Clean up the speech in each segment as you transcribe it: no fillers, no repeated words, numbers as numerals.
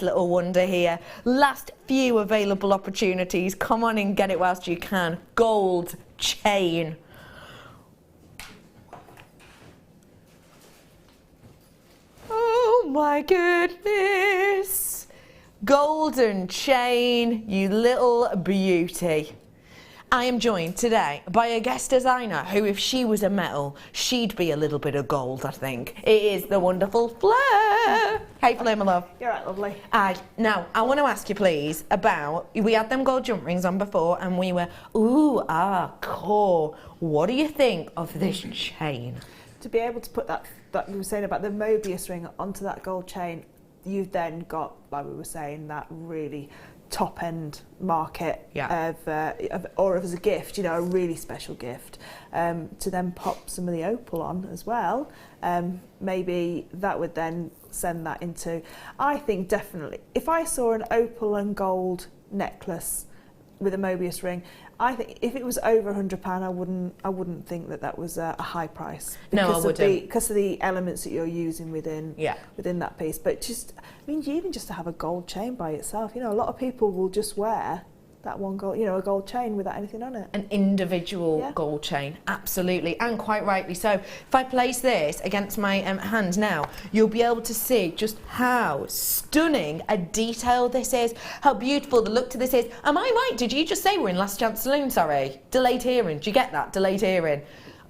little wonder here. Last few available opportunities. Come on and get it whilst you can. Gold chain. Oh my goodness. Golden chain, you little beauty. I am joined today by a guest designer who, if she was a metal, she'd be a little bit of gold, I think. It is the wonderful Fleur. Hey Fleur, my love. You're right, lovely. Now, I want to ask you please about, we had them gold jump rings on before and we were, ooh, core. What do you think of this chain? To be able to put that we were saying about the Mobius ring onto that gold chain, you've then got, like we were saying, that really top end market or as a gift, you know, a really special gift, to then pop some of the opal on as well. Maybe that would then send that into, I think definitely, if I saw an opal and gold necklace with a Mobius ring, I think if it was over £100, I wouldn't think that was a high price. No, I wouldn't. Because of the elements that you're using within that piece. But just, I mean, even just to have a gold chain by itself, you know, a lot of people will just wear that one gold, you know, a gold chain without anything on it. An individual gold chain, absolutely, and quite rightly so. If I place this against my hand now, you'll be able to see just how stunning a detail this is, how beautiful the look to this is. Am I right? Did you just say we're in Last Chance Saloon? Sorry, delayed hearing. Do you get that? Delayed hearing.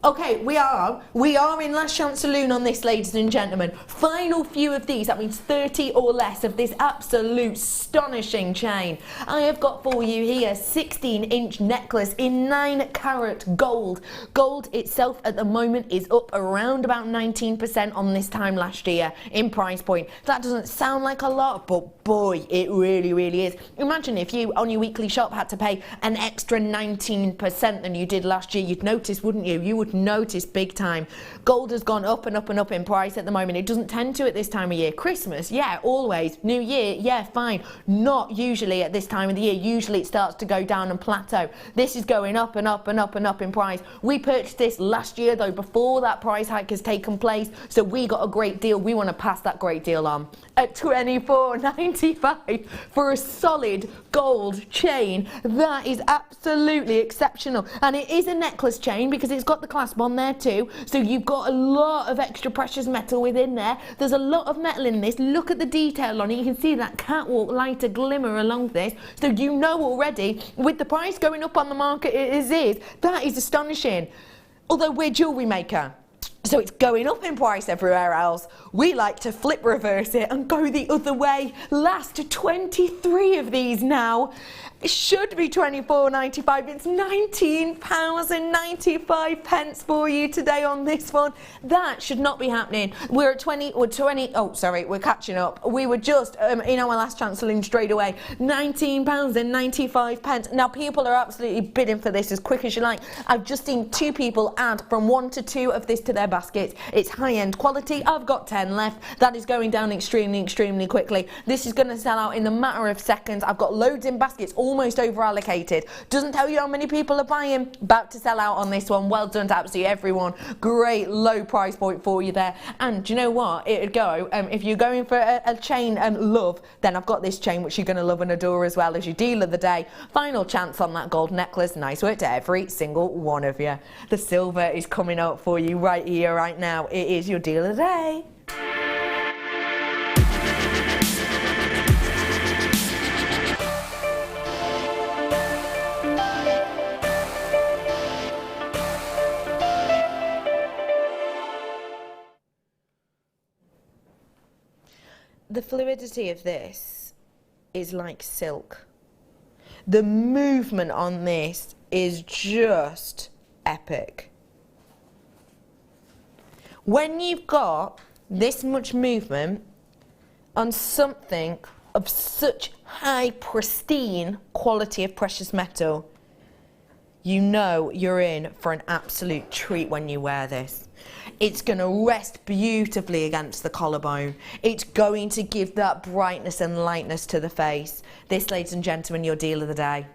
Okay, we are in Last Chance Saloon on this, ladies and gentlemen. Final few of these, that means 30 or less of this absolute astonishing chain. I have got for you here 16-inch necklace in 9 carat gold. Gold itself at the moment is up around about 19% on this time last year in price point. That doesn't sound like a lot, but boy, it really, really is. Imagine if you, on your weekly shop, had to pay an extra 19% than you did last year. You'd notice, wouldn't you? You would notice big time. Gold has gone up and up and up in price at the moment. It doesn't tend to at this time of year. Christmas, yeah, always. New Year, yeah, fine. Not usually at this time of the year. Usually it starts to go down and plateau. This is going up and up and up and up in price. We purchased this last year though, before that price hike has taken place, so we got a great deal. We want to pass that great deal on at $24.95 for a solid gold chain. That is absolutely exceptional, and it is a necklace chain because it's got the clasp on there too, so you've got a lot of extra precious metal within there. There's a lot of metal in this. Look at the detail on it. You can see that catwalk lighter glimmer along this, so you know already with the price going up on the market as is, that is astonishing. Although we're Jewellery Maker, so it's going up in price everywhere else, we like to flip reverse it and go the other way. Last 23 of these now. It should be £24.95. It's £19.95 for you today on this one. That should not be happening. We're at 20, oh sorry, we're catching up. We were just in our Last Chance Saloon straight away. £19.95. Now people are absolutely bidding for this as quick as you like. I've just seen 2 people add from 1 to 2 of this to their baskets. It's high-end quality. I've got 10 left. That is going down extremely, extremely quickly. This is going to sell out in a matter of seconds. I've got loads in baskets, almost over allocated. Doesn't tell you how many people are buying. About to sell out on this one. Well done to absolutely everyone. Great low price point for you there. And do you know what? It'd go, if you're going for a chain and love, then I've got this chain which you're going to love and adore as well as your deal of the day. Final chance on that gold necklace. Nice work to every single one of you. The silver is coming up for you right here, right now. It is your deal of the day. The fluidity of this is like silk. The movement on this is just epic. When you've got this much movement on something of such high, pristine quality of precious metal, you know you're in for an absolute treat when you wear this. It's going to rest beautifully against the collarbone. It's going to give that brightness and lightness to the face. This, ladies and gentlemen, your deal of the day.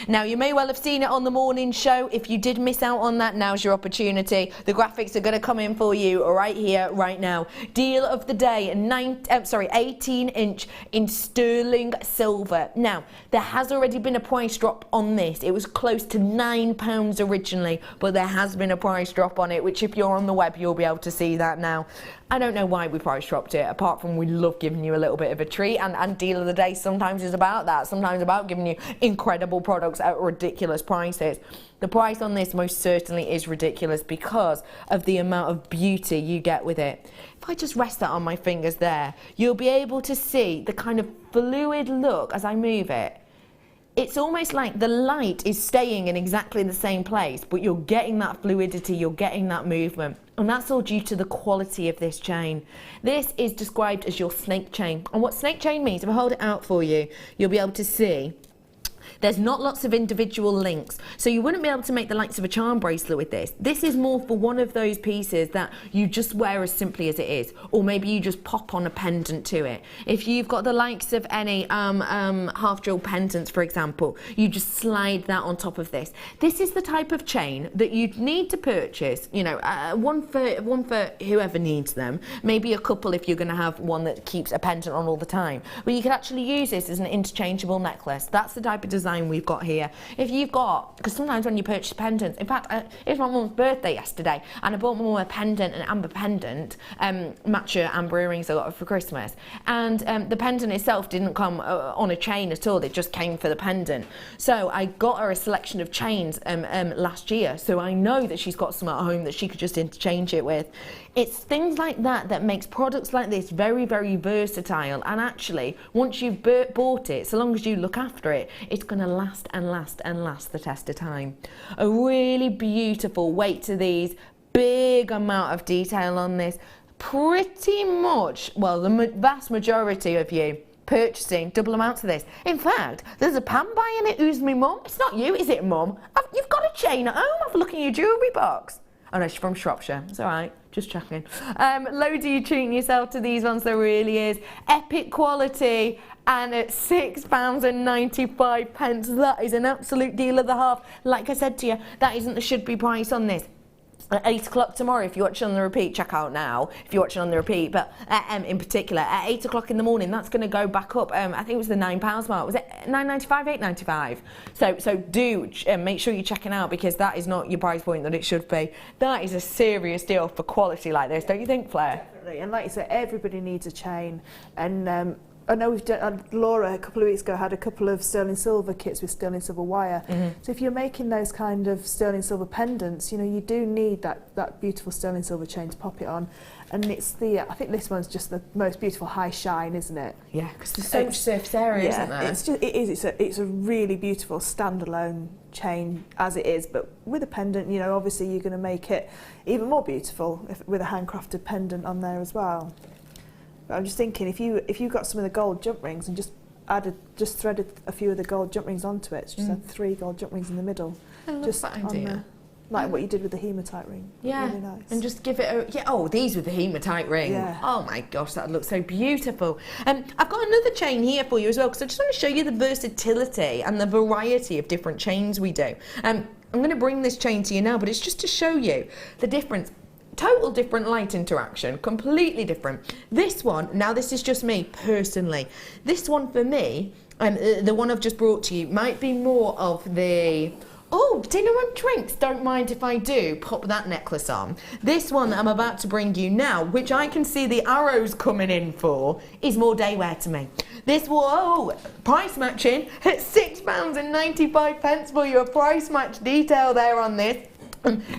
Now, you may well have seen it on the morning show. If you did miss out on that, now's your opportunity. The graphics are going to come in for you right here, right now. Deal of the day, 18-inch in sterling silver. Now, there has already been a price drop on this. It was close to £9 originally, but there has been a price drop on it, which if you're on the web, you'll be able to see that now. I don't know why we price dropped it, apart from we love giving you a little bit of a treat, and deal of the day sometimes is about that, sometimes about giving you incredible products at ridiculous prices. The price on this most certainly is ridiculous because of the amount of beauty you get with it. If I just rest that on my fingers there, you'll be able to see the kind of fluid look as I move it. It's almost like the light is staying in exactly the same place, but you're getting that fluidity, you're getting that movement. And that's all due to the quality of this chain. This is described as your snake chain. And what snake chain means, if I hold it out for you, you'll be able to see there's not lots of individual links. So you wouldn't be able to make the likes of a charm bracelet with this. This is more for one of those pieces that you just wear as simply as it is. Or maybe you just pop on a pendant to it. If you've got the likes of any half jewel pendants, for example, you just slide that on top of this. This is the type of chain that you'd need to purchase, you know, one for whoever needs them. Maybe a couple if you're going to have one that keeps a pendant on all the time. But you could actually use this as an interchangeable necklace. That's the type of design we've got here. If you've got, because sometimes when you purchase pendants, in fact, it was my mum's birthday yesterday, and I bought my mum a pendant, an amber pendant, match her amber earrings I got her for Christmas, and the pendant itself didn't come on a chain at all, it just came for the pendant. So I got her a selection of chains last year, so I know that she's got some at home that she could just interchange it with. It's things like that that makes products like this very, very versatile, and actually, once you've bought it, so long as you look after it, it's going to last and last and last the test of time. A really beautiful weight to these, big amount of detail on this. Pretty much, well, the vast majority of you purchasing double amounts of this. In fact, there's a Pam buying it who's me mum. It's not you, is it, mum? You've got a chain at home. Have a look in your jewellery box. Oh no, she's from Shropshire. It's all right. Just checking. Loads of you treating yourself to these ones. There really is. Epic quality. And at £6.95, that is an absolute deal of the half. Like I said to you, that isn't the should-be price on this. At 8 o'clock tomorrow, if you watch it on the repeat, check out now if you watch it on the repeat, but in particular, at 8 o'clock in the morning, that's going to go back up. I think it was the £9 mark. Was it £9.95, £8.95? So do make sure you're checking out, because that is not your price point that it should be. That is a serious deal for quality like this, don't you think, Claire? Definitely, and like you said, everybody needs a chain, and I know we've done, Laura a couple of weeks ago had a couple of sterling silver kits with sterling silver wire. So if you're making those kind of sterling silver pendants, you know, you do need that beautiful sterling silver chain to pop it on. And it's I think this one's just the most beautiful high shine, isn't it? Yeah, because there's so much surface area, isn't there? It's a really beautiful standalone chain as it is, but with a pendant, you know, obviously you're going to make it even more beautiful with a handcrafted pendant on there as well. I'm just thinking, if you got some of the gold jump rings and just threaded a few of the gold jump rings onto it, so just had 3 gold jump rings in the middle. I love that idea. Like what you did with the hematite ring. Yeah, really nice. And just give it a, oh, these with the hematite ring. Yeah. Oh my gosh, that looks so beautiful. I've got another chain here for you as well, because I just want to show you the versatility and the variety of different chains we do. I'm going to bring this chain to you now, but it's just to show you the difference. Total different light interaction, completely different. This one, now this is just me personally, this one for me, the one I've just brought to you, might be more of the, oh, dinner and drinks, don't mind if I do, pop that necklace on. This one that I'm about to bring you now, which I can see the arrows coming in for, is more day wear to me. This, whoa, price matching at £6.95 for your price match detail there on this.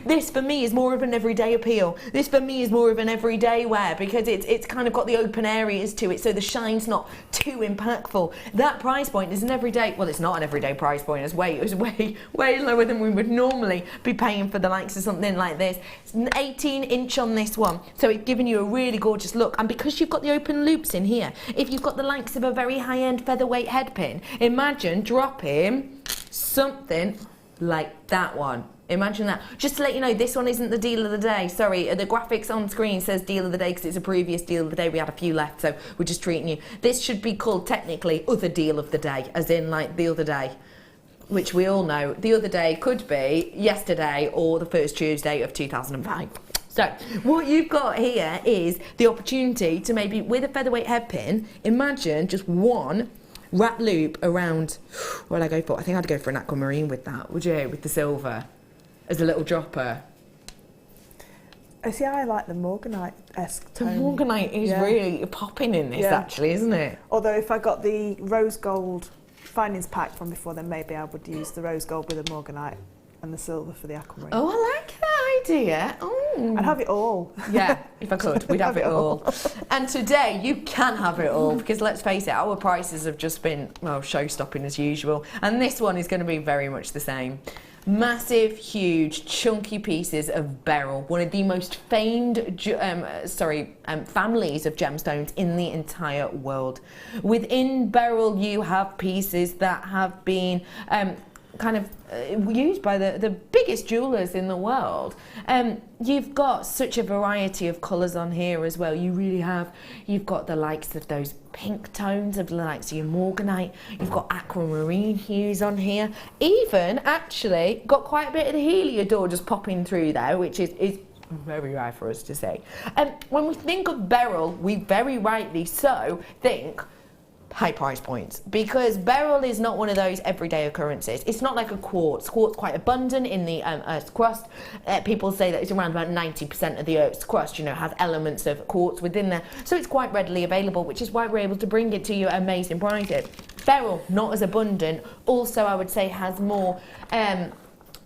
This for me is more of an everyday appeal. This for me is more of an everyday wear, because it's kind of got the open areas to it, so the shine's not too impactful. That price point is an everyday, well, it's not an everyday price point, it's way lower than we would normally be paying for the likes of something like this. It's an 18-inch on this one, so it's giving you a really gorgeous look. And because you've got the open loops in here, if you've got the likes of a very high-end featherweight head pin, imagine dropping something like that one. Imagine that. Just to let you know, this one isn't the deal of the day. Sorry, the graphics on screen says deal of the day because it's a previous deal of the day. We had a few left, so we're just treating you. This should be called technically other deal of the day, as in like the other day. which we all know the other day could be yesterday or the first Tuesday of 2005. So what you've got here is the opportunity to maybe, with a featherweight head pin, imagine just one wrap loop around, what would I go for? I think I'd go for an aquamarine with that, would you? With the silver as a little dropper. I see, I like the Morganite-esque tone. The Morganite is really popping in this, actually, isn't it? Although if I got the rose gold findings pack from before, then maybe I would use the rose gold with the Morganite and the silver for the aquamarine. Oh, I like that idea. Oh. I'd have it all. Yeah, if I could, we'd have it all. And today you can have it all, because let's face it, our prices have just been, well, show-stopping as usual. And this one is going to be very much the same. Massive, huge, chunky pieces of beryl, one of the most famed families of gemstones in the entire world. Within beryl, you have pieces that have been used by the biggest jewellers in the world. You've got such a variety of colours on here as well. You really have. You've got the likes of those pink tones of the likes of your Morganite. You've got aquamarine hues on here. Even, actually, got quite a bit of the heliodor just popping through there, which is very rare for us to see. When we think of beryl, we very rightly so think high price points, because beryl is not one of those everyday occurrences. It's not like a quartz. Quartz quite abundant in the Earth's crust. People say that it's around about 90% of the Earth's crust, you know, has elements of quartz within there. So it's quite readily available, which is why we're able to bring it to you at amazing prices. Beryl, not as abundant. Also, I would say has more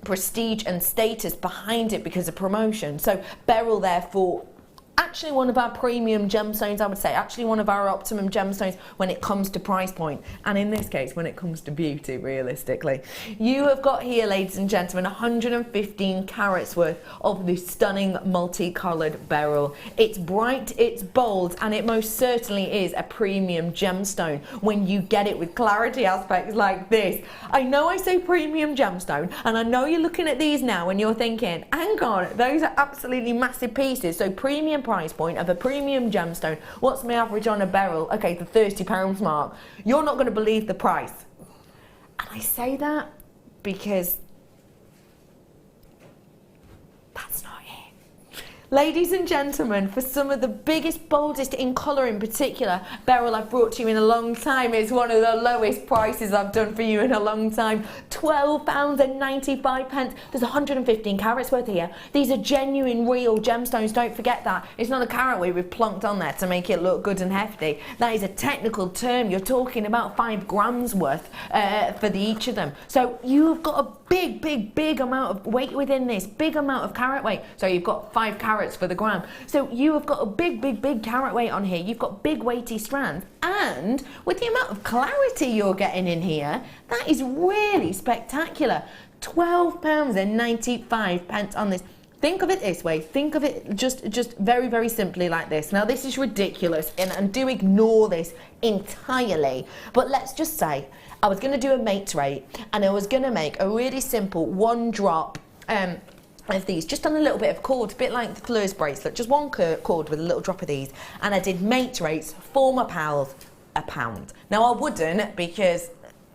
prestige and status behind it because of promotion. So beryl, therefore, actually one of our premium gemstones, I would say, actually one of our optimum gemstones when it comes to price point, and in this case when it comes to beauty, realistically. You have got here, ladies and gentlemen, 115 carats worth of this stunning multicoloured beryl. It's bright, it's bold, and it most certainly is a premium gemstone when you get it with clarity aspects like this. I know I say premium gemstone, and I know you're looking at these now and you're thinking, hang on, those are absolutely massive pieces. So premium price point of a premium gemstone. What's my average on a beryl? Okay, the £30 mark. You're not going to believe the price. And I say that because that's not it. Ladies and gentlemen, for some of the biggest, boldest in colour in particular, beryl I've brought to you in a long time. It's one of the lowest prices I've done for you in a long time. £12.95. There's 115 carats worth here. These are genuine, real gemstones. Don't forget that. It's not a carat weight we've plonked on there to make it look good and hefty. That is a technical term. You're talking about 5 grams worth for each of them. So you've got a big amount of weight within this, big amount of carat weight. So you've got 5 carats for the gram. So you have got a big carat weight on here. You've got big weighty strands, and with the amount of clarity you're getting in here, that is really spectacular. £12.95 on this. Think of it this way. Think of it just very simply like this. Now this is ridiculous, and do ignore this entirely, but let's just say I was going to do a mate rate, and I was going to make a really simple 1 drop of these, just on a little bit of cord, a bit like the Fleurs bracelet, just 1 cord with a little drop of these, and I did mate rates for my pals £1. Now I wouldn't, because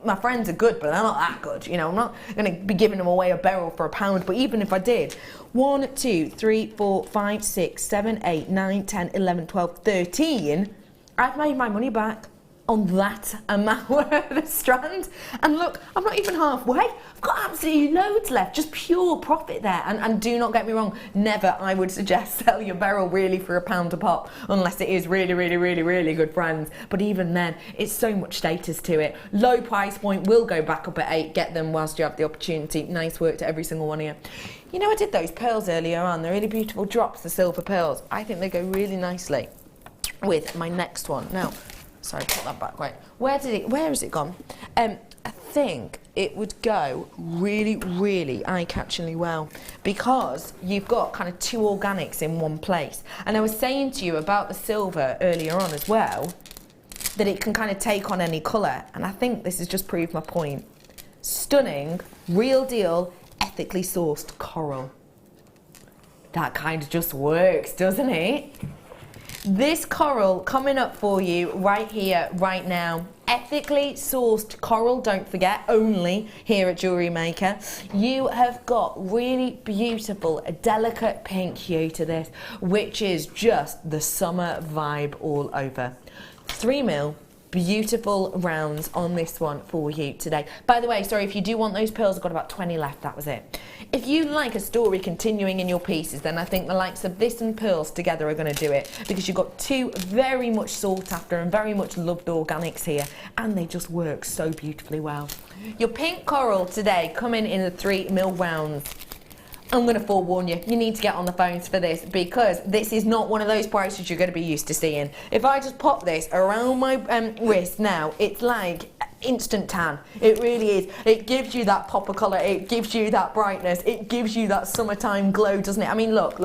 my friends are good, but they're not that good, you know. I'm not going to be giving them away a beryl for £1, but even if I did, 1, 2, 3, 4, 5, 6, 7, 8, 9, 10, 11, 12, 13, I've made my money back on that amount of strand. And look, I'm not even halfway. I've got absolutely loads left, just pure profit there. And do not get me wrong, never I would suggest sell your beryl really for £1 a pop, unless it is really good friends. But even then, it's so much status to it. Low price point, will go back up at 8. Get them whilst you have the opportunity. Nice work to every single one of you. You know, I did those pearls earlier on. They're really beautiful drops, the silver pearls. I think they go really nicely with my next one. Now, sorry, put that back, right. Where has it gone? I think it would go really eye-catchingly well, because you've got kind of 2 organics in one place. And I was saying to you about the silver earlier on as well, that it can kind of take on any colour, and I think this has just proved my point. Stunning, real deal, ethically sourced coral. That kind of just works, doesn't it? This coral coming up for you right here, right now. Ethically sourced coral, don't forget, only here at Jewellery Maker. You have got really beautiful, delicate pink hue to this, which is just the summer vibe all over. 3mm. Beautiful rounds on this one for you today. By the way, sorry, if you do want those pearls, I've got about 20 left, that was it. If you like a story continuing in your pieces, then I think the likes of this and pearls together are going to do it, because you've got two very much sought after and very much loved organics here, and they just work so beautifully well. Your pink coral today coming in the 3mm rounds. I'm going to forewarn you, you need to get on the phones for this, because this is not one of those prices you're going to be used to seeing. If I just pop this around my wrist now, it's like instant tan. It really is. It gives you that pop of colour, it gives you that brightness, it gives you that summertime glow, doesn't it? I mean, look.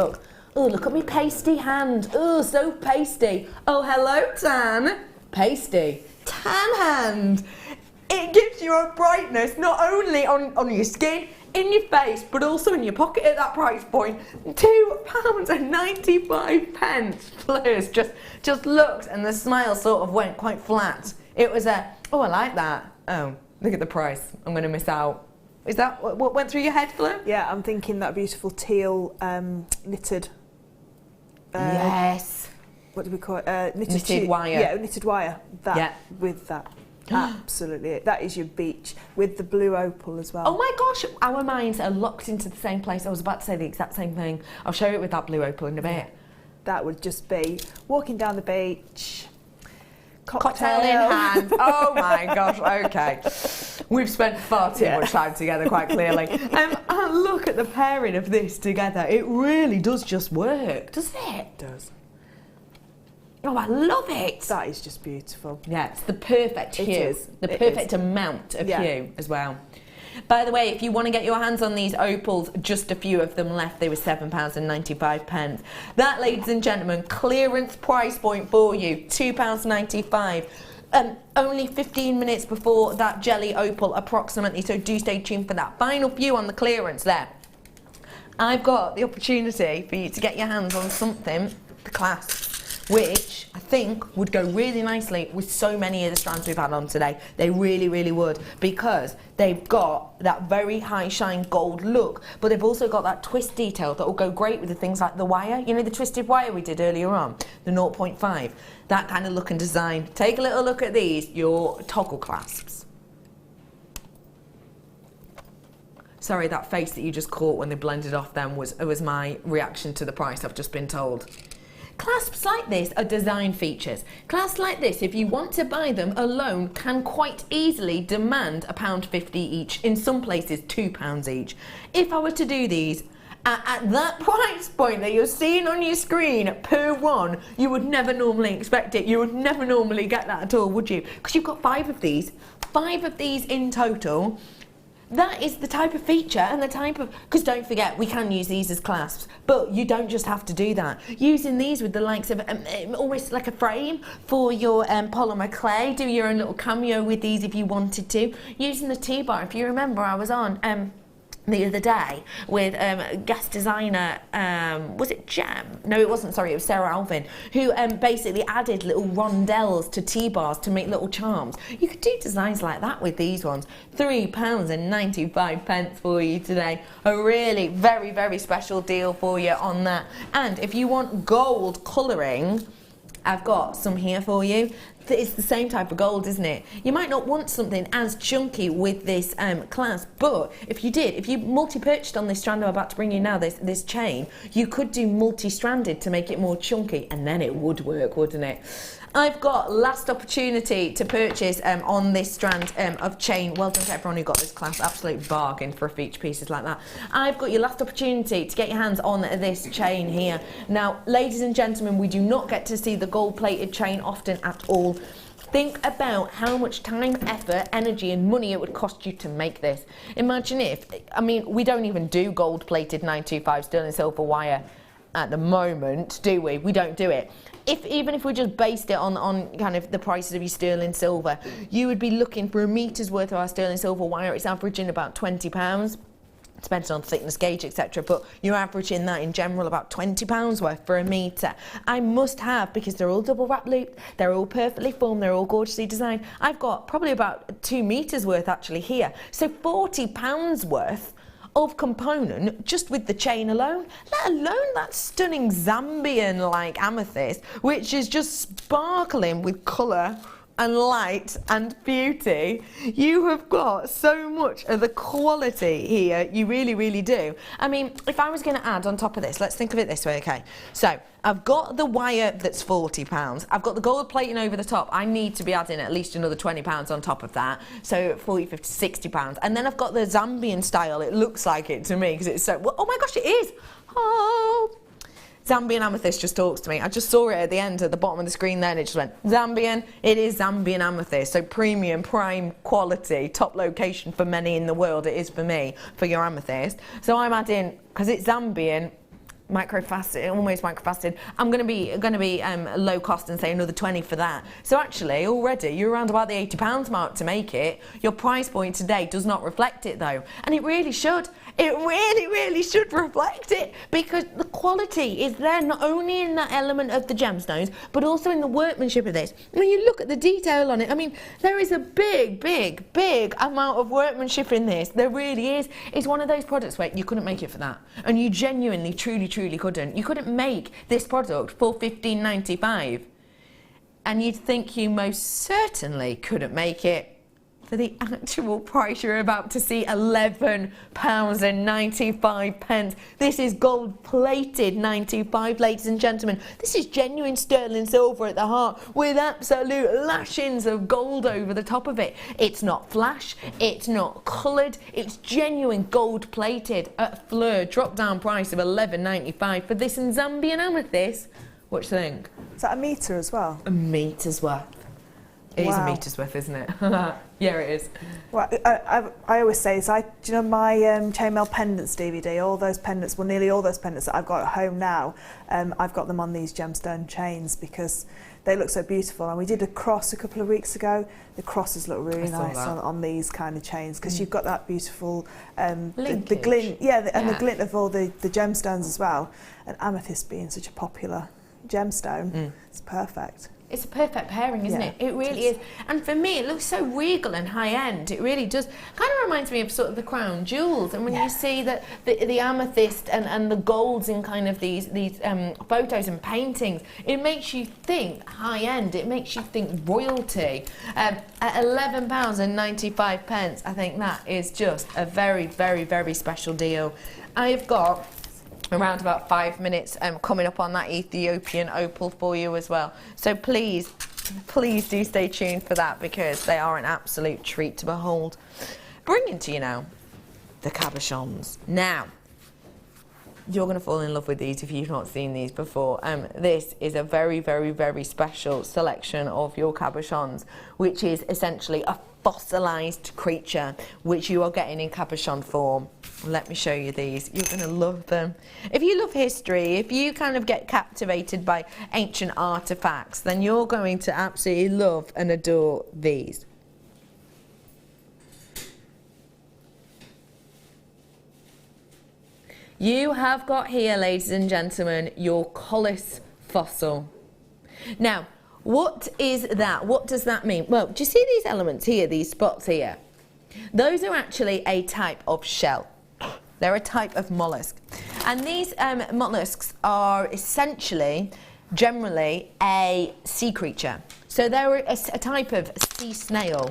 Oh, look at me pasty hand. Oh, so pasty. Oh, hello, tan. Pasty. Tan hand. It gives you a brightness not only on your skin, in your face, but also in your pocket at that price point. £2.95. Plus, just looked, and the smile sort of went quite flat. It was a, oh, I like that. Oh, look at the price. I'm going to miss out. Is that what went through your head, Flo? Yeah, I'm thinking that beautiful teal knitted. Yes. What do we call it? Knitted wire. Yeah, knitted wire. With that. Absolutely, that is your beach with the blue opal as well. Oh my gosh, our minds are locked into the same place. I was about to say the exact same thing. I'll show it with that blue opal in a bit. That would just be walking down the beach, cocktail in hand. Oh my gosh, okay. We've spent far too much time together, quite clearly. Look at the pairing of this together. It really does just work, doesn't it? It does. Oh, I love it. That is just beautiful. Yeah, it's the perfect hue. It is. The perfect amount of hue as well. By the way, if you want to get your hands on these opals, just a few of them left. They were £7.95. That, ladies and gentlemen, clearance price point for you, £2.95. Only 15 minutes before that jelly opal approximately, so do stay tuned for that. Final few on the clearance there. I've got the opportunity for you to get your hands on something, the clasps, which I think would go really nicely with so many of the strands we've had on today. They really, really would, because they've got that very high shine gold look, but they've also got that twist detail that will go great with the things like the wire. You know, the twisted wire we did earlier on, the 0.5, that kind of look and design. Take a little look at these, your toggle clasps. Sorry, that face that you just caught when they blended off them was my reaction to the price, I've just been told. Clasps like this are design features. Clasps like this, if you want to buy them alone, can quite easily demand £1.50 each. In some places, £2 each. If I were to do these at that price point that you're seeing on your screen per one, you would never normally expect it. You would never normally get that at all, would you? Because you've got 5 of these. 5 of these in total. That is the type of feature and the type of, because don't forget, we can use these as clasps, but you don't just have to do that. Using these with the likes of almost like a frame for your polymer clay, do your own little cameo with these if you wanted to. Using the T-bar, if you remember, I was on the other day with guest designer, was it Jam? No, it wasn't, sorry, it was Sara Elvin, who basically added little rondelles to T-bars to make little charms. You could do designs like that with these ones. £3.95 for you today. A really very, very special deal for you on that. And if you want gold colouring, I've got some here for you. It's the same type of gold, isn't it? You might not want something as chunky with this clasp, but if you multi-perched on this strand I'm about to bring you now, this chain, you could do multi-stranded to make it more chunky, and then it would work, wouldn't it? I've got last opportunity to purchase on this strand of chain. Well done to everyone who got this clasp. Absolute bargain for a feature pieces like that. I've got your last opportunity to get your hands on this chain here. Now, ladies and gentlemen, we do not get to see the gold-plated chain often at all. Think about how much time, effort, energy and money it would cost you to make this. Imagine if, I mean, we don't even do gold-plated 925 sterling silver wire at the moment, do we? We don't do it. Even if we just based it on kind of the prices of your sterling silver, you would be looking for a metre's worth of our sterling silver wire. It's averaging about £20. depending on thickness gauge, etc. But you're averaging that in general about £20 worth for a metre. I must have, because they're all double wrap looped, they're all perfectly formed, they're all gorgeously designed. I've got probably about 2 metres worth actually here. So £40 worth of component just with the chain alone, let alone that stunning Zambian like amethyst, which is just sparkling with colour and light and beauty. You have got so much of the quality here, you really, really do. I mean, if I was going to add on top of this, let's think of it this way, okay? So, I've got the wire that's £40, I've got the gold plating over the top, I need to be adding at least another £20 on top of that, so 40, 50, £60. And then I've got the Zambian style, it looks like it to me, because it's so, well, oh my gosh, it is! Oh! Zambian amethyst just talks to me. I just saw it at the end, at the bottom of the screen there, and it just went, Zambian, it is Zambian amethyst. So premium, prime quality, top location for many in the world. It is for me, for your amethyst. So I'm adding, because it's Zambian, microfaceted, almost microfaceted, I'm going to be low cost and say another 20 for that. So actually, already, you're around about the £80 mark to make it. Your price point today does not reflect it though. And it really should. It really, really should reflect it, because the quality is there not only in that element of the gemstones, but also in the workmanship of this. When you look at the detail on it, I mean, there is a big, big, big amount of workmanship in this. There really is. It's one of those products where you couldn't make it for that. And you genuinely, truly couldn't. You couldn't make this product for £15.95. And you'd think you most certainly couldn't make it for the actual price you're about to see, £11.95. This is gold plated 95, ladies and gentlemen. This is genuine sterling silver at the heart with absolute lashings of gold over the top of it. It's not flash, it's not coloured, it's genuine gold plated at Fleur, drop down price of £11.95 for this and Zambian amethyst. What do you think? Is that a metre as well? A metre's worth. It is a metre's worth, isn't it? Yeah, it is. Well, I always say, do you know my chainmail pendants DVD? All those pendants, well, nearly all those pendants that I've got at home now, I've got them on these gemstone chains because they look so beautiful. And we did a cross a couple of weeks ago. The crosses look really nice on these kind of chains because you've got that beautiful the glint, and the glint of all the gemstones as well. And amethyst being such a popular gemstone, it's perfect. It's a perfect pairing, isn't it? It really is. And for me, it looks so regal and high-end. It really does. Kind of reminds me of sort of the crown jewels. And when you see that the amethyst and the golds in kind of these photos and paintings, it makes you think high-end. It makes you think royalty. At £11.95, I think that is just a very, very, very special deal. I've got around about 5 minutes coming up on that Ethiopian opal for you as well. So please do stay tuned for that because they are an absolute treat to behold. Bringing to you now the cabochons. Now, you're going to fall in love with these if you've not seen these before. This is a very, very, very special selection of your cabochons, which is essentially a fossilised creature, which you are getting in cabochon form. Let me show you these. You're going to love them. If you love history, if you kind of get captivated by ancient artefacts, then you're going to absolutely love and adore these. You have got here, ladies and gentlemen, your collis fossil. Now, what is that? What does that mean? Well, do you see these elements here, these spots here? Those are actually a type of shell. They're a type of mollusk. And these mollusks are essentially, generally, a sea creature. So they're a type of sea snail.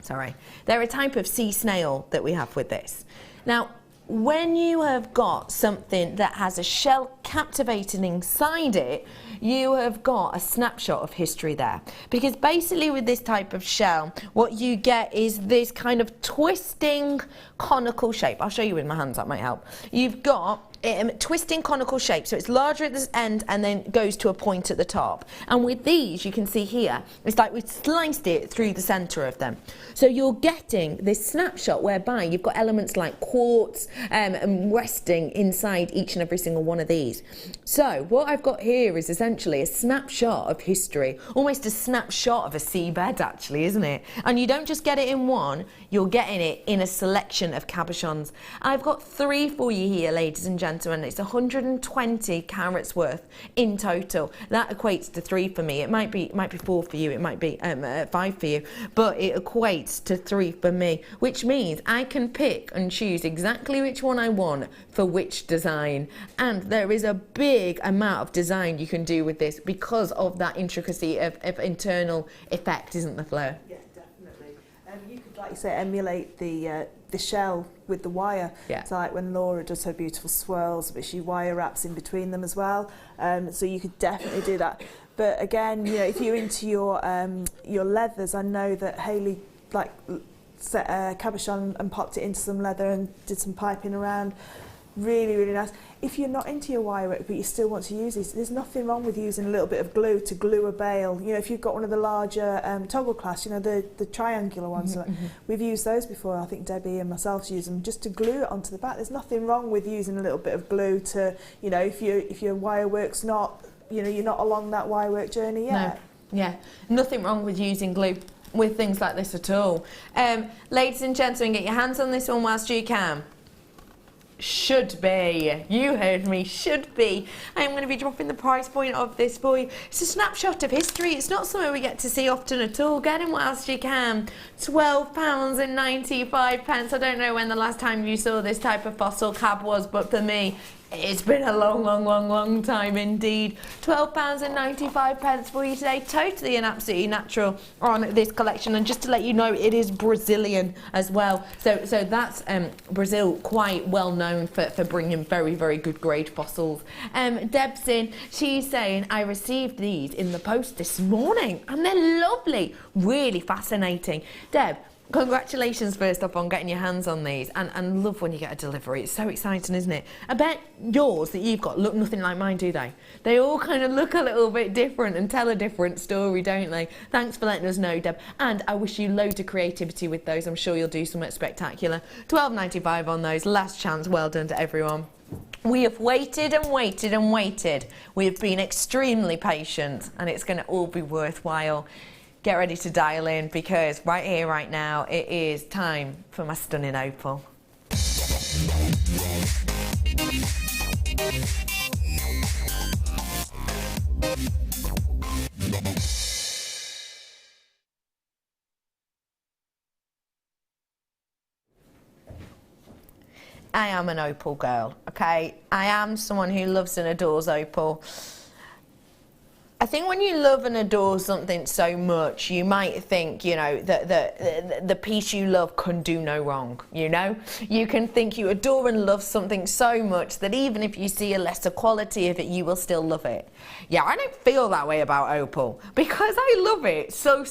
Sorry. They're a type of sea snail that we have with this. Now, when you have got something that has a shell captivating inside it, you have got a snapshot of history there. Because basically with this type of shell, what you get is this kind of twisting conical shape. I'll show you with my hands, that might help. You've got twisting conical shape, so it's larger at the end and then goes to a point at the top. And with these, you can see here, it's like we've sliced it through the centre of them. So you're getting this snapshot whereby you've got elements like quartz resting inside each and every single one of these. So what I've got here is essentially a snapshot of history, almost a snapshot of a seabed actually, isn't it? And you don't just get it in one, you're getting it in a selection of cabochons. I've got 3 for you here, ladies and gentlemen. It's 120 carats worth in total. That equates to 3 for me. It might be 4 for you, it might be 5 for you, but it equates to 3 for me, which means I can pick and choose exactly which one I want for which design. And there is a big amount of design you can do with this because of that intricacy of internal effect, isn't there, Fleur? Yeah, definitely. You could, like you say, emulate the shell with the wire. Yeah. So like when Laura does her beautiful swirls, but she wire wraps in between them as well. So you could definitely do that. But again, you know, if you're into your leathers, I know that Hayley like set a cabochon and popped it into some leather and did some piping around. Really, really nice. If you're not into your wire work but you still want to use these, there's nothing wrong with using a little bit of glue to glue a bail. You know, if you've got one of the larger toggle clasps, you know, the triangular ones, we've used those before. I think Debbie and myself use them just to glue it onto the back. There's nothing wrong with using a little bit of glue to, you know, if your wire work's not, you know, you're not along that wire work journey yet. No, yeah, nothing wrong with using glue with things like this at all. Ladies and gentlemen, get your hands on this one whilst you can. Should be. You heard me. Should be. I am going to be dropping the price point of this for you. It's a snapshot of history. It's not something we get to see often at all. Get in whilst you can. £12.95. I don't know when the last time you saw this type of fossil cab was, but for me, it's been a long time indeed. £12.95 for you today. Totally and absolutely natural on this collection. And just to let you know, it is Brazilian as well. So that's Brazil, quite well known for bringing very good grade fossils. Deb's in. She's saying, I received these in the post this morning and they're lovely. Really fascinating. Deb, congratulations first off on getting your hands on these, and love when you get a delivery. It's so exciting, isn't it? I bet yours that you've got look nothing like mine, do they? They all kind of look a little bit different and tell a different story, don't they? Thanks for letting us know, Deb, and I wish you loads of creativity with those. I'm sure you'll do something spectacular. £12.95 on those. Last chance. Well done to everyone. We have waited and waited and waited. We have been extremely patient, and it's going to all be worthwhile. Get ready to dial in, because right here, right now, it is time for my stunning opal. I am an opal girl, okay? I am someone who loves and adores opal. I think when you love and adore something so much, you might think, you know, that the piece you love can do no wrong, you know? You can think you adore and love something so much that even if you see a lesser quality of it, you will still love it. Yeah, I don't feel that way about opal, because I love it so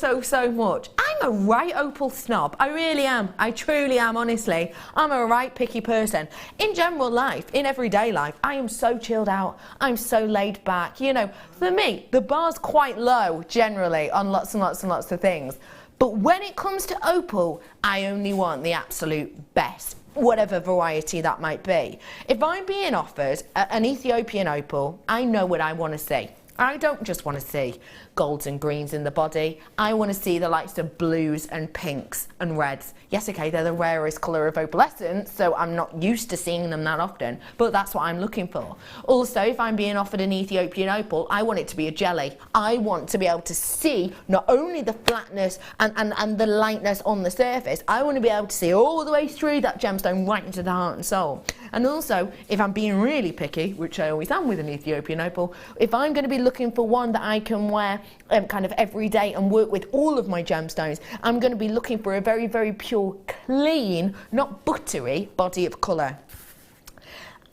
much. I'm a right opal snob. I really am. I truly am, honestly. I'm a right picky person. In general life, in everyday life, I am so chilled out. I'm so laid back. You know, for me, the bar's quite low generally on lots and lots of things. But when it comes to opal, I only want the absolute best, whatever variety that might be. If I'm being offered an Ethiopian opal, I know what I want to see. I don't just want to see golds and greens in the body. I want to see the likes of blues and pinks and reds. Yes, okay, they're the rarest colour of opalescence, so I'm not used to seeing them that often, but that's what I'm looking for. Also, if I'm being offered an Ethiopian opal, I want it to be a jelly. I want to be able to see not only the flatness and the lightness on the surface, I want to be able to see all the way through that gemstone right into the heart and soul. And also, if I'm being really picky, which I always am with an Ethiopian opal, if I'm going to be looking for one that I can wear kind of every day and work with all of my gemstones, I'm going to be looking for a very pure, clean, not buttery body of colour.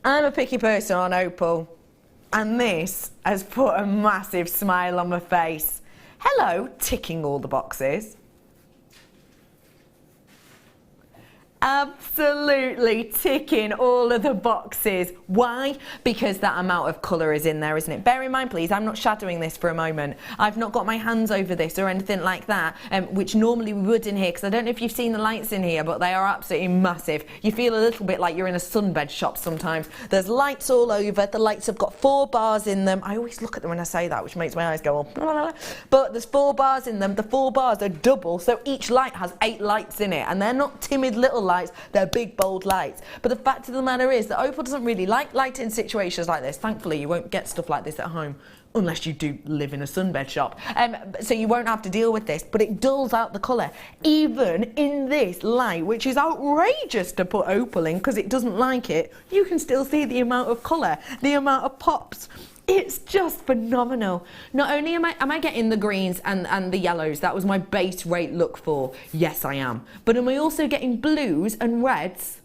I'm a picky person on opal, and this has put a massive smile on my face. Hello, ticking all the boxes. absolutely ticking all of the boxes. Why? Because that amount of colour is in there, isn't it? Bear in mind, please, I'm not shadowing this for a moment. I've not got my hands over this or anything like that, which normally we would in here, because I don't know if you've seen the lights in here, but they are absolutely massive. You feel a little bit like you're in a sunbed shop sometimes. There's lights all over. The lights have got 4 bars in them. I always look at them when I say that, which makes my eyes go all blah, blah, blah. But there's 4 bars in them. The 4 bars are double, so each light has 8 lights in it, and they're not timid little lights, they're big bold lights. But the fact of the matter is that Opal doesn't really like lighting situations like this. Thankfully, you won't get stuff like this at home unless you do live in a sunbed shop, so you won't have to deal with this, but it dulls out the colour even in this light, which is outrageous to put Opal in because it doesn't like it. You can still see the amount of colour, the amount of pops. It's just phenomenal. Not only am I getting the greens and the yellows, that was my base rate look for, yes I am, but am I also getting blues and reds?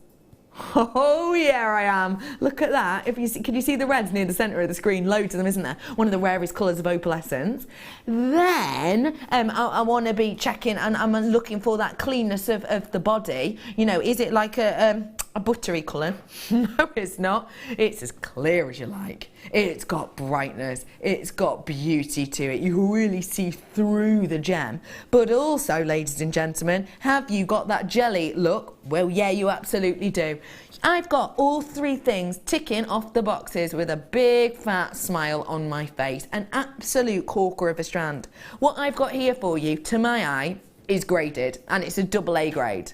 Oh yeah, I am. Look at that. If you see, can you see the reds near the centre of the screen? Loads of them, isn't there? One of the rarest colours of opalescence. Then I want to be checking, and I'm looking for that cleanness of the body. You know, is it like a buttery colour? No, it's not. It's as clear as you like. It's got brightness. It's got beauty to it. You really see through the gem. But also, ladies and gentlemen, have you got that jelly look? Well, yeah, you absolutely do. I've got all 3 things ticking off the boxes with a big fat smile on my face. An absolute corker of a strand. What I've got here for you, to my eye, is graded, and it's a AA grade.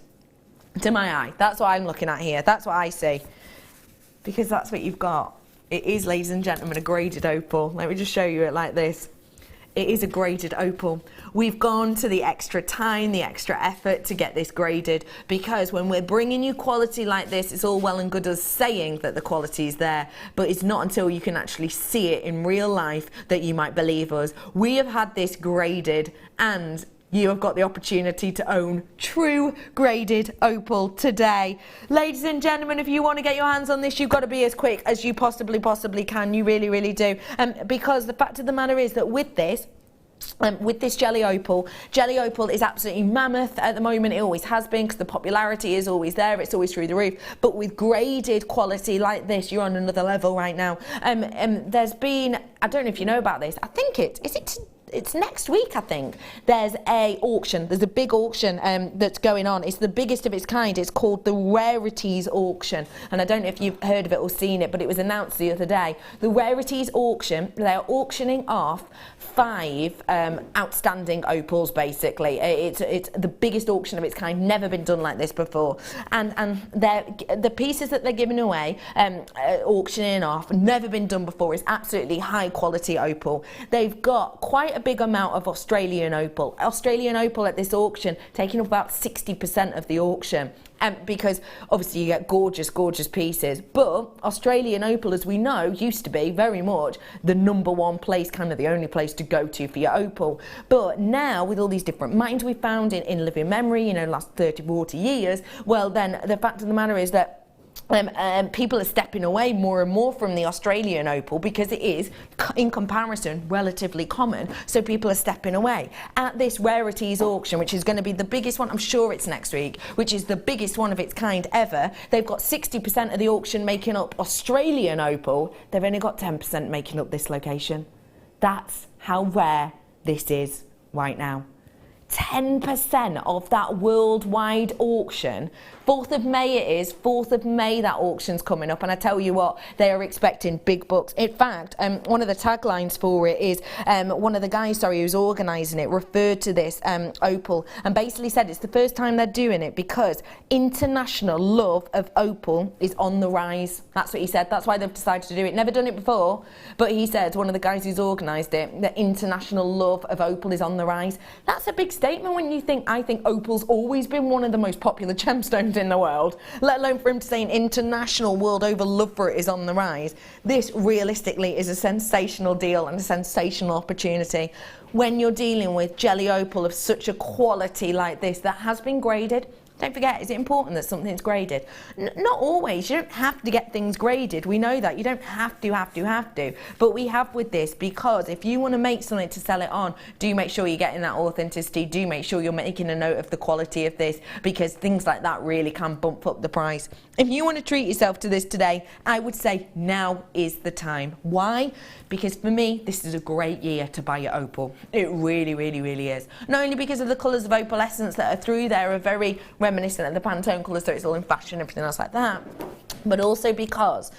To my eye. That's what I'm looking at here. That's what I see. Because that's what you've got. It is, ladies and gentlemen, a graded opal. Let me just show you it like this. It is a graded opal. We've gone to the extra time, the extra effort to get this graded, because when we're bringing you quality like this, it's all well and good us saying that the quality is there, but it's not until you can actually see it in real life that you might believe us. We have had this graded, and you have got the opportunity to own true graded opal today. Ladies and gentlemen, if you want to get your hands on this, you've got to be as quick as you possibly can. You really, really do. Because the fact of the matter is that with this jelly opal is absolutely mammoth at the moment. It always has been, because the popularity is always there. It's always through the roof. But with graded quality like this, you're on another level right now. There's been, I don't know if you know about this, I think it's next week, I think. There's a auction. There's a big auction that's going on. It's the biggest of its kind. It's called the Rarities Auction. And I don't know if you've heard of it or seen it, but it was announced the other day. The Rarities Auction, they're auctioning off 5 outstanding opals, basically. It's the biggest auction of its kind. Never been done like this before. And the pieces that they're giving away, auctioning off, never been done before. It's absolutely high quality opal. They've got quite a big amount of Australian opal. Australian opal at this auction taking up about 60% of the auction. Because obviously you get gorgeous, gorgeous pieces. But Australian opal, as we know, used to be very much the #1 place, kind of the only place to go to for your opal. But now, with all these different mines we found in living memory, you know, last 30, 40 years, well then, the fact of the matter is that people are stepping away more and more from the Australian opal, because it is, in comparison, relatively common. So people are stepping away. At this Rarities Auction, which is going to be the biggest one, I'm sure it's next week, which is the biggest one of its kind ever, they've got 60% of the auction making up Australian opal. They've only got 10% making up this location. That's how rare this is right now. 10% of that worldwide auction. 4th of May it is. 4th of May that auction's coming up, and I tell you what, they are expecting big bucks. In fact, one of the taglines for it is, one of the guys, who's organising it, referred to this opal and basically said it's the first time they're doing it because international love of opal is on the rise. That's what he said. That's why they've decided to do it. Never done it before, but he said, one of the guys who's organised it, that international love of opal is on the rise. That's a big statement when you think, I think opal's always been one of the most popular gemstones in the world, let alone for him to say an international world over love for it is on the rise. This realistically is a sensational deal and a sensational opportunity when you're dealing with jelly opal of such a quality like this that has been graded. Don't forget, is it important that something's graded? Not always. You don't have to get things graded. We know that. You don't have to. But we have with this, because if you want to make something to sell it on, do make sure you're getting that authenticity. Do make sure you're making a note of the quality of this, because things like that really can bump up the price. If you want to treat yourself to this today, I would say now is the time. Why? Because for me, this is a great year to buy your opal. It really, really, really is. Not only because of the colours of opalescence that are through there are very reminiscent of the Pantone colours, so it's all in fashion, everything else like that, but also because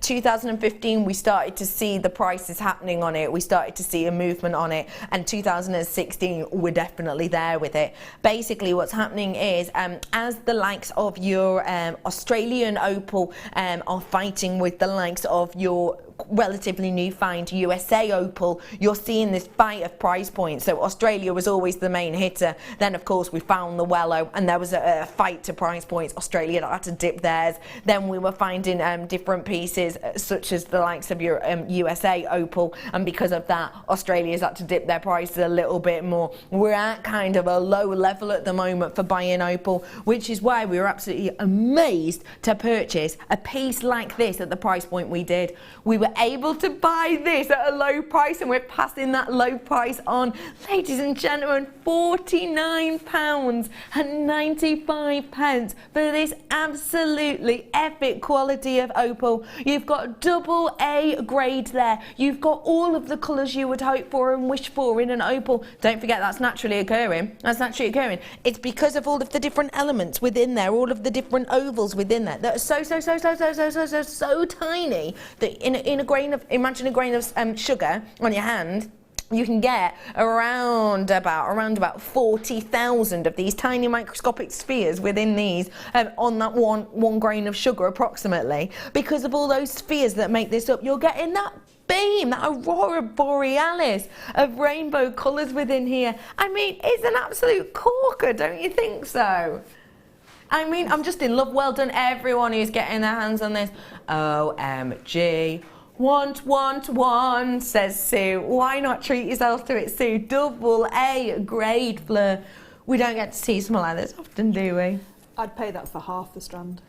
2015 we started to see the prices happening on it, we started to see a movement on it, and 2016 we're definitely there with it. Basically what's happening is as the likes of your Australian opal are fighting with the likes of your relatively new find USA opal, you're seeing this fight of price points. So Australia was always the main hitter, then of course we found the Wello and there was a fight to price points. Australia had to dip theirs, then we were finding different pieces such as the likes of your USA opal, and because of that Australia's had to dip their prices a little bit more. We're at kind of a low level at the moment for buying opal, which is why we were absolutely amazed to purchase a piece like this at the price point we did. We were able to buy this at a low price, and we're passing that low price on. Ladies and gentlemen, £49.95 for this absolutely epic quality of opal. You've got double A grade there. You've got all of the colours you would hope for and wish for in an opal. Don't forget that's naturally occurring. That's naturally occurring. It's because of all of the different elements within there, all of the different ovals within there that are so tiny that in a grain of, imagine a grain of sugar on your hand, you can get around about 40,000 of these tiny microscopic spheres within these on that one grain of sugar approximately. Because of all those spheres that make this up, you're getting that beam, that aurora borealis of rainbow colours within here. I mean, it's an absolute corker, don't you think so? I mean, I'm just in love. Well done everyone who's getting their hands on this. OMG. Want, says Sue. Why not treat yourself to it, Sue? Double A grade, Fleur. We don't get to see something like this often, do we? I'd pay that for half the strand.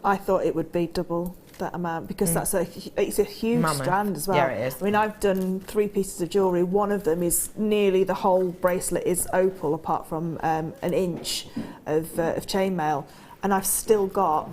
I thought it would be double that amount, because it's a huge strand as well. Yeah, it is. I mean, I've done 3 pieces of jewellery. One of them is nearly the whole bracelet is opal, apart from an inch of chainmail, and I've still got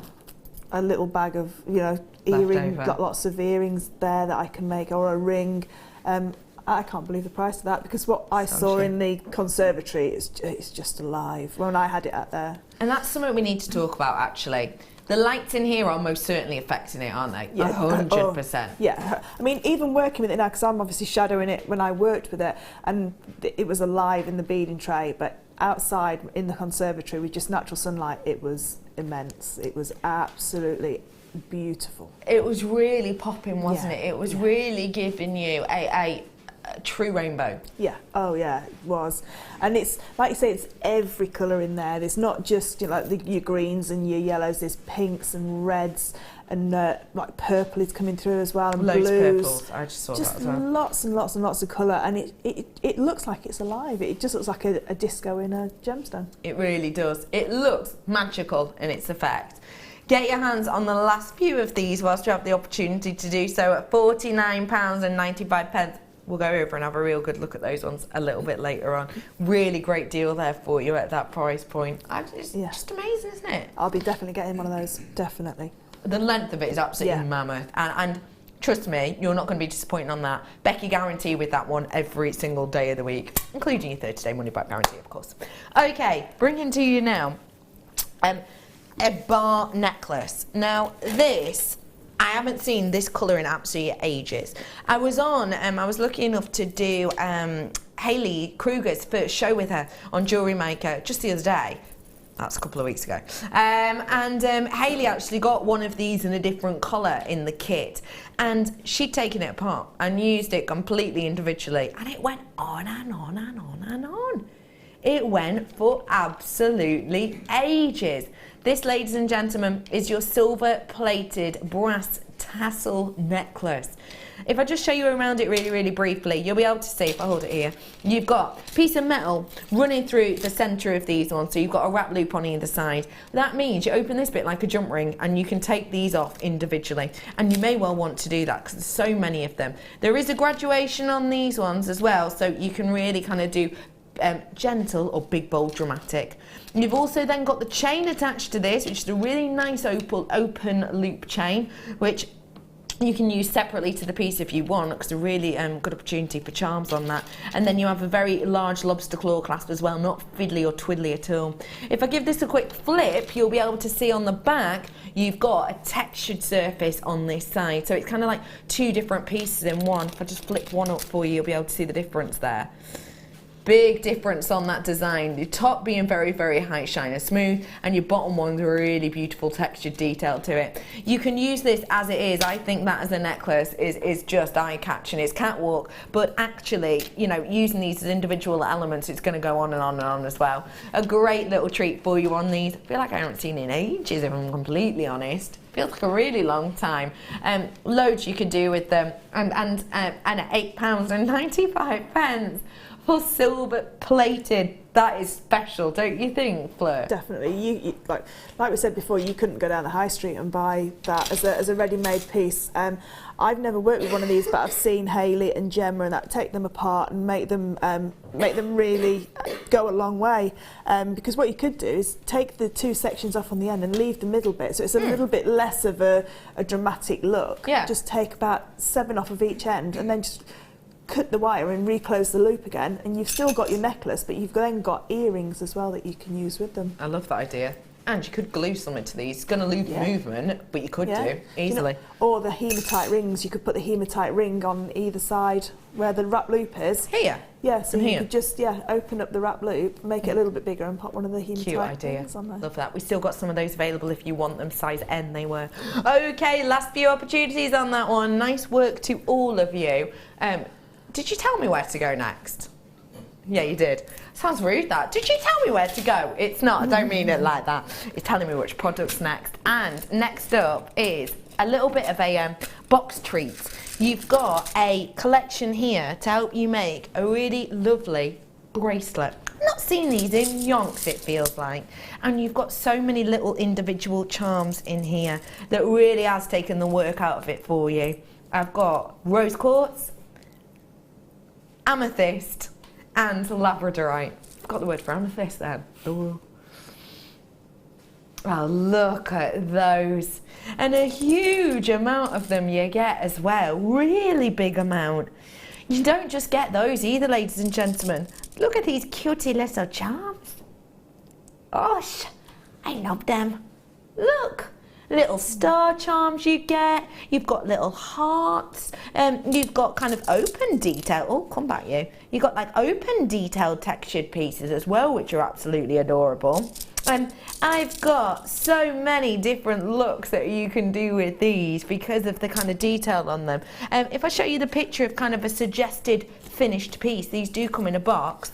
a little bag of, you know, earrings. Got lots of earrings there that I can make, or a ring. I can't believe the price of that, because what I saw in the conservatory it's just alive when I had it out there. And that's something we need to talk about, actually. The lights in here are most certainly affecting it, aren't they? Yeah, 100%. Yeah, I mean, even working with it now, because I'm obviously shadowing it when I worked with it, and it was alive in the beading tray, but outside in the conservatory with just natural sunlight, it was immense. It was absolutely beautiful. It was really popping, wasn't it? It was really giving you a true rainbow. Yeah, oh yeah, it was. And it's, like you say, it's every colour in there. There's not just, you know, like your greens and your yellows, there's pinks and reds, and like purple is coming through as well, and loads blues. Of purples. I just saw that as well. Lots and lots and lots of colour, and it looks like it's alive. It just looks like a disco in a gemstone. It really does. It looks magical in its effect. Get your hands on the last few of these whilst you have the opportunity to do so at £49.95. We'll go over and have a real good look at those ones a little bit later on. Really great deal there for you at that price point. It's just amazing, isn't it? I'll be definitely getting one of those, definitely. The length of it is absolutely mammoth, and trust me, you're not going to be disappointed on that. Becky guarantee with that one every single day of the week, including your 30-day money back guarantee, of course. Okay, bringing to you now a bar necklace. Now this, I haven't seen this colour in absolutely ages. I was lucky enough to do Hayley Kruger's first show with her on Jewellery Maker just the other day. That's a couple of weeks ago. Hayley actually got one of these in a different colour in the kit, and she'd taken it apart and used it completely individually, and it went on and on and on and on. It went for absolutely ages. This, ladies and gentlemen, is your silver-plated brass tassel necklace. if I just show you around it really, really briefly, you'll be able to see, if I hold it here, you've got a piece of metal running through the centre of these ones, so you've got a wrap loop on either side. That means you open this bit like a jump ring and you can take these off individually, and you may well want to do that because there's so many of them. There is a graduation on these ones as well, so you can really kind of do gentle or big, bold, dramatic. You've also then got the chain attached to this, which is a really nice open loop chain, which you can use separately to the piece if you want, because a really good opportunity for charms on that. And then you have a very large lobster claw clasp as well, not fiddly or twiddly at all. If I give this a quick flip, you'll be able to see on the back, you've got a textured surface on this side. So it's kind of like two different pieces in one. If I just flip one up for you, you'll be able to see the difference there. Big difference on that design. Your top being very, very high shine and smooth, and your bottom one's a really beautiful textured detail to it. You can use this as it is. I think that as a necklace is just eye-catching. It's catwalk, but actually, you know, using these as individual elements, it's going to go on and on and on as well. A great little treat for you on these. I feel like I haven't seen in ages, if I'm completely honest. Feels like a really long time. Loads you can do with them, and at £8.95 for silver plated. That is special, don't you think, Fleur? Definitely. You like we said before, you couldn't go down the high street and buy that as a ready-made piece. I've never worked with one of these, but I've seen Hayley and Gemma and that take them apart and make them really go a long way. Because what you could do is take the two sections off on the end and leave the middle bit, so it's a little bit less of a dramatic look. Yeah. Just take about 7 off of each end and then just cut the wire and reclose the loop again, and you've still got your necklace, but you've then got earrings as well that you can use with them. I love that idea. And you could glue something to these. It's going to lose movement, but you could do easily. You know, or the hematite rings. You could put the hematite ring on either side where the wrap loop is. Here? Yeah, so you could just open up the wrap loop, make it a little bit bigger and pop one of the hematite rings on there. Love that. We still got some of those available if you want them. Size N they were. Okay, last few opportunities on that one. Nice work to all of you. Did you tell me where to go next? Yeah, you did. Sounds rude, that. Did you tell me where to go? It's not. I don't mean it like that. It's telling me which product's next. And next up is a little bit of a box treat. You've got a collection here to help you make a really lovely bracelet. I've not seen these in yonks, it feels like. And you've got so many little individual charms in here that really has taken the work out of it for you. I've got rose quartz, amethyst, and labradorite. Forgot the word for amethyst then. Ooh. Oh, look at those. And a huge amount of them you get as well. Really big amount. You don't just get those either, ladies and gentlemen. Look at these cutie little charms. Gosh, I love them. Look. Little star charms you get, you've got little hearts, you've got kind of open detail, oh come back you, you've got like open detailed textured pieces as well, which are absolutely adorable. I've got so many different looks that you can do with these because of the kind of detail on them. If I show you the picture of kind of a suggested finished piece, these do come in a box.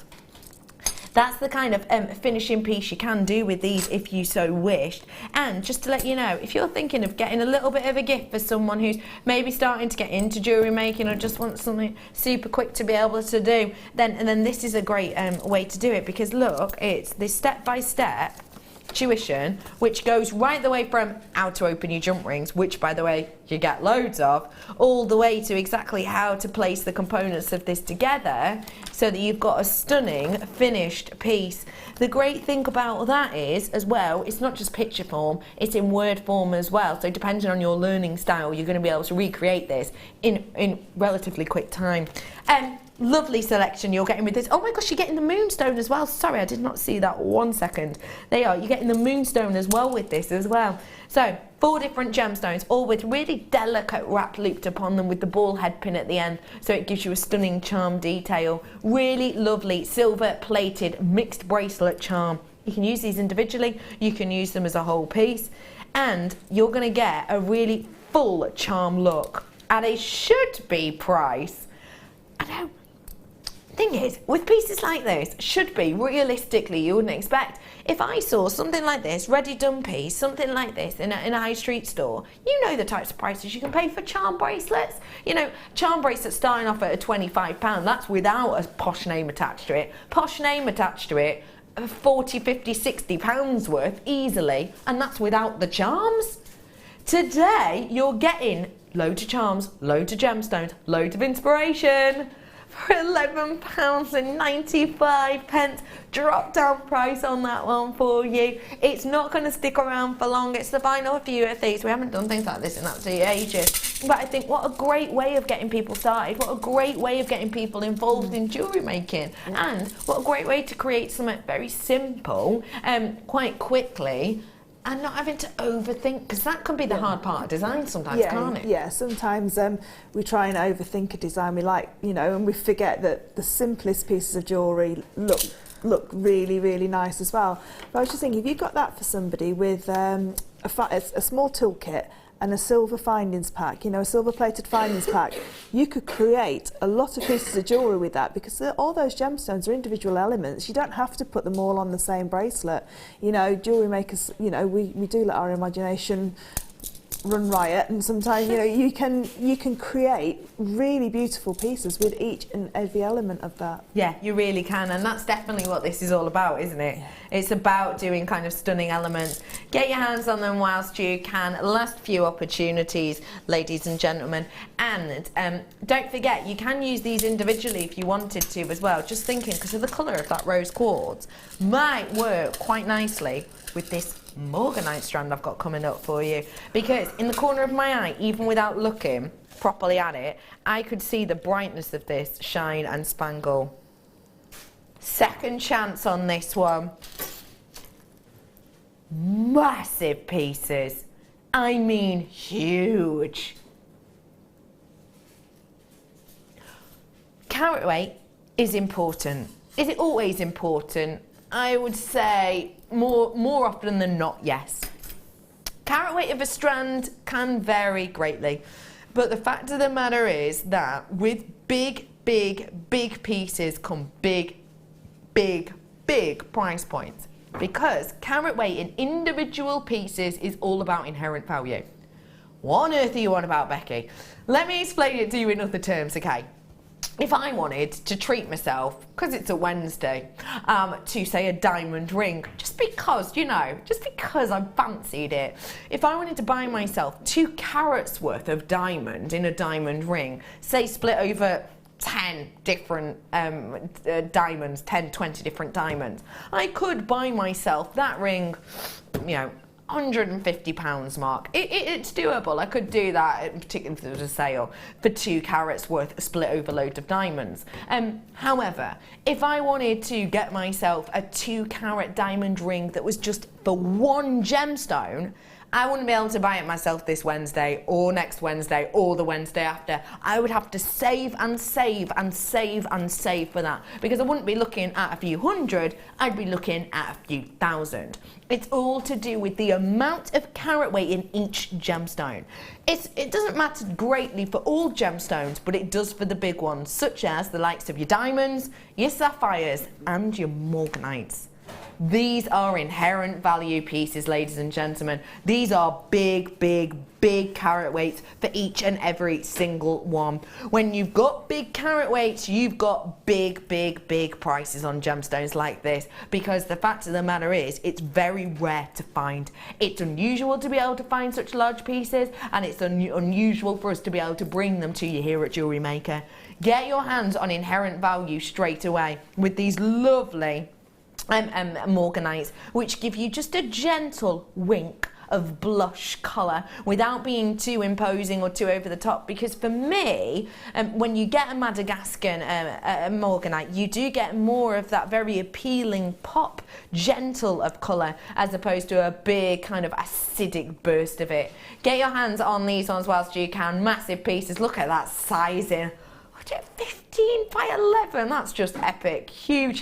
That's the kind of finishing piece you can do with these if you so wished. And just to let you know, if you're thinking of getting a little bit of a gift for someone who's maybe starting to get into jewellery making or just wants something super quick to be able to do, then this is a great way to do it, because look, it's this step-by-step tuition which goes right the way from how to open your jump rings, which by the way you get loads of, all the way to exactly how to place the components of this together so that you've got a stunning finished piece. The great thing about that is as well, it's not just picture form, it's in word form as well, so depending on your learning style you're going to be able to recreate this in relatively quick time. Lovely selection you're getting with this. Oh my gosh, you're getting the moonstone as well. Sorry, I did not see that 1 second. You're getting the moonstone as well with this as well. So 4 different gemstones, all with really delicate wrap looped upon them with the ball head pin at the end, so it gives you a stunning charm detail. Really lovely silver plated mixed bracelet charm. You can use these individually, you can use them as a whole piece, and you're going to get a really full charm look at a should be price. I know, Thing is, with pieces like this, should be, realistically, you wouldn't expect, if I saw something like this, ready done piece, something like this in a high street store, you know the types of prices you can pay for charm bracelets. You know, charm bracelets starting off at £25, that's without a posh name attached to it. Posh name attached to it, 40, 50, 60 pounds worth easily, and that's without the charms. Today, you're getting loads of charms, loads of gemstones, loads of inspiration for £11.95. Drop down price on that one for you. It's not going to stick around for long. It's the final few of these. We haven't done things like this in absolute ages. But I think what a great way of getting people started. What a great way of getting people involved in jewellery making. And what a great way to create something very simple quite quickly, and not having to overthink, because that can be the hard part of design sometimes, can't it? Yeah, sometimes we try and overthink a design. We like, you know, and we forget that the simplest pieces of jewellery look really, really nice as well. But I was just thinking, if you got that for somebody with a small toolkit and a silver findings pack, you know, a silver plated findings pack, you could create a lot of pieces of jewellery with that, because all those gemstones are individual elements. You don't have to put them all on the same bracelet. You know, jewellery makers, you know, we do let our imagination run riot, and sometimes, you know, you can create really beautiful pieces with each and every element of that. Yeah, you really can, and that's definitely what this is all about, isn't it? Yeah. It's about doing kind of stunning elements. Get your hands on them whilst you can. Last few opportunities, ladies and gentlemen. And don't forget, you can use these individually if you wanted to as well. Just thinking, because of the colour of that rose quartz, might work quite nicely with this morganite strand I've got coming up for you, because in the corner of my eye, even without looking properly at it, I could see the brightness of this shine and spangle. Second chance on this one. Massive pieces, I mean huge. Carat weight is important. Is it always important? I would say more often than not, yes. Carat weight of a strand can vary greatly, but the fact of the matter is that with big pieces come big price points, because carat weight in individual pieces is all about inherent value. What on earth are you on about, Becky? Let me explain it to you in other terms, okay? If I wanted to treat myself, because it's a Wednesday, to say a diamond ring, just because, you know, just because I fancied it. If I wanted to buy myself 2 carats worth of diamond in a diamond ring, say split over 10 different diamonds, 10, 20 different diamonds, I could buy myself that ring, you know, £150 mark. It's doable. I could do that, particularly if there was a sale, for 2 carats worth split over loads of diamonds. However, if I wanted to get myself a 2 carat diamond ring that was just for one gemstone, I wouldn't be able to buy it myself this Wednesday or next Wednesday or the Wednesday after. I would have to save and save and save and save for that, because I wouldn't be looking at a few hundred, I'd be looking at a few thousand. It's all to do with the amount of carat weight in each gemstone. It doesn't matter greatly for all gemstones, but it does for the big ones, such as the likes of your diamonds, your sapphires and your morganites. These are inherent value pieces, ladies and gentlemen. These are big carat weights for each and every single one. When you've got big carat weights, you've got big prices on gemstones like this, because the fact of the matter is, it's very rare to find. It's unusual to be able to find such large pieces, and it's unusual for us to be able to bring them to you here at Jewellery Maker. Get your hands on inherent value straight away with these lovely morganites, which give you just a gentle wink of blush colour without being too imposing or too over the top. Because for me, when you get a Madagascan morganite, you do get more of that very appealing pop, gentle of colour, as opposed to a big kind of acidic burst of it. Get your hands on these ones whilst you can. Massive pieces. Look at that sizing. 15 by 11, that's just epic. Huge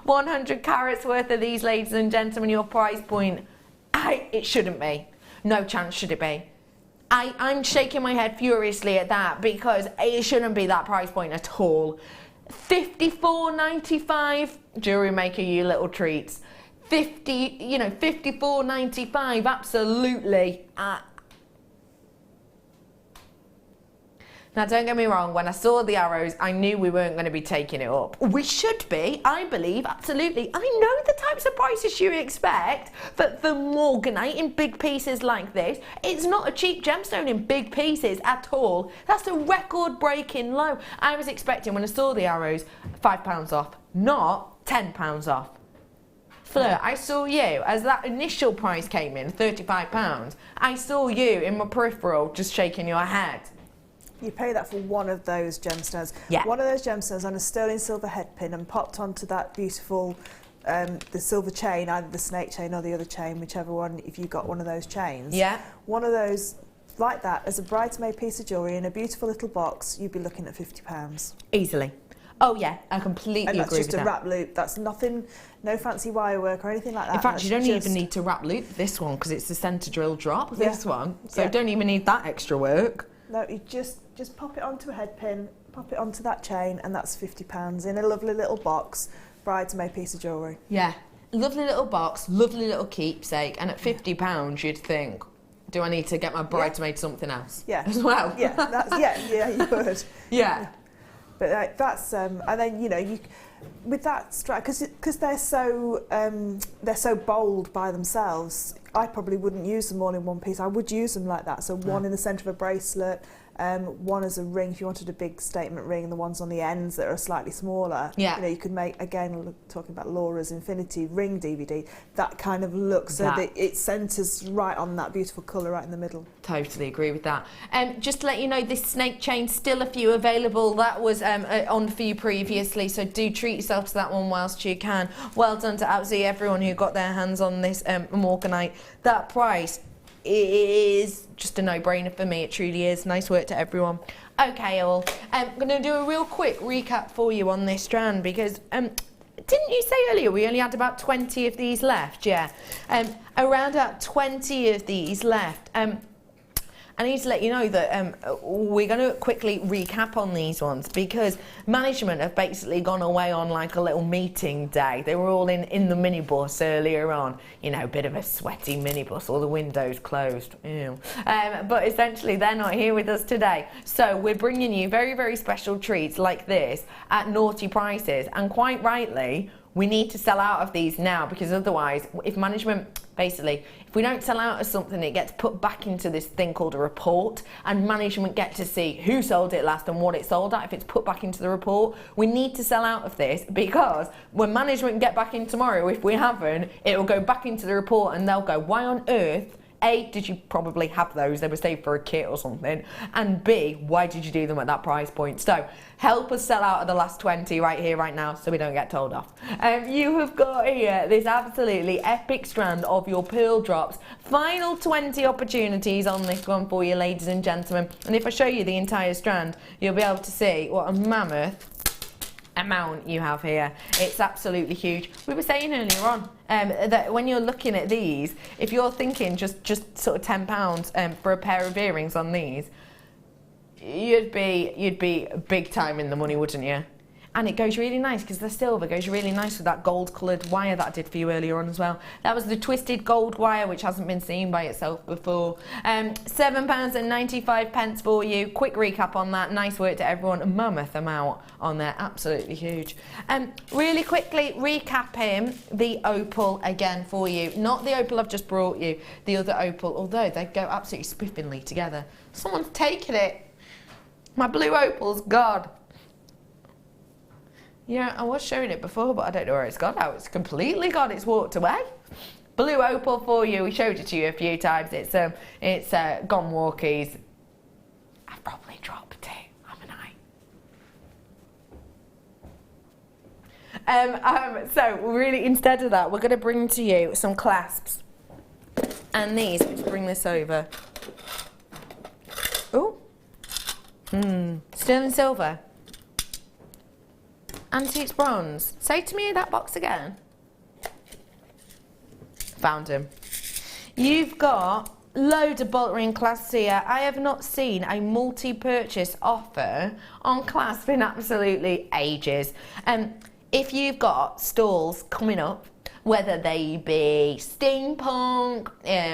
100 carats worth of these, ladies and gentlemen. Your price point, it shouldn't be. No chance should it be. I'm shaking my head furiously at that, because it shouldn't be that price point at all. 54.95. Jewellery Maker, you little treats. 54.95, absolutely. Now, don't get me wrong, when I saw the arrows, I knew we weren't going to be taking it up. We should be, I believe, absolutely. I know the types of prices you expect, but for morganite in big pieces like this, it's not a cheap gemstone in big pieces at all. That's a record-breaking low. I was expecting, when I saw the arrows, £5 off, not £10 off. Fleur, I saw you, as that initial price came in, £35, I saw you in my peripheral just shaking your head. You pay that for one of those gemstones. Yeah. One of those gemstones on a sterling silver head pin and popped onto that beautiful, the silver chain, either the snake chain or the other chain, whichever one, if you got one of those chains. Yeah. One of those, like that, as a bridesmaid piece of jewellery in a beautiful little box, you'd be looking at £50. Easily. Oh yeah, I completely agree with that. And that's just a wrap loop. That's nothing, no fancy wire work or anything like that. In fact, that's you don't even need to wrap loop this one because it's the centre drill drop, this one. So you don't even need that extra work. No, you just pop it onto a head pin, pop it onto that chain, and that's £50 in a lovely little box, bridesmaid piece of jewellery. Yeah, lovely little box, lovely little keepsake, and at £50 you'd think, do I need to get my bridesmaid something else? Yeah. As well? Yeah, you would. Yeah. But that's, and then, you know, with that strap, because they're so bold by themselves, I probably wouldn't use them all in one piece. I would use them like that. So one in the centre of a bracelet, one as a ring if you wanted a big statement ring, and the ones on the ends that are slightly smaller. Yeah. You know, you could make, again, talking about Laura's Infinity ring DVD, that kind of look so that it centres right on that beautiful colour right in the middle. Totally agree with that. Just to let you know, this snake chain, still a few available. That was on for you previously, so do treat yourself to that one whilst you can. Well done to absolutely everyone who got their hands on this morganite. That price is just a no-brainer for me. It truly is. Nice work to everyone. Okay, all. I'm going to do a real quick recap for you on this strand because didn't you say earlier we only had about 20 of these left? Yeah, around about 20 of these left. I need to let you know that we're going to quickly recap on these ones because management have basically gone away on like a little meeting day. They were all in the minibus earlier on. You know, a bit of a sweaty minibus, all the windows closed. Ew. But essentially they're not here with us today. So we're bringing you very, very special treats like this at naughty prices. And quite rightly, we need to sell out of these now because otherwise, if management, basically, if we don't sell out of something, it gets put back into this thing called a report and management get to see who sold it last and what it sold at if it's put back into the report. We need to sell out of this because when management get back in tomorrow, if we haven't, it will go back into the report and they'll go, why on earth A, did you probably have those? They were saved for a kit or something. And B, why did you do them at that price point? So help us sell out of the last 20 right here, right now, so we don't get told off. You have got here this absolutely epic strand of your pearl drops. Final 20 opportunities on this one for you, ladies and gentlemen. And if I show you the entire strand, you'll be able to see what a mammoth amount you have here. It's absolutely huge. We were saying earlier on that when you're looking at these, if you're thinking just sort of £10 for a pair of earrings on these, you'd be big time in the money, wouldn't you? And it goes really nice because the silver goes really nice with that gold coloured wire that I did for you earlier on as well. That was the twisted gold wire, which hasn't been seen by itself before. £7.95 for you. Quick recap on that. Nice work to everyone. A mammoth amount on there. Absolutely huge. Really quickly recapping the opal again for you. Not the opal I've just brought you, the other opal, although they go absolutely spiffingly together. Someone's taken it. My blue opal's gone. Yeah, I was showing it before, but I don't know where it's gone now. It's completely gone. It's walked away. Blue opal for you. We showed it to you a few times. It's gone walkies. I've probably dropped it, haven't I? So really, instead of that, we're going to bring to you some clasps. And these, let's bring this over. Oh. Sterling silver. Antiques bronze. Say to me that box again. Found him. You've got loads of bolt ring clasps here. I have not seen a multi-purchase offer on clasp in absolutely ages. If you've got stalls coming up, whether they be steampunk,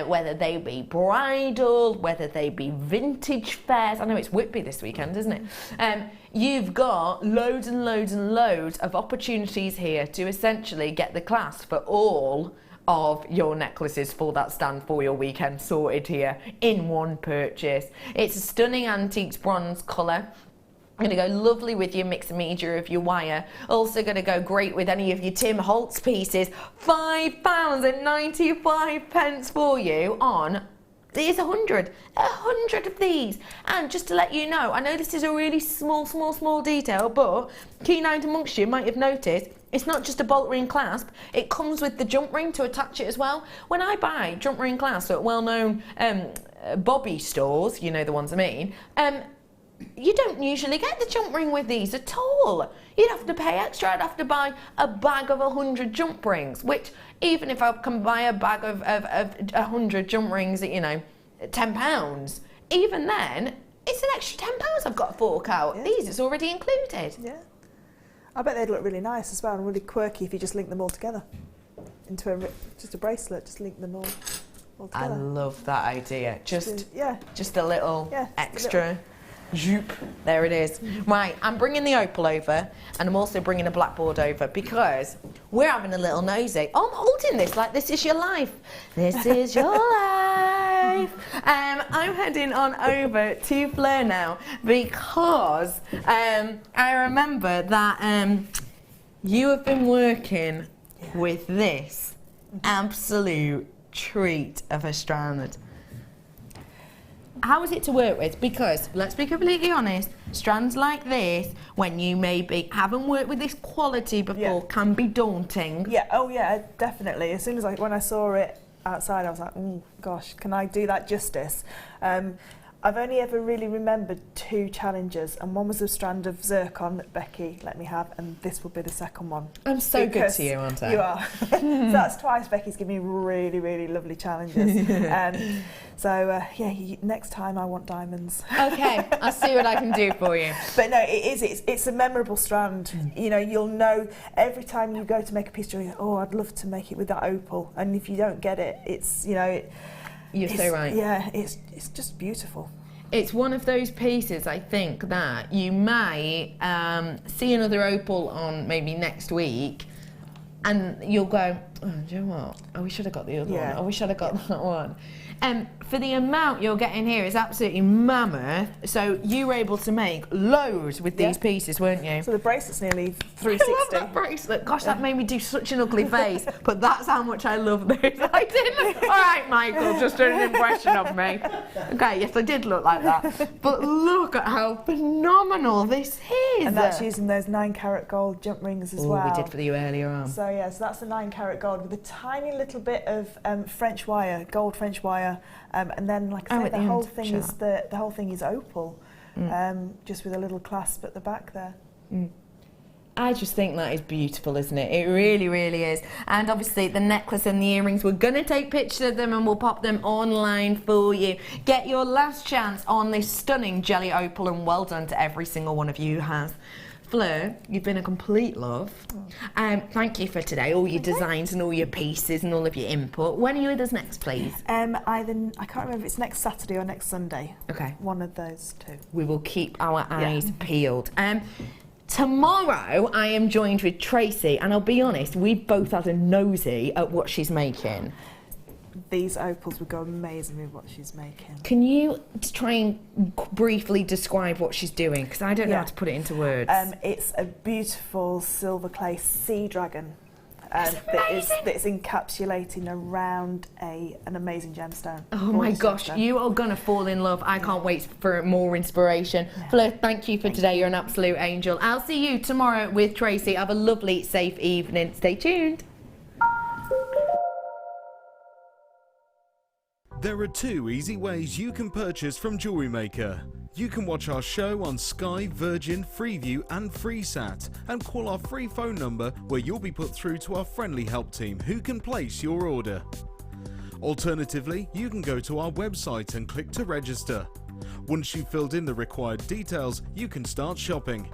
whether they be bridal, whether they be vintage fairs. I know it's Whitby this weekend, isn't it? You've got loads and loads and loads of opportunities here to essentially get the clasp for all of your necklaces for that stand for your weekend sorted here in one purchase. It's a stunning antiques bronze colour. Going to go lovely with your mixed media of your wire. Also going to go great with any of your Tim Holtz pieces. £5.95 for you on. There's 100 of these. And just to let you know, I know this is a really small detail, but keen eyed amongst you might have noticed it's not just a bolt ring clasp, it comes with the jump ring to attach it as well. When I buy jump ring clasps at well-known bobby stores, you know the ones I mean, you don't usually get the jump ring with these at all. You'd have to pay extra. I'd have to buy a bag of 100 jump rings, which even if I can buy a bag of 100 jump rings at, you know, £10, even then, it's an extra £10 I've got to fork out. Yeah. These, it's already included. Yeah. I bet they'd look really nice as well and really quirky if you just link them all together into just a bracelet, just link them all together. I love that idea. Just a little extra. Zoop. There it is. Right, I'm bringing the opal over and I'm also bringing a blackboard over because we're having a little nosy. Oh, I'm holding this like this is your life. This is your life. I'm heading on over to Fleur now because I remember that you have been working with this absolute treat of a strand. How is it to work with? Because, let's be completely honest, strands like this, when you maybe haven't worked with this quality before, can be daunting. Yeah, oh yeah, definitely. As soon as when I saw it outside, I was like, oh gosh, can I do that justice? I've only ever really remembered 2 challenges, and one was a strand of zircon that Becky let me have, and this will be the second one. I'm so good to you, aren't I? You are. So that's twice Becky's given me really, really lovely challenges. Next time I want diamonds. Okay, I'll see what I can do for you. But no, it's a memorable strand. You know, you'll know every time you go to make a piece of jewellery, oh, I'd love to make it with that opal. And if you don't get it, it's, you know... You're so right. Yeah, it's just beautiful. It's one of those pieces, I think, that you might see another opal on maybe next week and you'll go, oh, do you know what? Oh, we should have got the other one. Oh, we should have got that one. For the amount you're getting here is absolutely mammoth. So you were able to make loads with these pieces, weren't you? So the bracelet's nearly 360. I love that bracelet. Gosh, that made me do such an ugly face. But that's how much I love this. I did. All right, Michael, just an impression of me. Okay, yes, I did look like that. But look at how phenomenal this is. And that's using those 9-carat gold jump rings as well. We did for you earlier on. So yeah, so that's the 9-carat gold with a tiny little bit of French wire, gold French wire. And then, like I say, the whole thing is opal, just with a little clasp at the back there. I just think that is beautiful, isn't it? It really, really is. And obviously the necklace and the earrings, we're going to take pictures of them and we'll pop them online for you. Get your last chance on this stunning jelly opal, and well done to every single one of you who has. Fleur, you've been a complete love. Thank you for today, all your designs and all your pieces and all of your input. When are you with us next, please? I can't remember if it's next Saturday or next Sunday. Okay. One of those 2. We will keep our eyes peeled. Tomorrow I am joined with Tracy, and I'll be honest, we've both had a nosy at what she's making. These opals would go amazing with what she's making. Can you try and briefly describe what she's doing? Because I don't know how to put it into words. It's a beautiful silver clay sea dragon that's encapsulating around an amazing gemstone. Oh my gosh, you are going to fall in love. I can't wait for more inspiration. Yeah. Fleur, thank you for today. You're an absolute angel. I'll see you tomorrow with Tracy. Have a lovely, safe evening. Stay tuned. There are 2 easy ways you can purchase from Jewellery Maker. You can watch our show on Sky, Virgin, Freeview and FreeSat, and call our free phone number where you'll be put through to our friendly help team who can place your order. Alternatively, you can go to our website and click to register. Once you've filled in the required details, you can start shopping.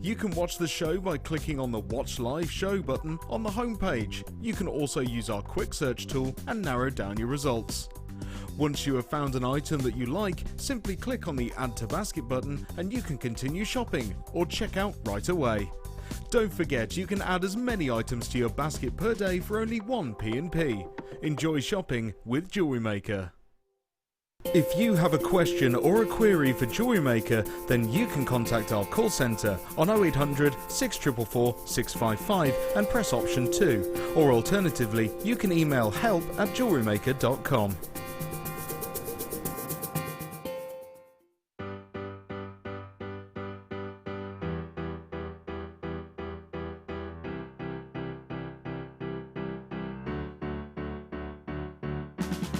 You can watch the show by clicking on the Watch Live Show button on the homepage. You can also use our quick search tool and narrow down your results. Once you have found an item that you like, simply click on the Add to Basket button and you can continue shopping or check out right away. Don't forget, you can add as many items to your basket per day for only one P&P. Enjoy shopping with Jewellery Maker. If you have a question or a query for Jewellery Maker, then you can contact our call centre on 0800 644 655 and press option 2, or alternatively, you can email help@jewellerymaker.com.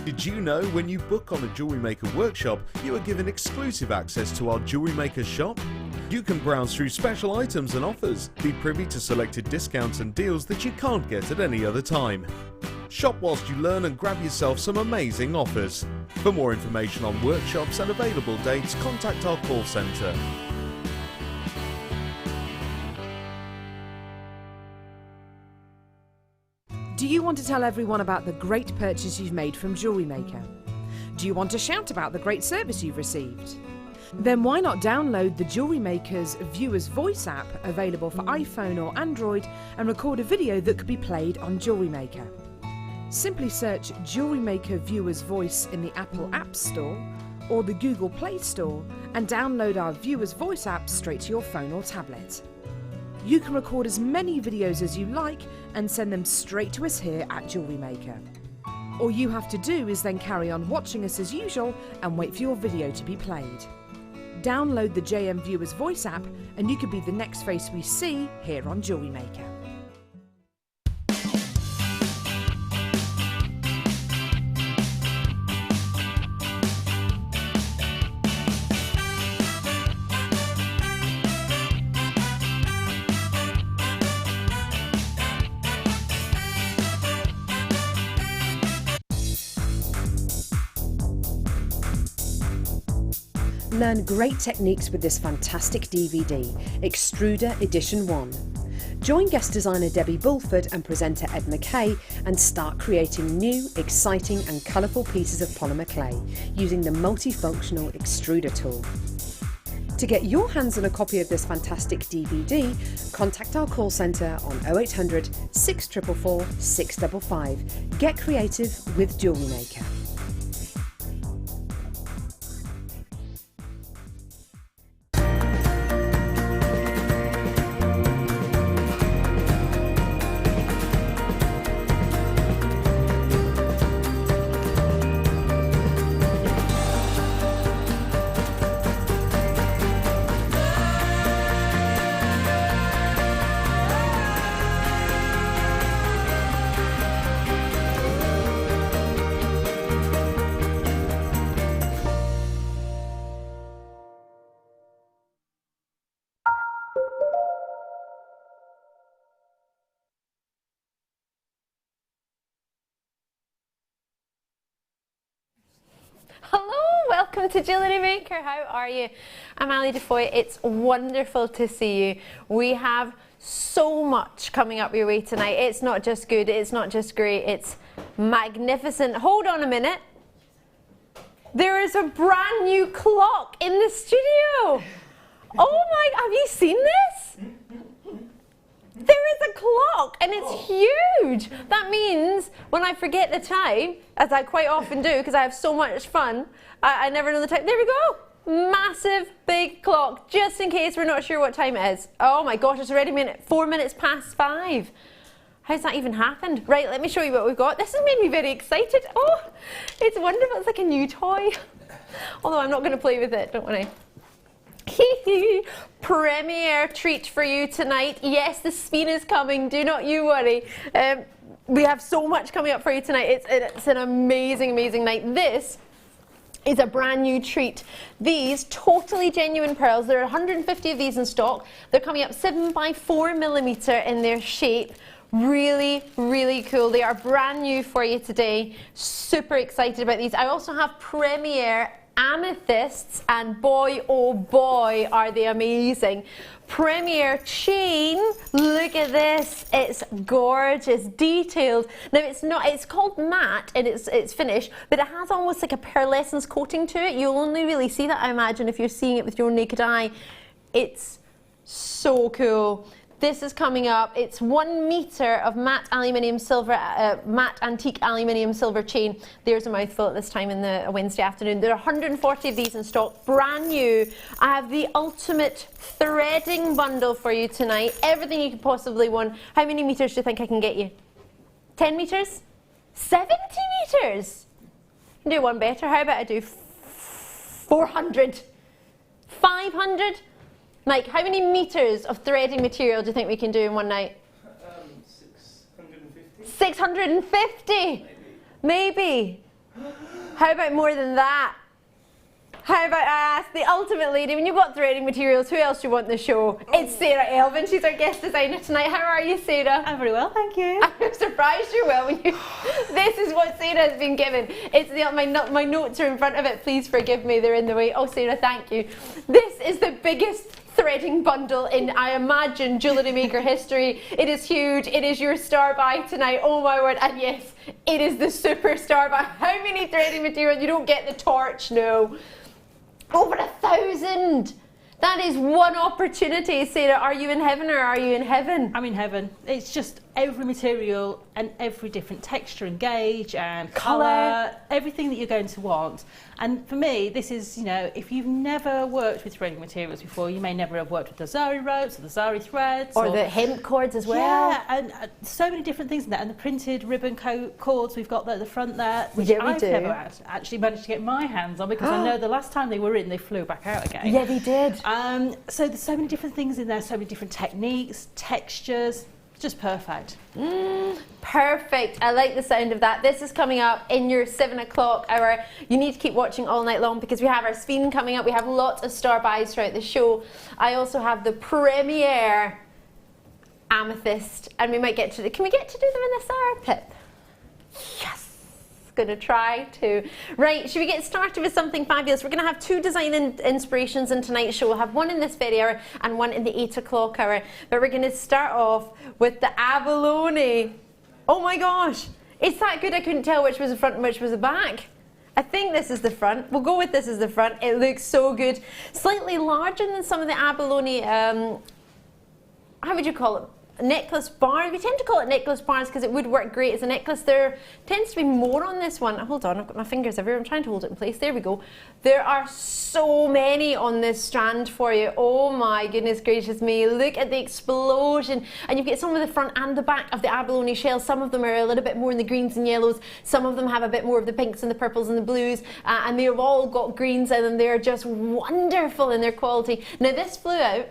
Did you know when you book on a Jewellery Maker workshop, you are given exclusive access to our Jewellery Maker shop? You can browse through special items and offers, be privy to selected discounts and deals that you can't get at any other time. Shop whilst you learn and grab yourself some amazing offers. For more information on workshops and available dates, contact our call centre. Do you want to tell everyone about the great purchase you've made from Jewellery Maker? Do you want to shout about the great service you've received? Then why not download the Jewellery Maker's Viewer's Voice app, available for iPhone or Android, and record a video that could be played on Jewellery Maker. Simply search Jewellery Maker Viewer's Voice in the Apple App Store or the Google Play Store and download our Viewer's Voice app straight to your phone or tablet. You can record as many videos as you like and send them straight to us here at Jewellery Maker. All you have to do is then carry on watching us as usual and wait for your video to be played. Download the JM Viewer's Voice app and you could be the next face we see here on Jewellery Maker. Learn great techniques with this fantastic DVD, Extruder Edition 1. Join guest designer Debbie Bulford and presenter Ed McKay and start creating new, exciting and colourful pieces of polymer clay using the multifunctional extruder tool. To get your hands on a copy of this fantastic DVD, contact our call centre on 0800 644 655. Get creative with Jewellery Maker. Hello, welcome to Jewellery Maker. How are you? I'm Ali Defoy. It's wonderful to see you. We have so much coming up your way tonight. It's not just good, it's not just great, it's magnificent. Hold on a minute. There is a brand new clock in the studio. Oh my, have you seen this? There is a clock and it's huge. That means when I forget the time, as I quite often do because I have so much fun, I never know the time. There we go. Massive big clock, just in case we're not sure what time it is. Oh my gosh, it's already 4 minutes past 5. How's that even happened? Right, let me show you what we've got. This has made me very excited. Oh, it's wonderful. It's like a new toy. Although I'm not going to play with it, don't worry. Premiere treat for you tonight. Yes, the spin is coming, do not you worry. We have so much coming up for you tonight. It's an amazing night. This is a brand new treat. These totally genuine pearls, there are 150 of these in stock. They're coming up 7 by 4 millimeter in their shape. Really, really cool. They are brand new for you today. Super excited about these. I also have Premier amethysts, and boy, oh boy, are they amazing. Premier chain, look at this, it's gorgeous, detailed. Now it's called matte and it's finished, but it has almost like a pearlescence coating to it. You'll only really see that, I imagine, if you're seeing it with your naked eye. It's so cool. This is coming up. It's 1 meter of matte aluminium silver, matte antique aluminium silver chain. There's a mouthful at this time in the Wednesday afternoon. There are 140 of these in stock, brand new. I have the ultimate threading bundle for you tonight. Everything you could possibly want. How many meters do you think I can get you? 10 meters? 70 meters? You can do one better. How about I do 400? 500? Mike, how many meters of threading material do you think we can do in one night? 650. 650? Maybe. How about more than that? How about I ask the ultimate lady, when you've got threading materials, who else do you want in the show? It's Sara Elvin. She's our guest designer tonight. How are you, Sara? I'm very well, thank you. I'm surprised you're well. This is what Sara has been given. It's my notes are in front of it. Please forgive me, they're in the way. Oh, Sara, thank you. This is the biggest threading bundle in, I imagine, Jewellery Maker history. It is huge. It is your star buy tonight. Oh my word. And yes, it is the super star buy. How many threading materials? You don't get the torch, no. Over 1,000. That is one opportunity. Sara, are you in heaven or are you in heaven? I'm in heaven. It's just every material and every different texture and gauge and colour, everything that you're going to want. And for me, this is, you know, if you've never worked with threading materials before, you may never have worked with the zari ropes or the zari threads. Or the hemp cords as well. Yeah, and so many different things in there. And the printed ribbon cords we've got there at the front there, which Yeah, we I've do. never actually managed to get my hands on, because I know the last time they were in, they flew back out again. Yeah, they did. So there's so many different things in there, so many different techniques, textures. Just perfect. Perfect. I like the sound of that. This is coming up in your 7 o'clock hour. You need to keep watching all night long because we have our Sphene coming up. We have lots of star buys throughout the show. I also have the Premier amethyst, and we might get to can we get to do them in the Sara pip? Yes. Gonna try to. Right, should we get started with something fabulous? We're gonna have 2 design inspirations in tonight's show. We'll have one in this very hour and one in the 8 o'clock hour. But we're gonna start off with the abalone. Oh my gosh, it's that good I couldn't tell which was the front and which was the back. I think this is the front. We'll go with this as the front. It looks so good. Slightly larger than some of the abalone, how would you call it? Necklace bars. We tend to call it necklace bars because it would work great as a necklace. There tends to be more on this one. Hold on, I've got my fingers everywhere. I'm trying to hold it in place. There we go. There are so many on this strand for you. Oh my goodness gracious me. Look at the explosion. And you get some of the front and the back of the abalone shell. Some of them are a little bit more in the greens and yellows. Some of them have a bit more of the pinks and the purples and the blues. And they've all got greens in them. They're just wonderful in their quality. Now this flew out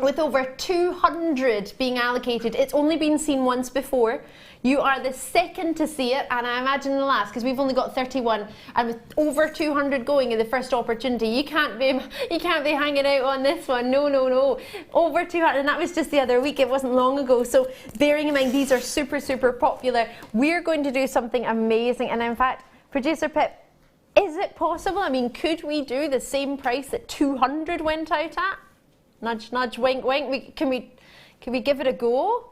with over 200 being allocated. It's only been seen once before. You are the second to see it, and I imagine the last, because we've only got 31, and with over 200 going in the first opportunity, you can't be hanging out on this one. No, no, no. Over 200, and that was just the other week. It wasn't long ago. So bearing in mind these are super, super popular, we're going to do something amazing. And in fact, Producer Pip, is it possible? I mean, could we do the same price that 200 went out at? Nudge, nudge, wink, wink. Can we give it a go?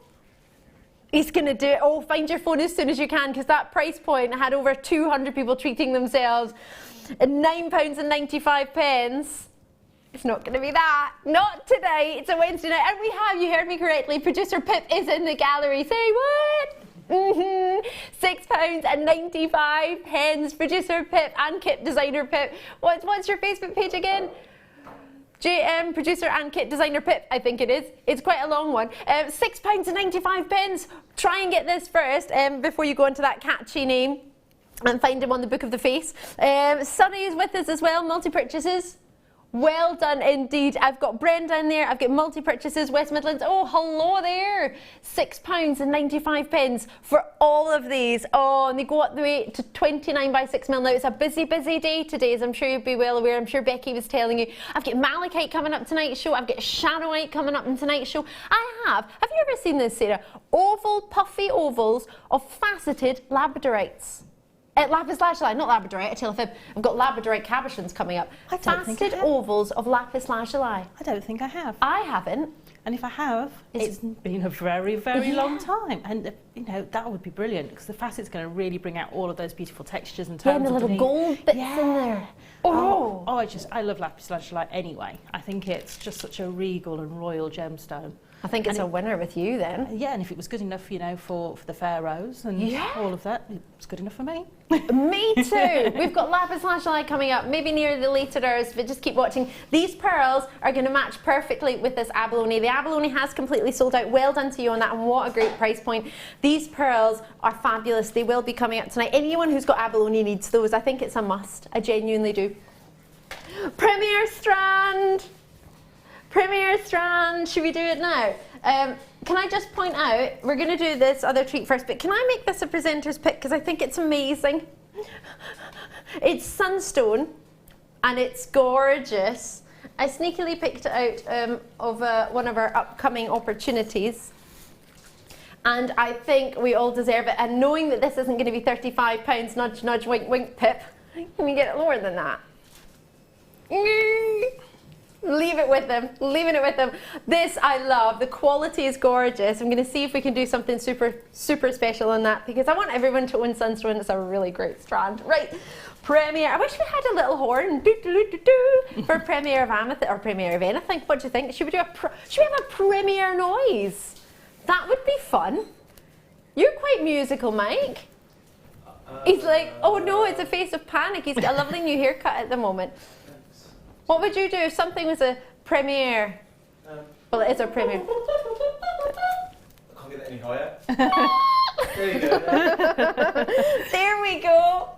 He's going to do it. Oh, find your phone as soon as you can, because that price point had over 200 people treating themselves. £9.95. It's not going to be that. Not today. It's a Wednesday night. And we have, you heard me correctly, Producer Pip is in the gallery. Say what? £6.95. Producer Pip and Kit Designer Pip. What's your Facebook page again? JM, Producer and Kit Designer Pip, I think it is. It's quite a long one. £6.95. Try and get this first before you go into that catchy name and find him on the Book of the Face. Sunny is with us as well, multi-purchases. Well done indeed. I've got Brenda in there. I've got multi-purchases, West Midlands. Oh, hello there. £6.95 for all of these. Oh, and they go up the way to 29 by 6 mil. Now, it's a busy, busy day today, as I'm sure you'll be well aware. I'm sure Becky was telling you. I've got malachite coming up tonight's show. I've got shadowite coming up in tonight's show. Have you ever seen this, Sarah? Oval, puffy ovals of faceted labradorites. Lapis lazuli, not labradorite, I tell a fib. I've got labradorite cabochons coming up. Faceted ovals of lapis lazuli. I don't think I have. I haven't. And if I have, it's been a very, very long time. And, you know, that would be brilliant because the facet's going to really bring out all of those beautiful textures and tones. Yeah, and the little gold bits in there. I love lapis lazuli anyway. I think it's just such a regal and royal gemstone. I think it's a winner with you then. Yeah, and if it was good enough, you know, for the pharaohs and all of that, it's good enough for me. Me too. We've got lapis lazuli coming up, maybe near the later hours, but just keep watching. These pearls are going to match perfectly with this abalone. The abalone has completely sold out. Well done to you on that, and what a great price point. These pearls are fabulous. They will be coming up tonight. Anyone who's got abalone needs those. I think it's a must. I genuinely do. Premier Strand. Premier Strand, should we do it now? Can I just point out, we're going to do this other treat first, but can I make this a presenter's pick because I think it's amazing. It's sunstone and it's gorgeous. I sneakily picked it out of one of our upcoming opportunities. And I think we all deserve it. And knowing that this isn't going to be £35, nudge, nudge, wink, wink, Pip, can we get it lower than that? Leave it with them, leaving it with them. This I love, the quality is gorgeous. I'm going to see if we can do something super, super special on that because I want everyone to own sunstone. It's a really great strand. Right, Premier, I wish we had a little horn for Premier of Amethyst or Premier of anything. What do you think? Should we have a Premier noise? That would be fun. You're quite musical, Mike. He's like, oh no, it's a face of panic. He's got a lovely new haircut at the moment. What would you do if something was a premiere? Well, it is a premiere. I can't get it any higher. There you go. There we go.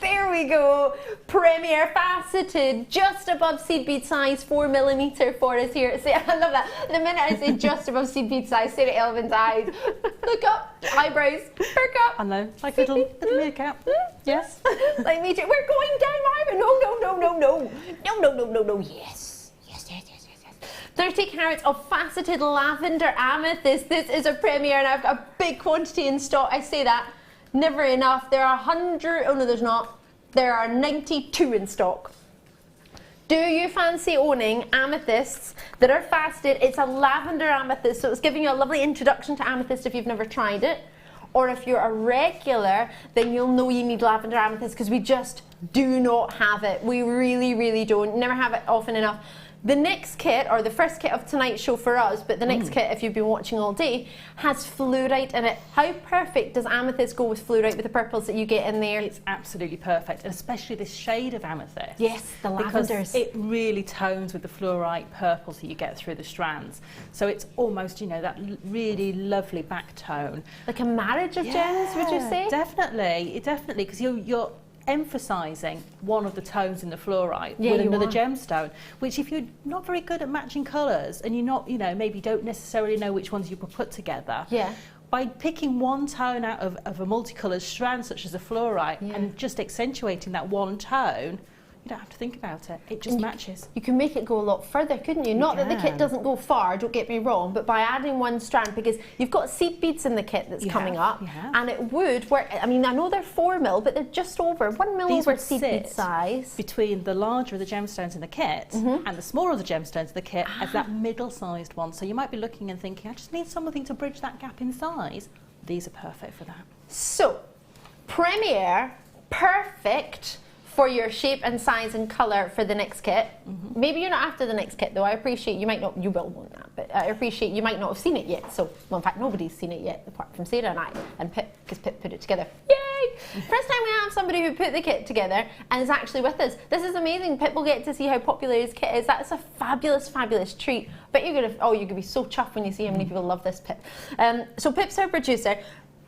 There we go. Premier faceted, just above seed bead size, 4mm for us here. See, I love that. The minute I say just above seed bead size, say to Elvin's eyes. Look up, eyebrows, perk up. I know, like little makeup. Yes. Like me too. We're going down, Ivan. No, no, no, no, no. No, no, no, no, no. Yes. Yes, yes, yes, yes, yes. 30 carats of faceted lavender amethyst. This is a premier and I've got a big quantity in stock. I say that. Never enough. There are 100, oh no there's not. There are 92 in stock. Do you fancy owning amethysts that are faceted? It's a lavender amethyst, so it's giving you a lovely introduction to amethyst if you've never tried it. Or if you're a regular, then you'll know you need lavender amethyst because we just do not have it. We really, really don't. Never have it often enough. The next kit, or the first kit of tonight's show for us, but the next kit, if you've been watching all day, has fluorite in it. How perfect does amethyst go with fluorite with the purples that you get in there? It's absolutely perfect, and especially this shade of amethyst. Yes, the lavenders. Because it really tones with the fluorite purples that you get through the strands. So it's almost, you know, that really lovely back tone. Like a marriage of gems, would you say? Definitely, because you're emphasising one of the tones in the fluorite with another gemstone, which if you're not very good at matching colours and you're not, you know, maybe don't necessarily know which ones you could put together, by picking one tone out of a multicoloured strand such as a fluorite and just accentuating that one tone, you don't have to think about it. It just matches. You can make it go a lot further, couldn't you? Not that the kit doesn't go far, don't get me wrong, but by adding one strand, because you've got seed beads in the kit that's coming up, and it would work. I mean, I know they're 4mm, but they're just over 1mm over seed bead size. Between the larger of the gemstones in the kit and the smaller of the gemstones in the kit as that middle-sized one. So you might be looking and thinking, I just need something to bridge that gap in size. These are perfect for that. So, Premier, perfect for your shape and size and colour for the next kit. Maybe you're not after the next kit though. I appreciate you might not, you will want that, but I appreciate you might not have seen it yet. So, well, in fact, nobody's seen it yet apart from Sarah and I and Pip, because Pip put it together. Yay! First time we have somebody who put the kit together and is actually with us. This is amazing. Pip will get to see how popular his kit is. That's a fabulous, fabulous treat. But you're gonna be so chuffed when you see how many people love this Pip. So Pip's our producer.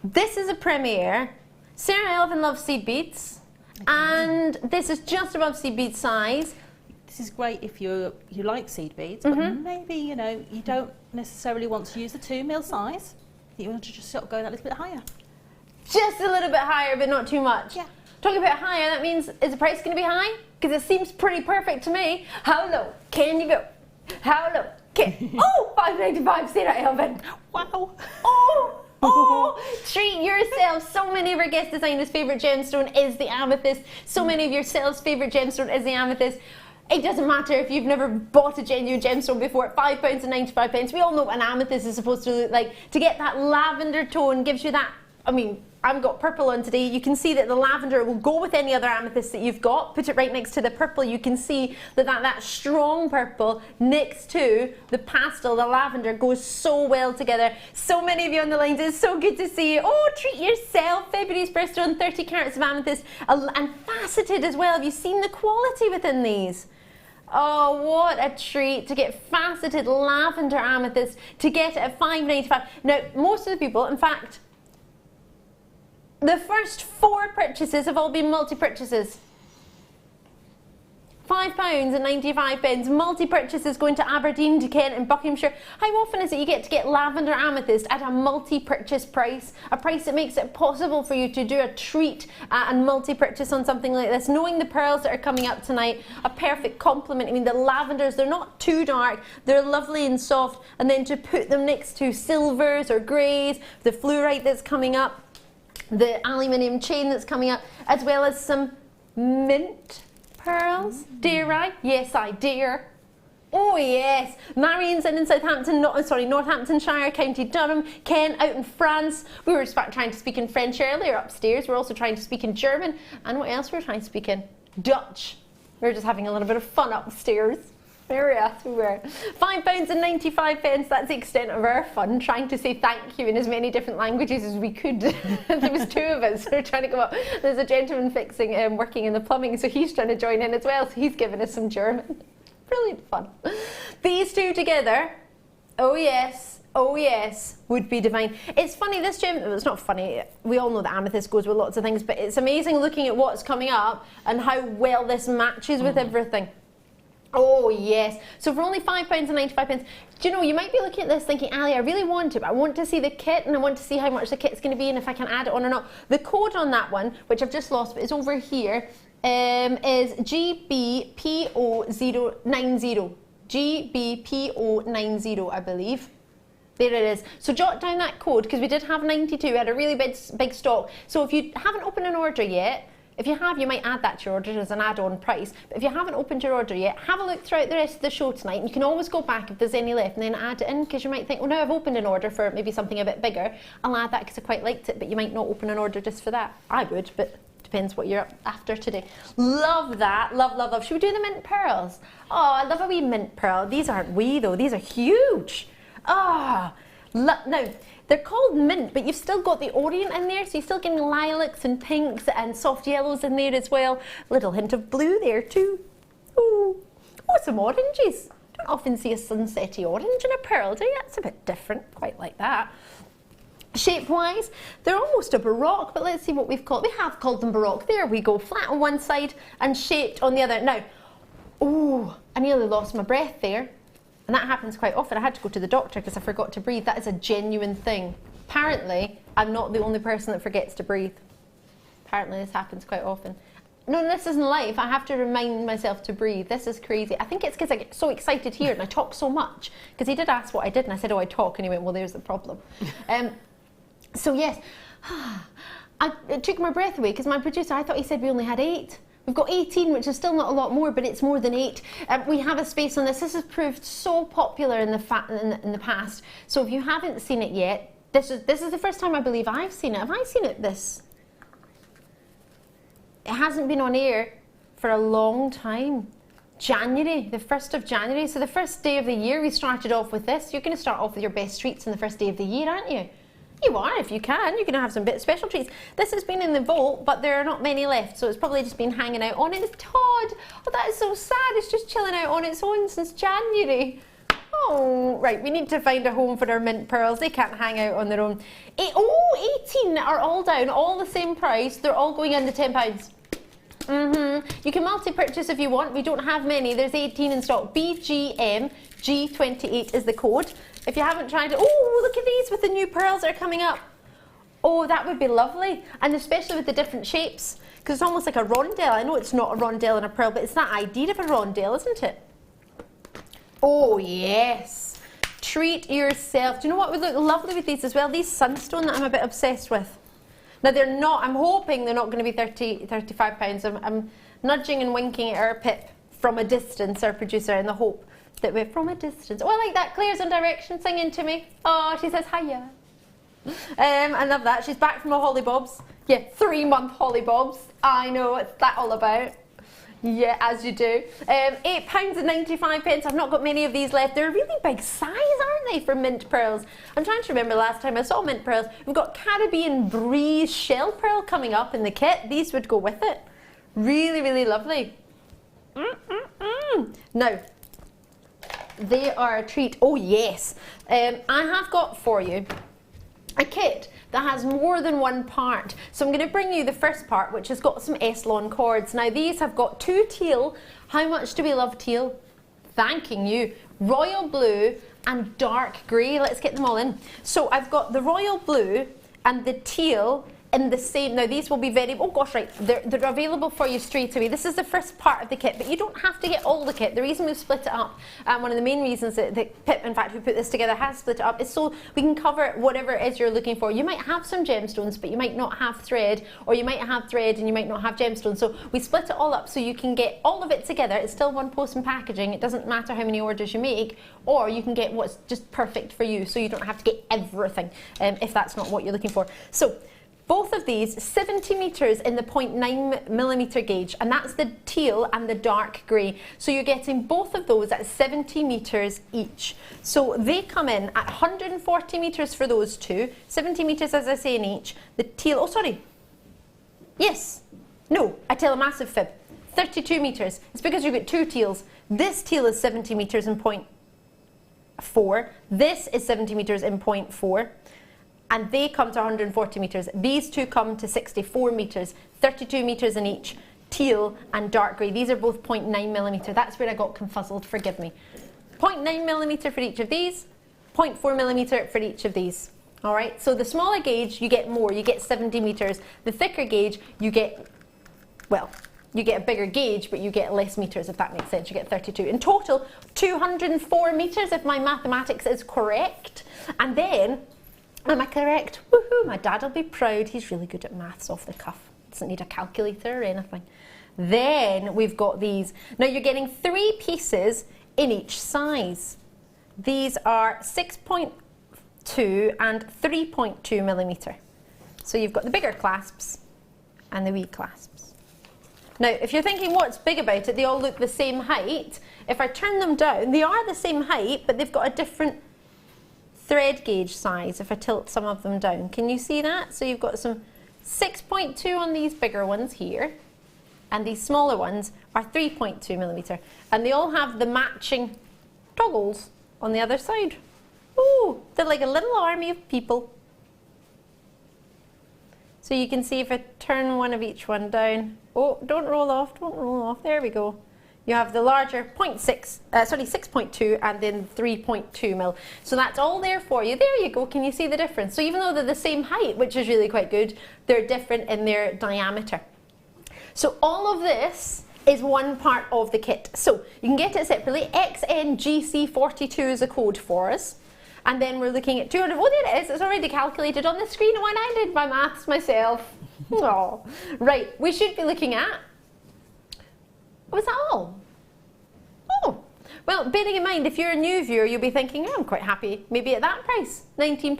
This is a premiere. Sarah and Elvin love seed beads. And this is just above seed bead size. this is great if you like seed beads, but maybe, you know, you don't necessarily want to use the 2 mil size. You want to just sort of go that little bit higher. Just a little bit higher, but not too much. Yeah. Talking about higher, that means, is the price going to be high? Because it seems pretty perfect to me. How low can you go? How low can... Oh, $5.95, say that, Elvin. Wow. Oh, treat yourself. So many of our guest designers' favourite gemstone is the amethyst. So many of yourselves' favourite gemstone is the amethyst. It doesn't matter if you've never bought a genuine gemstone before. £5.95. We all know what an amethyst is supposed to look like. To get that lavender tone gives you that, I mean, I've got purple on today. You can see that the lavender will go with any other amethyst that you've got. Put it right next to the purple. You can see that strong purple next to the pastel, the lavender, goes so well together. So many of you on the lines. It's so good to see you. Oh, treat yourself. February's birthstone, 30 carats of amethyst, and faceted as well. Have you seen the quality within these? Oh, what a treat to get faceted lavender amethyst, to get it at $5.95. Now, most of the people, in fact, the first 4 purchases have all been multi-purchases. £5.95. Multi-purchases going to Aberdeen, to Kent and Buckinghamshire. How often is it you get to get lavender amethyst at a multi-purchase price? A price that makes it possible for you to do a treat and multi-purchase on something like this. Knowing the pearls that are coming up tonight, a perfect complement. I mean, the lavenders, they're not too dark. They're lovely and soft. And then to put them next to silvers or greys, the fluorite that's coming up, the aluminium chain that's coming up, as well as some mint pearls. Dare I? Yes, I dare. Oh yes, Marion's in Southampton, Northamptonshire, County Durham, Ken out in France. We were trying to speak in French earlier upstairs. We're also trying to speak in German. And what else were we trying to speak in? Dutch. We were just having a little bit of fun upstairs. There we were. £5.95. That's the extent of our fun, trying to say thank you in as many different languages as we could. There was 2 of us who were trying to go up. There's a gentleman working in the plumbing, so he's trying to join in as well. So he's given us some German. Brilliant fun. These 2 together, oh yes, would be divine. It's funny, this gem, it's not funny, we all know that amethyst goes with lots of things, but it's amazing looking at what's coming up and how well this matches with everything. Oh yes, so for only £5.95, do you know, you might be looking at this thinking, Ali, I really want it, but I want to see the kit and I want to see how much the kit's going to be and if I can add it on or not. The code on that one, which I've just lost, but it's over here, is GBPO090. GBPO90, I believe. There it is. So jot down that code, because we did have 92, we had a really big stock. So if you haven't opened an order yet, if you have, you might add that to your order as an add-on price. But if you haven't opened your order yet, have a look throughout the rest of the show tonight. And you can always go back if there's any left and then add it in, because you might think, well, now I've opened an order for maybe something a bit bigger. I'll add that because I quite liked it, but you might not open an order just for that. I would, but depends what you're after today. Love that. Love, love, love. Should we do the mint pearls? Oh, I love a wee mint pearl. These aren't wee, though. These are huge. Ah, now, they're called mint, but you've still got the orient in there, so you're still getting lilacs and pinks and soft yellows in there as well. Little hint of blue there too. Oh, some oranges. Don't often see a sunsetty orange in a pearl, do you? That's a bit different, quite like that. Shape-wise, they're almost a baroque, but let's see what we've called. We have called them baroque. There we go, flat on one side and shaped on the other. Now, oh, I nearly lost my breath there. And that happens quite often. I had to go to the doctor because I forgot to breathe. That is a genuine thing. Apparently, I'm not the only person that forgets to breathe. Apparently, this happens quite often. No, this isn't life. I have to remind myself to breathe. This is crazy. I think it's because I get so excited here and I talk so much. Because he did ask what I did and I said, oh, I talk. And he went, well, there's the problem. So yes, it took my breath away because my producer, I thought he said we only had 8. We've got 18, which is still not a lot more, but it's more than 8. We have a space on this. This has proved so popular in the past. So if you haven't seen it yet, this is the first time I believe I've seen it. Have I seen it this? It hasn't been on air for a long time. January, the 1st of January. So the first day of the year we started off with this. You're going to start off with your best treats on the first day of the year, aren't you? You are, if you can. You're going to have some bit special treats. This has been in the vault, but there are not many left, so it's probably just been hanging out on it. It's Todd. Oh, that is so sad. It's just chilling out on its own since January. Oh, right. We need to find a home for our mint pearls. They can't hang out on their own. 18 are all down, all the same price. They're all going under £10. You can multi-purchase if you want. We don't have many. There's 18 in stock. BGM G28 is the code. If you haven't tried it, oh, look at these with the new pearls that are coming up. Oh, that would be lovely. And especially with the different shapes, because it's almost like a rondelle. I know it's not a rondelle and a pearl, but it's that idea of a rondelle, isn't it? Oh, yes. Treat yourself. Do you know what would look lovely with these as well? These sunstone that I'm a bit obsessed with. Now, they're not, I'm hoping they're not going to be £35. I'm nudging and winking at our Pip from a distance, our producer, in the hope that we're from a distance. Oh, I like that. Claire's on direction singing to me. Oh, she says, hiya. I love that. She's back from a Holly Bob's. Yeah, 3-month Holly Bob's. I know, what's that all about? Yeah, as you do. £8.95. I've not got many of these left. They're a really big size, aren't they, for mint pearls? I'm trying to remember last time I saw mint pearls. We've got Caribbean Breeze shell pearl coming up in the kit. These would go with it. Really, really lovely. Now, they are a treat. Oh, yes. I have got for you a kit that has more than one part. So I'm going to bring you the first part, which has got some S-Lon cords. Now these have got 2 teal. How much do we love teal? Thanking you. Royal blue and dark grey. Let's get them all in. So I've got the royal blue and the teal in the same. Now these will be very, oh gosh, right, they're available for you straight away. This is the first part of the kit, but you don't have to get all the kit. The reason we've split it up, one of the main reasons that Pip, in fact, who put this together, has split it up, is so we can cover whatever it is you're looking for. You might have some gemstones, but you might not have thread, or you might have thread and you might not have gemstones. So we split it all up so you can get all of it together. It's still one post and packaging. It doesn't matter how many orders you make, or you can get what's just perfect for you, so you don't have to get everything if that's not what you're looking for. So both of these, 70 metres in the 0.9mm gauge, and that's the teal and the dark grey. So you're getting both of those at 70 metres each. So they come in at 140 metres for those two, 70 metres as I say in each. The teal, oh sorry, yes, no, I tell a massive fib, 32 metres. It's because you've got 2 teals. This teal is 70 metres in 0.4, this is 70 metres in 0.4. And they come to 140 metres. These two come to 64 metres, 32 metres in each, teal and dark grey. These are both 0.9mm. That's where I got confuzzled, forgive me. 0.9mm for each of these, 0.4mm for each of these. All right, so the smaller gauge, you get more, you get 70 metres. The thicker gauge, you get, well, you get a bigger gauge, but you get less metres, if that makes sense. You get 32. In total, 204 metres, if my mathematics is correct. And then, am I correct? Woohoo, my dad will be proud. He's really good at maths off the cuff. Doesn't need a calculator or anything. Then we've got these. Now you're getting 3 pieces in each size. These are 6.2 and 3.2mm. So you've got the bigger clasps and the wee clasps. Now, if you're thinking what's big about it, they all look the same height. If I turn them down, they are the same height, but they've got a different thread gauge size if I tilt some of them down. Can you see that? So you've got some 6.2 on these bigger ones here, and these smaller ones are 3.2mm, and they all have the matching toggles on the other side. Ooh, they're like a little army of people. So you can see if I turn one of each one down. Oh, don't roll off, don't roll off. There we go. You have the larger 6.2 and then 3.2mm. So that's all there for you. There you go. Can you see the difference? So even though they're the same height, which is really quite good, they're different in their diameter. So all of this is one part of the kit. So you can get it separately. XNGC42 is a code for us. And then we're looking at 200. Oh, there it is. It's already calculated on the screen when I did my maths myself. Oh, right. We should be looking at. Was that all? Oh, well, bearing in mind, if you're a new viewer, you'll be thinking, oh, I'm quite happy, maybe at that price, £19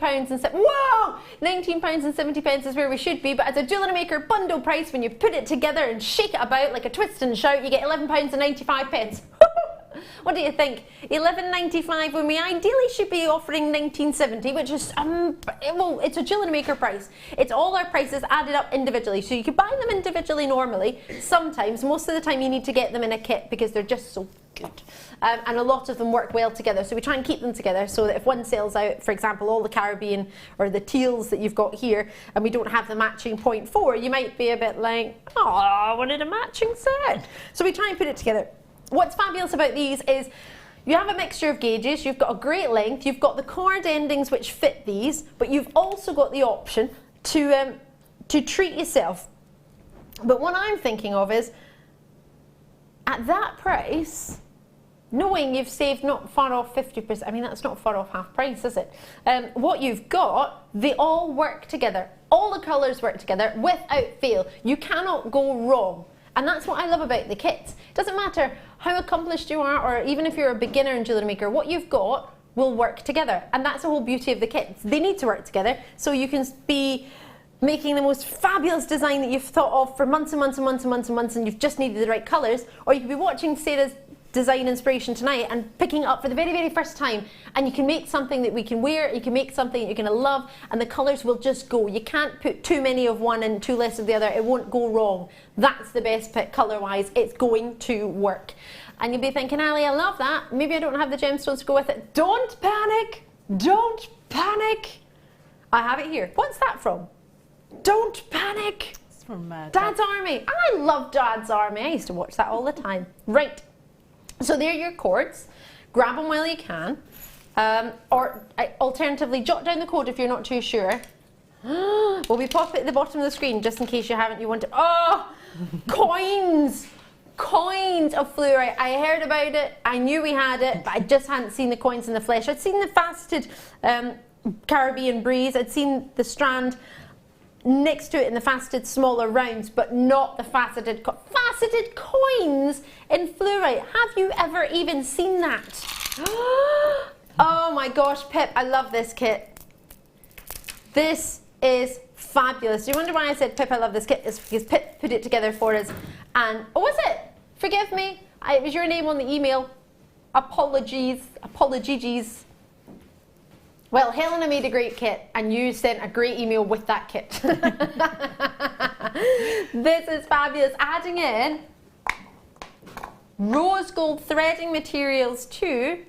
whoa, £19.70 is where we should be, but as a Jewellery Maker bundle price, when you put it together and shake it about like a twist and shout, you get £11.95. What do you think? £11.95 when we ideally should be offering £19.70, which is, well, it's a Jewellery Maker price. It's all our prices added up individually. So you could buy them individually normally. Sometimes, most of the time you need to get them in a kit because they're just so good. And a lot of them work well together, so we try and keep them together so that if one sells out, for example, all the Caribbean or the teals that you've got here, and we don't have the matching 0.4, you might be a bit like, oh, I wanted a matching set. So we try and put it together. What's fabulous about these is you have a mixture of gauges, you've got a great length, you've got the cord endings which fit these, but you've also got the option to treat yourself. But what I'm thinking of is, at that price, knowing you've saved not far off 50%, I mean that's not far off half price, is it? What you've got, they all work together. All the colours work together without fail. You cannot go wrong. And that's what I love about the kits. It doesn't matter how accomplished you are, or even if you're a beginner in Jewellery Maker, what you've got will work together. And that's the whole beauty of the kits. They need to work together, so you can be making the most fabulous design that you've thought of for months and months and months and months and months, and you've just needed the right colours, or you could be watching Sarah's design inspiration tonight and picking it up for the very, very first time, and you can make something that we can wear, you can make something that you're going to love, and the colours will just go. You can't put too many of one and too less of the other. It won't go wrong. That's the best pick colour-wise. It's going to work. And you'll be thinking, Ali, I love that. Maybe I don't have the gemstones to go with it. Don't panic. Don't panic. I have it here. What's that from? Don't panic. It's from Dad's Army. I love Dad's Army. I used to watch that all the time. Right. So there are your cords. Grab them while you can. Or alternatively, jot down the code if you're not too sure. Well, we pop it at the bottom of the screen just in case you haven't. You want to. Oh, coins. Coins of fluorite. I heard about it. I knew we had it, but I just hadn't seen the coins in the flesh. I'd seen the faceted Caribbean breeze. I'd seen the strand next to it in the faceted smaller rounds, but not the faceted coins in fluorite. Have you ever even seen that? Oh my gosh, Pip, I love this kit. This is fabulous. Do you wonder why I said, Pip, I love this kit? It's because Pip put it together for us. And, oh, was it? Forgive me. It was your name on the email. Apologies. Well, Helena made a great kit, and you sent a great email with that kit. This is fabulous. Adding in rose gold threading materials too.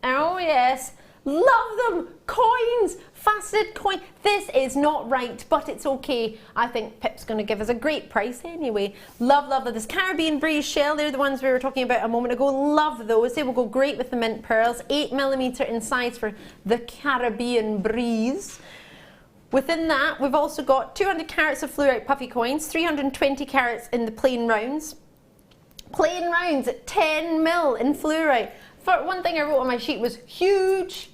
Oh yes, love them. Coins, faceted coin. This is not right, but it's okay. I think Pip's going to give us a great price anyway. Love this Caribbean breeze shell. They're the ones we were talking about a moment ago. Love those. They will go great with the mint pearls. 8mm in size for the Caribbean breeze. Within that, we've also got 200 carats of fluorite puffy coins, 320 carats in the plain rounds. Plain rounds at 10mm in fluorite. For one thing I wrote on my sheet was huge.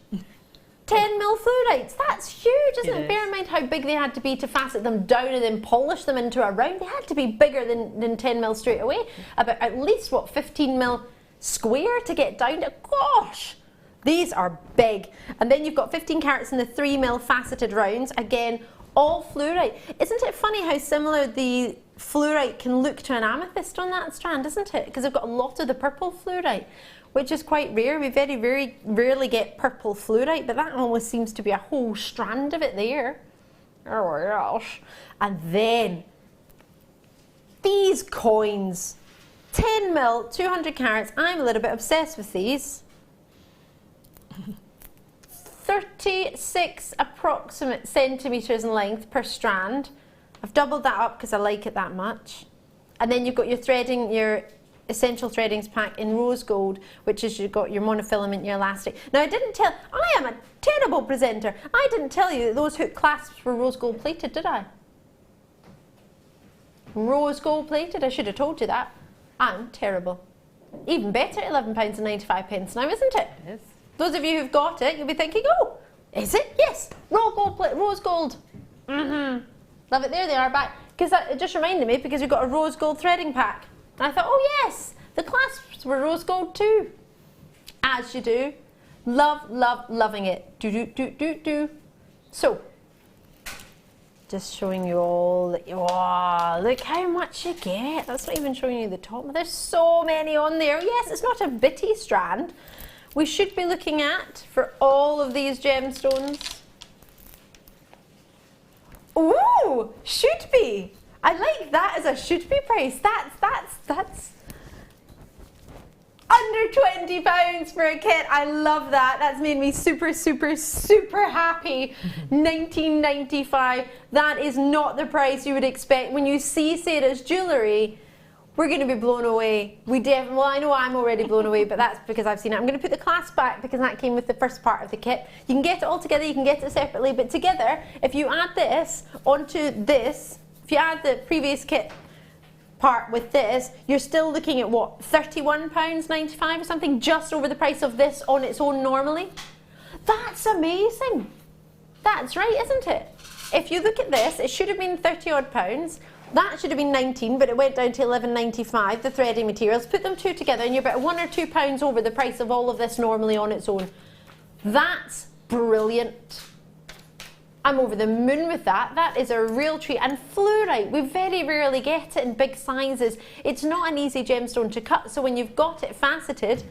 10mm fluorites, that's huge, isn't it? Bear in mind how big they had to be to facet them down and then polish them into a round. They had to be bigger than 10mm straight away. About at least, what, 15mm square to get down to. Gosh, these are big. And then you've got 15 carats in the 3mm faceted rounds. Again, all fluorite. Isn't it funny how similar the fluorite can look to an amethyst on that strand, isn't it? Because they've got a lot of the purple fluorite, which is quite rare. We very rarely get purple fluorite, but that almost seems to be a whole strand of it there. Oh gosh. And then these coins, 10mm, 200 carats. I'm a little bit obsessed with these. 36 approximate centimetres in length per strand. I've doubled that up because I like it that much. And then you've got your threading, your essential threadings pack in rose gold, which is you've got your monofilament, your elastic. Now I am a terrible presenter. I didn't tell you that those hook clasps were rose gold plated, did I? Rose gold plated, I should have told you that. I'm terrible. Even better at £11.95 now, isn't it? It is. Those of you who've got it, you'll be thinking, oh, is it? Yes, rose gold. Love it, there they are back. Because it just reminded me, because we've got a rose gold threading pack. And I thought, oh yes, the clasps were rose gold too. As you do. Loving it. Do. So, just showing you all that, oh, look how much you get. That's not even showing you the top. There's so many on there. Yes, it's not a bitty strand. We should be looking at, for all of these gemstones. Ooh, should be. I like that as a should be price. That's Under £20 for a kit. I love that. That's made me super, super, super happy. £19.95. That is not the price you would expect. When you see Sara's jewellery, we're going to be blown away. Well, I know I'm already blown away, but that's because I've seen it. I'm going to put the clasp back because that came with the first part of the kit. You can get it all together, you can get it separately, but together, if you add this onto this, if you add the previous kit part with this, you're still looking at what, £31.95 or something, just over the price of this on its own normally. That's amazing. That's right, isn't it? If you look at this, it should have been 30 odd pounds. That should have been 19, but it went down to 11.95, the threading materials. Put them two together and you're about £1 or £2 over the price of all of this normally on its own. That's brilliant. I'm over the moon with that. That is a real treat. And fluorite, we very rarely get it in big sizes. It's not an easy gemstone to cut, so when you've got it faceted,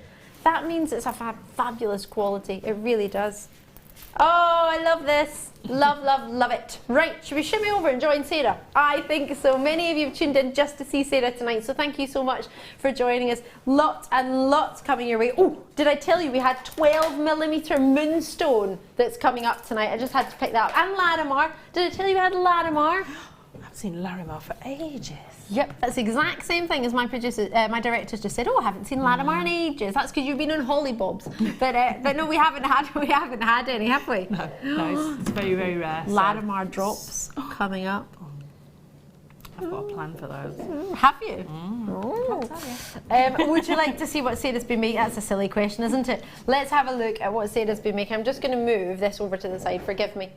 that means it's a fabulous quality. It really does. Oh, I love this. Love, love, love it. Right, should we shimmy over and join Sara? I think so. Many of you have tuned in just to see Sara tonight, so thank you so much for joining us. Lots and lots coming your way. Oh, did I tell you we had 12mm moonstone that's coming up tonight? I just had to pick that up. And Larimar. Did I tell you we had Larimar? I've seen Larimar for ages. Yep, that's the exact same thing as my producer, my directors just said. Oh, I haven't seen Larimar in ages. That's because you've been on Hollybobs. But no, we haven't had any, have we? No, it's very, very rare. Larimar drops coming up. I've got a plan for those. Have you? Would you like to see what Sara's been making? That's a silly question, isn't it? Let's have a look at what Sara's been making. I'm just going to move this over to the side. Forgive me.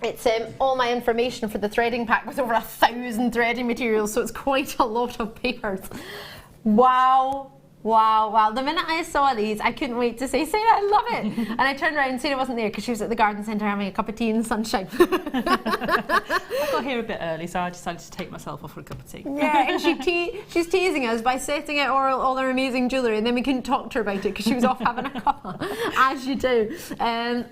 It's all my information for the threading pack with over 1,000 threading materials, so it's quite a lot of papers. Wow. Wow, wow. The minute I saw these, I couldn't wait to say, Sara, I love it. And I turned around and Sara wasn't there because she was at the garden centre having a cup of tea in the sunshine. I got here a bit early, so I decided to take myself off for a cup of tea. Yeah, and she's teasing us by setting out all her amazing jewellery, and then we couldn't talk to her about it because she was off having a cuppa, as you do.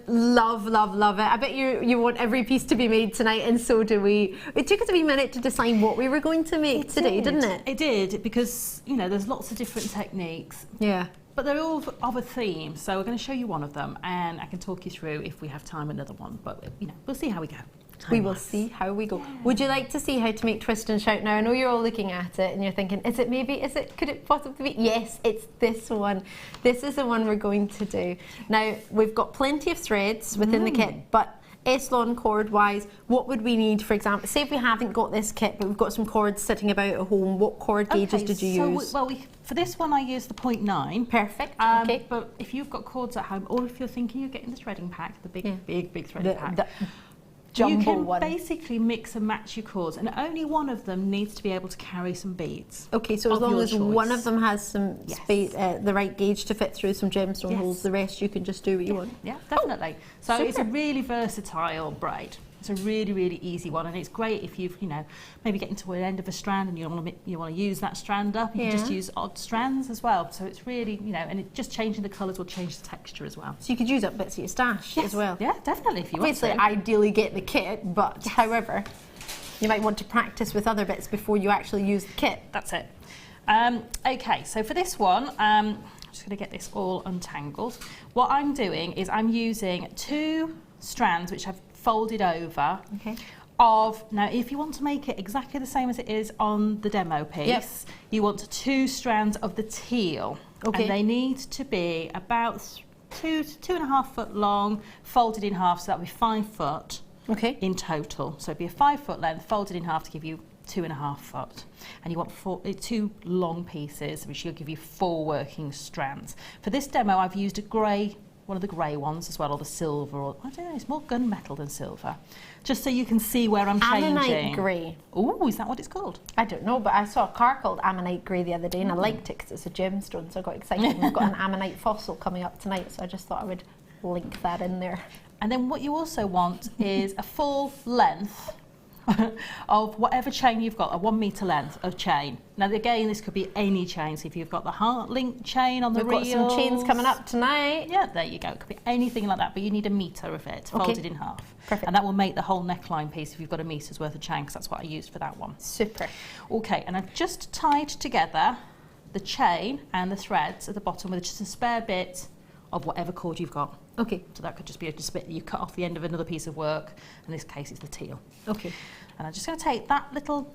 Love, love, love it. I bet you want every piece to be made tonight, and so do we. It took us a wee minute to decide what we were going to make today, didn't it? It did, because, you know, there's lots of different techniques. Yeah. But they're all of a theme, so we're going to show you one of them, and I can talk you through, if we have time, another one. But, you know, we'll see how we go. We will see how we go. Yeah. Would you like to see how to make twist and shout now? I know you're all looking at it and you're thinking, could it possibly be? Yes, it's this one. This is the one we're going to do. Now, we've got plenty of threads within the kit, but Eslon cord wise, what would we need, for example? Say if we haven't got this kit, but we've got some cords sitting about at home, what cord gauges did you use? For this one I used the 0.9. Perfect, okay. But if you've got cords at home, or if you're thinking you're getting the threading pack, the big threading pack, you can basically mix and match your cords, and only one of them needs to be able to carry some beads. Okay, so as long as one of them has some space, the right gauge to fit through some gemstone holes, the rest you can just do what you want. Yeah, definitely. So it's a really versatile braid. It's a really, really easy one, and it's great if you've, you know, maybe getting to the end of a strand and you want to use that strand up. You can just use odd strands as well. So it's really, you know, and it just changing the colours will change the texture as well. So you could use up bits of your stash as well. Yeah, definitely if you want to. Obviously, ideally get the kit, but however, you might want to practice with other bits before you actually use the kit. That's it. Okay, so for this one, I'm just going to get this all untangled. What I'm doing is I'm using 2 strands which I've folded over now if you want to make it exactly the same as it is on the demo piece, you want 2 strands of the teal, and they need to be about 2 to 2.5 foot long, folded in half, so that'll be 5 foot in total. So it'd be a 5 foot length folded in half to give you 2.5 foot, and you want 2 long pieces which will give you 4 working strands. For this demo I've used a grey, one of the grey ones as well, or the silver, or I don't know, it's more gunmetal than silver, just so you can see where I'm changing. Ammonite grey. Oh, is that what it's called? I don't know, but I saw a car called Ammonite grey the other day, and I liked it because it's a gemstone, so I got excited. We've got an Ammonite fossil coming up tonight, so I just thought I would link that in there. And then what you also want is a full length of whatever chain you've got, a 1 metre length of chain. Now again, this could be any chain, so if you've got the heart link chain on the reels. We've got some chains coming up tonight. Yeah, there you go. It could be anything like that, but you need a metre of it, folded in half. Perfect. And that will make the whole neckline piece if you've got a metre's worth of chain, because that's what I used for that one. Super. Okay, and I've just tied together the chain and the threads at the bottom with just a spare bit of whatever cord you've got. Okay. So that could just be a bit that you cut off the end of another piece of work. In this case, it's the teal. Okay. And I'm just going to take that little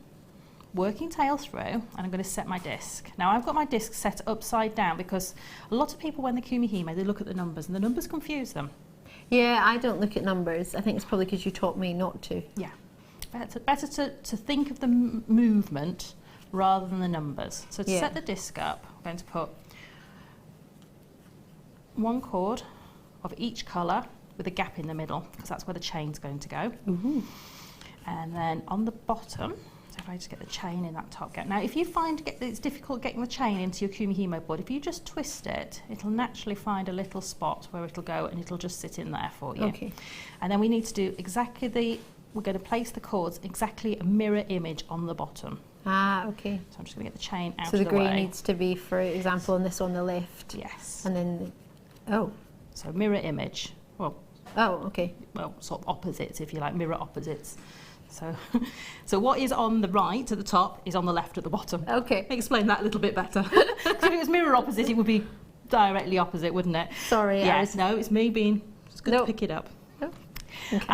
working tail through, and I'm going to set my disc. Now I've got my disc set upside down because a lot of people, when they kumihime, they look at the numbers, and the numbers confuse them. Yeah, I don't look at numbers. I think it's probably because you taught me not to. Yeah. Better to think of the movement rather than the numbers. So to set the disc up, I'm going to put one cord of each colour with a gap in the middle, because that's where the chain's going to go. Ooh. And then on the bottom, so if I just get the chain in that top gap. Now if you find it's difficult getting the chain into your kumihimo board, if you just twist it, it'll naturally find a little spot where it'll go and it'll just sit in there for you. Okay. And then we need to do we're going to place the cords exactly a mirror image on the bottom. Ah, okay. So I'm just going to get the chain out So of the the way. grey needs to be, for example, on this on the left. Yes. And then, oh, So mirror image. Well, okay. sort of opposites, if you like, mirror opposites. So, so what is on the right at the top is on the left at the bottom. Okay. Explain that a little bit better. If it was mirror opposite, it would be directly opposite, wouldn't it? Sorry. Yes, no, it's me being, it's good to pick it up. Oh. Okay.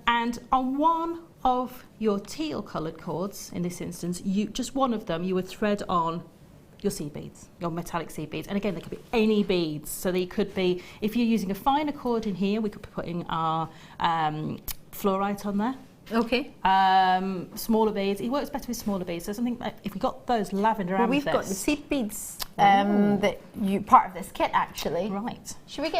And on one of your teal coloured cords, in this instance, just one of them, you would thread on your seed beads, your metallic seed beads. And again, they could be any beads. So they could be, if you're using a finer cord in here, we could be putting our fluorite on there. Okay. Smaller beads, it works better with smaller beads. So something like, if we got those lavender amethyst. We've got the seed beads that part of this kit actually. Right. Should we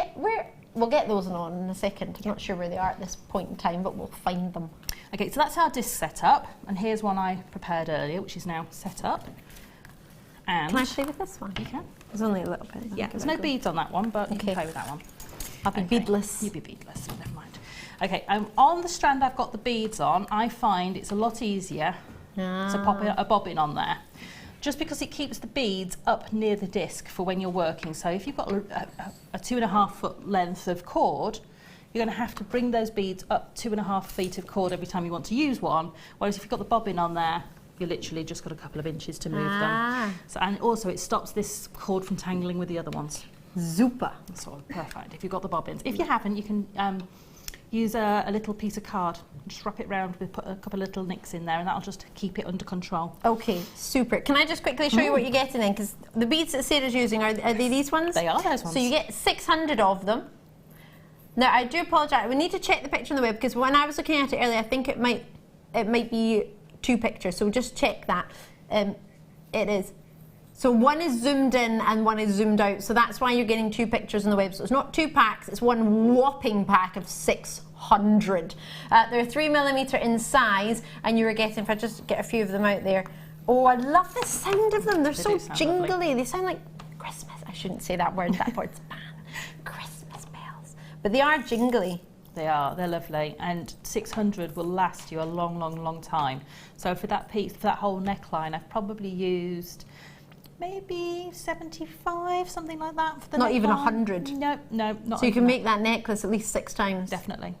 we'll get those on in a second. I'm not sure where they are at this point in time, but we'll find them. Okay, so that's our disc set up, and here's one I prepared earlier, which is now set up. And Can I play with this one? you can. There's only a little bit. Yeah, there's no beads on that one, but you Okay. can play with that one. I'll be beadless. You'll be beadless, never mind. Okay, on the strand I've got the beads on, I find it's a lot easier to pop a bobbin on there. Just because it keeps the beads up near the disc for when you're working. So if you've got a 2.5 foot length of cord, you're going to have to bring those beads up 2.5 feet of cord every time you want to use one. Whereas if you've got the bobbin on there, you literally just got a couple of inches to move them. So, and also it stops this cord from tangling with the other ones. Super. Sort of perfect if you've got the bobbins. If you haven't, you can use a little piece of card, just wrap it round with put a couple of little nicks in there, and that'll just keep it under control. Okay, super. Can I just quickly show you what you're getting then? Because the beads that Sarah's using, are they these ones? They are those ones. So you get 600 of them. Now I do apologise, we need to check the picture on the web, because when I was looking at it earlier, I think it might be 2 pictures, so just check that. It is. So one is zoomed in and one is zoomed out, so that's why you're getting 2 pictures on the web. So it's not 2 packs, it's one whopping pack of 600. They're 3mm in size, and you were getting, if I just get a few of them out there. Oh, I love the sound of them. They're so jingly. Lovely. They sound like Christmas. I shouldn't say that word. That word's bad. Christmas bells. But they are jingly. They are. They're lovely, and 600 will last you a long, long, long time. So for that piece, for that whole neckline, I've probably used maybe 75, something like that. For the Not neckline. even 100. No, not. So you can even make that necklace at least 6 times. definitely.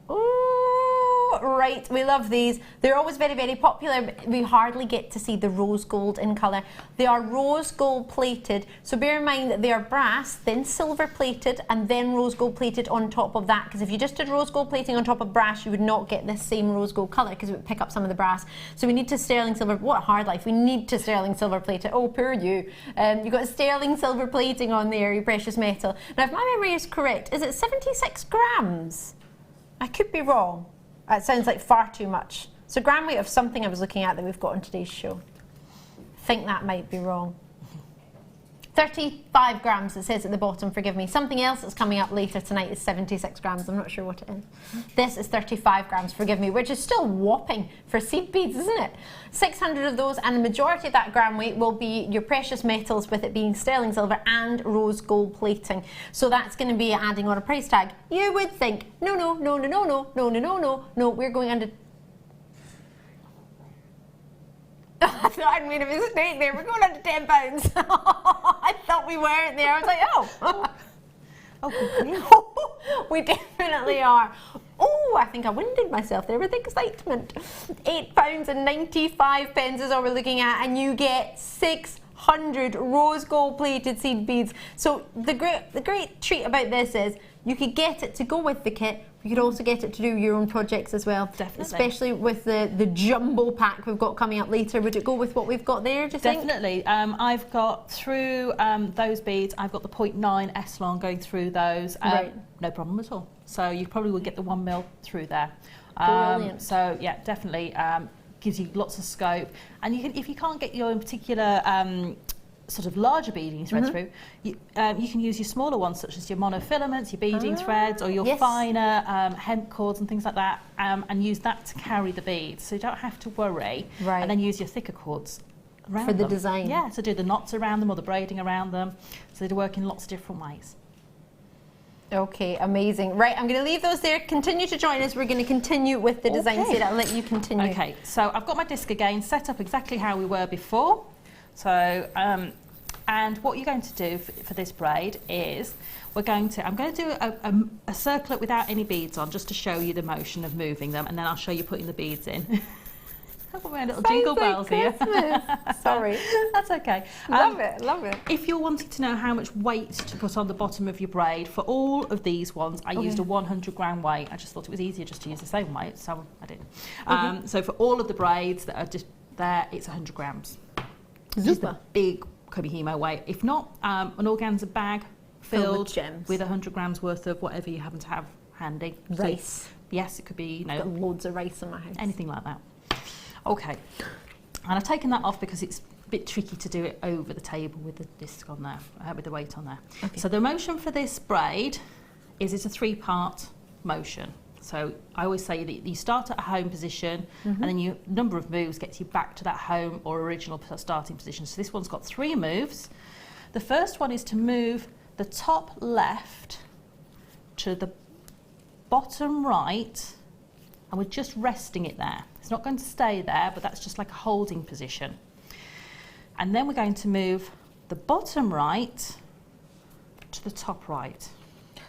Oh, right, we love these. They're always very, very popular. We hardly get to see the rose gold in colour. They are rose gold plated, so bear in mind that they are brass, then silver plated, and then rose gold plated on top of that, because if you just did rose gold plating on top of brass, you would not get this same rose gold colour, because it would pick up some of the brass. So we need to sterling silver. What a hard life. We need to sterling silver plate it. Oh, poor you. You've got sterling silver plating on there, you precious metal. Now, if my memory is correct, is it 76 grams? I could be wrong. That sounds like far too much. So gram weight of something I was looking at that we've got on today's show. I think that might be wrong. 35 grams, it says at the bottom, forgive me. Something else that's coming up later tonight is 76 grams. I'm not sure what it is. This is 35 grams, forgive me, which is still whopping for seed beads, isn't it? 600 of those, and the majority of that gram weight will be your precious metals, with it being sterling silver and rose gold plating. So that's going to be adding on a price tag. You would think, no, we're going under... I thought I'd made a mistake there. We're going under £10. I thought we weren't there. I was like, oh. We definitely are. Oh, I think I winded myself there with excitement. £8.95 is all we're looking at, and you get 600 100 rose gold plated seed beads. So the great treat about this is you could get it to go with the kit. You could also get it to do your own projects as well. Definitely. Especially with the jumbo pack we've got coming up later. Would it go with what we've got there, do you think? Definitely. I've got through those beads, I've got the 0.9 S-long going through those. Right. No problem at all. So you probably will get the 1 mil through there. Brilliant. So yeah, definitely gives you lots of scope. And you can, if you can't get your own particular sort of larger beading thread through, you can use your smaller ones such as your monofilaments, your beading threads, or your finer hemp cords and things like that, and use that to carry the beads. So you don't have to worry. Right. And then use your thicker cords around For the them. design. Yeah, to do the knots around them or the braiding around them. So they work in lots of different ways. Okay, amazing. Right, I'm going to leave those there. Continue to join us. We're going to continue with the design. Okay. Sara, I'll let you continue. Okay, so I've got my disc again set up exactly how we were before. So, and what you're going to do for this braid is I'm going to do a circlet without any beads on, just to show you the motion of moving them, and then I'll show you putting the beads in. I've got my little jingle bells here. Sorry. That's okay. Love it, love it. If you're wanting to know how much weight to put on the bottom of your braid, for all of these ones, I used a 100-gram weight. I just thought it was easier just to use the same weight, so I did. So for all of the braids that are just there, it's 100 grams. Which is the big Kobe Hemo weight. If not, an organza bag filled with gems. with 100 grams worth of whatever you happen to have handy. Rice. So, yes, it could be, you know, Got loads of rice in my house. anything like that. Okay, and I've taken that off because it's a bit tricky to do it over the table with the disc on there, with the weight on there. Okay. So the motion for this braid is it's a 3-part motion. So I always say that you start at a home position, and then your number of moves gets you back to that home or original starting position. So this one's got 3 moves. The first one is to move the top left to the bottom right, and we're just resting it there. It's not going to stay there, but that's just like a holding position. And then we're going to move the bottom right to the top right.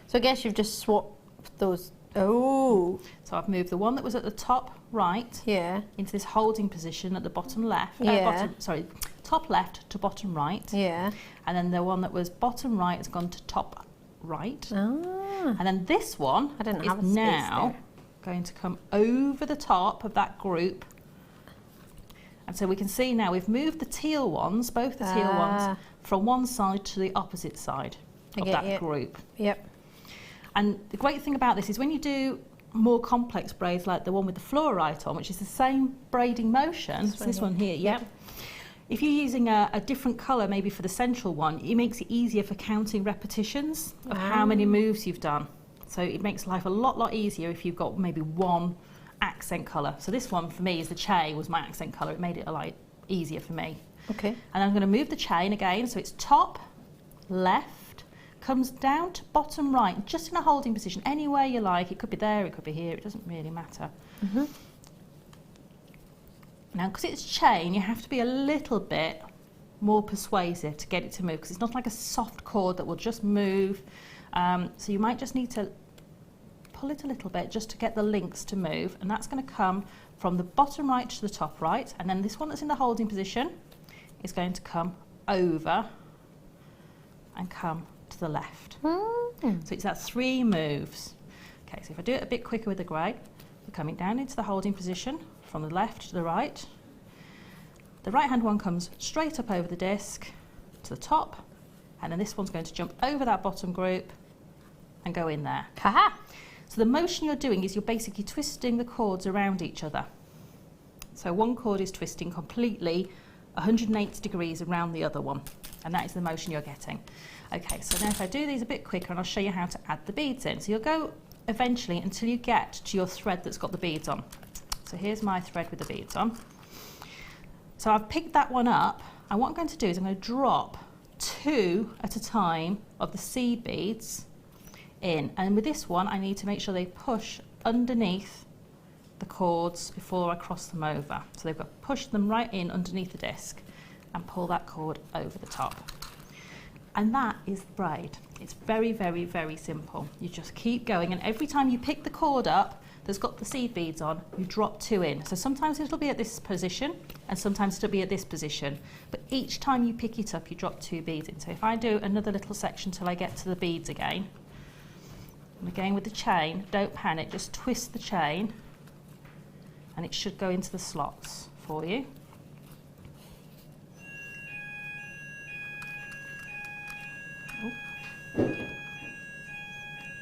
So I guess you've just swapped those. Oh. So I've moved the one that was at the top right Yeah. into this holding position at the bottom left. Yeah. Top left to bottom right. Yeah. And then the one that was bottom right has gone to top right. Ah. And then this one I didn't is have a space now there. going to come over the top of that group. And so we can see now we've moved the teal ones, both the teal ones, from one side to the opposite side of that group. Yep. And the great thing about this is when you do more complex braids like the one with the fluorite on, which is the same braiding motion, this one here, yep. If you're using a different colour maybe for the central one, it makes it easier for counting repetitions of how many moves you've done. So it makes life a lot easier if you've got maybe one accent colour. So this one for me is the chain was my accent colour. It made it a lot easier for me. Okay. And I'm going to move the chain again. So it's top, left, comes down to bottom right, just in a holding position, anywhere you like. It could be there, it could be here, it doesn't really matter. Now, because it's chain, you have to be a little bit more persuasive to get it to move, because it's not like a soft cord that will just move. So you might just need to pull it a little bit just to get the links to move, and that's going to come from the bottom right to the top right, and then this one that's in the holding position is going to come over and come to the left. So it's that 3 moves. Okay, so if I do it a bit quicker with the grey, we're coming down into the holding position from the left to the right. The right hand one comes straight up over the disc to the top, and then this one's going to jump over that bottom group and go in there. Haha. So the motion you're doing is you're basically twisting the cords around each other. So one cord is twisting completely 180 degrees around the other one, and that is the motion you're getting. Okay, so now if I do these a bit quicker, and I'll show you how to add the beads in. So you'll go eventually until you get to your thread that's got the beads on. So here's my thread with the beads on. So I've picked that one up, and what I'm going to do is I'm going to drop 2 at a time of the seed beads in, and with this one I need to make sure they push underneath the cords before I cross them over. So they've got to push them right in underneath the disc and pull that cord over the top. And that is the braid. It's very, very, very simple. You just keep going, and every time you pick the cord up, that's got the seed beads on, you drop 2 in. So sometimes it'll be at this position and sometimes it'll be at this position. But each time you pick it up, you drop 2 beads in. So if I do another little section till I get to the beads again, and again with the chain, don't panic, just twist the chain and it should go into the slots for you. And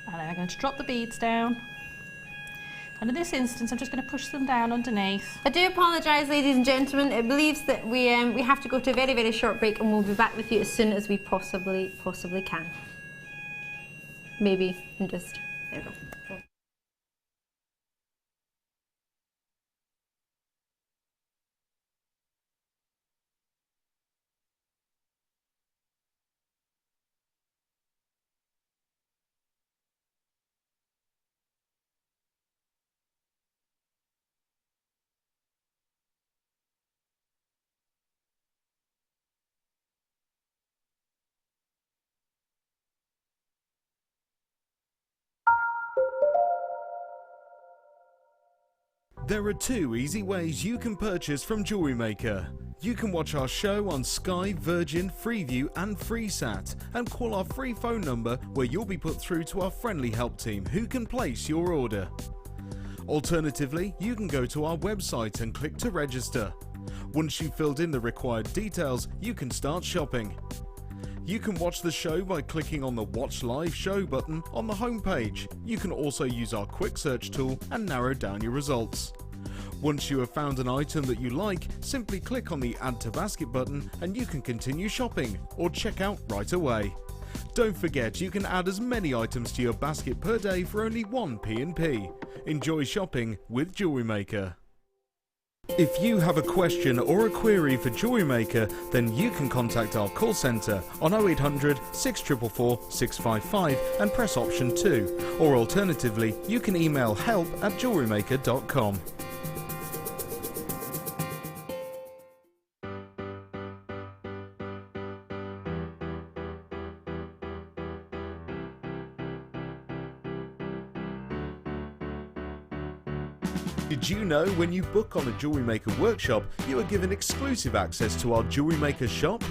then I'm going to drop the beads down. And in this instance, I'm just going to push them down underneath. I do apologise, ladies and gentlemen. It believes that we have to go to a very, very short break, and we'll be back with you as soon as we possibly can. Maybe in just, there we go. There are 2 easy ways you can purchase from Jewellery Maker. You can watch our show on Sky, Virgin, Freeview and FreeSat and call our free phone number where you'll be put through to our friendly help team who can place your order. Alternatively, you can go to our website and click to register. Once you've filled in the required details, you can start shopping. You can watch the show by clicking on the Watch Live Show button on the homepage. You can also use our quick search tool and narrow down your results. Once you have found an item that you like, simply click on the Add to Basket button and you can continue shopping or check out right away. Don't forget, you can add as many items to your basket per day for only 1 P&P. Enjoy shopping with Jewellery Maker. If you have a question or a query for Jewellery Maker, then you can contact our call centre on 0800 644 655 and press option 2, or alternatively you can email help@jewellerymaker.com. Did you know when you book on a Jewellery Maker workshop, you are given exclusive access to our Jewellery Maker shop?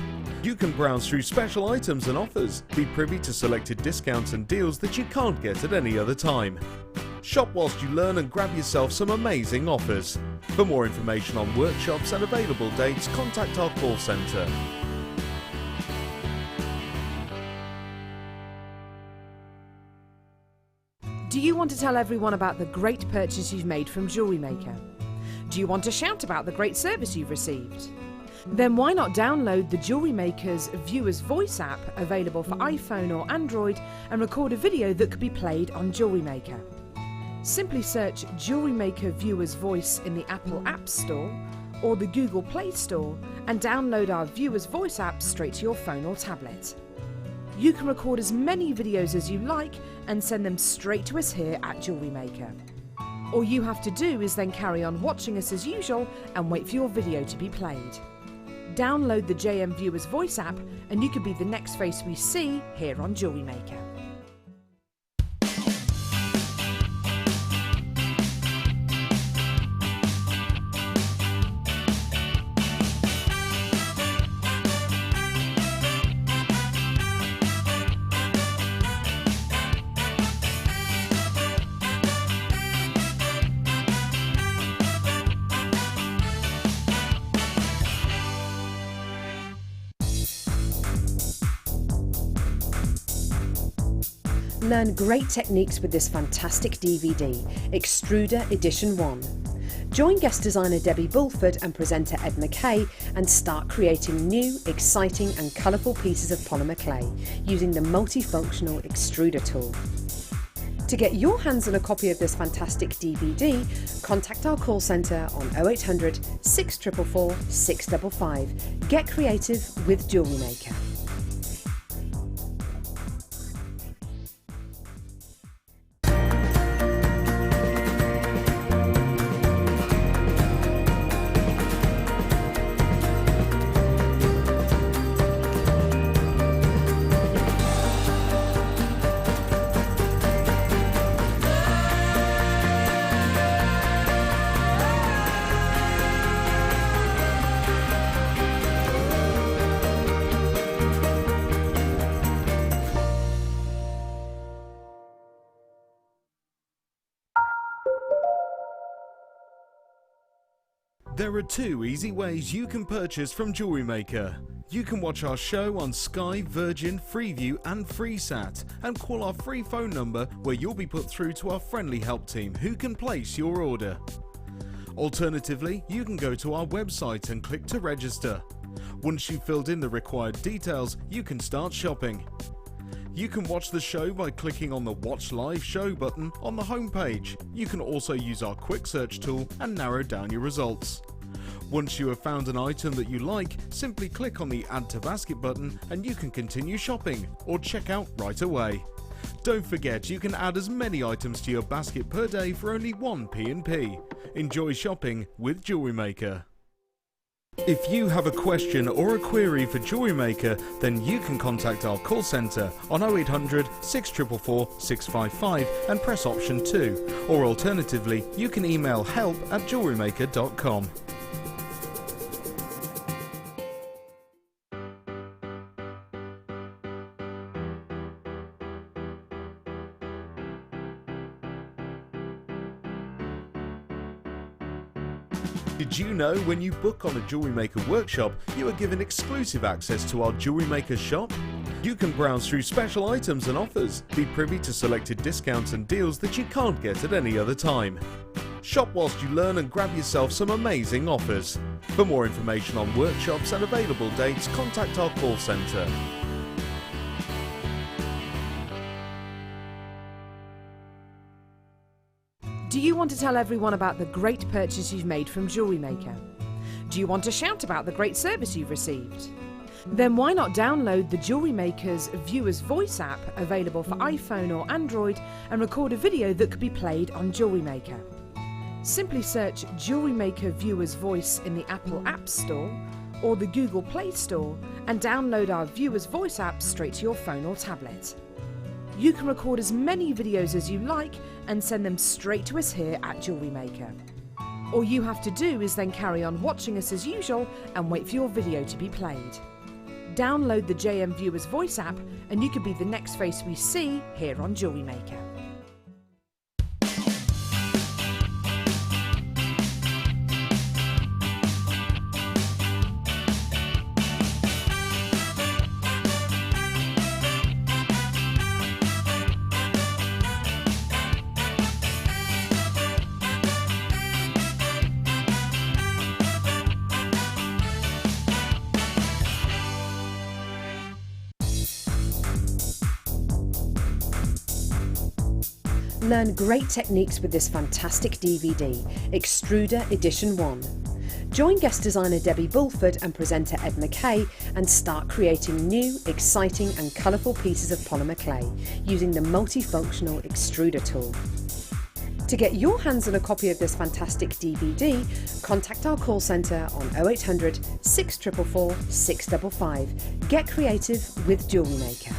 You can browse through special items and offers, be privy to selected discounts and deals that you can't get at any other time. Shop whilst you learn and grab yourself some amazing offers. For more information on workshops and available dates, contact our call centre. Do you want to tell everyone about the great purchase you've made from Jewellery Maker? Do you want to shout about the great service you've received? Then why not download the Jewellery Maker's Viewer's Voice app, available for iPhone or Android, and record a video that could be played on Jewellery Maker. Simply search Jewellery Maker Viewer's Voice in the Apple App Store or the Google Play Store and download our Viewer's Voice app straight to your phone or tablet. You can record as many videos as you like and send them straight to us here at Jewellery Maker. All you have to do is then carry on watching us as usual and wait for your video to be played. Download the JM Viewer's Voice app and you could be the next face we see here on Jewellery Maker. Learn great techniques with this fantastic DVD, Extruder Edition 1. Join guest designer Debbie Bulford and presenter Ed McKay and start creating new, exciting and colourful pieces of polymer clay using the multifunctional extruder tool. To get your hands on a copy of this fantastic DVD, contact our call centre on 0800 644 655. Get creative with Jewellery Maker. There are 2 easy ways you can purchase from Jewellery Maker. You can watch our show on Sky, Virgin, Freeview and FreeSat and call our free phone number where you'll be put through to our friendly help team who can place your order. Alternatively, you can go to our website and click to register. Once you've filled in the required details, you can start shopping. You can watch the show by clicking on the Watch Live Show button on the home page. You can also use our quick search tool and narrow down your results. Once you have found an item that you like, simply click on the Add to Basket button and you can continue shopping or check out right away. Don't forget you can add as many items to your basket per day for only 1 P&P. Enjoy shopping with Jewellery Maker. If you have a question or a query for Jewellery Maker, then you can contact our call centre on 0800 644 655 and press option 2, or alternatively you can email help@jewellerymaker.com. Did you know when you book on a Jewellery Maker workshop, you are given exclusive access to our Jewellery Maker shop? You can browse through special items and offers, be privy to selected discounts and deals that you can't get at any other time. Shop whilst you learn and grab yourself some amazing offers. For more information on workshops and available dates, contact our call centre. Do you want to tell everyone about the great purchase you've made from Jewellery Maker? Do you want to shout about the great service you've received? Then why not download the Jewellery Maker's Viewer's Voice app, available for iPhone or Android, and record a video that could be played on Jewellery Maker. Simply search Jewellery Maker Viewer's Voice in the Apple App Store or the Google Play Store and download our Viewer's Voice app straight to your phone or tablet. You can record as many videos as you like and send them straight to us here at Jewellery Maker. All you have to do is then carry on watching us as usual and wait for your video to be played. Download the JM Viewer's Voice app and you could be the next face we see here on Jewellery Maker. Learn great techniques with this fantastic DVD, Extruder Edition 1. Join guest designer Debbie Bulford and presenter Ed McKay and start creating new, exciting and colourful pieces of polymer clay using the multifunctional extruder tool. To get your hands on a copy of this fantastic DVD, contact our call centre on 0800 644 655. Get creative with Jewellery Maker.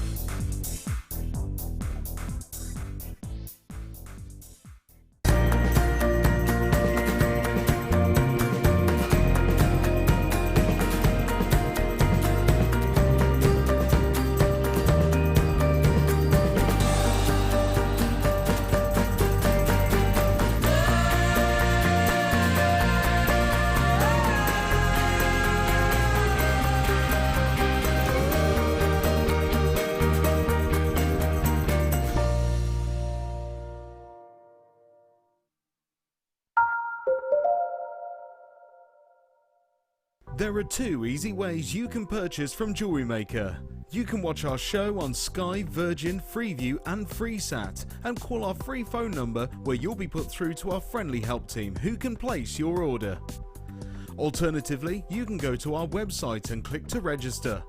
There are 2 easy ways you can purchase from Jewellery Maker. You can watch our show on Sky, Virgin, Freeview and FreeSat and call our free phone number where you'll be put through to our friendly help team who can place your order. Alternatively, you can go to our website and click to register.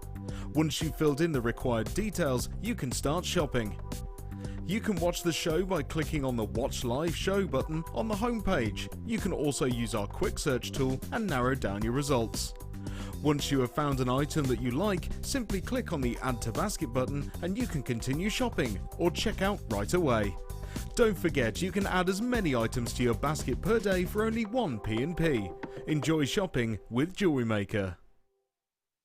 Once you've filled in the required details, you can start shopping. You can watch the show by clicking on the Watch Live Show button on the home page. You can also use our quick search tool and narrow down your results. Once you have found an item that you like, simply click on the Add to Basket button and you can continue shopping or check out right away. Don't forget you can add as many items to your basket per day for only 1 P&P. Enjoy shopping with Jewellery Maker.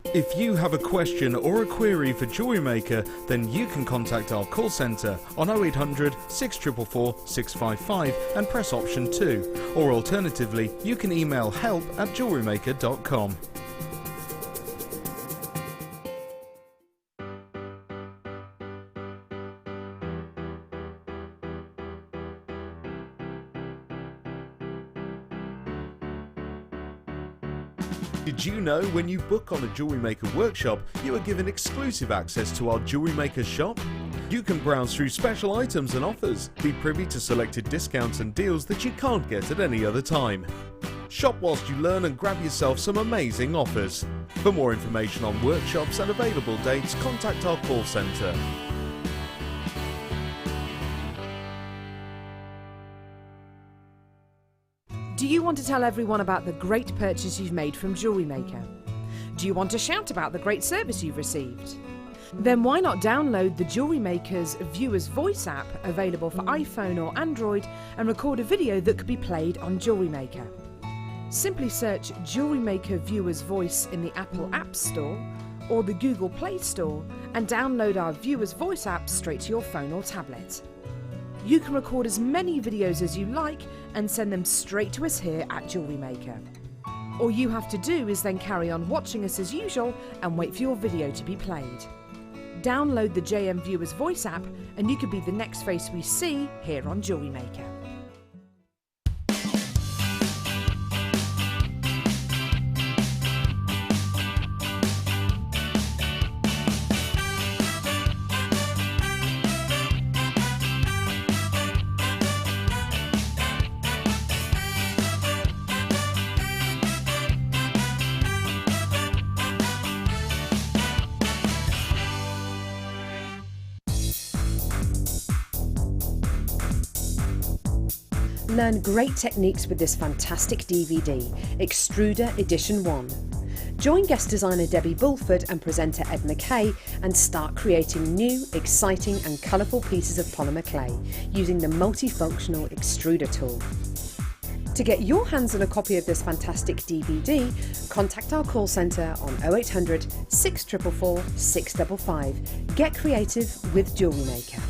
If you have a question or a query for Jewellery Maker, then you can contact our call centre on 0800 644 655 and press option 2, or alternatively you can email help@jewellerymaker.com. Did you know when you book on a Jewellery Maker workshop, you are given exclusive access to our Jewellery Maker shop? You can browse through special items and offers, be privy to selected discounts and deals that you can't get at any other time. Shop whilst you learn and grab yourself some amazing offers. For more information on workshops and available dates, contact our call centre. Do you want to tell everyone about the great purchase you've made from Jewellery Maker? Do you want to shout about the great service you've received? Then why not download the Jewellery Maker's Viewer's Voice app, available for iPhone or Android, and record a video that could be played on Jewellery Maker. Simply search Jewellery Maker Viewer's Voice in the Apple App Store or the Google Play Store and download our Viewer's Voice app straight to your phone or tablet. You can record as many videos as you like and send them straight to us here at Jewellery Maker. All you have to do is then carry on watching us as usual and wait for your video to be played. Download the JM Viewer's Voice app and you could be the next face we see here on Jewellery Maker. Learn great techniques with this fantastic DVD, Extruder Edition 1. Join guest designer Debbie Bulford and presenter Ed McKay and start creating new, exciting and colourful pieces of polymer clay using the multifunctional extruder tool. To get your hands on a copy of this fantastic DVD, contact our call centre on 0800 644 655. Get creative with Jewellery Maker.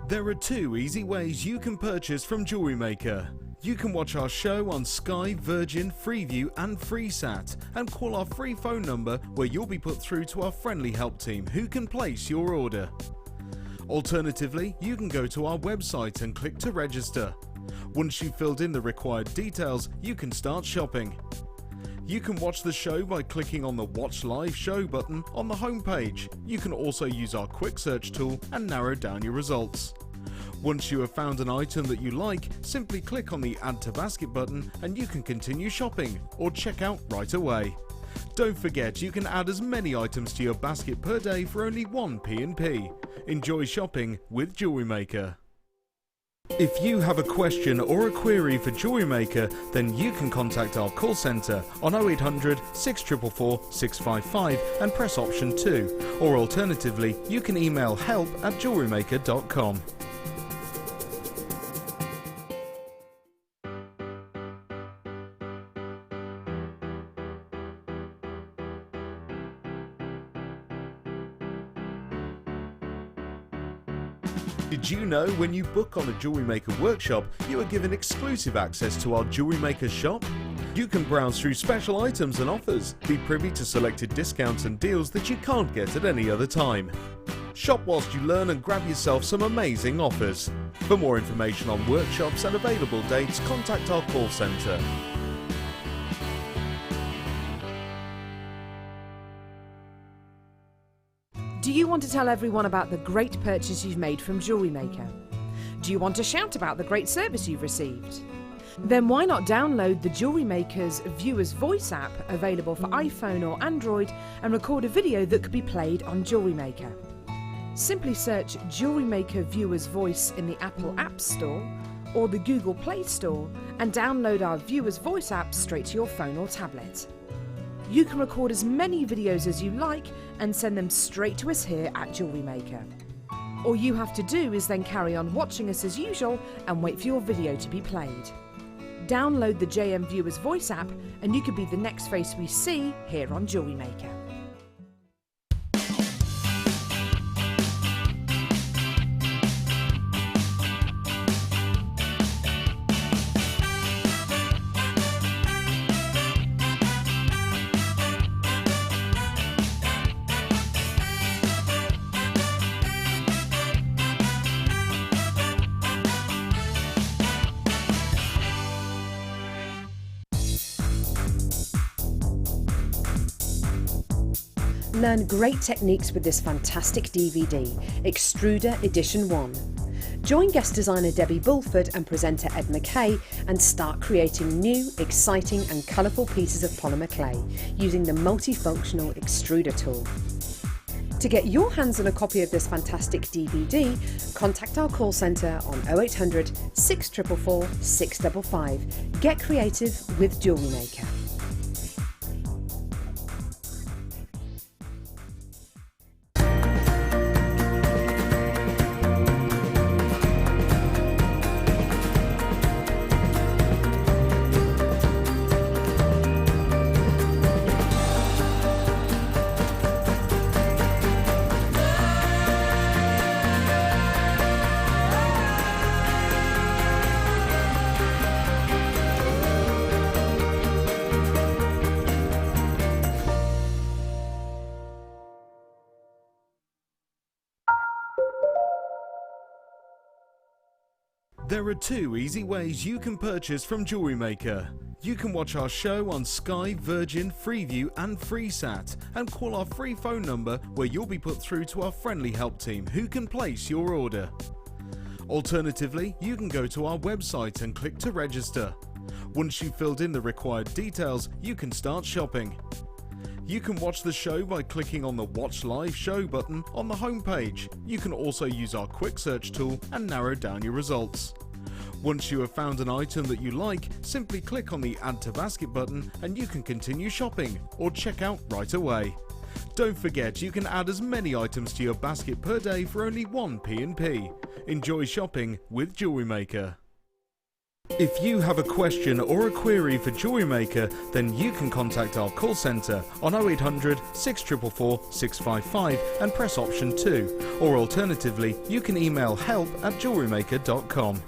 There are two easy ways you can purchase from Jewellery Maker. You can watch our show on Sky, Virgin, Freeview and FreeSat and call our free phone number where you'll be put through to our friendly help team who can place your order. Alternatively, you can go to our website and click to register. Once you've filled in the required details, you can start shopping. You can watch the show by clicking on the Watch Live Show button on the home page. You can also use our quick search tool and narrow down your results. Once you have found an item that you like, simply click on the Add to Basket button and you can continue shopping or check out right away. Don't forget you can add as many items to your basket per day for only one P&P. Enjoy shopping with Jewellery Maker. If you have a question or a query for Jewellery Maker, then you can contact our call centre on 0800 644 655 and press option 2, or alternatively you can email help@jewellerymaker.com. Did you know when you book on a Jewellery Maker workshop, you are given exclusive access to our Jewellery Maker shop? You can browse through special items and offers, be privy to selected discounts and deals that you can't get at any other time. Shop whilst you learn and grab yourself some amazing offers. For more information on workshops and available dates, contact our call centre. Do Do you want to tell everyone about the great purchase you've made from Jewellery Maker? Do you want to shout about the great service you've received? Then why not download the Jewellery Maker's Viewer's Voice app, available for iPhone or Android, and record a video that could be played on Jewellery Maker. Simply search Jewellery Maker Viewer's Voice in the Apple App Store or the Google Play Store and download our Viewer's Voice app straight to your phone or tablet. You can record as many videos as you like and send them straight to us here at Jewellery Maker. All you have to do is then carry on watching us as usual and wait for your video to be played. Download the JM Viewer's Voice app and you could be the next face we see here on Jewellery Maker. Learn great techniques with this fantastic DVD, Extruder Edition 1. Join guest designer Debbie Bulford and presenter Ed McKay and start creating new, exciting and colourful pieces of polymer clay using the multifunctional extruder tool. To get your hands on a copy of this fantastic DVD, contact our call centre on 0800 644 655. Get creative with Jewellery Maker. There are two easy ways you can purchase from Jewellery Maker. You can watch our show on Sky, Virgin, Freeview and FreeSat and call our free phone number where you'll be put through to our friendly help team who can place your order. Alternatively, you can go to our website and click to register. Once you've filled in the required details, you can start shopping. You can watch the show by clicking on the Watch Live Show button on the homepage. You can also use our quick search tool and narrow down your results. Once you have found an item that you like, simply click on the Add to Basket button and you can continue shopping or check out right away. Don't forget, you can add as many items to your basket per day for only one P&P. Enjoy shopping with Jewellery Maker. If you have a question or a query for Jewellery Maker, then you can contact our call centre on 0800 644 655 and press option 2, or alternatively you can email help@jewellerymaker.com.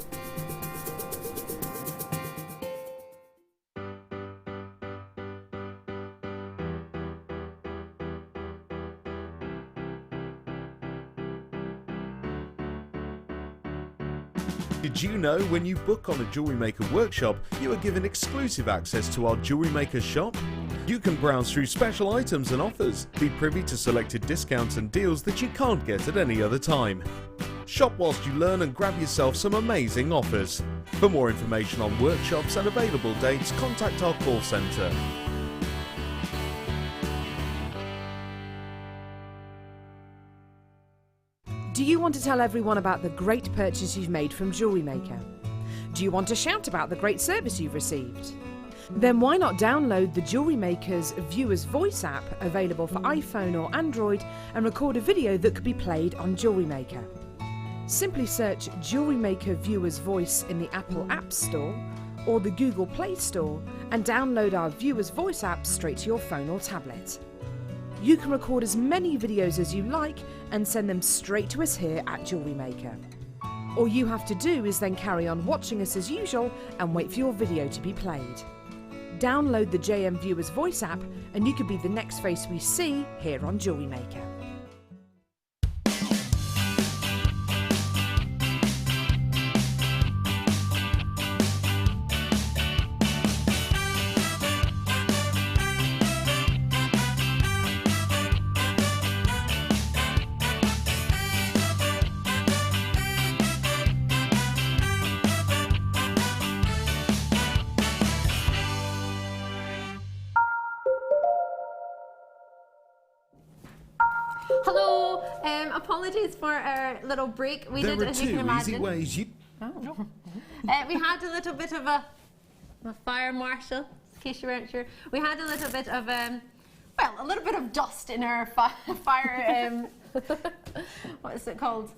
Did you know when you book on a Jewellery Maker workshop, you are given exclusive access to our Jewellery Maker shop? You can browse through special items and offers, be privy to selected discounts and deals that you can't get at any other time. Shop whilst you learn and grab yourself some amazing offers. For more information on workshops and available dates, contact our call centre. Do you want to tell everyone about the great purchase you've made from Jewellery Maker? Do you want to shout about the great service you've received? Then why not download the Jewellery Maker's Viewer's Voice app, available for iPhone or Android, and record a video that could be played on Jewellery Maker. Simply search Jewellery Maker Viewer's Voice in the Apple App Store or the Google Play Store and download our Viewer's Voice app straight to your phone or tablet. You can record as many videos as you like and send them straight to us here at Jewellery Maker. All you have to do is then carry on watching us as usual and wait for your video to be played. Download the JM Viewer's Voice app and you could be the next face we see here on Jewellery Maker. apologies for our little break. We There did, are as you can two imagine. easy ways you... We had a little bit of a fire marshal, in case you weren't sure. We had a little bit of, well, a little bit of dust in our fire, what is it called?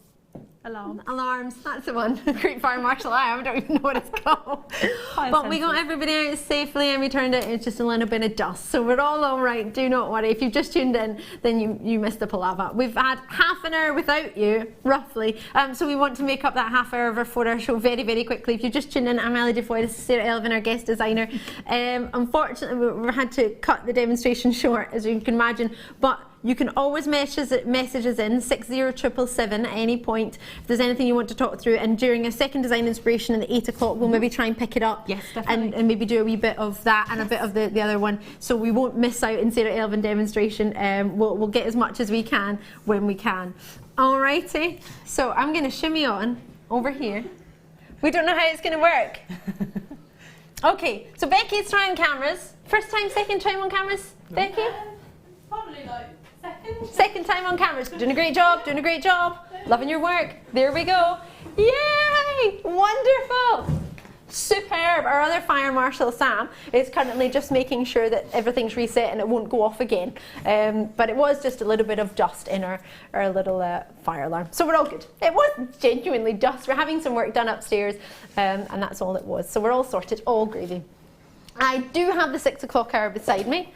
Alarms, that's the one. Great fire marshal I don't even know what it's called. But we got everybody out safely and we turned out it's just a little bit of dust. So we're all right, do not worry. If you've just tuned in, then you missed the palaver. We've had half an hour without you, roughly. So we want to make up that half hour for our show very, very quickly. If you've just tuned in, I'm Ellie Defoy, this is Sara Elvin, our guest designer. Unfortunately, we had to cut the demonstration short, as you can imagine, but you can always message us in 60777 at any point if there's anything you want to talk through, and during a second design inspiration at 8 o'clock we'll maybe try and pick it up. Yes, definitely. And maybe do a wee bit of that and a bit of the other one, so we won't miss out in Sara Elvin demonstration. We'll get as much as we can when we can. Alrighty, so I'm going to shimmy on over here. We don't know how it's going to work. Okay, so Becky's trying cameras. First time, second time on cameras, Becky? Probably like Second time on cameras. Doing a great job, doing a great job. Loving your work. There we go. Yay! Wonderful. Superb. Our other fire marshal, Sam, is currently just making sure that everything's reset and it won't go off again. But it was just a little bit of dust in our little fire alarm. So we're all good. It wasn't genuinely dust. We're having some work done upstairs and that's all it was. So we're all sorted, all gravy. I do have the 6 o'clock hour beside me.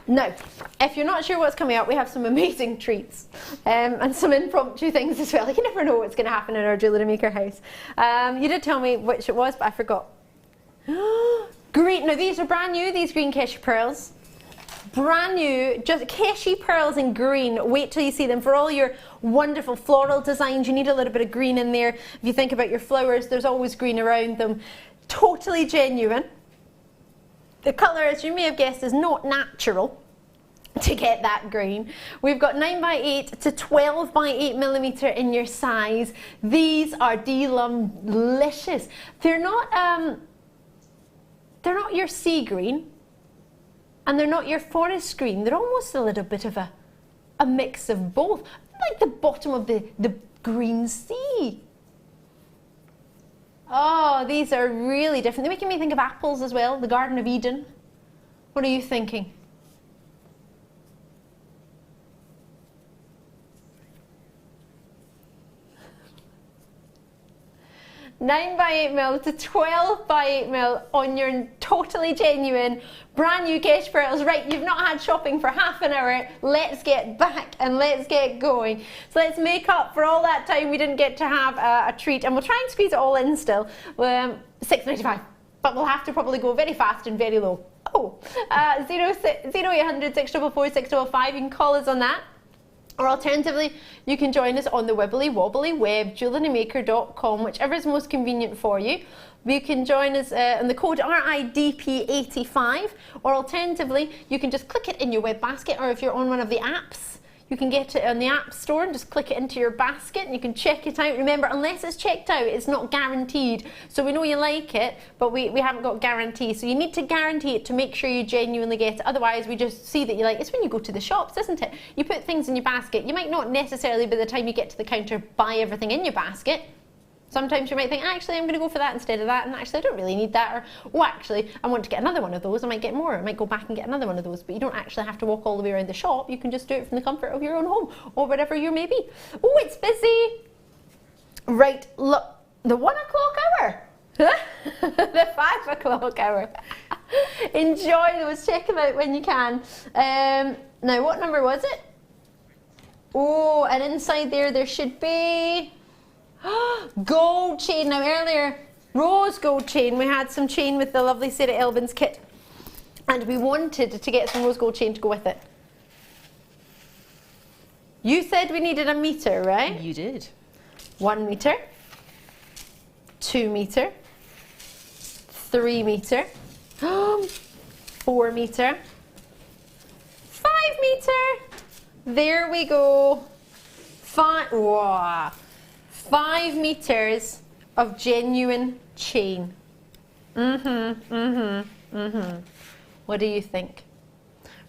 Now, if you're not sure what's coming up, we have some amazing treats and some impromptu things as well. You never know what's going to happen in our Jewellery Maker house. You did tell me which it was, but I forgot. Green. Now, these are brand new, these green Keshi pearls. Brand new, just Keshi pearls in green. Wait till you see them. For all your wonderful floral designs, you need a little bit of green in there. If you think about your flowers, there's always green around them. Totally genuine. The colour, as you may have guessed, is not natural to get that green. We've got 9x8 to 12x8mm in your size. These are delicious. They're not your sea green, and they're not your forest green. They're almost a little bit of a mix of both, like the bottom of the green sea. Oh, these are really different. They're making me think of apples as well, the Garden of Eden. What are you thinking? $9 by 8mm to 12 by 8mm on your totally genuine brand new Keshi pearls. Right, you've not had shopping for half an hour. Let's get back and let's get going. So let's make up for all that time we didn't get to have a treat, and we'll try and squeeze it all in still. $6.95, but we'll have to probably go very fast and very low. Oh, 0800 644 655. You can call us on that. Or alternatively, you can join us on the wibbly wobbly web, JewelleryMaker.com, whichever is most convenient for you. You can join us on the code RIDP85, or alternatively, you can just click it in your web basket, or if you're on one of the apps, you can get it on the App Store and just click it into your basket and you can check it out. Remember, unless it's checked out, it's not guaranteed. So we know you like it, but we haven't got guarantee. So you need to guarantee it to make sure you genuinely get it. Otherwise, we just see that you like it. It's when you go to the shops, isn't it? You put things in your basket. You might not necessarily, by the time you get to the counter, buy everything in your basket. Sometimes you might think, actually, I'm going to go for that instead of that, and actually, I don't really need that, or, oh, actually, I want to get another one of those. I might get more. I might go back and get another one of those, but you don't actually have to walk all the way around the shop. You can just do it from the comfort of your own home, or whatever you may be. Oh, it's busy. Right, look, the 1 o'clock hour. The 5 o'clock hour. Enjoy those. Check them out when you can. Now, what number was it? Oh, and inside there should be... gold chain. Now earlier, rose gold chain. We had some chain with the lovely Sara Elvin's kit, and we wanted to get some rose gold chain to go with it. You said we needed a meter, right? You did. 1 meter, 2 meter, 3 meter, 4 meter, 5 meter. There we go. 5. Wow. 5 meters of genuine chain. What do you think?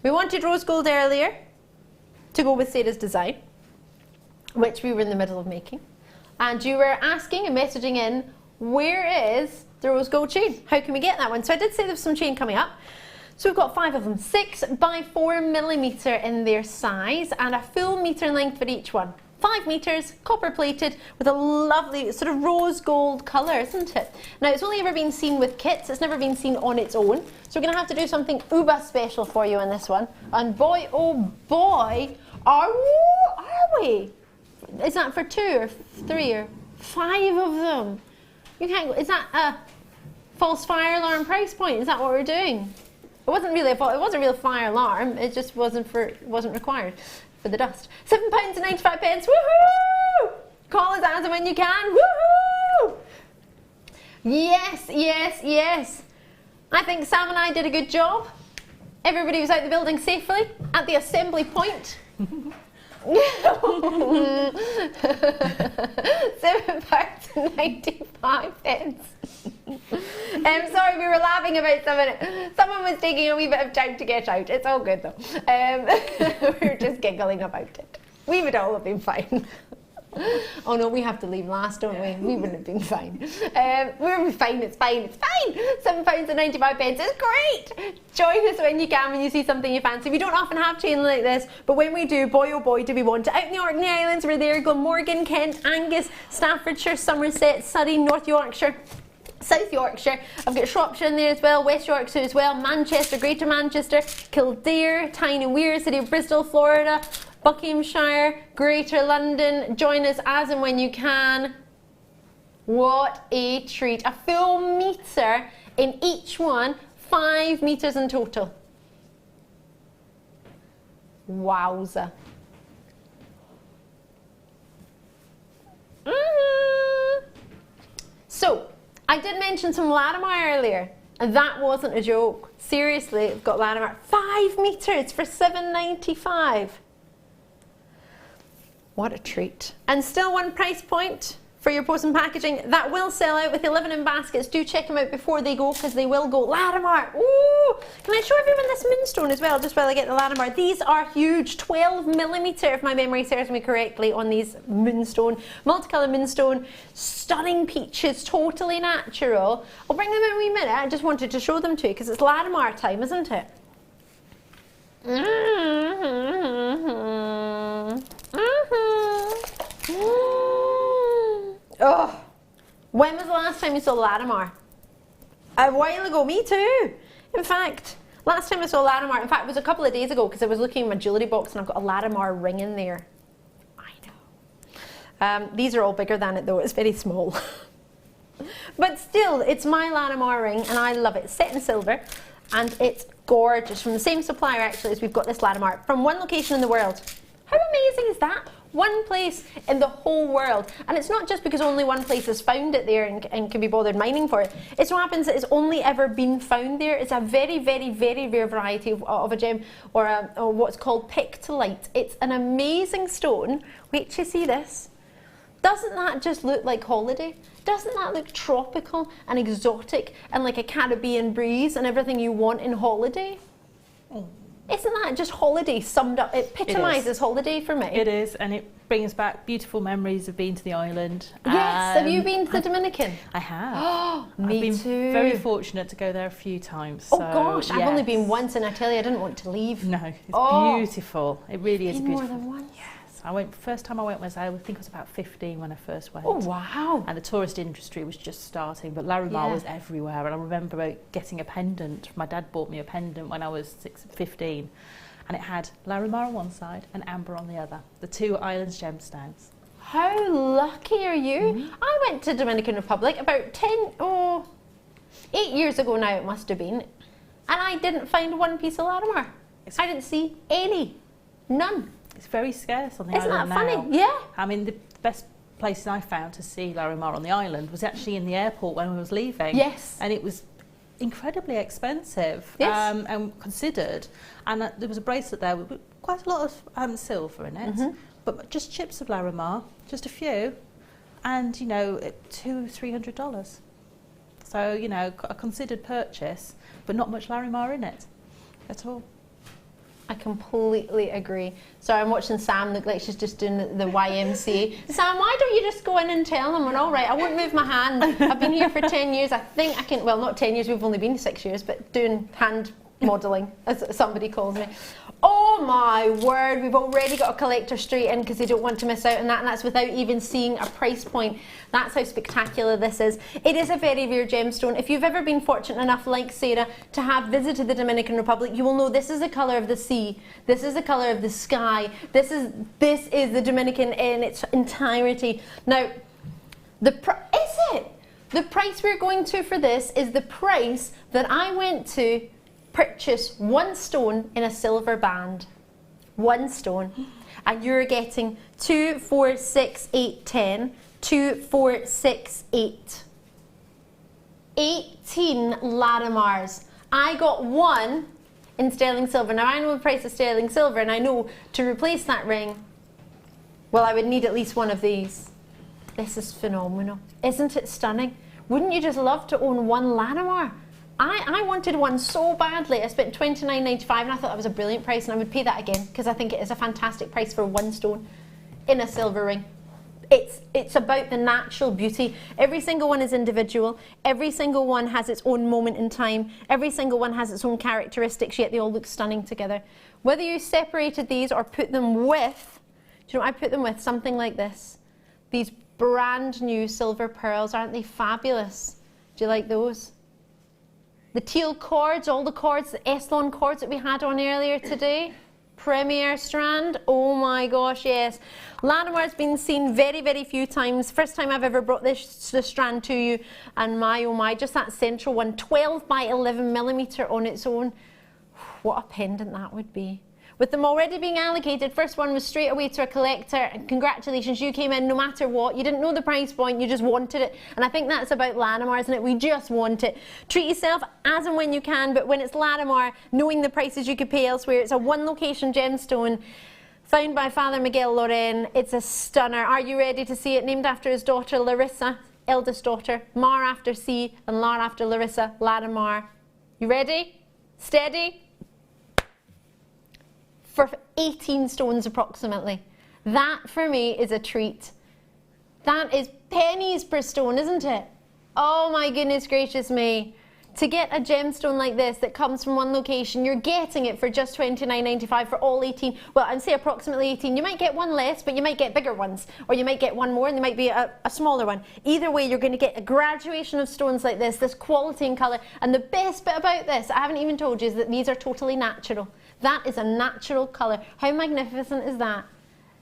We wanted rose gold earlier to go with Sara's design. which we were in the middle of making. And you were asking and messaging in, where is the rose gold chain? How can we get that one? So I did say there's some chain coming up. So we've got 5 of them, 6 by 4 millimeter in their size and a full meter in length for each one. 5 meters, copper plated, with a lovely sort of rose gold colour, isn't it? Now it's only ever been seen with kits, it's never been seen on its own. So we're going to have to do something uber special for you in this one. And boy, oh boy, are we? Is that for 2 or 3 or 5 of them? You can't go, is that a false fire alarm price point? Is that what we're doing? It wasn't really it wasn't a real fire alarm, it just wasn't required for the dust. £7.95. Woohoo! Call us as and when you can. Woohoo! Yes, yes, yes. I think Sam and I did a good job. Everybody was out the building safely at the assembly point. £7.95. Sorry, we were laughing about someone was taking a wee bit of time to get out. It's all good though. We were just giggling about it. We would all have been fine. Oh no, we have to leave last, don't we? We wouldn't have been fine. We're fine, it's fine, it's fine. £7.95 is great. Join us when you can, when you see something you fancy. We don't often have chain like this, but when we do, boy oh boy do we want it. Out in the Orkney Islands, we're there. Glamorgan, Kent, Angus, Staffordshire, Somerset, Surrey, North Yorkshire, South Yorkshire. I've got Shropshire in there as well, West Yorkshire as well, Manchester, Greater Manchester, Kildare, Tyne and Weir, City of Bristol, Florida, Buckinghamshire, Greater London. Join us as and when you can. What a treat. A full metre in each one, 5 metres in total. Wowza. So, I did mention some Latimer earlier, and that wasn't a joke. Seriously, I've got Latimer. 5 metres for £7.95. What a treat. And still one price point for your post and packaging. That will sell out with 11 in baskets. Do check them out before they go, because they will go. Latimer, ooh! Can I show everyone this moonstone as well, just while I get the Latimer? These are huge, 12 millimetre, if my memory serves me correctly, on these moonstone. Multicolour moonstone, stunning peaches, totally natural. I'll bring them in a wee minute. I just wanted to show them to you, because it's Latimer time, isn't it? Oh, when was the last time you saw Latimer? A while ago, me too. In fact, last time I saw Latimer, in fact, it was a couple of days ago, because I was looking in my jewellery box and I've got a Latimer ring in there. I know. These are all bigger than it though, it's very small. But still, it's my Latimer ring and I love it. It's set in silver and it's gorgeous. From the same supplier actually as we've got this Latimer, from one location in the world. How amazing is that? One place in the whole world. And it's not just because only one place has found it there and can be bothered mining for it. It so happens that it's only ever been found there. It's a very, very, very rare variety of a gem, or what's called pectolite. It's an amazing stone. Wait till you see this. Doesn't that just look like holiday? Doesn't that look tropical and exotic and like a Caribbean breeze and everything you want in holiday? Oh. Isn't that just holiday summed up? It epitomises holiday for me. It is, and it brings back beautiful memories of being to the island. Yes, have you been to the Dominican? I have. Oh, I've me been too. very fortunate to go there a few times. Oh so, gosh, I've yes. only been once and I tell you I didn't want to leave. No, it's beautiful. It really is beautiful. More than once? Yes. First time I went was, I think I was about 15 when I first went. Oh wow. And the tourist industry was just starting, but Larimar was everywhere. And I remember getting a pendant. My dad bought me a pendant when I was 15. And it had Larimar on one side and amber on the other. The two islands gemstones. How lucky are you? Mm-hmm. I went to Dominican Republic about 8 years ago now it must have been. And I didn't find one piece of Larimar. I didn't see any. None. It's very scarce on the island now. Isn't that funny? Yeah. I mean, the best places I found to see Larimar on the island was actually in the airport when I was leaving. Yes. And it was incredibly expensive, yes. And considered. And there was a bracelet there with quite a lot of silver in it, but just chips of Larimar, just a few, and you know, $200-300. So you know, a considered purchase, but not much Larimar in it at all. I completely agree. Sorry, I'm watching Sam look like she's just doing the YMCA. Sam, why don't you just go in and tell them we're all right? I won't move my hand. I've been here for 10 years. I think I can, well, not 10 years, we've only been 6 years, but doing hand modelling, as somebody calls me. Oh my word, we've already got a collector straight in because they don't want to miss out on that, and that's without even seeing a price point. That's how spectacular this is. It is a very rare gemstone. If you've ever been fortunate enough, like Sara, to have visited the Dominican Republic, you will know this is the colour of the sea. This is the colour of the sky. This is the Dominican in its entirety. Now, the price we're going to for this is the price that I went to purchase one stone in a silver band. One stone. And you're getting 2, 4, 6, 8, 10. 2, 4, 6, 8. 18 Larimars. I got one in sterling silver. Now I know the price of sterling silver, and I know to replace that ring, well, I would need at least one of these. This is phenomenal. Isn't it stunning? Wouldn't you just love to own one Larimar? I wanted one so badly. I spent $29.95 and I thought that was a brilliant price, and I would pay that again because I think it is a fantastic price for one stone in a silver ring. It's about the natural beauty. Every single one is individual. Every single one has its own moment in time. Every single one has its own characteristics, yet they all look stunning together. Whether you separated these or put them with, do you know what I put them with? Something like this. These brand new silver pearls, aren't they fabulous? Do you like those? The teal cords, all the cords, the Eslon cords that we had on earlier today. Premier strand, oh my gosh, yes. Larimar's been seen very, very few times. First time I've ever brought this strand to you, and my, oh my, just that central one, 12 by 11 millimetre on its own. What a pendant that would be. With them already being allocated, first one was straight away to a collector, and congratulations, you came in no matter what. You didn't know the price point, you just wanted it. And I think that's about Larimar, isn't it? We just want it. Treat yourself as and when you can, but when it's Larimar, knowing the prices you could pay elsewhere, it's a one location gemstone found by Father Miguel Loren. It's a stunner. Are you ready to see it? Named after his daughter Larissa, eldest daughter, Mar after C and Lar after Larissa, Larimar. You ready? Steady? For 18 stones approximately. That for me is a treat. That is pennies per stone, isn't it? Oh my goodness gracious me. To get a gemstone like this that comes from one location, you're getting it for just $29.95 for all 18. Well, I'd say approximately 18. You might get one less, but you might get bigger ones. Or you might get one more and there might be a smaller one. Either way, you're going to get a graduation of stones like this quality and colour. And the best bit about this, I haven't even told you, is that these are totally natural. That is a natural colour. How magnificent is that?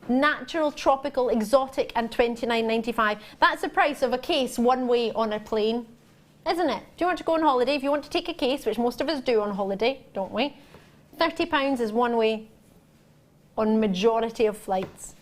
Natural, tropical, exotic, and $29.95. That's the price of a case one way on a plane, isn't it? Do you want to go on holiday? If you want to take a case, which most of us do on holiday, don't we? £30 is one way on majority of flights.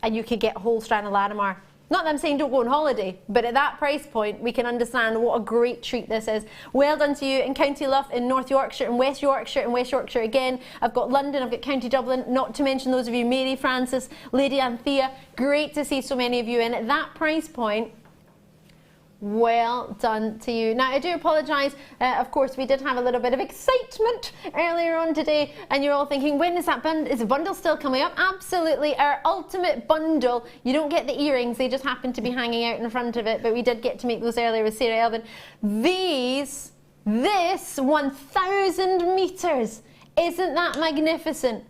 And you could get a whole strand of Larimar. Not that I'm saying don't go on holiday, but at that price point, we can understand what a great treat this is. Well done to you in County Louth, in North Yorkshire, and West Yorkshire again. I've got London, I've got County Dublin, not to mention those of you, Mary Francis, Lady Anthea. Great to see so many of you in. At that price point, well done to you. Now, I do apologise. Of course, we did have a little bit of excitement earlier on today, and you're all thinking, when is that bundle? Is the bundle still coming up? Absolutely. Our ultimate bundle. You don't get the earrings. They just happen to be hanging out in front of it, but we did get to make those earlier with Sara Elvin. This 1,000 metres. Isn't that magnificent?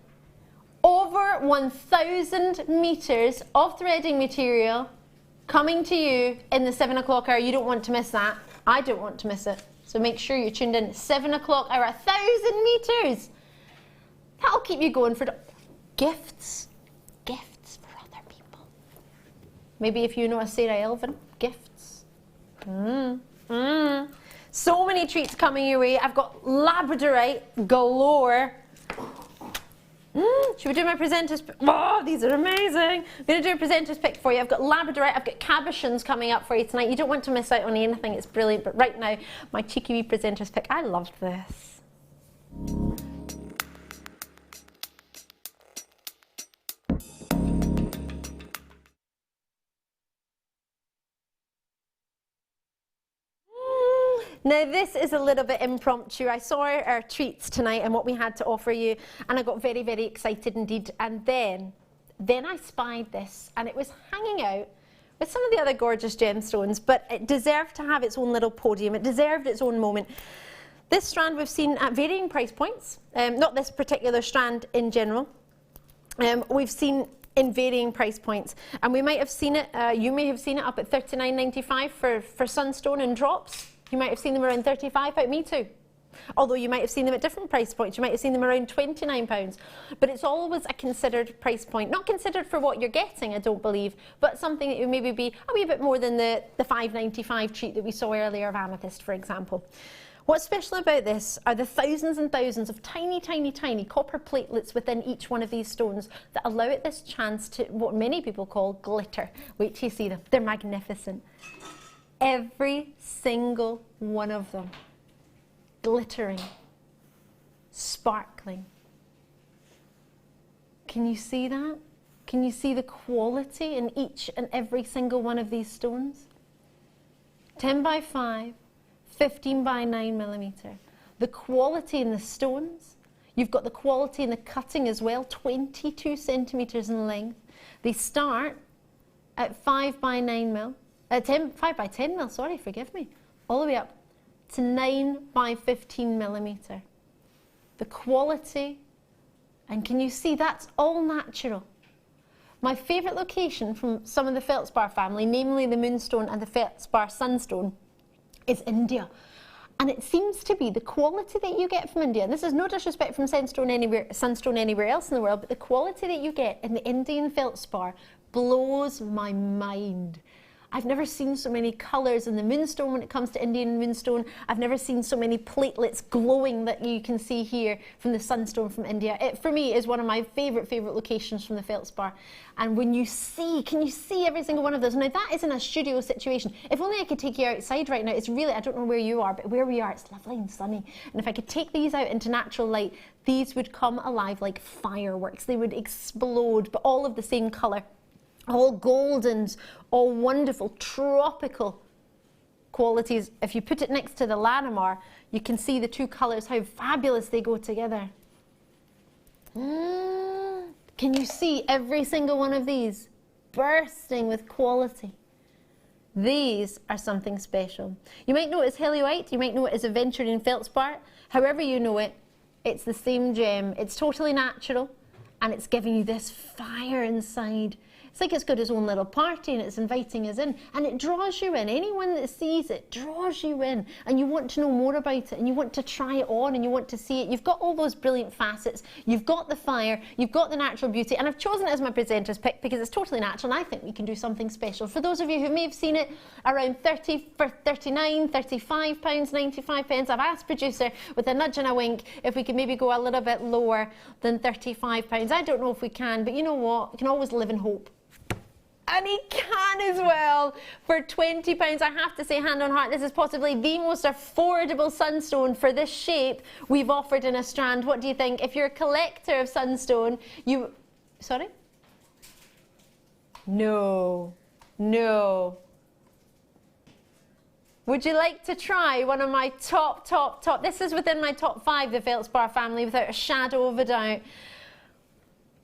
Over 1,000 metres of threading material coming to you in the 7 o'clock hour. You don't want to miss that. I don't want to miss it. So make sure you're tuned in. 7 o'clock hour, 1,000 metres. That'll keep you going for gifts. Gifts for other people. Maybe if you know a Sara Elvin, gifts. So many treats coming your way. I've got Labradorite galore. Should we do my presenter's pick? Oh, these are amazing. I'm going to do a presenter's pick for you. I've got Labradorite, I've got Cabochons coming up for you tonight. You don't want to miss out on anything, it's brilliant. But right now, my cheeky wee presenter's pick. I loved this. Now this is a little bit impromptu. I saw our treats tonight and what we had to offer you, and I got very, very excited indeed. And then I spied this, and it was hanging out with some of the other gorgeous gemstones, but it deserved to have its own little podium. It deserved its own moment. This strand we've seen at varying price points, not this particular strand in general. We've seen in varying price points, and we might have seen it, you may have seen it up at $39.95 for sunstone and drops. You might have seen them around £35, me too. Although you might have seen them at different price points, you might have seen them around £29. But it's always a considered price point, not considered for what you're getting, I don't believe, but something that would maybe be a wee bit more than the $5.95 treat that we saw earlier of amethyst, for example. What's special about this are the thousands and thousands of tiny, tiny, tiny copper platelets within each one of these stones that allow it this chance to what many people call glitter. Wait till you see them. They're magnificent. Every single one of them glittering, sparkling. Can you see that? Can you see the quality in each and every single one of these stones? 10 by 5. 15 by 9 millimeter. The quality in the stones, you've got the quality in the cutting as well, 22 centimeters in length. They start at 5 by 9 mil, 5 by 10 mil, sorry, forgive me, all the way up to 9 by 15 millimeter. The quality, and can you see that's all natural. My favourite location from some of the feldspar family, namely the moonstone and the feldspar sunstone, is India. And it seems to be the quality that you get from India, and this is no disrespect from sunstone anywhere else in the world, but the quality that you get in the Indian feldspar blows my mind. I've never seen so many colours in the moonstone when it comes to Indian moonstone. I've never seen so many platelets glowing that you can see here from the sunstone from India. It, for me, is one of my favourite locations from the feldspar. And when you see, can you see every single one of those? Now that is in a studio situation. If only I could take you outside right now. It's really, I don't know where you are, but where we are, it's lovely and sunny. And if I could take these out into natural light, these would come alive like fireworks. They would explode, but all of the same colour. All goldens, all wonderful tropical qualities. If you put it next to the Larimar, you can see the two colours, how fabulous they go together. Can you see every single one of these bursting with quality? These are something special. You might know it as helioite, you might know it as aventurine feldspar. However you know it, it's the same gem. It's totally natural, and it's giving you this fire inside. It's like it's got its own little party and it's inviting us in, and it draws you in. Anyone that sees it draws you in, and you want to know more about it, and you want to try it on, and you want to see it. You've got all those brilliant facets, you've got the fire, you've got the natural beauty, and I've chosen it as my presenter's pick because it's totally natural, and I think we can do something special. For those of you who may have seen it around 30 for 39, 35 pounds, 95 pence, I've asked producer with a nudge and a wink if we could maybe go a little bit lower than 35 pounds. I don't know if we can, but you know what? You can always live in hope. And he can as well for £20. I have to say, hand on heart, this is possibly the most affordable sunstone for this shape we've offered in a strand. What do you think? If you're a collector of sunstone, you... Sorry? No. No. Would you like to try one of my top... This is within my top 5, the feldspar family, without a shadow of a doubt.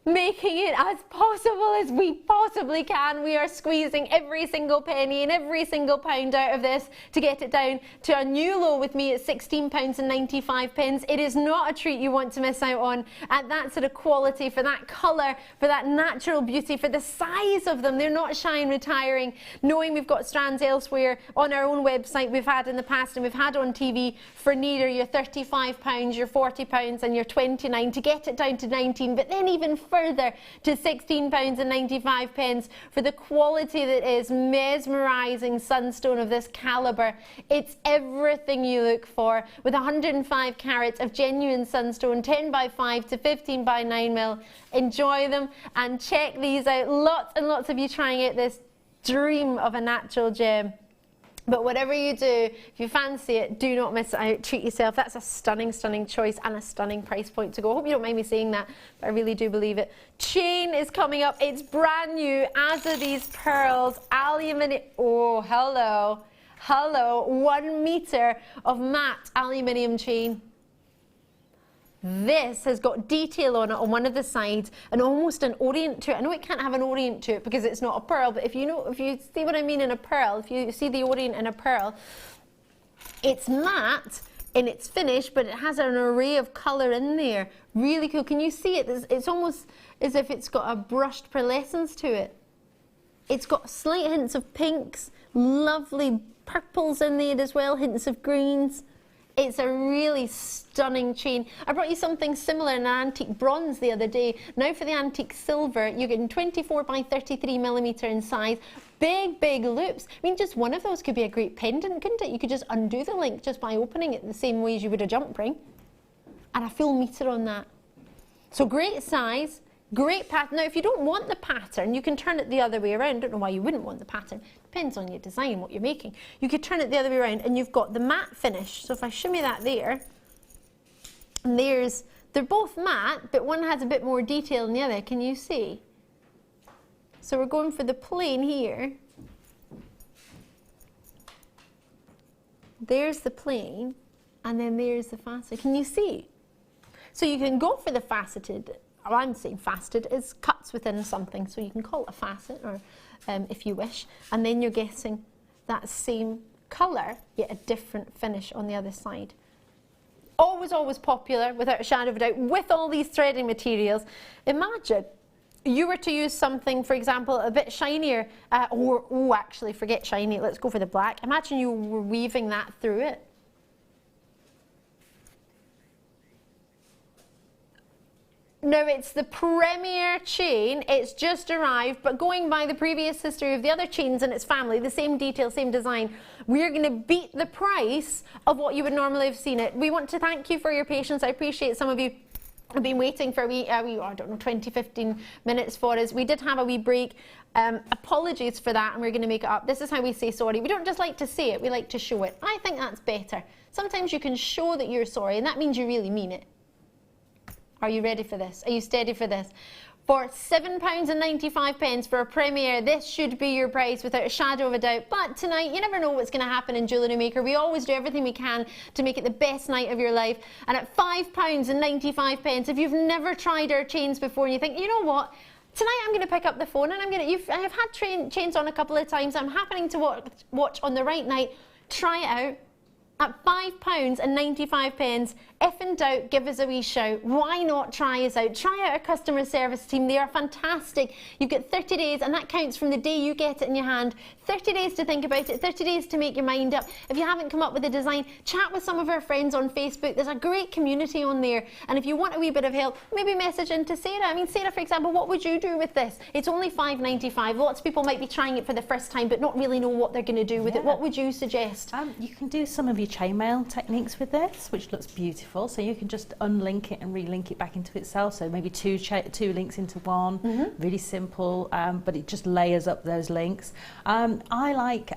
Making it as possible as we possibly can. We are squeezing every single penny and every single pound out of this to get it down to a new low with me at £16.95. It is not a treat you want to miss out on at that sort of quality, for that colour, for that natural beauty, for the size of them. They're not shy in retiring, knowing we've got strands elsewhere on our own website we've had in the past and we've had on TV for neither your £35, your £40 and your £29 to get it down to 19, but then even further to £16.95 for the quality that is mesmerising sunstone of this calibre. It's everything you look for, with 105 carats of genuine sunstone, 10 by 5 to 15 by 9 mil. Enjoy them and check these out. Lots and lots of you trying out this dream of a natural gem. But whatever you do, if you fancy it, do not miss it out. Treat yourself. That's a stunning, stunning choice and a stunning price point to go. I hope you don't mind me saying that, but I really do believe it. Chain is coming up. It's brand new, as are these pearls. Aluminium. Oh, hello. Hello, 1 metre of matte aluminium chain. This has got detail on it on one of the sides and almost an orient to it. I know it can't have an orient to it because it's not a pearl, but if you see what I mean in a pearl, if you see the orient in a pearl, it's matte in its finish, but it has an array of colour in there. Really cool. Can you see it? It's almost as if it's got a brushed pearlescence to it. It's got slight hints of pinks, lovely purples in there as well, hints of greens. It's a really stunning chain. I brought you something similar in an antique bronze the other day. Now for the antique silver, you're getting 24 by 33 millimetre in size. Big, big loops. I mean, just one of those could be a great pendant, couldn't it? You could just undo the link just by opening it the same way as you would a jump ring. And a full metre on that. So great size. Great pattern. Now, if you don't want the pattern, you can turn it the other way around. Don't know why you wouldn't want the pattern. Depends on your design, what you're making. You could turn it the other way around and you've got the matte finish. So if I shimmy that there, and they're both matte, but one has a bit more detail than the other. Can you see? So we're going for the plain here. There's the plain, and then there's the faceted. Can you see? So you can go for the faceted. I'm saying faceted is cuts within something, so you can call it a facet, or if you wish, and then you're getting that same colour, yet a different finish on the other side. Always, always popular, without a shadow of a doubt, with all these threading materials. Imagine you were to use something, for example, a bit shinier, actually, forget shiny, let's go for the black. Imagine you were weaving that through it. No, it's the premier chain. It's just arrived, but going by the previous history of the other chains in its family, the same detail, same design, we're going to beat the price of what you would normally have seen it. We want to thank you for your patience. I appreciate some of you have been waiting for a wee, I don't know, 20, 15 minutes for us. We did have a wee break. Apologies for that, and we're going to make it up. This is how we say sorry. We don't just like to say it, we like to show it. I think that's better. Sometimes you can show that you're sorry, and that means you really mean it. Are you ready for this? Are you steady for this? For £7.95 for a premiere, this should be your price without a shadow of a doubt. But tonight, you never know what's going to happen in Jewellery Maker. We always do everything we can to make it the best night of your life. And at £5.95, if you've never tried our chains before and you think, you know what? Tonight I'm going to pick up the phone and I've had chains on a couple of times. I'm happening to watch on the right night. Try it out. At £5.95, if in doubt, give us a wee shout. Why not try us out? Try out our customer service team. They are fantastic. You get 30 days, and that counts from the day you get it in your hand. 30 days to think about it, 30 days to make your mind up. If you haven't come up with a design, chat with some of our friends on Facebook. There's a great community on there. And if you want a wee bit of help, maybe message into Sarah. I mean, Sarah, for example, what would you do with this? It's only £5.95. Lots of people might be trying it for the first time, but not really know what they're going to do with it. What would you suggest? You can do some of your chainmail techniques with this, which looks beautiful. So you can just unlink it and relink it back into itself. So maybe two links into one. Really simple, but it just layers up those links. I like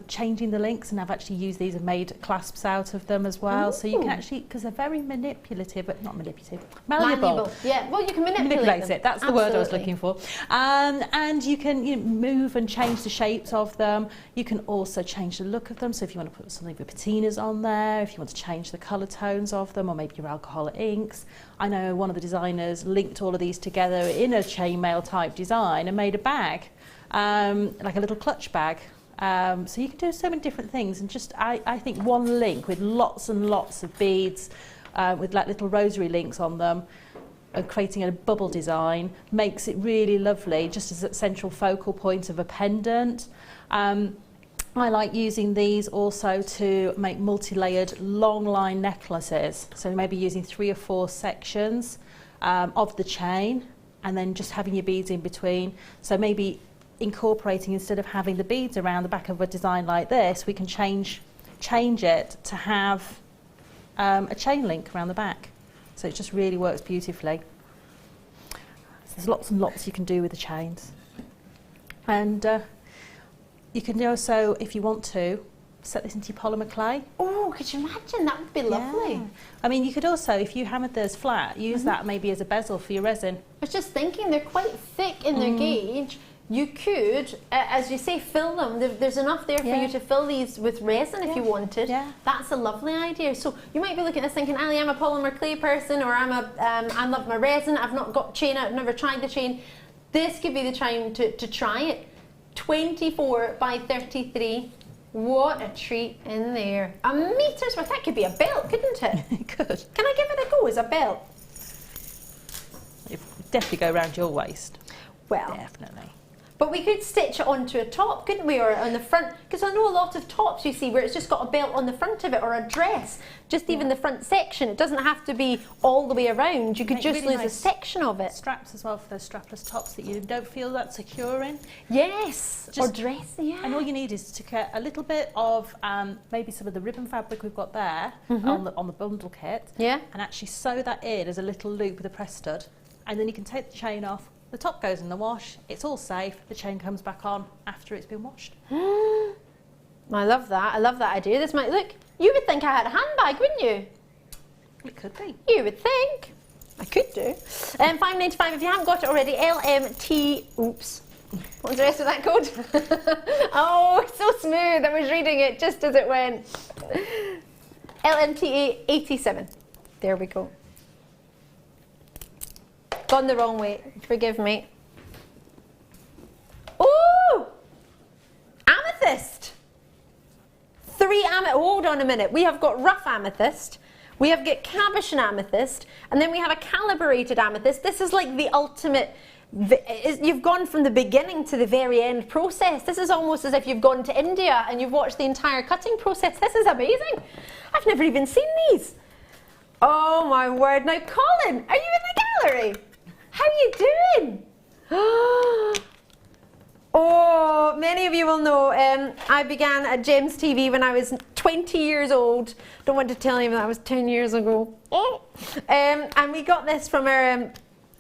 changing the links, and I've actually used these and made clasps out of them as well. Ooh. So you can actually, because they're very manipulative, but not manipulative, malleable. Yeah, well, you can manipulate it. That's the word I was looking for. And you can move and change the shapes of them. You can also change the look of them. So if you want to put something with patinas on there, if you want to change the colour tones of them, or maybe your alcoholic inks. I know one of the designers linked all of these together in a chainmail type design and made a bag, like a little clutch bag. So you can do so many different things, and just I think one link with lots and lots of beads with like little rosary links on them, creating a bubble design makes it really lovely, just as a central focal point of a pendant. I like using these also to make multi-layered long line necklaces, so maybe using 3 or 4 sections of the chain and then just having your beads in between. So maybe incorporating, instead of having the beads around the back of a design like this, we can change it to have a chain link around the back. So it just really works beautifully. So there's lots and lots you can do with the chains. And you can also, if you want to, set this into your polymer clay. Oh, could you imagine? That would be lovely. Yeah. I mean, you could also, if you hammered those flat, use that maybe as a bezel for your resin. I was just thinking, they're quite thick in their gauge. you could, as you say, fill them. There's enough there for you to fill these with resin if you wanted. Yeah. That's a lovely idea. So you might be looking at this thinking, Ali, I'm a polymer clay person, or I love my resin, I've not got chain, I've never tried the chain. This could be the time to try it. 24 by 33. What a treat in there. A meter's worth. That could be a belt, couldn't it? It could. Can I give it a go as a belt? It would definitely go around your waist. Well, Definitely. but we could stitch it onto a top, couldn't we, or on the front? Because I know a lot of tops you see where it's just got a belt on the front of it, or a dress, just even the front section. It doesn't have to be all the way around. You could Make just really lose a nice section of it. Straps as well for those strapless tops that you don't feel that secure in. Yes, or Just- dress, yeah. And all you need is to get a little bit of maybe some of the ribbon fabric we've got there on the bundle kit, Yeah. and actually sew that in as a little loop with a press stud, and then you can take the chain off. The top goes in the wash. It's all safe. The chain comes back on after it's been washed. I love that. I love that idea. This might look. You would think I had a handbag, wouldn't you? It could be. You would think. I could do. $5.95 if you haven't got it already. LMT. Oops. What was the rest of that code? Oh, so smooth. I was reading it just as it went. LMT 87. There we go. Gone the wrong way. Forgive me. Oh! Amethyst. 3 amethyst. Hold on a minute. We have got rough amethyst. We have got cabochon amethyst. And then we have a calibrated amethyst. This is like the ultimate. You've gone from the beginning to the very end process. This is almost as if you've gone to India and you've watched the entire cutting process. This is amazing. I've never even seen these. Oh my word. Now, Colin, are you in the gallery? How are you doing? Oh, many of you will know I began at Gems TV when I was 20 years old. Don't want to tell you that was 10 years ago. And we got this from our...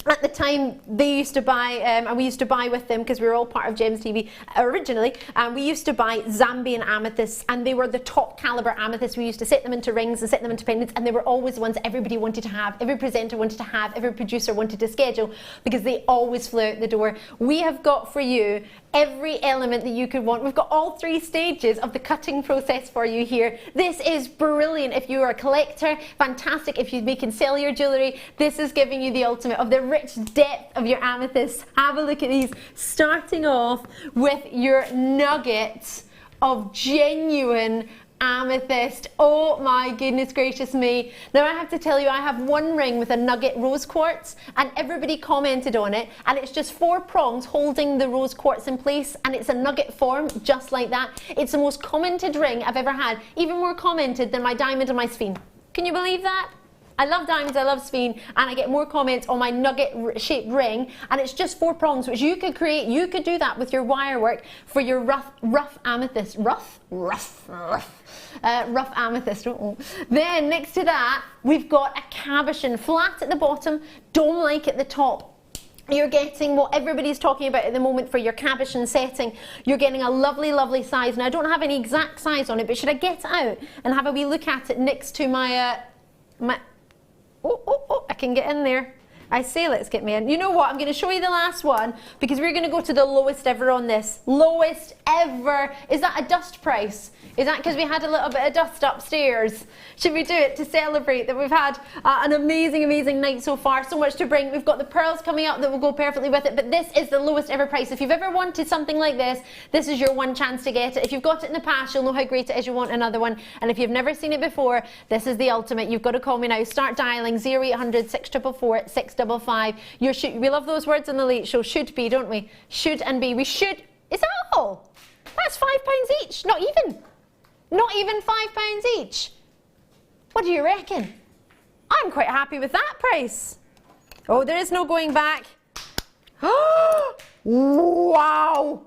at the time, they used to buy, and we used to buy with them because we were all part of Gems TV originally, and we used to buy Zambian amethysts, and they were the top caliber amethysts. We used to set them into rings and set them into pendants, and they were always the ones that everybody wanted to have, every presenter wanted to have, every producer wanted to schedule, because they always flew out the door. We have got for you every element that you could want. We've got all 3 stages of the cutting process for you here. This is brilliant if you are a collector, fantastic if you make and sell your jewellery. This is giving you the ultimate of the rich depth of your amethyst. Have a look at these, starting off with your nuggets of genuine amethyst. Oh my goodness gracious me. Now I have to tell you, I have one ring with a nugget rose quartz, and everybody commented on it, and it's just 4 prongs holding the rose quartz in place, and it's a nugget form just like that. It's the most commented ring I've ever had, even more commented than my diamond and my sphere. Can you believe that? I love diamonds, I love sphere, and I get more comments on my nugget shaped ring, and it's just 4 prongs, which you could create. You could do that with your wire work for your rough amethyst. Rough amethyst. Then next to that, we've got a cabochon, flat at the bottom, dome-like at the top. You're getting what everybody's talking about at the moment for your cabochon setting. You're getting a lovely, lovely size. Now I don't have any exact size on it, but should I get it out and have a wee look at it next to my I can get in there. I say let's get me in. You know what, I'm going to show you the last one, because we're going to go to the lowest ever on this. Lowest ever. Is that a dust price? Is that because we had a little bit of dust upstairs? Should we do it to celebrate that we've had an amazing, amazing night so far? So much to bring. We've got the pearls coming up that will go perfectly with it, but this is the lowest ever price. If you've ever wanted something like this is your one chance to get it. If you've got it in the past, you'll know how great it is. You want another one. And if you've never seen it before, this is the ultimate. You've got to call me now. Start dialing 0800 644 655. We love those words on the late show. Should be, don't we? Should and be. We should. Is that all? That's £5 each. Not even. Not even £5 each. What do you reckon? I'm quite happy with that price. Oh, there is no going back. Wow.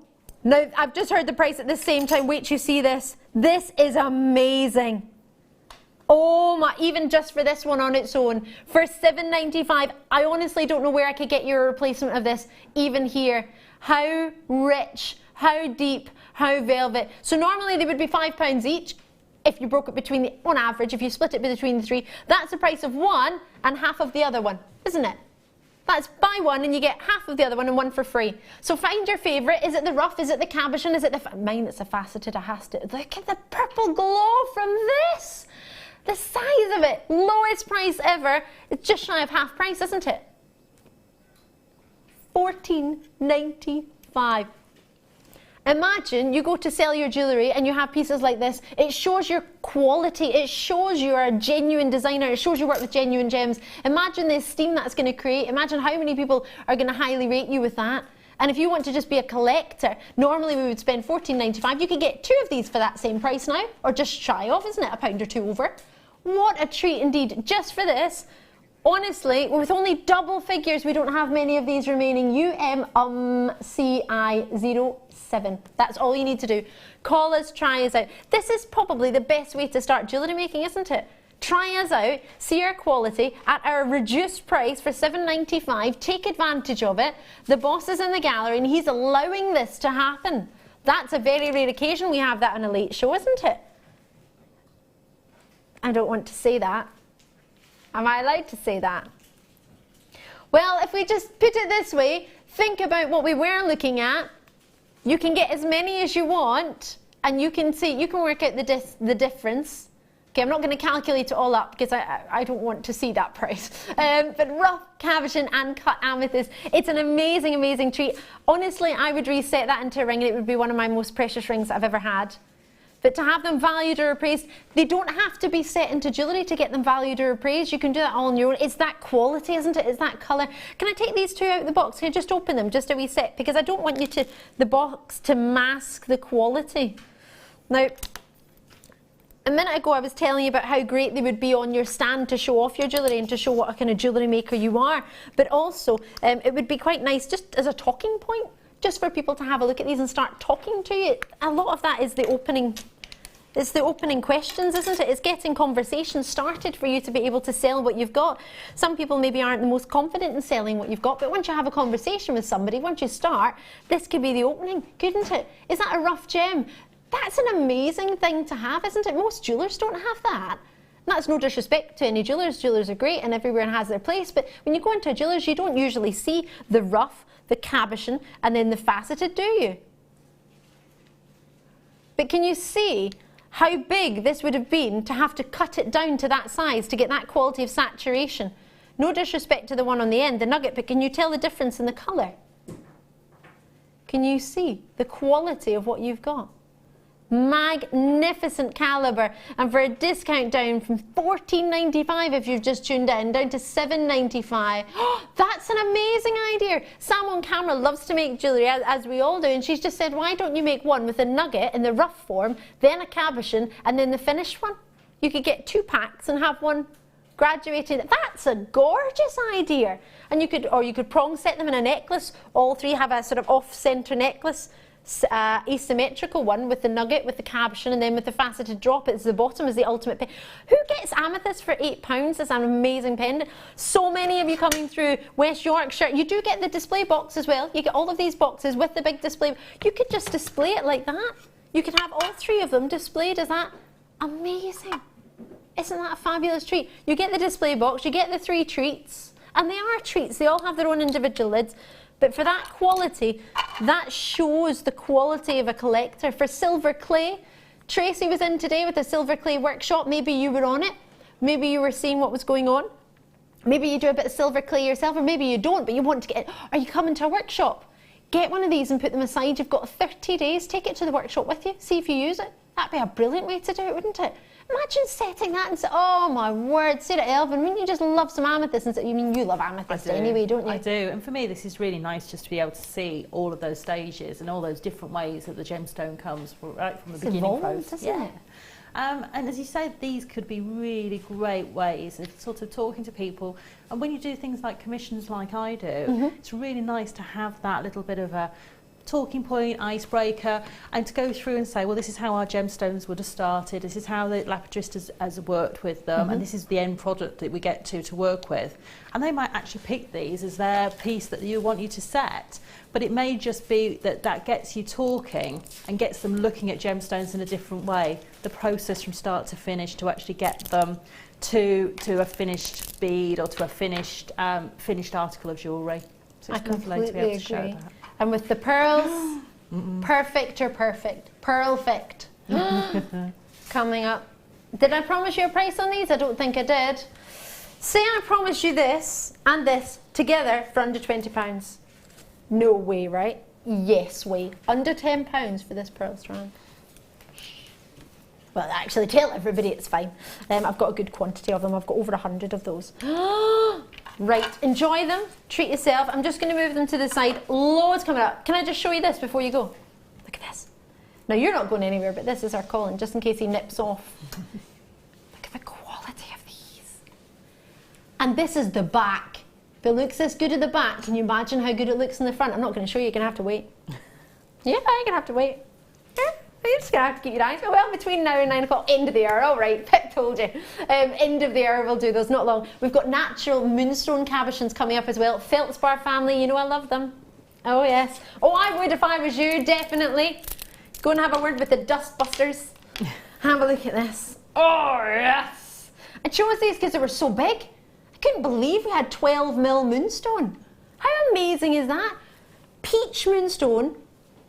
Now, I've just heard the price at the same time. Wait till you see this. This is amazing. Oh my, even just for this one on its own, for $7.95, I honestly don't know where I could get your replacement of this, even here. How rich, how deep, how velvet. So normally they would be £5 each if you broke it between on average, if you split it between the 3. That's the price of one and half of the other one, isn't it? That's buy one and you get half of the other one and one for free. So find your favourite. Is it the rough? Is it the cabochon? Is it the... Mine, it's a faceted. I has to... Look at the purple glow from this. The size of it. Lowest price ever. It's just shy of half price, isn't it? $14.95. Imagine you go to sell your jewellery and you have pieces like this. It shows your quality. It shows you're a genuine designer. It shows you work with genuine gems. Imagine the esteem that's going to create. Imagine how many people are going to highly rate you with that. And if you want to just be a collector, normally we would spend $14.95. You could get 2 of these for that same price now, or just shy of, isn't it? £1 or 2 over. What a treat indeed, just for this. Honestly, with only double figures, we don't have many of these remaining. UMCI07. That's all you need to do. Call us, try us out. This is probably the best way to start jewellery making, isn't it? Try us out, see our quality at our reduced price for $7.95. Take advantage of it. The boss is in the gallery and he's allowing this to happen. That's a very rare occasion. We have that on a late show, isn't it? I don't want to say that. Am I allowed to say that? Well, if we just put it this way, think about what we were looking at. You can get as many as you want, and you can see, you can work out the difference. Okay, I'm not going to calculate it all up because I don't want to see that price. But rough cabochon and cut amethyst, it's an amazing, amazing treat. Honestly, I would reset that into a ring and it would be one of my most precious rings I've ever had. But to have them valued or appraised, they don't have to be set into jewellery to get them valued or appraised. You can do that all on your own. It's that quality, isn't it? It's that colour. Can I take these 2 out of the box? Can I just open them, just a wee set? Because I don't want you to, the box to mask the quality. Now, a minute ago I was telling you about how great they would be on your stand to show off your jewellery and to show what a kind of jewellery maker you are. But also, it would be quite nice just as a talking point, just for people to have a look at these and start talking to you. A lot of that is the opening. It's the opening questions, isn't it? It's getting conversations started for you to be able to sell what you've got. Some people maybe aren't the most confident in selling what you've got, but once you have a conversation with somebody, once you start, this could be the opening, couldn't it? Is that a rough gem? That's an amazing thing to have, isn't it? Most jewellers don't have that. That's no disrespect to any jewellers. Jewellers are great and everyone has their place, but when you go into a jeweller's, you don't usually see the rough, the cabochon, and then the faceted, do you? But can you see how big this would have been to have to cut it down to that size to get that quality of saturation? No disrespect to the one on the end, the nugget, but can you tell the difference in the colour? Can you see the quality of what you've got? Magnificent calibre, and for a discount down from $14.95 if you've just tuned in, down to $7.95. That's an amazing idea. Sam on camera loves to make jewellery, as we all do, and she's just said, why don't you make one with a nugget in the rough form, then a cabochon, and then the finished one? You could get 2 packs and have one graduated. That's a gorgeous idea. And you could prong set them in a necklace. All 3 have a sort of off-centre necklace. Asymmetrical one with the nugget, with the cabochon, and then with the faceted drop. It's the bottom is the ultimate pen. Who gets amethyst for £8? It's an amazing pendant. So many of you coming through West Yorkshire. You do get the display box as well. You get all of these boxes with the big display. You could just display it like that. You could have all 3 of them displayed. Is that amazing? Isn't that a fabulous treat? You get the display box, you get the 3 treats, and they are treats. They all have their own individual lids. But for that quality, that shows the quality of a collector. For silver clay, Tracy was in today with a silver clay workshop. Maybe you were on it. Maybe you were seeing what was going on. Maybe you do a bit of silver clay yourself, or maybe you don't, but you want to get it. Are you coming to a workshop? Get one of these and put them aside. You've got 30 days. Take it to the workshop with you. See if you use it. That'd be a brilliant way to do it, wouldn't it? Imagine setting that and say, oh my word, say to Elvin, wouldn't you just love some amethyst? And say, you mean you love amethyst anyway, don't you? I do, and for me this is really nice just to be able to see all of those stages and all those different ways that the gemstone comes right from the beginning process. Isn't it? And as you said, these could be really great ways of sort of talking to people. And when you do things like commissions like I do, it's really nice to have that little bit of a talking point, icebreaker, and to go through and say, well, this is how our gemstones would have started, this is how the lapidrist has worked with them, and this is the end product that we get to work with. And they might actually pick these as their piece that you want you to set, but it may just be that gets you talking and gets them looking at gemstones in a different way, the process from start to finish to actually get them to a finished bead or to a finished finished article of jewellery. So it's lovely to be able to show that. And with the pearls, perfect or perfect. Pearl-fict. Coming up. Did I promise you a price on these? I don't think I did. Say I promised you this and this together for under £20. No way, right? Yes way. Under £10 for this pearl strand. Well, actually, tell everybody it's fine. I've got a good quantity of them. I've got over 100 of those. Right, enjoy them. Treat yourself. I'm just going to move them to the side. Loads coming up. Can I just show you this before you go? Look at this. Now, you're not going anywhere, but this is our Colin, just in case he nips off. Look at the quality of these. And this is the back. If it looks this good at the back, can you imagine how good it looks in the front? I'm not going to show you. You're going to have to wait. Yeah, you're going to have to wait. Yeah. You're just going to have to keep your eyes. Well, between now and 9 o'clock, end of the hour. All right, Pip told you. End of the hour, we'll do those, not long. We've got natural moonstone cabochons coming up as well. Feldspar family, you know I love them. Oh, yes. Oh, I would if I was you, definitely. Go and have a word with the dustbusters. Have a look at this. Oh, yes. I chose these because they were so big. I couldn't believe we had 12mm moonstone. How amazing is that? Peach moonstone,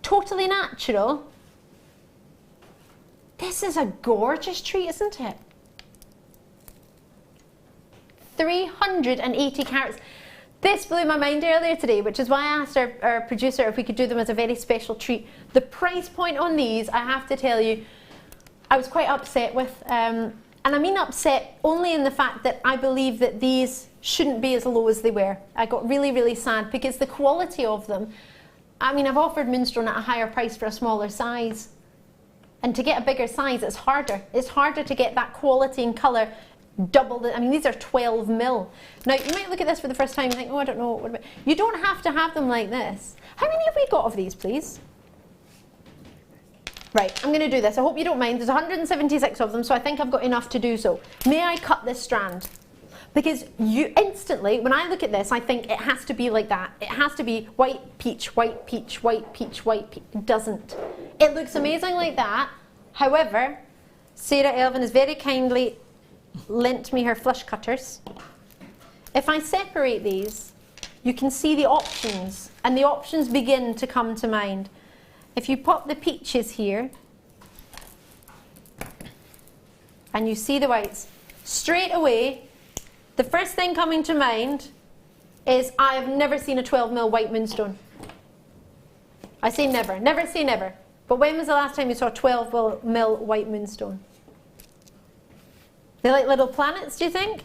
totally natural. This is a gorgeous treat, isn't it? 380 carats. This blew my mind earlier today, which is why I asked our producer if we could do them as a very special treat. The price point on these, I have to tell you, I was quite upset with. And I mean upset only in the fact that I believe that these shouldn't be as low as they were. I got really, really sad because the quality of them, I mean, I've offered moonstone at a higher price for a smaller size. And to get a bigger size, it's harder. It's harder to get that quality and colour double the, I mean, these are 12mm. Now, you might look at this for the first time and think, oh, I don't know, what about, you don't have to have them like this. How many have we got of these, please? Right, I'm going to do this. I hope you don't mind. There's 176 of them, so I think I've got enough to do so. May I cut this strand? Because you instantly, when I look at this, I think it has to be like that. It has to be white, peach, white, peach, white, peach, white, peach. It doesn't. It looks amazing like that. However, Sara Elvin has very kindly lent me her flush cutters. If I separate these, you can see the options, and the options begin to come to mind. If you pop the peaches here, and you see the whites, straight away, the first thing coming to mind is I have never seen a 12mm white moonstone. I say never, never say never. But when was the last time you saw a 12mm white moonstone? They're like little planets, do you think?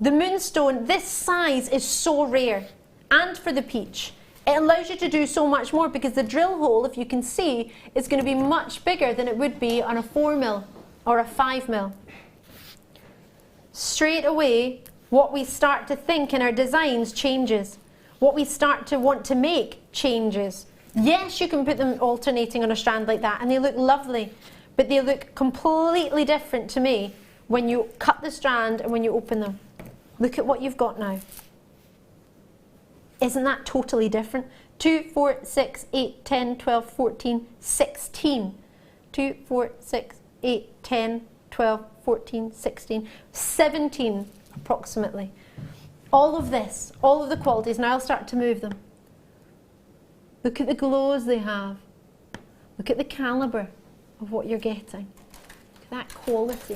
The moonstone, this size is so rare. And for the peach, it allows you to do so much more because the drill hole, if you can see, is going to be much bigger than it would be on a 4mm or a 5mm. Straight away, what we start to think in our designs changes. What we start to want to make changes. Yes, you can put them alternating on a strand like that and they look lovely, but they look completely different to me when you cut the strand and when you open them. Look at what you've got now. Isn't that totally different? 2, 4, 6, 8, 10, 12, 14, 16. 2, 4, 6, 8, 10, 12, 14, 16, 17 approximately. All of this, all of the qualities, now I'll start to move them. Look at the glows they have. Look at the calibre of what you're getting. Look at that quality.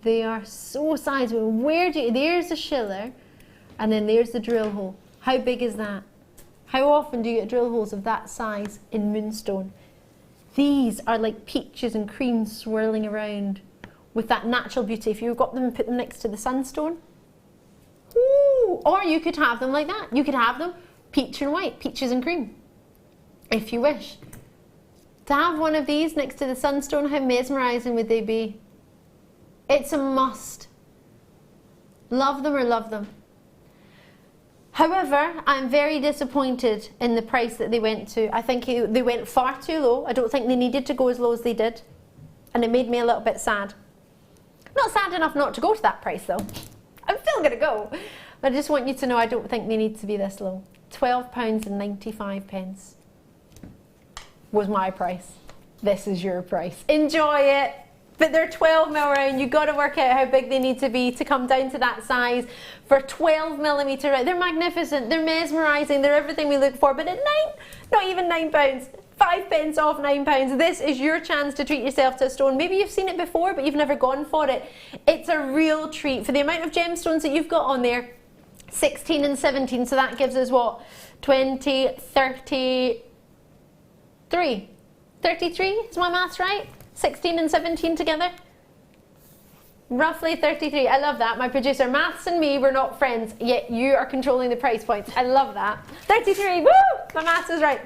They are so sizable. Where do you, there's the schiller, and then there's the drill hole. How big is that? How often do you get drill holes of that size in moonstone? These are like peaches and creams swirling around with that natural beauty. If you've got them and put them next to the sunstone, ooh, or you could have them like that. You could have them peach and white, peaches and cream, if you wish. To have one of these next to the sunstone, how mesmerising would they be? It's a must. Love them or love them. However, I'm very disappointed in the price that they went to. I think they went far too low. I don't think they needed to go as low as they did. And it made me a little bit sad. Not sad enough not to go to that price though. I'm still going to go. But I just want you to know I don't think they need to be this low. £12.95 was my price. This is your price. Enjoy it. But they're 12mm round. You've got to work out how big they need to be to come down to that size. For 12mm round, they're magnificent, they're mesmerising, they're everything we look for. But at not even £9, 5 pence off £9. This is your chance to treat yourself to a stone. Maybe you've seen it before, but you've never gone for it. It's a real treat for the amount of gemstones that you've got on there. 16 and 17, so that gives us what? 20, 33. 33, is my maths right? 16 and 17 together? Roughly 33. I love that. My producer, maths and me, we're not friends, yet you are controlling the price points. I love that. 33, woo! My maths is right.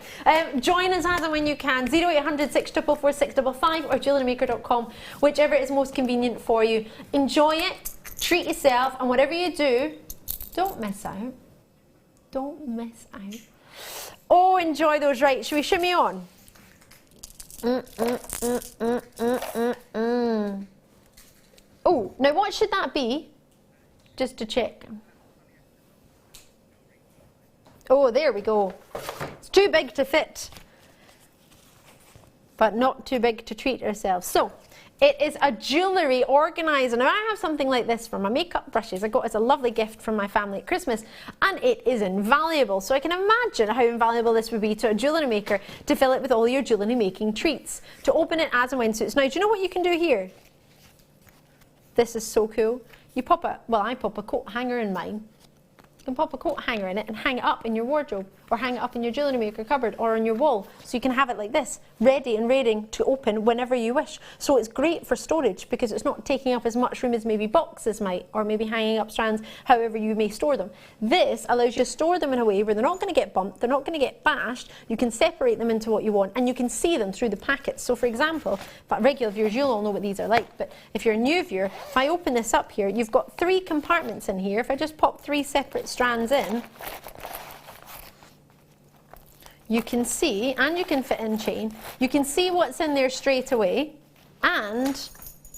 Join us as and when you can. 0800 644 655 or JewelleryMaker.com, whichever is most convenient for you. Enjoy it, treat yourself, and whatever you do, don't miss out. Don't miss out. Oh, enjoy those. Right, should we shimmy on? Oh, now what should that be? Just to check. Oh, there we go. It's too big to fit, but not too big to treat ourselves. So, it is a jewellery organiser. Now I have something like this for my makeup brushes. I got it as a lovely gift from my family at Christmas, and it is invaluable. So I can imagine how invaluable this would be to a jewellery maker to fill it with all your jewellery making treats, to open it as and when suits. Now do you know what you can do here? This is so cool. You pop a, well I pop a coat hanger in mine. You can pop a coat hanger in it and hang it up in your wardrobe, or hang it up in your Jewellery Maker cupboard or on your wall, so you can have it like this, ready and waiting to open whenever you wish. So it's great for storage because it's not taking up as much room as maybe boxes might, or maybe hanging up strands, however you may store them. This allows you to store them in a way where they're not going to get bumped, they're not going to get bashed, you can separate them into what you want, and you can see them through the packets. So for example, but regular viewers, you'll all know what these are like, but if you're a new viewer, if I open this up here, you've got 3 compartments in here. If I just pop 3 separate strands in, you can see, and you can fit in chain, you can see what's in there straight away, and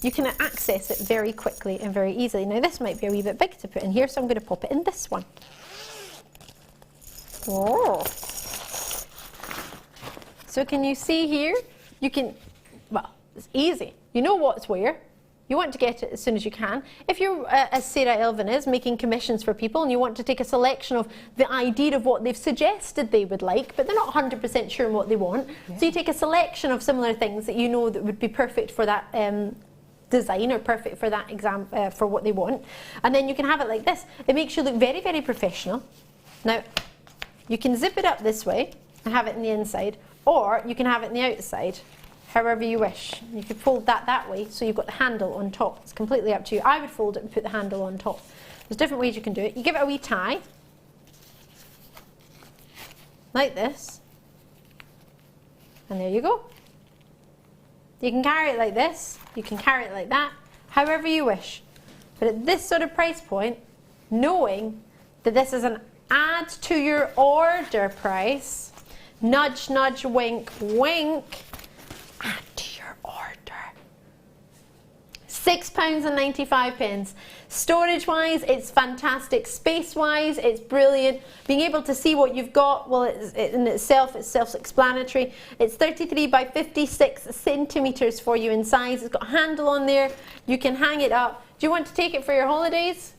you can access it very quickly and very easily. Now this might be a wee bit big to put in here, so I'm going to pop it in this one. Oh. So can you see here? You can, well, it's easy. You know what's where. You want to get it as soon as you can. If you're, as Sara Elvin is, making commissions for people and you want to take a selection of the idea of what they've suggested they would like, but they're not 100% sure what they want, so you take a selection of similar things that you know that would be perfect for that design, or perfect for that for what they want, and then you can have it like this. It makes you look very, very professional. Now, you can zip it up this way and have it in the inside, or you can have it in the outside. However you wish. You could fold that way, so you've got the handle on top. It's completely up to you. I would fold it and put the handle on top. There's different ways you can do it. You give it a wee tie, like this, and there you go. You can carry it like this, you can carry it like that, however you wish. But at this sort of price point, knowing that this is an add to your order price, nudge, nudge, wink, wink, add to your order. £6.95. Storage wise, it's fantastic. Space wise, it's brilliant. Being able to see what you've got, well, in itself, it's self-explanatory. It's 33 by 56 centimetres for you in size. It's got a handle on there. You can hang it up. Do you want to take it for your holidays?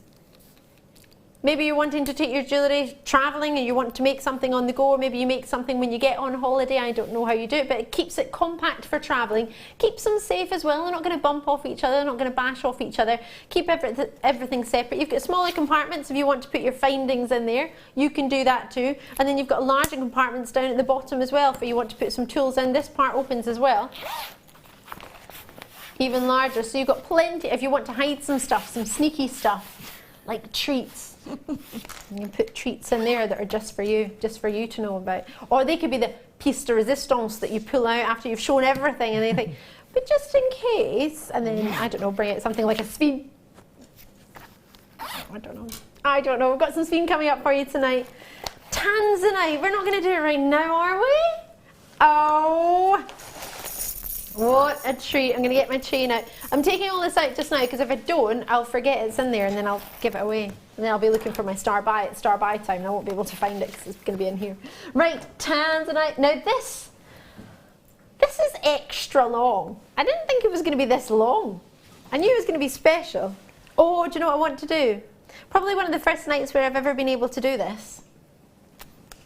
Maybe you're wanting to take your jewellery travelling and you want to make something on the go, or maybe you make something when you get on holiday. I don't know how you do it, but it keeps it compact for travelling, keeps them safe as well. They're not going to bump off each other, they're not going to bash off each other. Keep everything separate. You've got smaller compartments if you want to put your findings in there, you can do that too. And then you've got larger compartments down at the bottom as well if you want to put some tools in. This part opens as well, even larger, so you've got plenty if you want to hide some stuff, some sneaky stuff, like treats. You can put treats in there that are just for you to know about. Or they could be the pièce de résistance that you pull out after you've shown everything and they think, but just in case, and then, I don't know, bring out something like a spin. I don't know, we've got some spin coming up for you tonight. Tanzanite, we're not going to do it right now, are we? Oh, what a treat. I'm going to get my chain out. I'm taking all this out just now because if I don't, I'll forget it's in there and then I'll give it away. And then I'll be looking for my star buy time and I won't be able to find it because it's going to be in here. Right, Tanzanite. Now this This is extra long. I didn't think it was going to be this long. I knew it was going to be special. Oh, do you know what I want to do? Probably one of the first nights where I've ever been able to do this.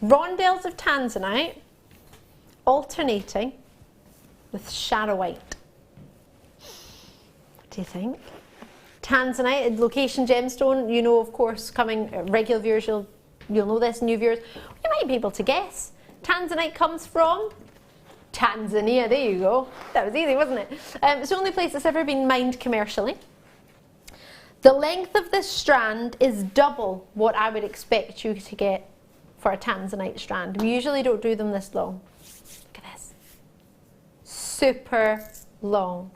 Rondelles of tanzanite alternating with Sara white. What do you think? Tanzanite, a location gemstone, you know, of course, coming regular viewers, you'll know this, new viewers, you might be able to guess. Tanzanite comes from Tanzania, there you go. That was easy, wasn't it? It's the only place that's ever been mined commercially. The length of this strand is double what I would expect you to get for a tanzanite strand. We usually don't do them this long. Look at this. Super long.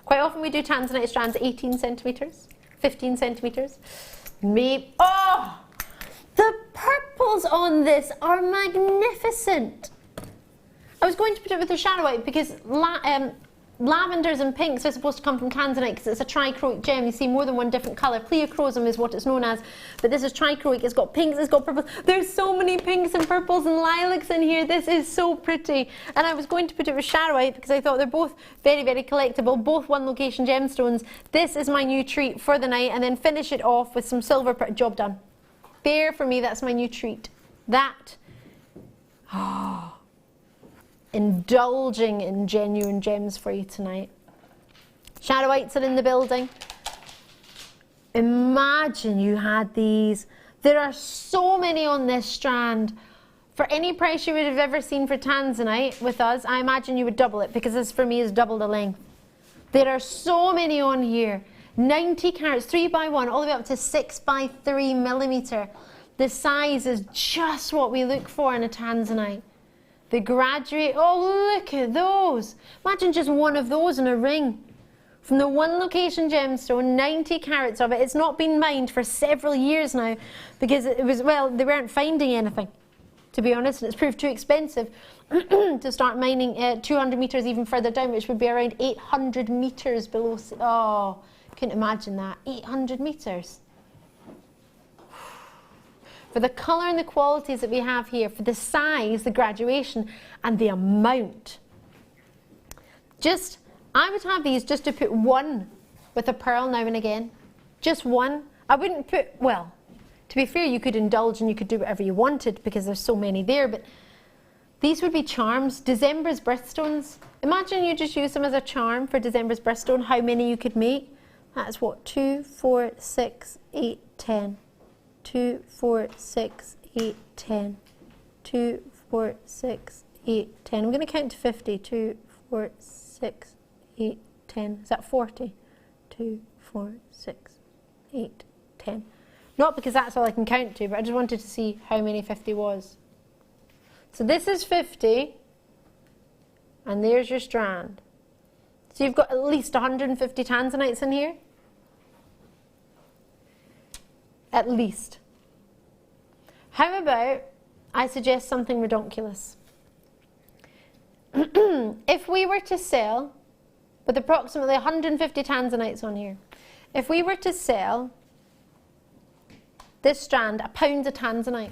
Quite often we do tanzanite strands 18 centimetres, 15 centimetres. Maybe, oh! The purples on this are magnificent. I was going to put it with the Sara white because lavenders and pinks are supposed to come from tanzanite because it's a trichroic gem. You see more than one different colour. Pleochrosum is what it's known as, but this is trichroic. It's got pinks, it's got purples. There's so many pinks and purples and lilacs in here. This is so pretty. And I was going to put it with Sara white because I thought they're both very, very collectible, both one location gemstones. This is my new treat for the night, and then finish it off with some silver. Job done. There for me, that's my new treat. That. Oh. Indulging in genuine gems for you tonight. Sara whites are in the building. Imagine you had these. There are so many on this strand. For any price you would have ever seen for tanzanite with us, I imagine you would double it because this for me is double the length. There are so many on here. 90 carats, 3x1, all the way up to 6x3 millimetre. The size is just what we look for in a tanzanite. The graduate, oh look at those. Imagine just one of those in a ring. From the one location gemstone, 90 carats of it. It's not been mined for several years now because it was, well, they weren't finding anything, to be honest, and it's proved too expensive to start mining 200 metres even further down, which would be around 800 metres below. Oh, couldn't imagine that. 800 metres. For the colour and the qualities that we have here, for the size, the graduation, and the amount. I would have these just to put one with a pearl now and again. Just one. I wouldn't put, well, to be fair, you could indulge and you could do whatever you wanted because there's so many there, but these would be charms. December's birthstones. Imagine you just use them as a charm for December's birthstone, how many you could make. That's what, 2, 4, 6, 8, 10. 2, 4, 6, 8, 10. 2, 4, 6, 8, 10. I'm going to count to 50. 2, 4, 6, 8, 10. Is that 40? 2, 4, 6, 8, 10. Not because that's all I can count to, but I just wanted to see how many 50 was. So this is 50, and there's your strand. So you've got at least 150 tanzanites in here. At least. How about I suggest something redonkulous? If we were to sell, with approximately 150 tanzanites on here, if we were to sell this strand, £1 a tanzanite,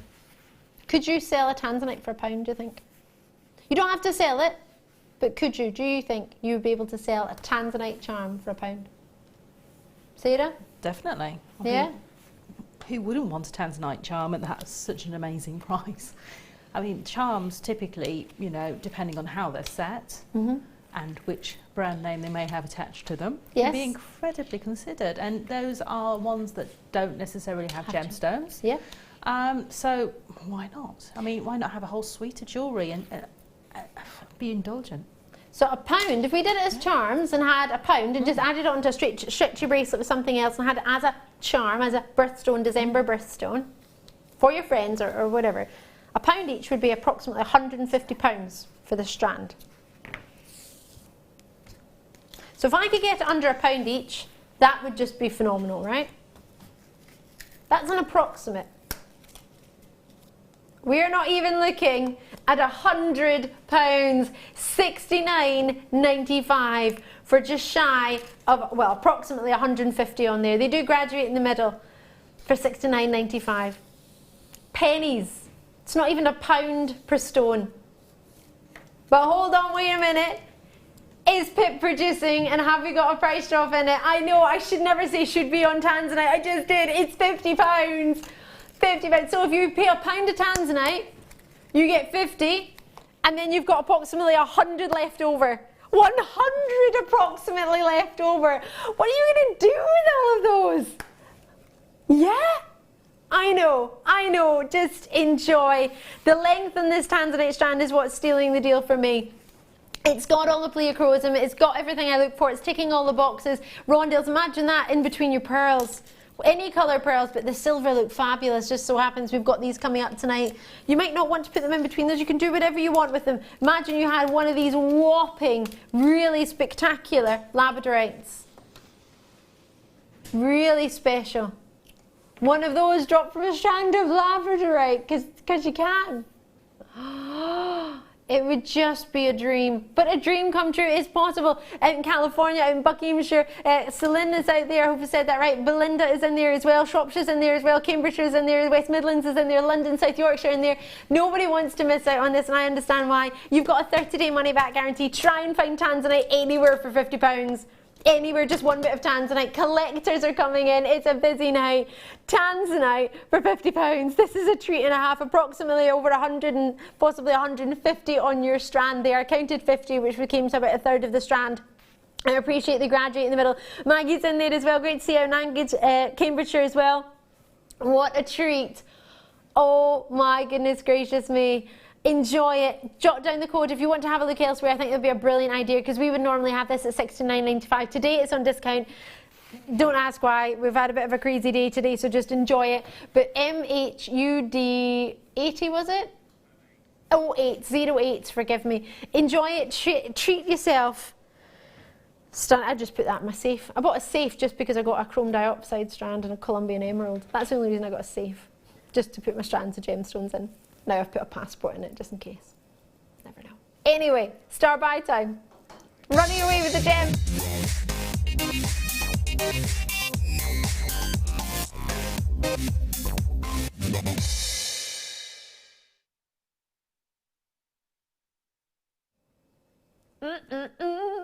could you sell a tanzanite for £1, do you think? You don't have to sell it, but could you? Do you think you would be able to sell a tanzanite charm for £1? Sarah? Definitely. Yeah? Who wouldn't want a tanzanite charm at that such an amazing price? I mean, charms typically, you know, depending on how they're set and which brand name they may have attached to them, can be incredibly considered. And those are ones that don't necessarily have gemstones. Yeah. So why not? I mean, why not have a whole suite of jewellery and be indulgent? So £1, if we did it as charms and had £1 and just added it onto a stretchy bracelet with something else and had it as a charm, as a birthstone, December birthstone, for your friends or whatever, £1 each would be approximately £150 for the strand. So if I could get under £1 each, that would just be phenomenal, right? That's an approximate. We're not even looking at £100, $69.95 for just shy of, well, approximately 150 on there. They do graduate in the middle for $69.95. Pennies. It's not even £1 per stone. But hold on, wait a minute. Is Pip producing and have we got a price drop in it? I know, I should never say should be on Tanzanite. I just did. It's £50. £50. So if you pay £1 of Tanzanite, you get 50, and then you've got approximately 100 left over. 100 approximately left over. What are you going to do with all of those? Yeah? I know, just enjoy. The length on this Tanzanite strand is what's stealing the deal for me. It's got all the pleochroism, it's got everything I look for, it's ticking all the boxes. Rondelles, imagine that in between your pearls. Any colour pearls, but the silver look fabulous. Just so happens we've got these coming up tonight. You might not want to put them in between those, you can do whatever you want with them. Imagine you had one of these whopping, really spectacular labradorites. Really special. One of those dropped from a strand of labradorite, because you can. It would just be a dream. But a dream come true is possible. Out in California, out in Buckinghamshire, Celine is out there, I hope I said that right. Belinda is in there as well, Shropshire's in there as well, Cambridgeshire's in there, West Midlands is in there, London, South Yorkshire in there. Nobody wants to miss out on this, and I understand why. You've got a 30-day money-back guarantee. Try and find Tanzanite anywhere for £50. Anywhere, just one bit of Tanzanite. Collectors are coming in. It's a busy night. Tanzanite for £50. This is a treat and a half. Approximately over 100 and possibly 150 on your strand there. I counted 50, which came to about a third of the strand. I appreciate the graduate in the middle. Maggie's in there as well. Great to see you. Nangage, Cambridgeshire as well. What a treat. Oh my goodness gracious me. Enjoy it. Jot down the code if you want to have a look elsewhere. I think it would be a brilliant idea, because we would normally have this at £69.95. Today it's on discount. Don't ask why. We've had a bit of a crazy day today, so just enjoy it. But MHUD 80, was it? 08, forgive me. Enjoy it. Treat yourself. I just put that in my safe. I bought a safe just because I got a chrome dioxide strand and a Colombian emerald. That's the only reason I got a safe, just to put my strands of gemstones in. Now I've put a passport in it just in case. Never know. Anyway, star buy time. Running away with the gem.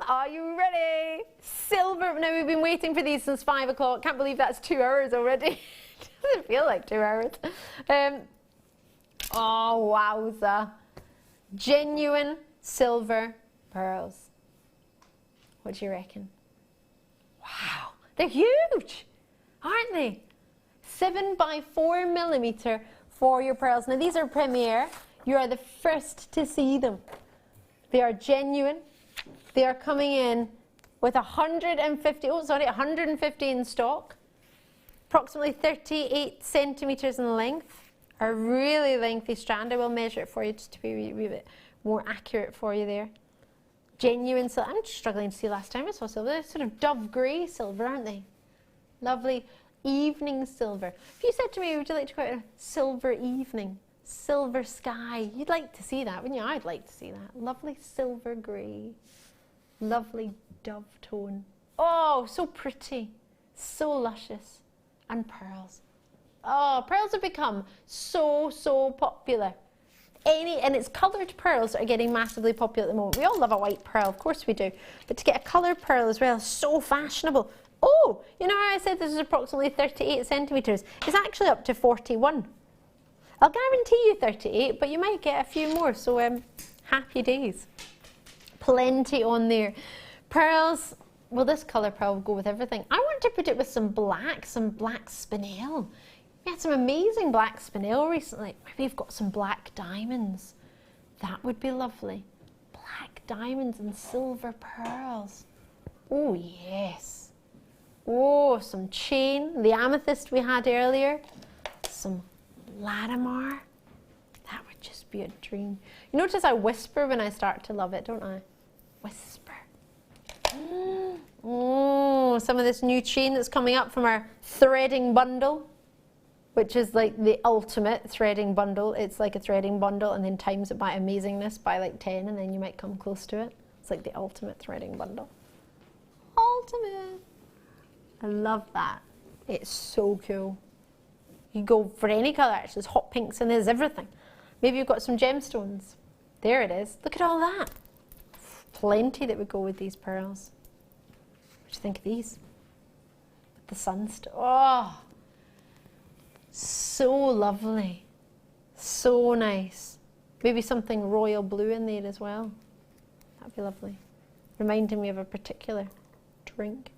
Are you ready? Silver. Now we've been waiting for these since 5 o'clock. Can't believe that's 2 hours already. Doesn't feel like 2 hours. Oh, wowza. Genuine silver pearls. What do you reckon? Wow, they're huge, aren't they? 7 by 4 millimeter for your pearls. Now these are premiere. You are the first to see them. They are genuine. They are coming in with 150 in stock. Approximately 38 centimeters in length. A really lengthy strand. I will measure it for you just to be a wee bit more accurate for you there. Genuine silver. I'm struggling to see last time I saw silver. They're sort of dove grey silver, aren't they? Lovely evening silver. If you said to me, would you like to go out a silver evening? Silver sky. You'd like to see that, wouldn't you? I'd like to see that. Lovely silver grey. Lovely dove tone. Oh, so pretty. So luscious. And pearls. Oh, pearls have become so popular. And it's coloured pearls that are getting massively popular at the moment. We all love a white pearl, of course we do. But to get a coloured pearl as well is so fashionable. Oh, you know how I said this is approximately 38 centimetres? It's actually up to 41. I'll guarantee you 38, but you might get a few more, so happy days. Plenty on there. Pearls, well, this colour pearl will go with everything. I want to put it with some black spinel. We had some amazing black spinel recently. Maybe you've got some black diamonds. That would be lovely. Black diamonds and silver pearls. Oh, yes. Oh, some chain. The amethyst we had earlier. Some Latimer. That would just be a dream. You notice I whisper when I start to love it, don't I? Whisper. Oh, some of this new chain that's coming up from our threading bundle, which is like the ultimate threading bundle. It's like a threading bundle and then times it by amazingness by like 10, and then you might come close to it. It's like the ultimate threading bundle. Ultimate. I love that. It's so cool. You go for any colour, actually. There's hot pinks and there's everything. Maybe you've got some gemstones. There it is. Look at all that. Plenty that would go with these pearls. What do you think of these? With the sunstone. Oh, so lovely. So nice. Maybe something royal blue in there as well. That'd be lovely. Reminding me of a particular drink.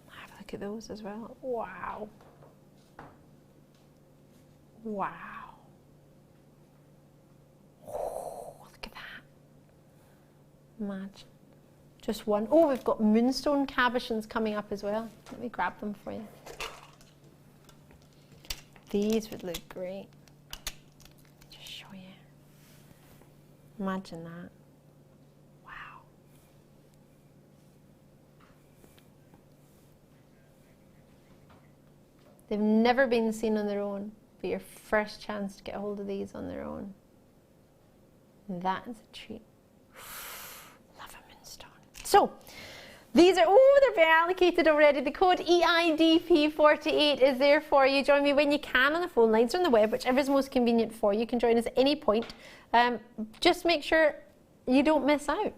Have a look at those as well. Wow. Wow. Oh, look at that. Imagine. Just one. Oh, we've got moonstone cabochons coming up as well. Let me grab them for you. These would look great. Just show you. Imagine that. Wow. They've never been seen on their own, but your first chance to get a hold of these on their own. That is a treat. Love a moonstone. So, these are, oh, they're being allocated already. The code EIDP48 is there for you. Join me when you can on the phone lines or on the web, whichever is most convenient for you. You can join us at any point. Just make sure you don't miss out.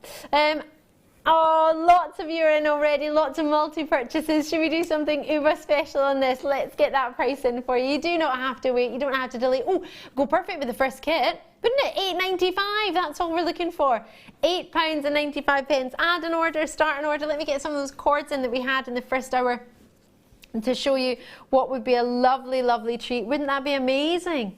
Oh, lots of you are in already, lots of multi-purchases. Should we do something uber special on this? Let's get that price in for you. You do not have to wait, you don't have to delay. Oh, go perfect with the first kit. Wouldn't it? £8.95, that's all we're looking for. £8.95. Add an order, start an order. Let me get some of those cords in that we had in the first hour to show you what would be a lovely, lovely treat. Wouldn't that be amazing?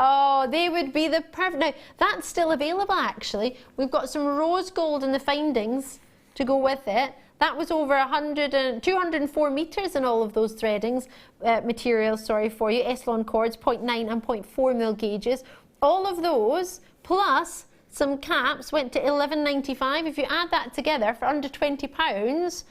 Oh, they would be the perfect. Now, that's still available actually. We've got some rose gold in the findings to go with it. That was over 204 metres in all of those threadings, materials, sorry, for you. Eslon cords, 0.9 and 0.4 mil gauges. All of those, plus some caps, went to £11.95. If you add that together for under £20,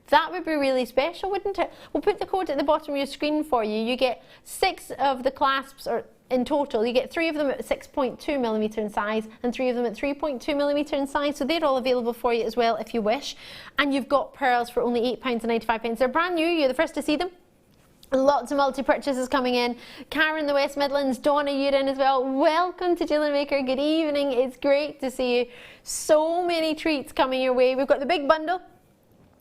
that would be really special, wouldn't it? We'll put the code at the bottom of your screen for you. You get 6 of the clasps, or in total, you get 3 of them at 6.2mm in size and 3 of them at 3.2mm in size. So they're all available for you as well if you wish. And you've got pearls for only £8.95. They're brand new, you're the first to see them. Lots of multi-purchases coming in. Karen, the West Midlands, Donna, you're in as well. Welcome to Jewellery Maker. Good evening. It's great to see you. So many treats coming your way. We've got the big bundle.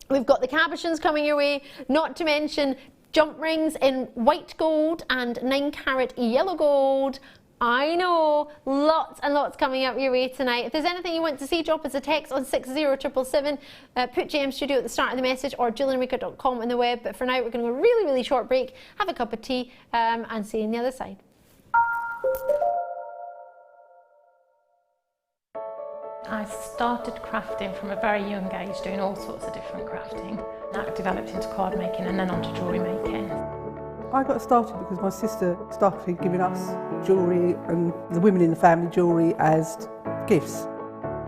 We've got the cabochons coming your way. Not to mention jump rings in white gold and 9-carat yellow gold. I know, lots and lots coming up your way tonight. If there's anything you want to see, drop us a text on 60777. Put JM Studio at the start of the message or JewelleryMaker.com on the web. But for now, we're going to go a really, really short break, have a cup of tea, and see you on the other side. I started crafting from a very young age, doing all sorts of different crafting. That developed into card making and then onto jewellery making. I got started because my sister started giving us jewellery and the women in the family jewellery as gifts.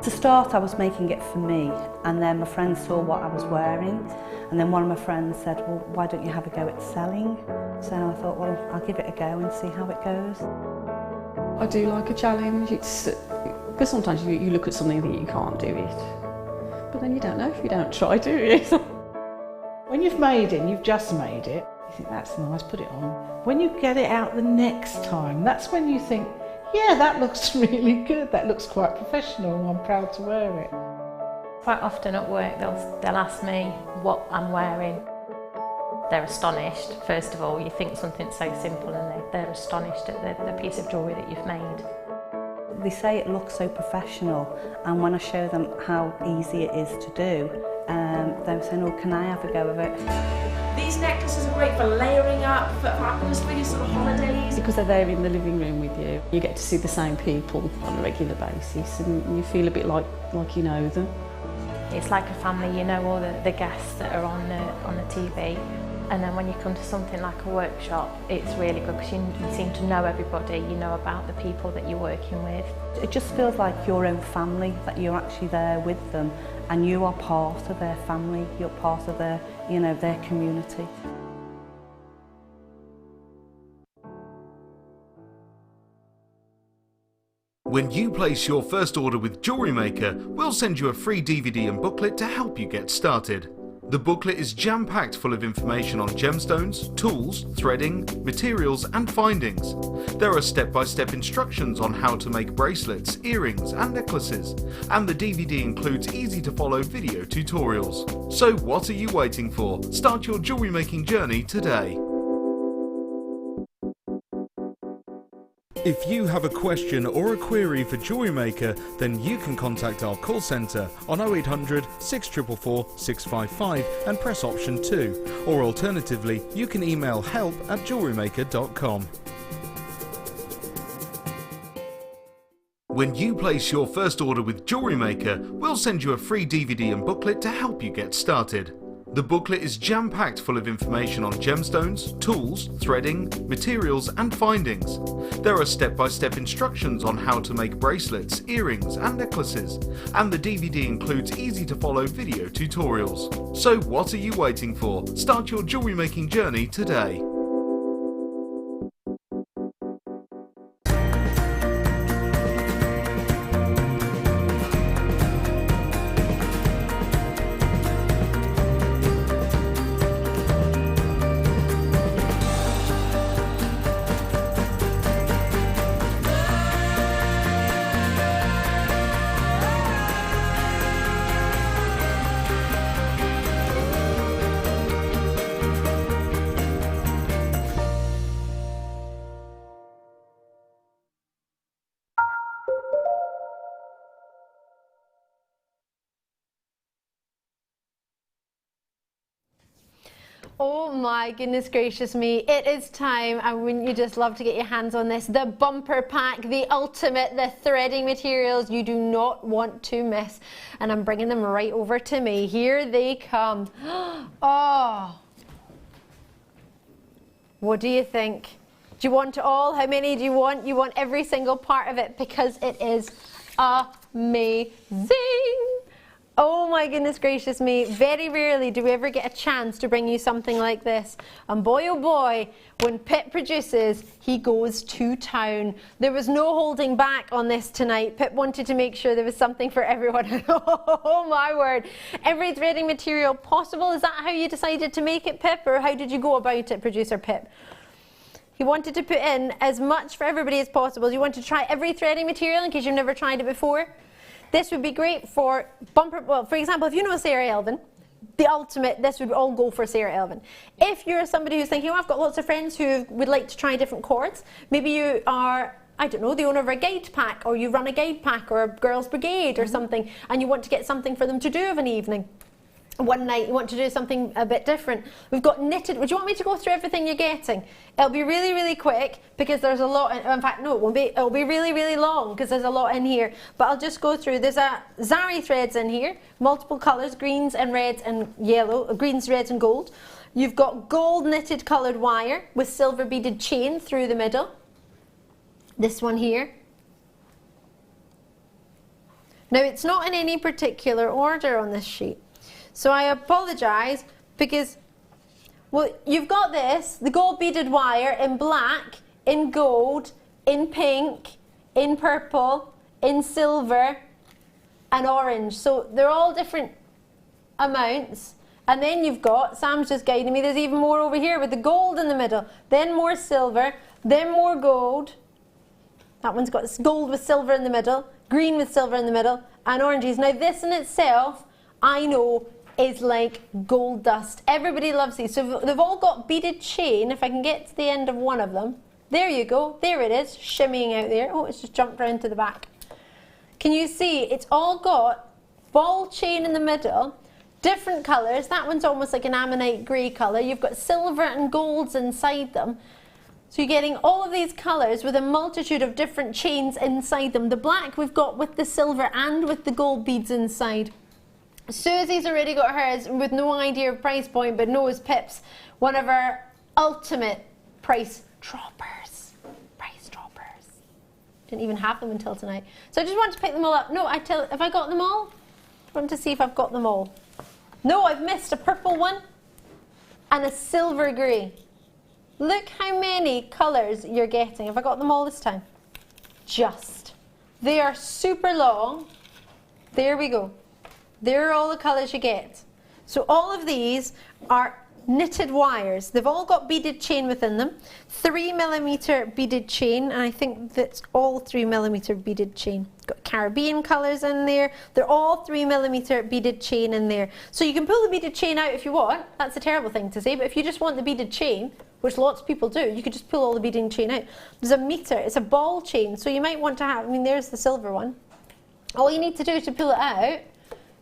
To start, I was making it for me, and then my friends saw what I was wearing, and then one of my friends said, well, why don't you have a go at selling? So I thought, well, I'll give it a go and see how it goes. I do like a challenge. Because sometimes you look at something and think you can't do it, but then you don't know if you don't try, do you? When you've made it and you've just made it, you think that's nice, put it on. When you get it out the next time, that's when you think, yeah, that looks really good, that looks quite professional, and I'm proud to wear it. Quite often at work they'll ask me what I'm wearing. They're astonished. First of all, you think something so simple and they're astonished at the piece of jewellery that you've made. They say it looks so professional, and when I show them how easy it is to do, they're saying, oh, can I have a go of it? These necklaces are great for layering up, for atmosphere, sort of holidays. Because they're there in the living room with you. You get to see the same people on a regular basis and you feel a bit like you know them. It's like a family, you know all the guests that are on the TV. And then when you come to something like a workshop, it's really good because you seem to know everybody, you know about the people that you're working with. It just feels like your own family, that you're actually there with them and you are part of their family, you're part of their, you know, their community. When you place your first order with Jewellery Maker, we'll send you a free DVD and booklet to help you get started. The booklet is jam-packed full of information on gemstones, tools, threading, materials and findings. There are step-by-step instructions on how to make bracelets, earrings and necklaces, and the DVD includes easy-to-follow video tutorials. So what are you waiting for? Start your jewellery making journey today. If you have a question or a query for Jewellery Maker, then you can contact our call centre on 0800 644 655 and press option 2, or alternatively you can email help@jewellerymaker.com. When you place your first order with Jewellery Maker, we'll send you a free DVD and booklet to help you get started. The booklet is jam-packed full of information on gemstones, tools, threading, materials and findings. There are step-by-step instructions on how to make bracelets, earrings and necklaces, and the DVD includes easy-to-follow video tutorials. So what are you waiting for? Start your jewellery making journey today. Oh my goodness gracious me, it is time, and wouldn't you just love to get your hands on this, the bumper pack, the ultimate, the threading materials you do not want to miss. And I'm bringing them right over to me. Here they come. Oh, what do you think? Do you want it all? How many do you want? You want every single part of it, because it is amazing. Oh my goodness gracious me, very rarely do we ever get a chance to bring you something like this. And boy oh boy, when Pip produces, he goes to town. There was no holding back on this tonight. Pip wanted to make sure there was something for everyone. Oh my word. Every threading material possible. Is that how you decided to make it, Pip? Or how did you go about it, producer Pip? He wanted to put in as much for everybody as possible. You want to try every threading material in case you've never tried it before? This would be great for bumper, well, for example, if you know Sara Elvin, the ultimate, this would all go for Sara Elvin. If you're somebody who's thinking, oh, I've got lots of friends who would like to try different cords, maybe you are, I don't know, the owner of a guide pack, or you run a guide pack or a girls brigade or something, and you want to get something for them to do of an evening. One night you want to do something a bit different. We've got knitted. Would you want me to go through everything you're getting? It'll be really, really quick because there's a lot. In fact, no, it won't be. It'll be really, really long because there's a lot in here. But I'll just go through. There's a zari threads in here, multiple colours, greens and reds and yellow, greens, reds and gold. You've got gold knitted coloured wire with silver beaded chain through the middle. This one here. Now it's not in any particular order on this sheet. So I apologise because, well, you've got this, the gold beaded wire in black, in gold, in pink, in purple, in silver and orange. So they're all different amounts. And then you've got, Sam's just guiding me, there's even more over here with the gold in the middle, then more silver, then more gold. That one's got gold with silver in the middle, green with silver in the middle, and oranges. Now this in itself, I know, is like gold dust. Everybody loves these. So they've all got beaded chain. If I can get to the end of one of them. There you go. There it is, shimmying out there. Oh, it's just jumped round to the back. Can you see? It's all got ball chain in the middle, different colours. That one's almost like an ammonite grey colour. You've got silver and golds inside them. So you're getting all of these colours with a multitude of different chains inside them. The black we've got with the silver and with the gold beads inside. Susie's already got hers with no idea of price point, but knows Pip's one of our ultimate price droppers. Price droppers. Didn't even have them until tonight. So I just wanted to pick them all up. No, have I got them all? I want to see if I've got them all. No, I've missed a purple one and a silver grey. Look how many colours you're getting. Have I got them all this time? Just. They are super long. There we go. There are all the colours you get. So all of these are knitted wires. They've all got beaded chain within them. 3mm beaded chain, and I think that's all 3mm beaded chain. Got Caribbean colours in there. They're all 3mm beaded chain in there. So you can pull the beaded chain out if you want. That's a terrible thing to say, but if you just want the beaded chain, which lots of people do, you could just pull all the beading chain out. There's a meter, it's a ball chain, so you might want to have, I mean, there's the silver one. All you need to do to pull it out,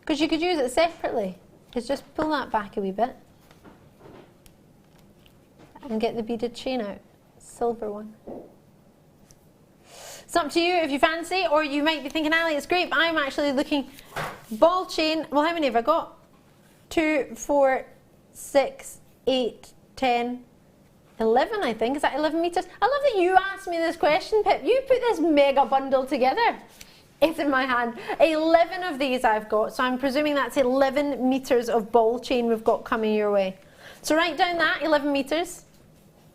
because you could use it separately, is just pull that back a wee bit and get the beaded chain out. Silver one. It's up to you if you fancy, or you might be thinking, Ali, it's great, but I'm actually looking ball chain. Well, how many have I got? 2, 4, 6, 8, 10, 11, I think. Is that 11 metres? I love that you asked me this question, Pip. You put this mega bundle together. It's in my hand. 11 of these I've got, so I'm presuming that's 11 metres of ball chain we've got coming your way. So write down that, 11 metres.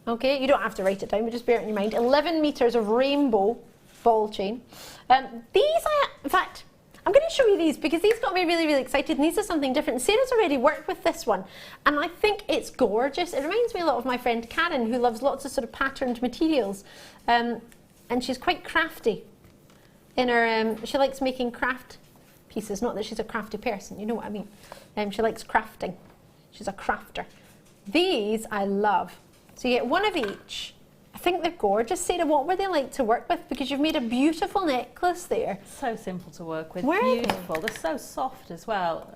Okay, you don't have to write it down, but just bear it in your mind. 11 metres of rainbow ball chain. In fact, I'm going to show you these because these got me really, really excited, and these are something different. Sarah's already worked with this one, and I think it's gorgeous. It reminds me a lot of my friend Karen, who loves lots of sort of patterned materials, and she's quite crafty. In her, she likes making craft pieces. Not that she's a crafty person, you know what I mean. She likes crafting. She's a crafter. These I love. So you get one of each. I think they're gorgeous. Sarah, what were they like to work with? Because you've made a beautiful necklace there. So simple to work with. Where beautiful. They're so soft as well.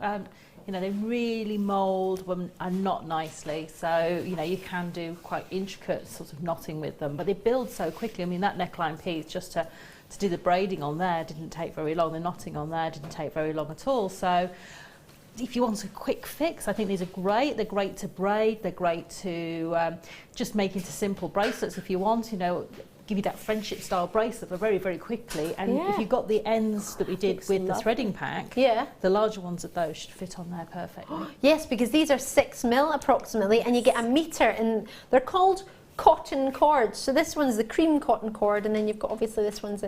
You know, they really mould and knot nicely. So, you know, you can do quite intricate sort of knotting with them, but they build so quickly. I mean, that neckline piece, just to do the braiding on there didn't take very long. The knotting on there didn't take very long at all. So if you want a quick fix, I think these are great. They're great to braid. They're great to just make into simple bracelets if you want, you know, give you that friendship style bracelet but very, very quickly. And if you've got the ends that we did with the threading pack, the larger ones of those should fit on there perfectly. Yes, because these are 6mm approximately, and you get a metre, and they're called cotton cords. So this one's the cream cotton cord, and then you've got obviously this one's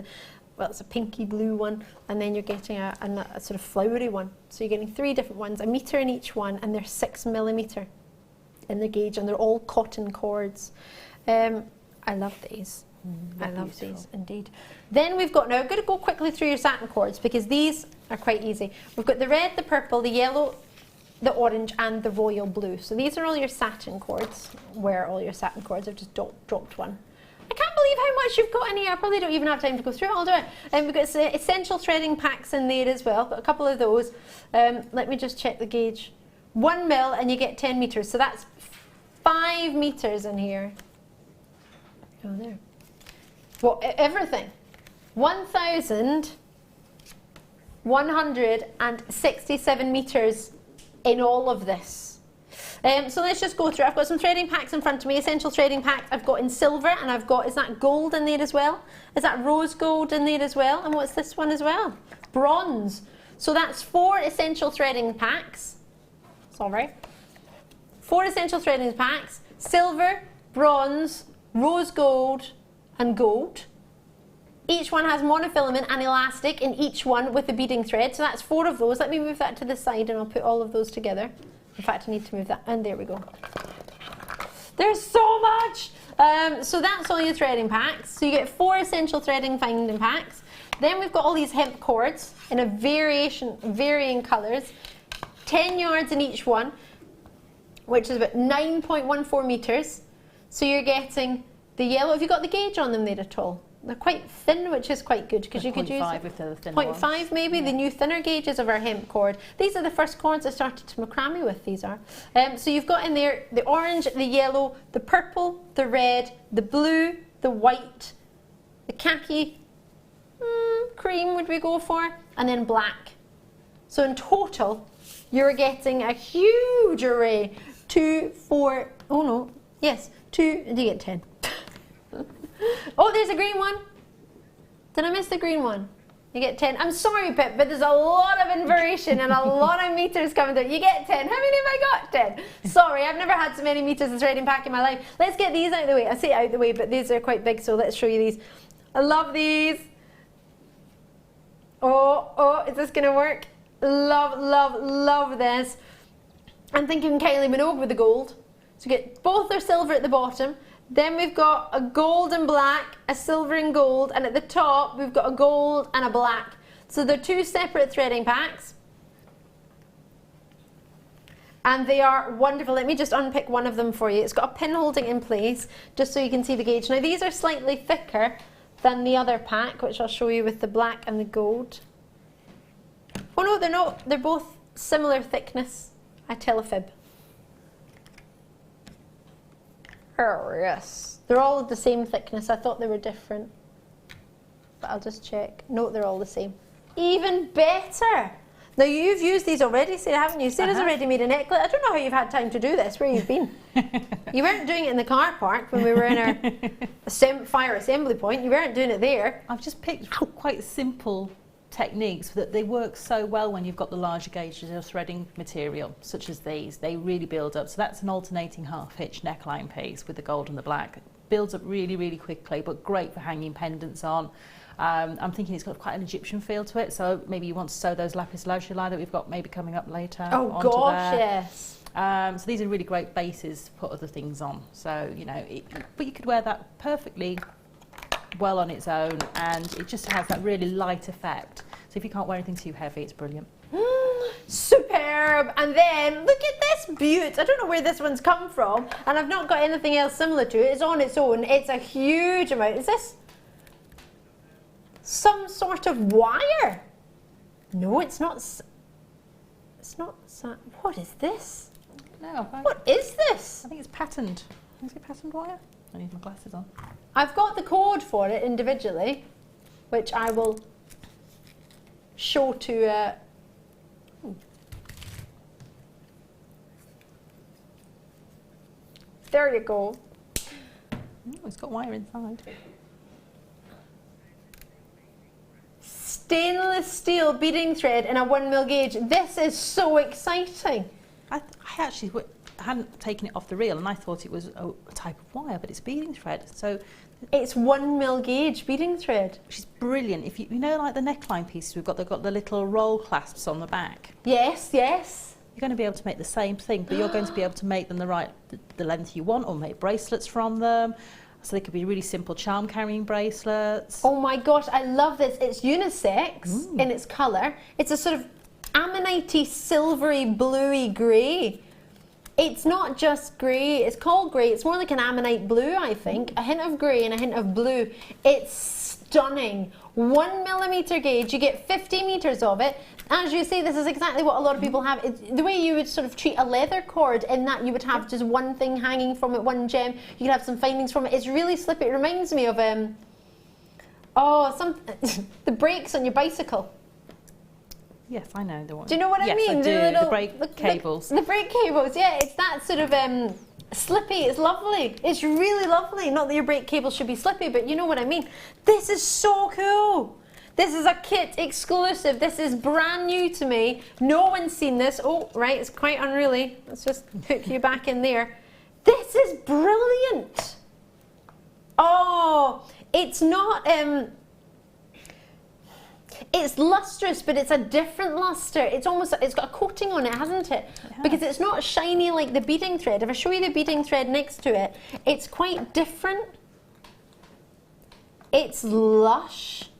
it's a pinky blue one, and then you're getting a sort of flowery one. So you're getting 3 different ones, a metre in each one, and they're 6mm in the gauge, and they're all cotton cords. I love these. I love these indeed. Then we've got, now I'm going to go quickly through your satin cords because these are quite easy. We've got the red, the purple, the yellow, the orange, and the royal blue. So these are all your satin cords. Where are all your satin cords? I've just dropped one. I can't believe how much you've got in here. I probably don't even have time to go through it all, do I? And we've got essential threading packs in there as well. Got a couple of those. Let me just check the gauge. 1 mil and you get 10 metres. So that's 5 metres in here. Oh, there. Well, everything. 1,167 metres in all of this. So let's just go through. I've got some threading packs in front of me, essential threading packs. I've got in silver, and I've got, is that gold in there as well? Is that rose gold in there as well? And what's this one as well? Bronze. So that's 4 essential threading packs. Sorry. 4 essential threading packs. Silver, bronze, rose gold, and gold. Each one has monofilament and elastic in each one with the beading thread. So that's 4 of those. Let me move that to the side and I'll put all of those together. In fact, I need to move that, and there we go. There's so much! So that's all your threading packs. So you get 4 essential threading finding packs. Then we've got all these hemp cords in a varying colours. 10 yards in each one, which is about 9.14 metres. So you're getting the yellow. Have you got the gauge on them there at all? They're quite thin, which is quite good because you could use 0.5 if they're the thin 0.5 maybe, the new thinner gauges of our hemp cord. These are the first cords I started to macrame with, these are. So you've got in there the orange, the yellow, the purple, the red, the blue, the white, the khaki, cream would we go for, and then black. So in total, you're getting a huge array. 2, 4, oh no, yes, 2, you get 10. Oh, there's a green one. Did I miss the green one? You get 10. I'm sorry, Pip, but there's a lot of inversion and a lot of meters coming through. You get 10. How many have I got? 10. Sorry, I've never had so many meters of threading pack in my life. Let's get these out of the way. I say out of the way, but these are quite big, so let's show you these. I love these. Oh, is this going to work? Love, love, love this. I'm thinking Kylie Minogue with the gold. So you get both are silver at the bottom. Then we've got a gold and black, a silver and gold, and at the top we've got a gold and a black. So they're 2 separate threading packs. And they are wonderful. Let me just unpick one of them for you. It's got a pin holding in place, just so you can see the gauge. Now these are slightly thicker than the other pack, which I'll show you with the black and the gold. Oh no, they're not. They're both similar thickness. I tell a fib. Oh yes. They're all the same thickness. I thought they were different. But I'll just check. No, they're all the same. Even better. Now you've used these already, Sarah, haven't you? Sarah's already made a necklace. I don't know how you've had time to do this, where you've been. You weren't doing it in the car park when we were in our fire assembly point. You weren't doing it there. I've just picked quite simple techniques that they work so well when you've got the larger gauges of threading material, such as these. They really build up. So that's an alternating half hitch neckline piece with the gold and the black. It builds up really, really quickly, but great for hanging pendants on. I'm thinking it's got quite an Egyptian feel to it, so maybe you want to sew those lapis lazuli that we've got maybe coming up later. Oh gosh, there. Yes. So these are really great bases to put other things on. So, you know, but you could wear that perfectly well on its own, and it just has that really light effect. So if you can't wear anything too heavy, it's brilliant. Superb. And then look at this beaut. I don't know where this one's come from, and I've not got anything else similar to it. It's on its own. It's a huge amount. Is this some sort of wire? No, it's not. It's not. What is this? No. What is this? I think it's patterned. Is it patterned wire? I need my glasses on. I've got the code for it individually, which I will show to. There you go. Oh, it's got wire inside. Stainless steel beading thread in a 1mm gauge. This is so exciting. I actually hadn't taken it off the reel, and I thought it was a type of wire, but it's beading thread. So it's 1mm gauge beading thread. Which is brilliant. If you know, like the neckline pieces, they've got the little roll clasps on the back. Yes, yes. You're going to be able to make the same thing, but you're going to be able to make them the length you want, or make bracelets from them. So they could be really simple charm carrying bracelets. Oh my gosh, I love this. It's unisex in its colour. It's a sort of ammonite-y, silvery, bluey grey. It's not just grey, it's called grey. It's more like an ammonite blue, I think. A hint of grey and a hint of blue. It's stunning. 1mm gauge, you get 50 metres of it. As you say, this is exactly what a lot of people have. It's the way you would sort of treat a leather cord, in that you would have just one thing hanging from it, one gem. You could have some findings from it. It's really slippy. It reminds me of the brakes on your bicycle. Yes, I know the one. Do you know what I mean? I do. The brake cables. The brake cables, yeah. It's that sort of slippy. It's lovely. It's really lovely. Not that your brake cable should be slippy, but you know what I mean. This is so cool. This is a kit exclusive. This is brand new to me. No one's seen this. Oh, right, it's quite unruly. Let's just hook you back in there. This is brilliant. Oh, it's not... It's lustrous, but it's a different luster. It's got a coating on it, hasn't it? Because it's not shiny like the beading thread. If I show you the beading thread next to it, it's quite different. It's lush.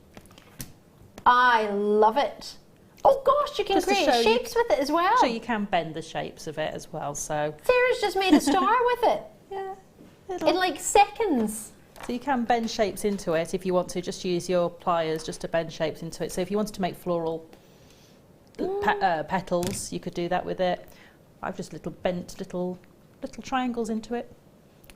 I love it. Oh gosh, you can create shapes with it as well. So you can bend the shapes of it as well. So Sarah's just made a star with it. Yeah. In like seconds. So you can bend shapes into it if you want to. Just use your pliers just to bend shapes into it. So if you wanted to make floral petals, you could do that with it. I've just bent little triangles into it,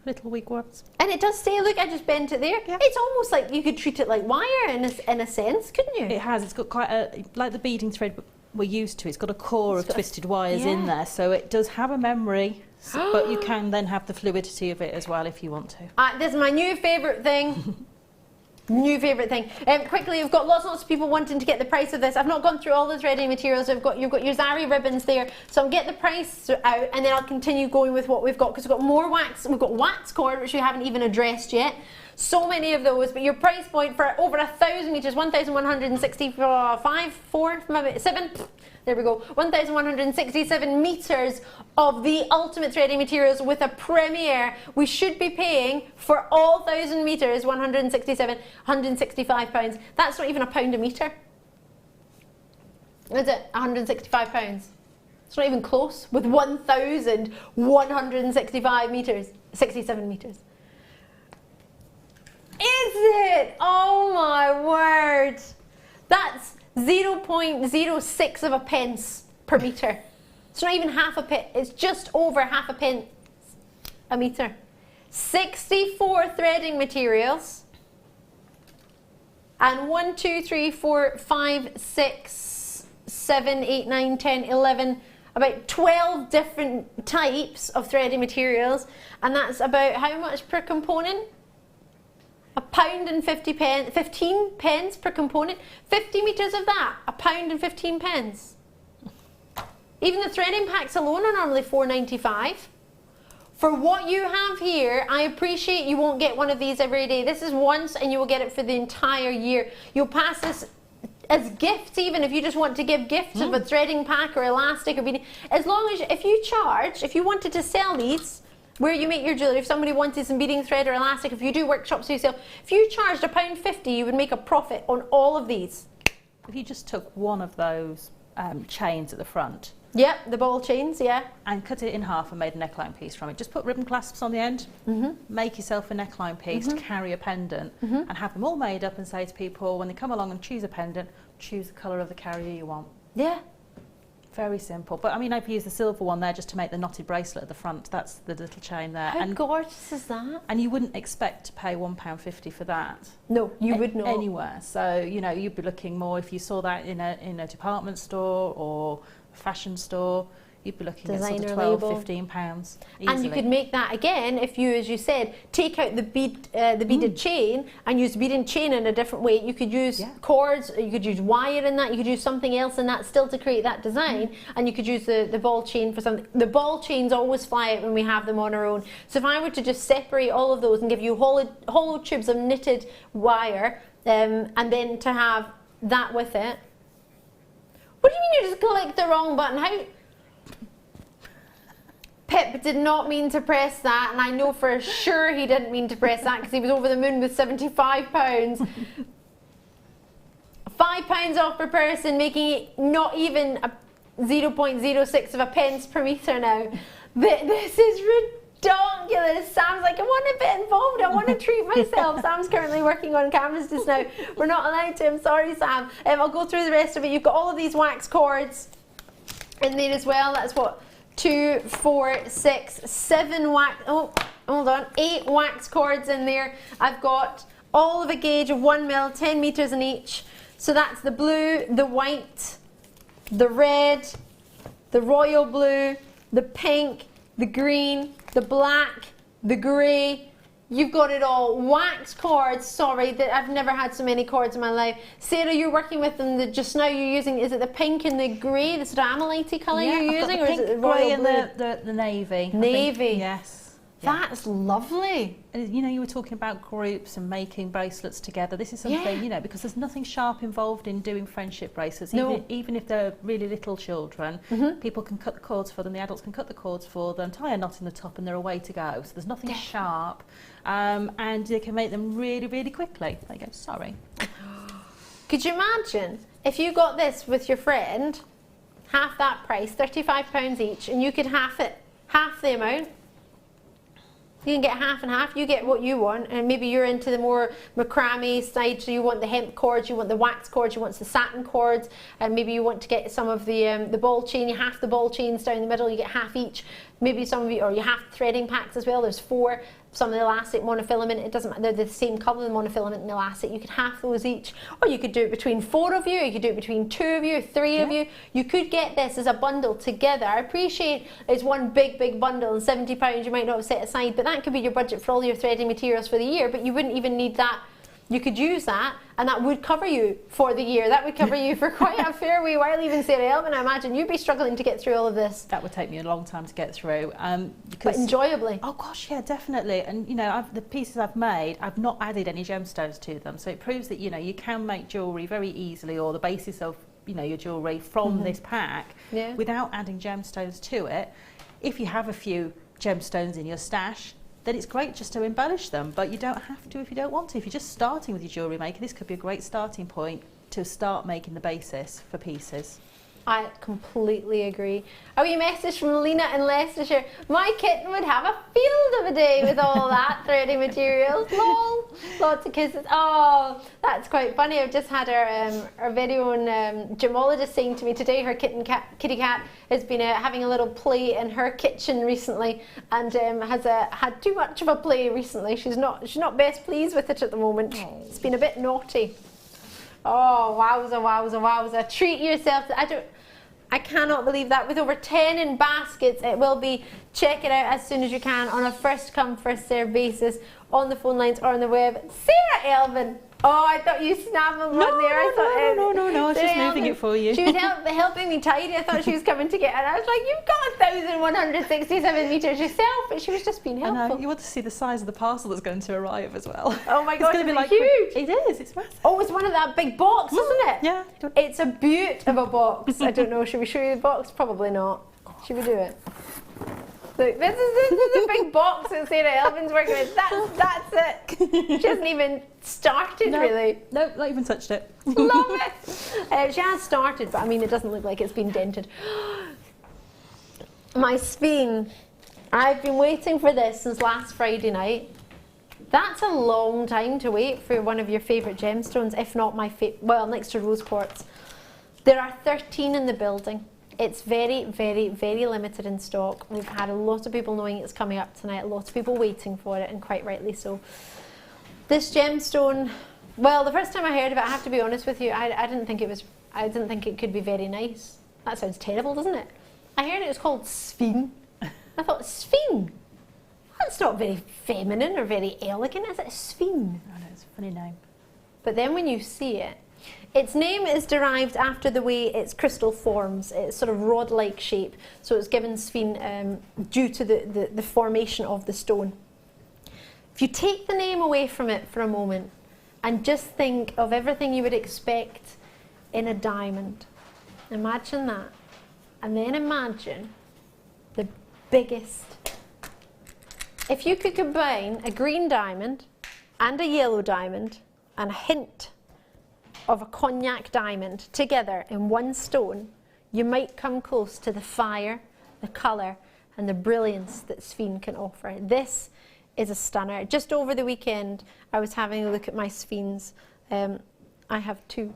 little wigwams. And it does say, look, I just bent it there. Yeah. It's almost like you could treat it like wire in a sense, couldn't you? It has. It's got quite a, like the beading thread we're used to. It's got a core of twisted wires in there, so it does have a memory. But you can then have the fluidity of it as well if you want to. This is my new favourite thing. New favourite thing. Quickly, you've got lots and lots of people wanting to get the price of this. I've not gone through all the threading materials. You've got your Zari ribbons there. So I'll get the price out, and then I'll continue going with what we've got, because we've got more wax. We've got wax cord, which we haven't even addressed yet. So many of those, but your price point for over 1,000 metres, 1,165, 4, maybe 7. There we go. 1,167 metres of the ultimate threading materials with a premier. We should be paying for all 1,000 metres, 167, £165. That's not even £1 a metre. Is it? £165. It's not even close with 1,165 metres, 67 metres. Is it? Oh my word. That's 0.06 of a pence per metre. It's not even half a pence, it's just over half a pence a metre. 64 threading materials. And 1, 2, 3, 4, 5, 6, 7, 8, 9, 10, 11, about 12 different types of threading materials. And that's about how much per component? £1.50, 15 pence per component. 50 metres of that, £1.15. Even the threading packs alone are normally £4.95. For what you have here, I appreciate you won't get one of these every day. This is once and you will get it for the entire year. You'll pass this as gifts, even if you just want to give gifts of a threading pack or elastic or beading. As long as, if you charge, if you wanted to sell these, where you make your jewellery, if somebody wanted some beading thread or elastic, if you do workshops for yourself, if you charged £1.50, you would make a profit on all of these. If you just took one of those chains at the front. Yep, the ball chains, yeah. And cut it in half and made a neckline piece from it. Just put ribbon clasps on the end, make yourself a neckline piece to carry a pendant, and have them all made up and say to people, when they come along and choose a pendant, choose the colour of the carrier you want. Yeah. Very simple. But I mean, I've used the silver one there just to make the knotted bracelet at the front. That's the little chain there. How gorgeous is that? And you wouldn't expect to pay £1.50 for that. No, you would not. Anywhere. So, you know, you'd be looking more, if you saw that in a department store or a fashion store, you'd be looking at sort of £12, £15 easily. And you could make that again if you, as you said, take out the beaded chain and use beaded chain in a different way. You could use cords, you could use wire in that, you could use something else in that still to create that design, and you could use the ball chain for something. The ball chains always fly out when we have them on our own. So if I were to just separate all of those and give you hollow tubes of knitted wire, and then to have that with it. What do you mean you just clicked the wrong button? How? Pip did not mean to press that, and I know for sure he didn't mean to press that because he was over the moon with £75. £5 off per person, making it not even a 0.06 of a pence per metre now. This is ridiculous. Sam's like, I want a bit involved, I want to treat myself. Sam's currently working on cameras just now. We're not allowed to, I'm sorry Sam. I'll go through the rest of it. You've got all of these wax cords in there as well. That's what? 2, 4, 6, 7 wax, oh, hold on, 8 wax cords in there. I've got all of a gauge of 1 mil, 10 metres in each. So that's the blue, the white, the red, the royal blue, the pink, the green, the black, the grey. You've got it all. Wax cords, sorry, that I've never had so many cords in my life. Sarah, you're working with them, just now you're using, is it the pink and the grey, the sort of amylite colour you're using, or is it the royal blue? And the navy. Navy. Yes. That's lovely. And, you know, you were talking about groups and making bracelets together. This is something, you know, because there's nothing sharp involved in doing friendship bracelets. Even if they're really little children, people can cut the cords for them, the adults can cut the cords for them, tie a knot in the top, and they're away to go. So there's nothing sharp, and they can make them really, really quickly. There you go, sorry. Could you imagine if you got this with your friend, half that price, £35 each, and you could half it, half the amount? You can get half and half, you get what you want, and maybe you're into the more macrame side, so you want the hemp cords, you want the wax cords, you want the satin cords, and maybe you want to get some of the ball chain, you half the ball chains down the middle, you get half each. Maybe some of you, or you have threading packs as well, there's 4. Some of the elastic monofilament, it doesn't matter, they're the same colour, the monofilament and the elastic, you could half those each, or you could do it between 4 of you, you could do it between 2 of you, 3 of you. You could get this as a bundle together. I appreciate it's one big bundle and £70 you might not have set aside, but that could be your budget for all your threading materials for the year, but you wouldn't even need that. You could use that, and that would cover you for the year. That would cover you for quite a fair wee while. Even Sarah Elvin, I imagine you'd be struggling to get through all of this. That would take me a long time to get through. But enjoyably. Oh gosh, yeah, definitely. And you know, the pieces I've made, I've not added any gemstones to them, so it proves that, you know, you can make jewellery very easily, or the basis of your jewellery from this pack without adding gemstones to it. If you have a few gemstones in your stash, then it's great just to embellish them, but you don't have to if you don't want to. If you're just starting with your Jewellery Maker, this could be a great starting point to start making the basis for pieces. I completely agree. Oh, you message from Lena in Leicestershire. My kitten would have a field of a day with all that thready materials. Lol. Lots of kisses. Oh, that's quite funny. I've just had our very own gemologist saying to me today her kitty cat has been having a little play in her kitchen recently and has had too much of a play recently. She's not best pleased with it at the moment. It's been a bit naughty. Oh, wowza, wowza, wowza. Treat yourself. I cannot believe that. With over 10 in baskets, it will be. Check it out as soon as you can on a first come, first served basis on the phone lines or on the web. Sara Elvin. Oh, I thought you snapped one there. No, I was just moving it for you. She was helping me tidy. I thought she was coming to get it. I was like, you've got 1,167 metres yourself, but she was just being helpful. I know. You want to see the size of the parcel that's going to arrive as well. Oh my gosh, it's huge. It is, it's massive. Oh, it's one of that big box, isn't it? Yeah. It's a beaut of a box. I don't know, should we show you the box? Probably not. Should we do it? Look, this is the big box that Sara Elvin's working with. That's it. She hasn't even started, really. No, not even touched it. Love it. She has started, but I mean, it doesn't look like it's been dented. My spine. I've been waiting for this since last Friday night. That's a long time to wait for one of your favourite gemstones, if not my favourite. Well, next to rose quartz. There are 13 in the building. It's very, very, very limited in stock. We've had a lot of people knowing it's coming up tonight, a lot of people waiting for it, and quite rightly so. This gemstone, well, the first time I heard of it, I have to be honest with you, I didn't think it could be very nice. That sounds terrible, doesn't it? I heard it was called Sphene. I thought, Sphene? That's not very feminine or very elegant, is it? Sphene. I know, it's a funny name. But then when you see it, its name is derived after the way its crystal forms. It's sort of rod-like shape, so it's given Sphene due to the formation of the stone. If you take the name away from it for a moment and just think of everything you would expect in a diamond, imagine that, and then imagine the biggest. If you could combine a green diamond and a yellow diamond and a hint of a cognac diamond together in one stone, you might come close to the fire, the colour and the brilliance that Sphene can offer. This is a stunner. Just over the weekend I was having a look at my Sphenes. I have two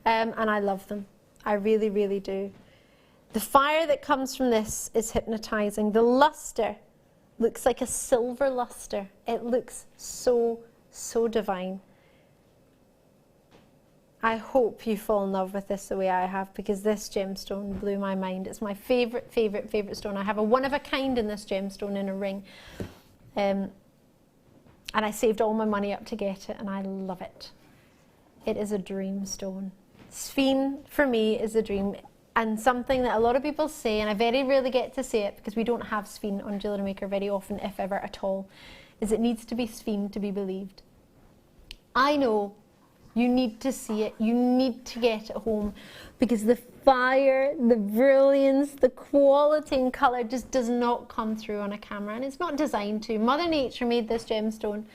and I love them. I really, really do. The fire that comes from this is hypnotising. The lustre looks like a silver lustre. It looks so, so divine. I hope you fall in love with this the way I have, because this gemstone blew my mind. It's my favourite, favourite, favourite stone. I have a one-of-a-kind in this gemstone in a ring. And I saved all my money up to get it, and I love it. It is a dream stone. Sphene, for me, is a dream, and something that a lot of people say, and I very rarely get to say it because we don't have Sphene on Jewellery Maker very often, if ever at all, is it needs to be Sphene to be believed. I know you need to see it, you need to get it home, because the fire, the brilliance, the quality and colour just does not come through on a camera, and it's not designed to. Mother Nature made this gemstone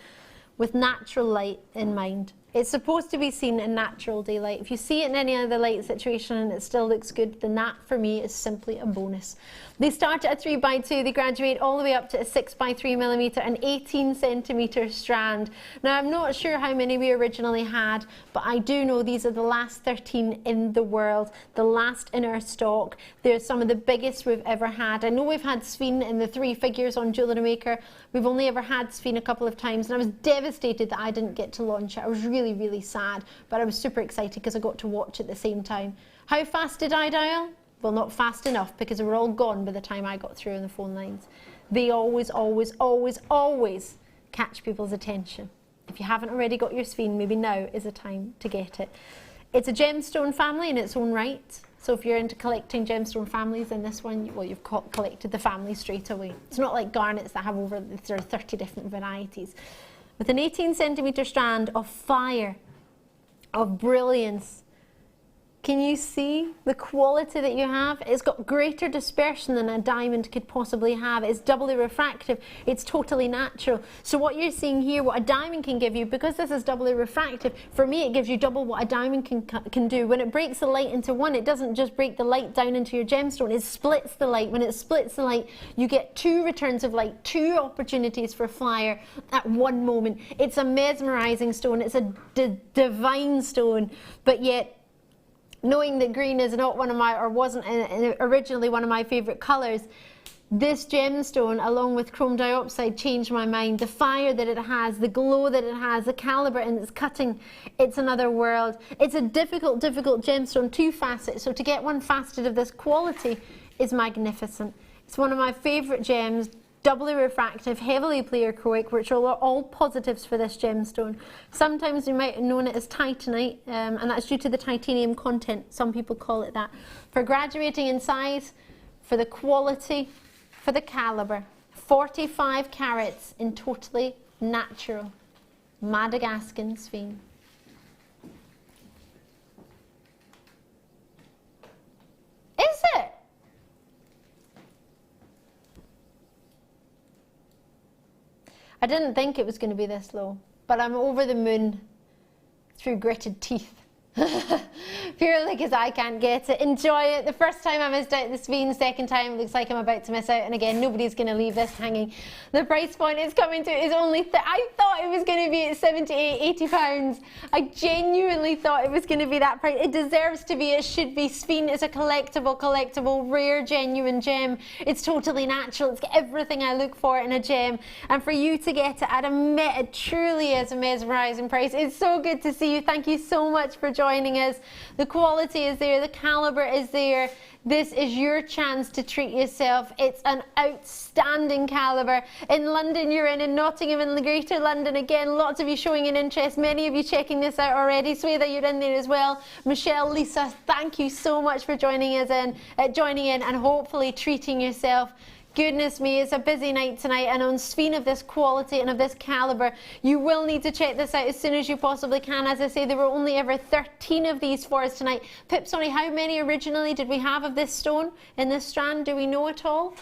with natural light in mind. It's supposed to be seen in natural daylight. If you see it in any other light situation and it still looks good, then that for me is simply a bonus. They start at a 3x2, they graduate all the way up to a 6x3mm and 18cm strand. Now I'm not sure how many we originally had, but I do know these are the last 13 in the world, the last in our stock. They're some of the biggest we've ever had. I know we've had Sphene in the 3 figures on Jewellery Maker. We've only ever had Sphene a couple of times, and I was devastated that I didn't get to launch it. I was really, really sad, but I was super excited because I got to watch at the same time. How fast did I dial? Well, not fast enough, because they were all gone by the time I got through on the phone lines. They always, always, always, always catch people's attention. If you haven't already got your Sphene, maybe now is the time to get it. It's a gemstone family in its own right. So if you're into collecting gemstone families, then this one, well, you've collected the family straight away. It's not like garnets that have over 30 different varieties. With an 18cm strand of fire, of brilliance, Can you see the quality that you have? It's got greater dispersion than a diamond could possibly have. It's doubly refractive. It's totally natural. So what you're seeing here, what a diamond can give you, because this is doubly refractive, for me it gives you double what a diamond can do. When it breaks the light into one, it doesn't just break the light down into your gemstone, it splits the light. When it splits the light, you get 2 returns of light, 2 opportunities for fire at one moment. It's a mesmerizing stone. It's a divine stone, but yet knowing that green is not one of my, or wasn't originally one of my favorite colors, this gemstone along with chrome dioxide changed my mind. The fire that it has, the glow that it has, the caliber in its cutting, it's another world. It's a difficult gemstone to facet, so to get one faceted of this quality is magnificent. It's one of my favorite gems, doubly refractive, heavily pleochroic, which are all positives for this gemstone. Sometimes you might have known it as titanite, and that's due to the titanium content. Some people call it that. For graduating in size, for the quality, for the caliber, 45 carats in totally natural Madagascan sphene. Is it? I didn't think it was going to be this low, but I'm over the moon through gritted teeth. Purely because I can't get it. Enjoy it. The first time I missed out the sphene, second time it looks like I'm about to miss out, and again nobody's going to leave this hanging. The price point it's coming to is only, I thought it was going to be at 78, 80 pounds. I genuinely thought it was going to be that price. It deserves to be, it should be. Sphene is a collectible, rare, genuine gem. It's totally natural. It's got everything I look for in a gem, and for you to get it at it truly is a mesmerizing price. It's so good to see you. Thank you so much for joining us. The quality is there, the caliber is there. This is your chance to treat yourself. It's an outstanding caliber. In London you're in Nottingham, in the Greater London, again lots of you showing an interest, many of you checking this out already. Swetha, you're in there as well. Michelle, Lisa, thank you so much for joining us in, and hopefully treating yourself. Goodness me, it's a busy night tonight, and on sphene of this quality and of this caliber, you will need to check this out as soon as you possibly can. As I say, there were only ever 13 of these for us tonight. Pip, sorry, how many originally did we have of this stone in this strand? Do we know at all?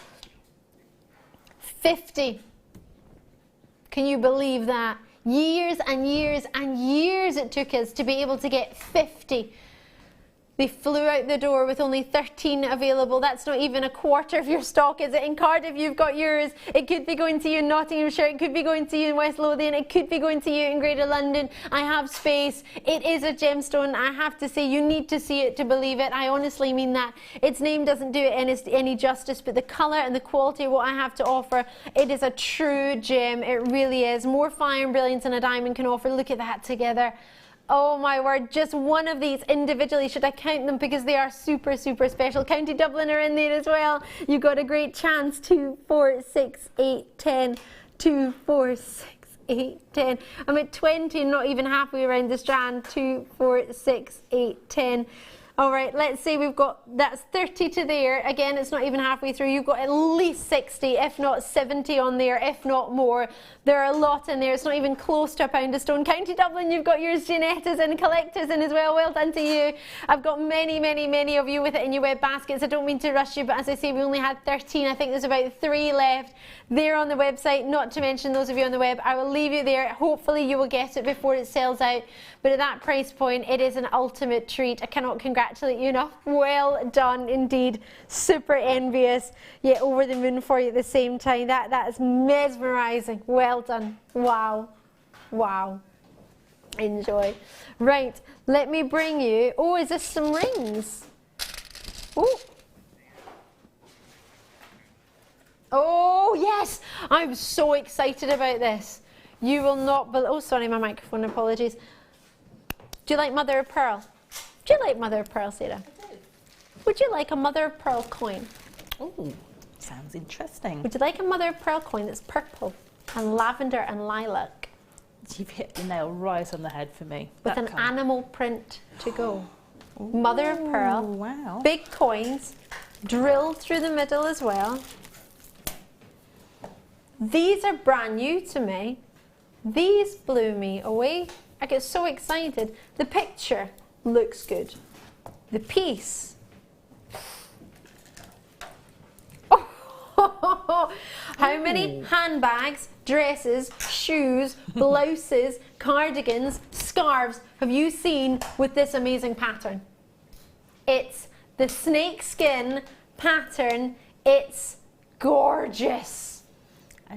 50. Can you believe that? Years and years and years it took us to be able to get 50. They flew out the door with only 13 available. That's not even a quarter of your stock, is it? In Cardiff, you've got yours. It could be going to you in Nottinghamshire. It could be going to you in West Lothian. It could be going to you in Greater London. I have space. It is a gemstone. I have to say, you need to see it to believe it. I honestly mean that. Its name doesn't do it any justice, but the colour and the quality of what I have to offer, it is a true gem. It really is. More fire and brilliance than a diamond can offer. Look at that together. Oh my word, just one of these individually, should I count them, because they are super, super special. County Dublin are in there as well. You've got a great chance. 2, 4, 6, 8, 10. 2, 4, 6, 8, 10. I'm at 20, not even halfway around the strand. 2, 4, 6, 8, 10. All right, let's say we've got, that's 30 to there. Again, it's not even halfway through. You've got at least 60, if not 70 on there, if not more. There are a lot in there. It's not even close to £1 a stone. County Dublin, you've got yours, Jeanettas and collectors in as well. Well done to you. I've got many, many, many of you with it in your web baskets. I don't mean to rush you, but as I say, we only had 13. I think there's about 3 left there on the website, not to mention those of you on the web. I will leave you there. Hopefully you will get it before it sells out. But at that price point, it is an ultimate treat. I cannot congratulate you enough. Well done indeed. Super envious, yet over the moon for you at the same time. That is mesmerizing. Well done. Wow. Wow. Enjoy. Right, let me bring you, oh, is this some rings? Oh. Oh, yes. I'm so excited about this. You will not, oh, sorry, my microphone, apologies. Do you like mother of pearl? Do you like mother of pearl, Sarah? I do. Would you like a mother of pearl coin? Oh, sounds interesting. Would you like a mother of pearl coin that's purple and lavender and lilac? You've hit the nail right on the head for me. With an animal print to go. Ooh, mother of pearl. Wow. Big coins, drilled through the middle as well. These are brand new to me. These blew me away. I get so excited. The picture looks good. the piece. How many handbags, dresses, shoes, blouses, cardigans, scarves have you seen with this amazing pattern? It's the snakeskin pattern. It's gorgeous.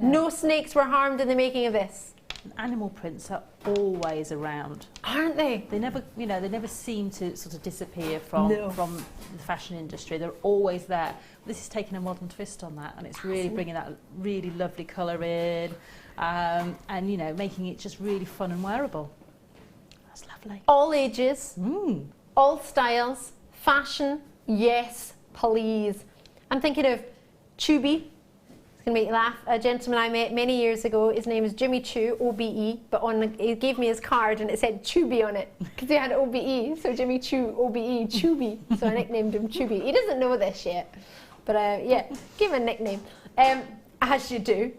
No snakes were harmed in the making of this. Animal prints are always around, aren't they? They never, you know, they never seem to sort of disappear from the fashion industry. They're always there. This is taking a modern twist on that, and it's really bringing that really lovely colour in, and you know, making it just really fun and wearable. That's lovely. All ages, all styles, fashion, yes, please. I'm thinking of Chubby. It's going to make you laugh. A gentleman I met many years ago, his name is Jimmy Choo, OBE, but he gave me his card and it said Chubby on it because he had OBE, so Jimmy Choo, OBE, Chubby. So I nicknamed him Chubby. He doesn't know this yet, but yeah, give him a nickname. As you do.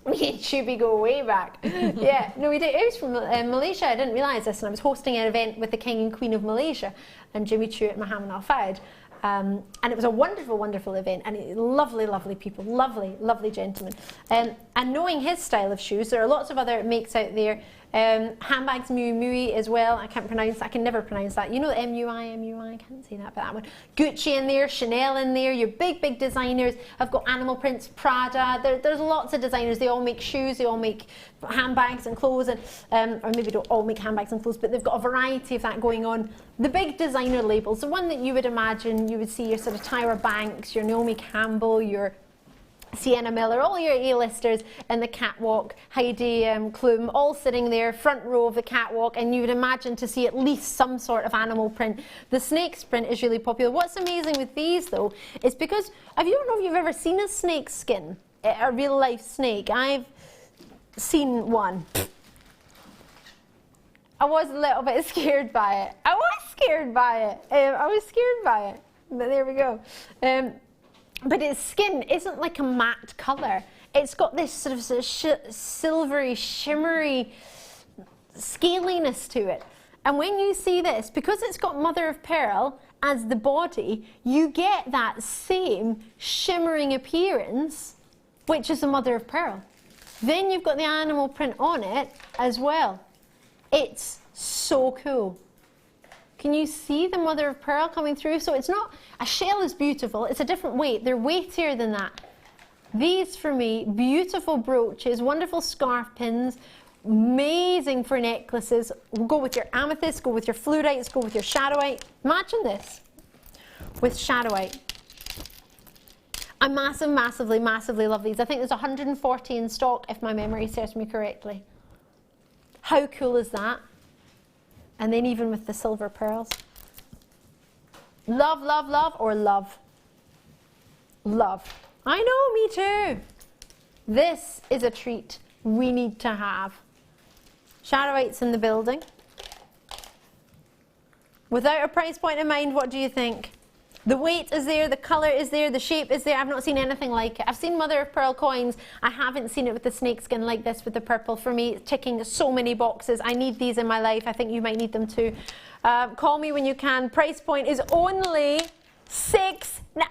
Me and Chubby go way back. Yeah, no, we did. He was from Malaysia. I didn't realise this, and I was hosting an event with the King and Queen of Malaysia and Jimmy Choo at Mohammed Al Fayed. And it was a wonderful, wonderful event, and lovely, lovely people, lovely, lovely gentlemen. And knowing his style of shoes, there are lots of other makes out there. Handbags, Miu Miu as well. I can't pronounce. I can never pronounce that. You know, MUI. I can't say that, but that one. Gucci in there, Chanel in there. Your big, big designers have got animal prints. Prada. There's lots of designers. They all make shoes. They all make handbags and clothes, and or maybe don't all make handbags and clothes, but they've got a variety of that going on. The big designer labels, the one that you would imagine you would see your sort of Tyra Banks, your Naomi Campbell, your Sienna Miller, all your A-listers in the catwalk, Heidi Klum, all sitting there, front row of the catwalk, and you would imagine to see at least some sort of animal print. The snakes print is really popular. What's amazing with these, though, is because, I don't know if you've ever seen a snake skin, a real-life snake. I've seen one. I was a little bit scared by it. I was scared by it, but there we go. But its skin isn't like a matte colour. It's got this sort of silvery, shimmery scaliness to it. And when you see this, because it's got mother of pearl as the body, you get that same shimmering appearance, which is the mother of pearl. Then you've got the animal print on it as well. It's so cool. Can you see the mother of pearl coming through? So it's not, a shell is beautiful, it's a different weight. They're weightier than that. These, for me, beautiful brooches, wonderful scarf pins, amazing for necklaces. Go with your amethyst, go with your fluorites, go with your shadowite. Imagine this with shadowite. I massively love these. I think there's 140 in stock, if my memory serves me correctly. How cool is that? And then even with the silver pearls. Love, love, love, or love? Love. I know, me too. This is a treat we need to have. Shadowite's in the building. Without a price point in mind, what do you think? The weight is there, the colour is there, the shape is there. I've not seen anything like it. I've seen mother of pearl coins. I haven't seen it with the snakeskin like this with the purple. For me, it's ticking so many boxes. I need these in my life. I think you might need them too. Call me when you can. Price point is only $6. Now,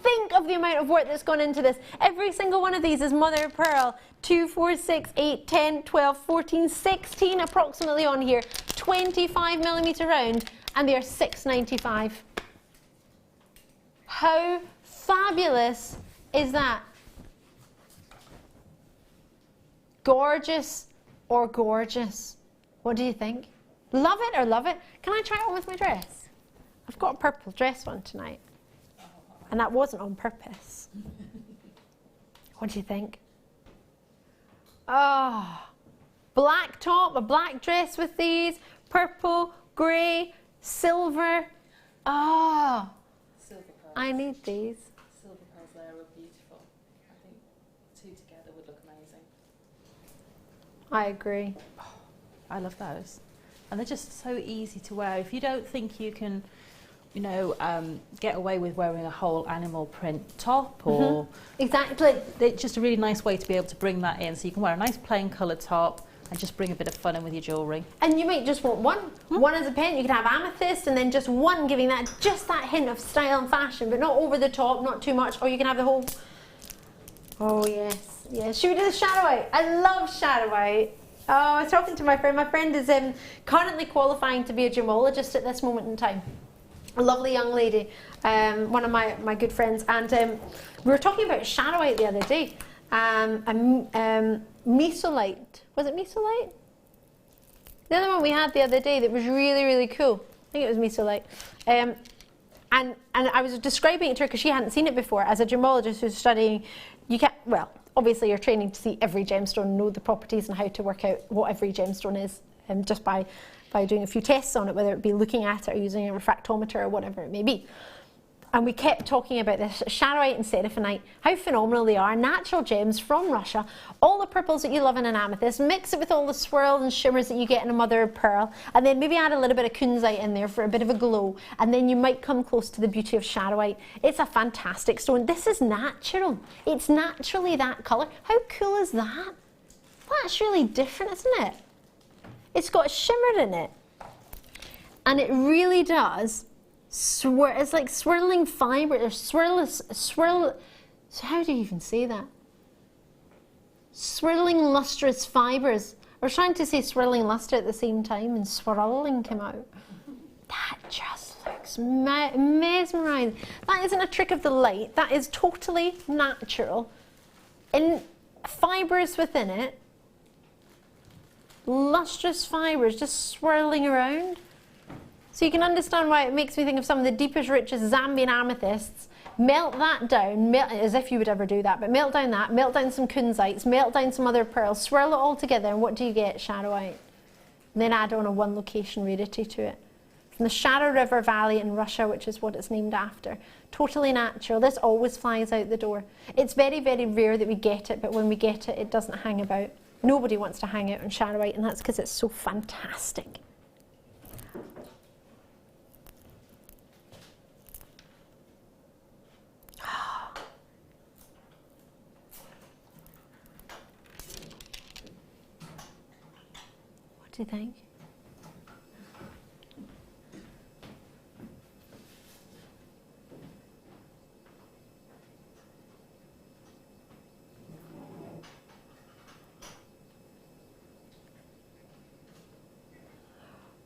think of the amount of work that's gone into this. Every single one of these is mother of pearl. 2, 4, 6, 8, 10, 12, 14, 16 approximately on here. 25mm round, and they are $6.95. How fabulous is that? Gorgeous or gorgeous? What do you think? Love it or love it? Can I try it on with my dress? I've got a purple dress on tonight. And that wasn't on purpose. What do you think? Oh, black top, a black dress with these, purple, grey, silver. Oh. I need these. Silver pearls there are beautiful. I think two together would look amazing. I agree. Oh, I love those. And they're just so easy to wear. If you don't think you can, you know, get away with wearing a whole animal print top or... Exactly. It's just a really nice way to be able to bring that in. So you can wear a nice plain colour top, and just bring a bit of fun in with your jewellery. And you might just want one as a pen. You could have amethyst and then just one giving that just that hint of style and fashion, but not over the top, not too much. Or you can have the whole. Oh yes, yes. Should we do the shadow out? I love shadow out. Oh, I was talking to my friend. My friend is currently qualifying to be a gemologist at this moment in time. A lovely young lady, one of my good friends, and we were talking about shadow out the other day. Mesolite. Was it mesolite? The other one we had the other day that was really, really cool. I think it was mesolite. And I was describing it to her because she hadn't seen it before. As a gemologist who's studying, you can't, well, obviously you're training to see every gemstone, know the properties and how to work out what every gemstone is, just by doing a few tests on it, whether it be looking at it or using a refractometer or whatever it may be. And we kept talking about this shadowite and seraphinite, how phenomenal they are, natural gems from Russia, all the purples that you love in an amethyst, mix it with all the swirls and shimmers that you get in a mother of pearl, and then maybe add a little bit of kunzite in there for a bit of a glow, and then you might come close to the beauty of shadowite. It's a fantastic stone. This is natural. It's naturally that colour. How cool is that? That's really different, isn't it? It's got shimmer in it, and it really does. It's like swirling fibre, or swirl. So how do you even say that? Swirling lustrous fibres. I was trying to say swirling lustre at the same time, and swirling came out. That just looks mesmerising. That isn't a trick of the light. That is totally natural. In fibres within it, lustrous fibres just swirling around. So you can understand why it makes me think of some of the deepest, richest Zambian amethysts. Melt that down, as if you would ever do that, but melt down that, melt down some kunzites, melt down some other pearls, swirl it all together, and what do you get? Shadowite. And then add on a one location rarity to it. From the Sara River Valley in Russia, which is what it's named after. Totally natural. This always flies out the door. It's very, very rare that we get it, but when we get it, it doesn't hang about. Nobody wants to hang out on shadowite, and that's because it's so fantastic. What do you think?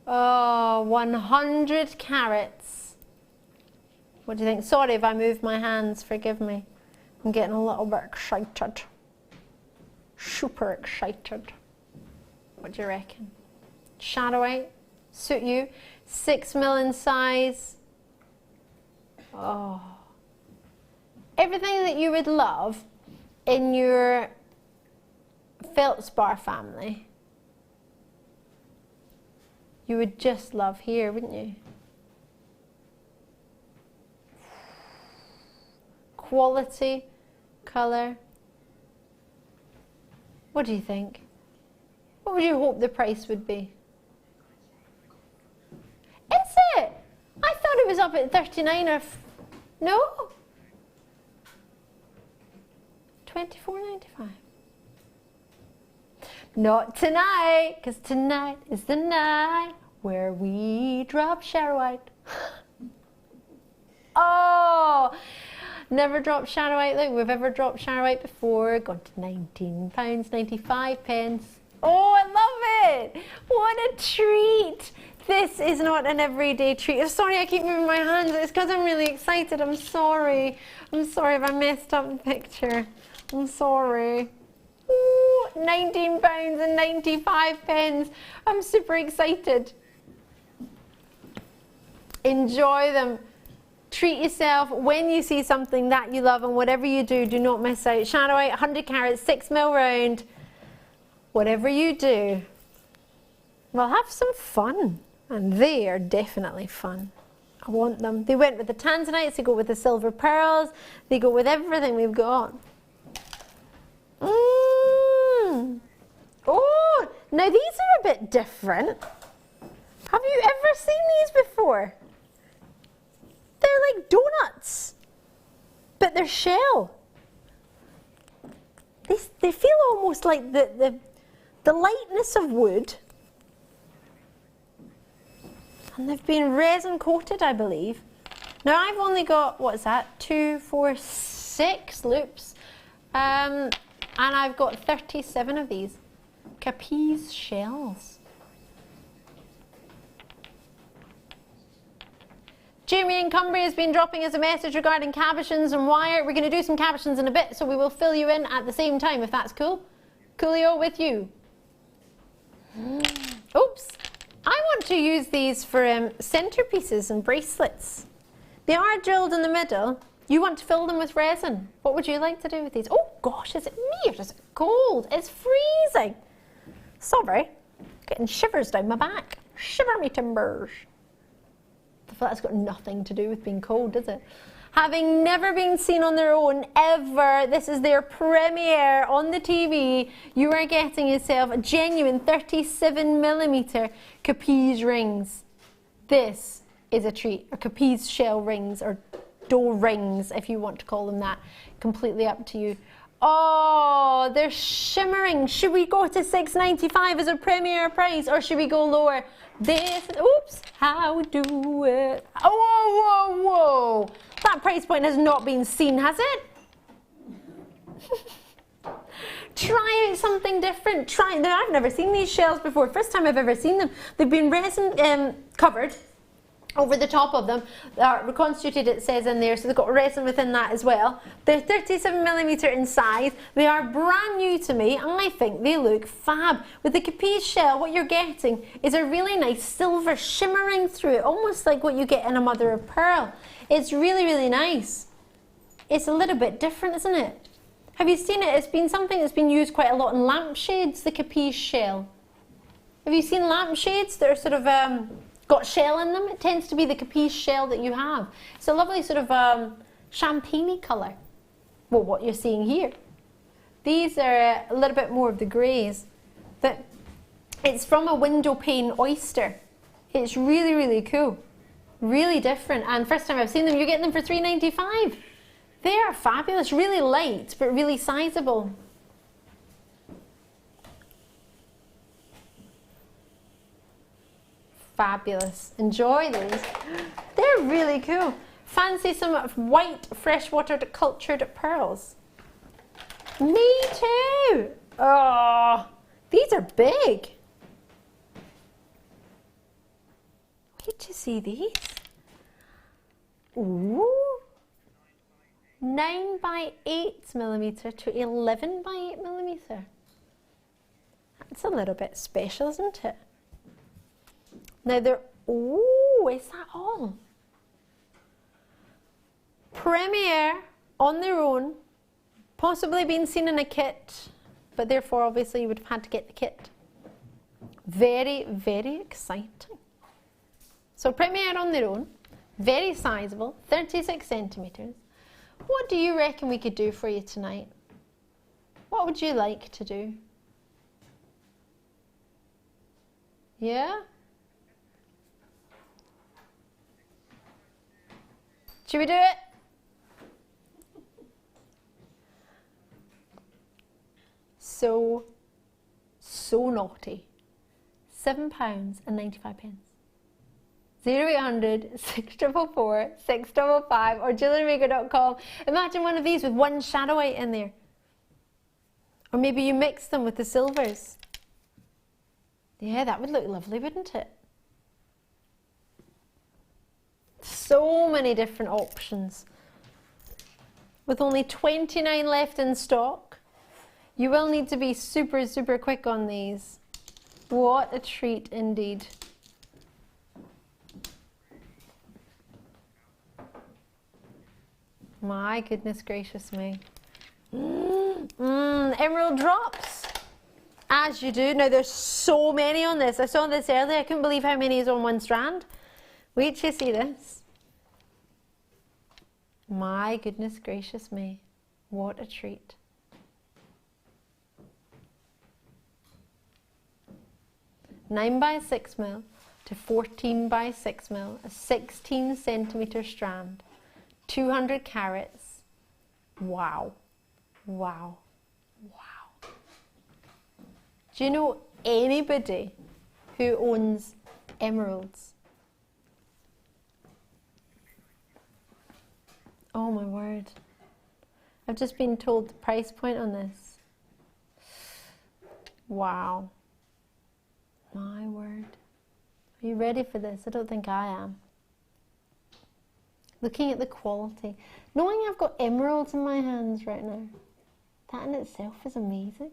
Oh, 100 carats. What do you think? Sorry if I moved my hands, forgive me. I'm getting a little bit excited. Super excited. What do you reckon? Shadowite, suit you. 6mm in size. Oh. Everything that you would love in your feldspar family, you would just love here, wouldn't you? Quality, colour. What do you think? What would you hope the price would be? Is it? I thought it was up at 39 or... No? $24.95. Not tonight, because tonight is the night where we drop shadowite. Oh, never dropped shadowite like we've ever dropped shadowite before. Gone to £19.95. Oh, I love it. What a treat. This is not an everyday treat. I'm sorry I keep moving my hands. It's because I'm really excited. I'm sorry. I'm sorry if I messed up the picture. I'm sorry. Ooh, £19.95. I'm super excited. Enjoy them. Treat yourself when you see something that you love, and whatever you do, do not miss out. Shadowite, 100 carats, 6mm round. Whatever you do, well, have some fun. And they are definitely fun. I want them. They went with the tanzanites, they go with the silver pearls, they go with everything we've got. Oh, now these are a bit different. Have you ever seen these before? They're like donuts, but they're shell. They feel almost like the the lightness of wood. And they've been resin coated, I believe. Now I've only got, what is that, 2, 4, 6 loops. And I've got 37 of these Capiz shells. Jamie in Cumbria has been dropping us a message regarding cabochons and wire. We're going to do some cabochons in a bit, so we will fill you in at the same time, if that's cool. Coolio with you. Oops. I want to use these for centerpieces and bracelets. They are drilled in the middle. You want to fill them with resin. What would you like to do with these? Oh gosh, is it me or is it cold? It's freezing. Sorry. Getting shivers down my back. Shiver me timbers. I feel that's got nothing to do with being cold, does it? Having never been seen on their own ever, this is their premiere on the TV. You are getting yourself a genuine 37mm Capiz rings. This is a treat, or Capiz shell rings, or dough rings, if you want to call them that. Completely up to you. Oh, they're shimmering. Should we go to $6.95 as a premiere price, or should we go lower? This, oops, how do it? Oh, whoa, whoa, whoa. That price point has not been seen, has it? Try out something different. Try. Now, I've never seen these shells before. First time I've ever seen them. They've been resin covered over the top of them. They're reconstituted, it says in there, so they've got resin within that as well. They're 37mm in size. They are brand new to me. I think they look fab. With the Capiz shell, what you're getting is a really nice silver shimmering through it, almost like what you get in a mother of pearl. It's really, really nice. It's a little bit different, isn't it? Have you seen it? It's been something that's been used quite a lot in lampshades, the Capiz shell. Have you seen lampshades that are sort of got shell in them? It tends to be the Capiz shell that you have. It's a lovely sort of champagne-y colour. Well, what you're seeing here. These are a little bit more of the greys. But it's from a window pane oyster. It's really, really cool. Really different. And first time I've seen them, you're getting them for $3.95. They are fabulous. Really light, but really sizable. Fabulous. Enjoy these. They're really cool. Fancy some white freshwater cultured pearls? Me too. Oh, these are big. Wait to see these. Ooh. 9 by 8mm to 11 by 8mm. That's a little bit special, isn't it? Now they're, ooh, is that all? Premiere on their own, possibly been seen in a kit, but therefore obviously you would have had to get the kit. Very, very exciting. So premiere on their own, very sizable, 36cm. What do you reckon we could do for you tonight? What would you like to do? Yeah? Should we do it? So naughty. £7.95. 0800 644 655 or JewelleryMaker.com. Imagine one of these with one shadow white in there. Or maybe you mix them with the silvers. Yeah, that would look lovely, wouldn't it? So many different options. With only 29 left in stock, you will need to be super, super quick on these. What a treat indeed. My goodness gracious me. Emerald drops. As you do. Now there's so many on this. I saw this earlier. I couldn't believe how many is on one strand. Wait till you see this. My goodness gracious me. What a treat. Nine by 6mm to 14 by 6mm, a 16cm strand, 200 carats. Wow, wow, wow. Do you know anybody who owns emeralds? Oh my word. I've just been told the price point on this. Wow. My word. Are you ready for this? I don't think I am. Looking at the quality. Knowing I've got emeralds in my hands right now, that in itself is amazing.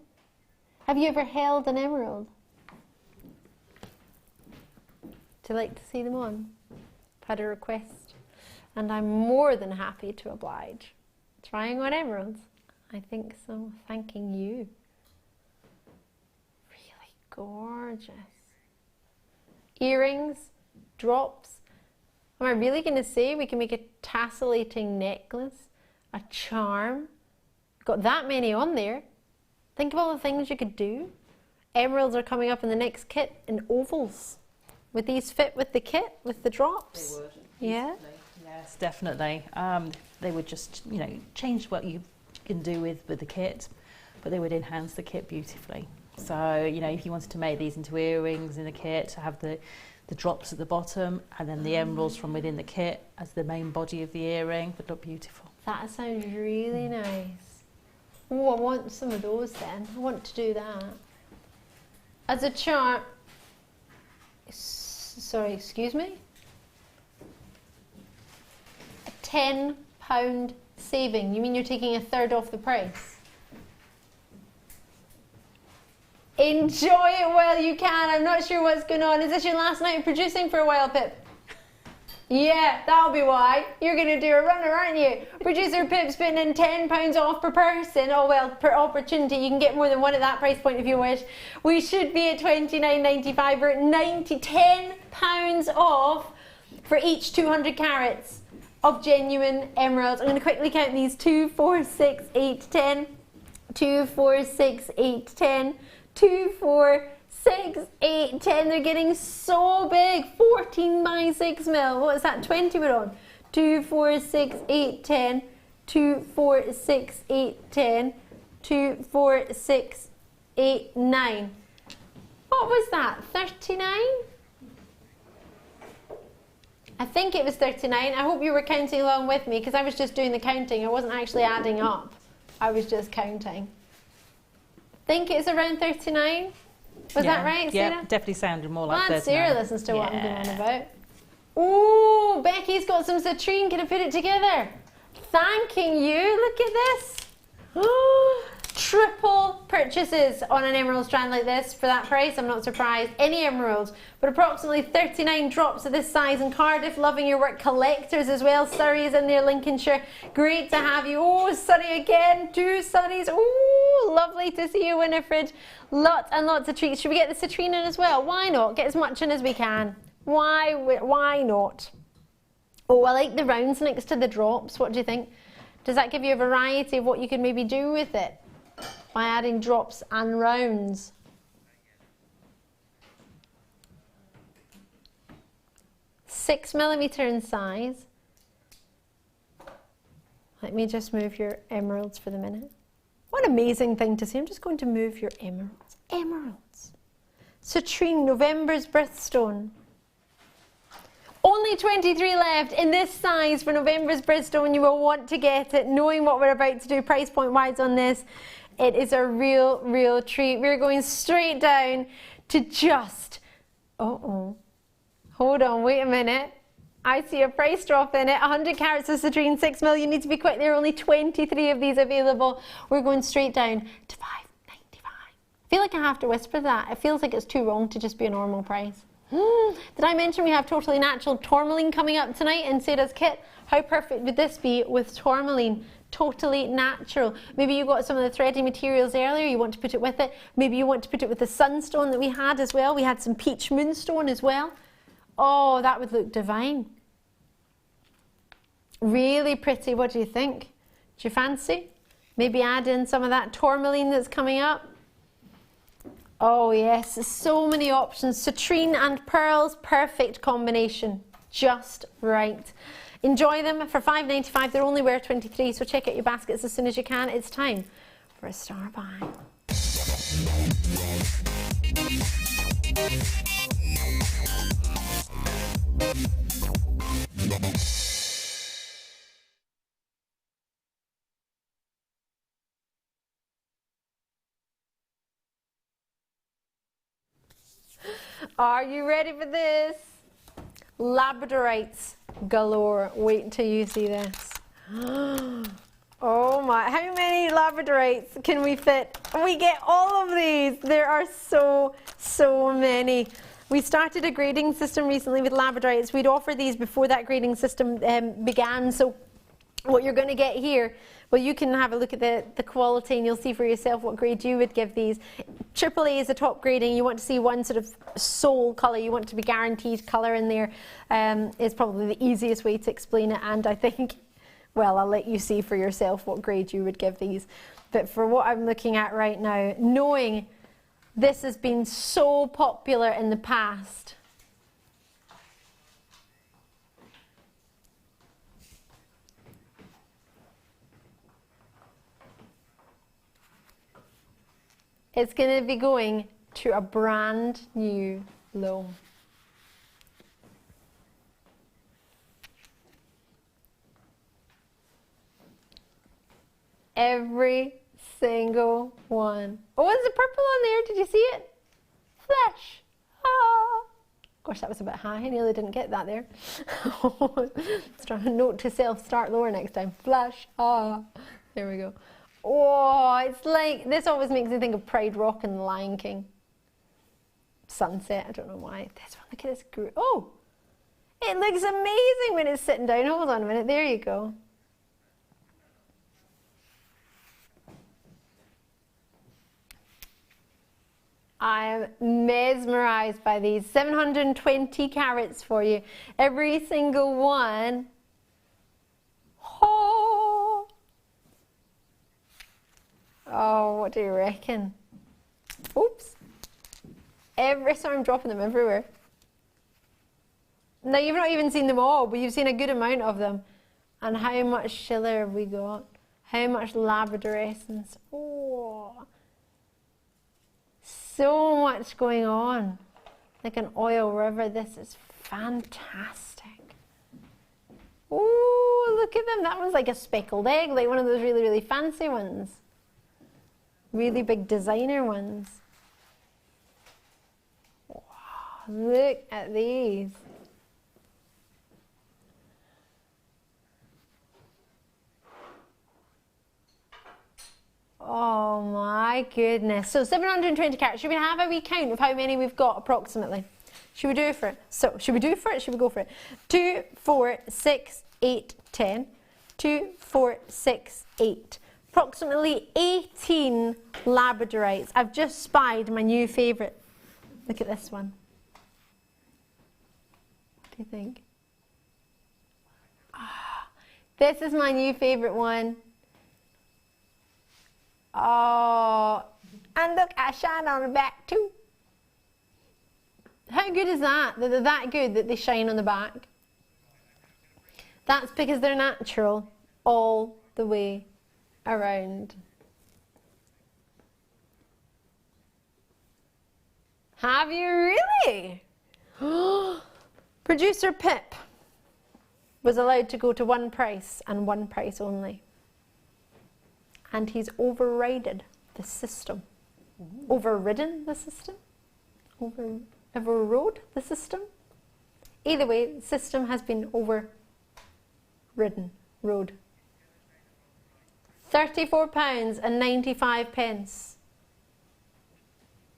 Have you ever held an emerald? Do you like to see them on? I've had a request and I'm more than happy to oblige. Trying on emeralds? I think so. Thanking you. Really gorgeous. Earrings, drops. Am I really going to say we can make a tassellating necklace, a charm? Got that many on there. Think of all the things you could do. Emeralds are coming up in the next kit in ovals. Would these fit with the kit, with the drops? They would. Yeah. Yes, definitely. They would just, you know, change what you can do with the kit, but they would enhance the kit beautifully. So, you know, if you wanted to make these into earrings in the kit, to have the drops at the bottom and then the emeralds from within the kit as the main body of the earring, would look beautiful. That sounds really nice. Oh, I want some of those then. I want to do that. As a charm, sorry, excuse me? A £10 saving. You mean you're taking a third off the price? Enjoy it while you can. I'm not sure what's going on. Is this your last night of producing for a while, Pip? Yeah, that'll be why. You're going to do a runner, aren't you? Producer Pip's putting in £10 off per person. Oh well, per opportunity. You can get more than one at that price point if you wish. We should be at £29.95. We're at £10 off for each 200 carats of genuine emeralds. I'm going to quickly count these. 2, 4, 6, 8, 10. 2, 4, 6, 8, 10. 2, 4, 6, 8, 10. They're getting so big. 14 by 6 mil. What is that? 20 we're on. 2, 4, 6, 8, 10. 2, 4, 6, 8, 10. 2, 4, 6, 8, 9. What was that? 39? I think it was 39. I hope you were counting along with me because I was just doing the counting. I wasn't actually adding up. I was just counting. Think it's around 39? Was that right, Sarah? Yeah, definitely sounded more like 39. Sarah listens to what I'm going on about. Ooh, Becky's got some citrine. Can I put it together? Thanking you. Look at this. Triple purchases on an emerald strand like this for that price. I'm not surprised. Any emerald, but approximately 39 drops of this size in Cardiff. Loving your work. Collectors as well. Surrey is in there, Lincolnshire. Great to have you. Oh, Surrey again. 2 Surreys. Oh, lovely to see you, Winifred. Lots and lots of treats. Should we get the citrine in as well? Why not? Get as much in as we can. Why not? Oh, I like the rounds next to the drops. What do you think? Does that give you a variety of what you could maybe do with it by adding drops and rounds? £6mm in size. Let me just move your emeralds for the minute. What an amazing thing to see. I'm just going to move your emeralds. Emeralds. Citrine, November's birthstone. Only 23 left in this size for November's birthstone. You will want to get it, knowing what we're about to do price point wise on this. It is a real treat. We're going straight down to just, hold on, wait a minute. I see a price drop in it. 100 carats of citrine, 6 mil. You need to be quick. There are only 23 of these available. We're going straight down to £5.95. I feel like I have to whisper that. It feels like it's too wrong to just be a normal price. Did I mention we have Totally Natural tourmaline coming up tonight in Sarah's kit? How perfect would this be with tourmaline? Totally natural. Maybe you got some of the thready materials earlier, you want to put it with it. Maybe you want to put it with the sunstone that we had as well. We had some peach moonstone as well. Oh, that would look divine. Really pretty. What do you think? Do you fancy? Maybe add in some of that tourmaline that's coming up. Oh yes, so many options. Citrine and pearls, perfect combination. Just right. Enjoy them for £5.95. They're only wear 23, so check out your baskets as soon as you can. It's time for a star buy. Are you ready for this? Labradorites galore. Wait until you see this. Oh my, how many labradorites can we fit? We get all of these. There are so many. We started a grading system recently with labradorites. We'd offer these before that grading system began. So what you're going to get here, well, you can have a look at the quality and you'll see for yourself what grade you would give these. AAA is the top grading. You want to see one sort of sole colour. You want to be guaranteed colour in there. Is probably the easiest way to explain it. And I think, well, I'll let you see for yourself what grade you would give these. But for what I'm looking at right now, knowing this has been so popular in the past, it's going to be going to a brand new low. Every single one. Oh, there's a purple on there. Did you see it? Flesh. Ah. Gosh, that was a bit high. I nearly didn't get that there. Let's try a note to self, start lower next time. Flesh. Ah. There we go. Oh, it's like, this always makes me think of Pride Rock and the Lion King. Sunset, I don't know why. This one, look at this group. Oh, it looks amazing when it's sitting down. Hold on a minute, there you go. I'm mesmerized by these. 720 carats for you. Every single one. Oh. Oh, what do you reckon? Oops. So I'm dropping them everywhere. Now, you've not even seen them all, but you've seen a good amount of them. And how much schiller have we got? How much Labrador essence? Oh. So much going on. Like an oil river. This is fantastic. Oh, look at them. That one's like a speckled egg, like one of those really, really fancy ones. Really big designer ones. Wow, look at these. Oh my goodness. So 720 carats. Should we have a wee count of how many we've got approximately? Should we do it for it? So, should we do it for it? Should we go for it? 2, 4, 6, 8, 10. 2, 4, 6, 8. Approximately 18 Labradorites. I've just spied my new favourite. Look at this one. What do you think? Ah, this is my new favourite one. Oh, and look, I shine on the back too. How good is that? That they're that good that they shine on the back? That's because they're natural all the way around. Have you really? Producer Pip was allowed to go to one price and one price only. And he's overridden the system. Overridden the system? Overrode the system? Either way, the system has been overridden. Rode. £34.95.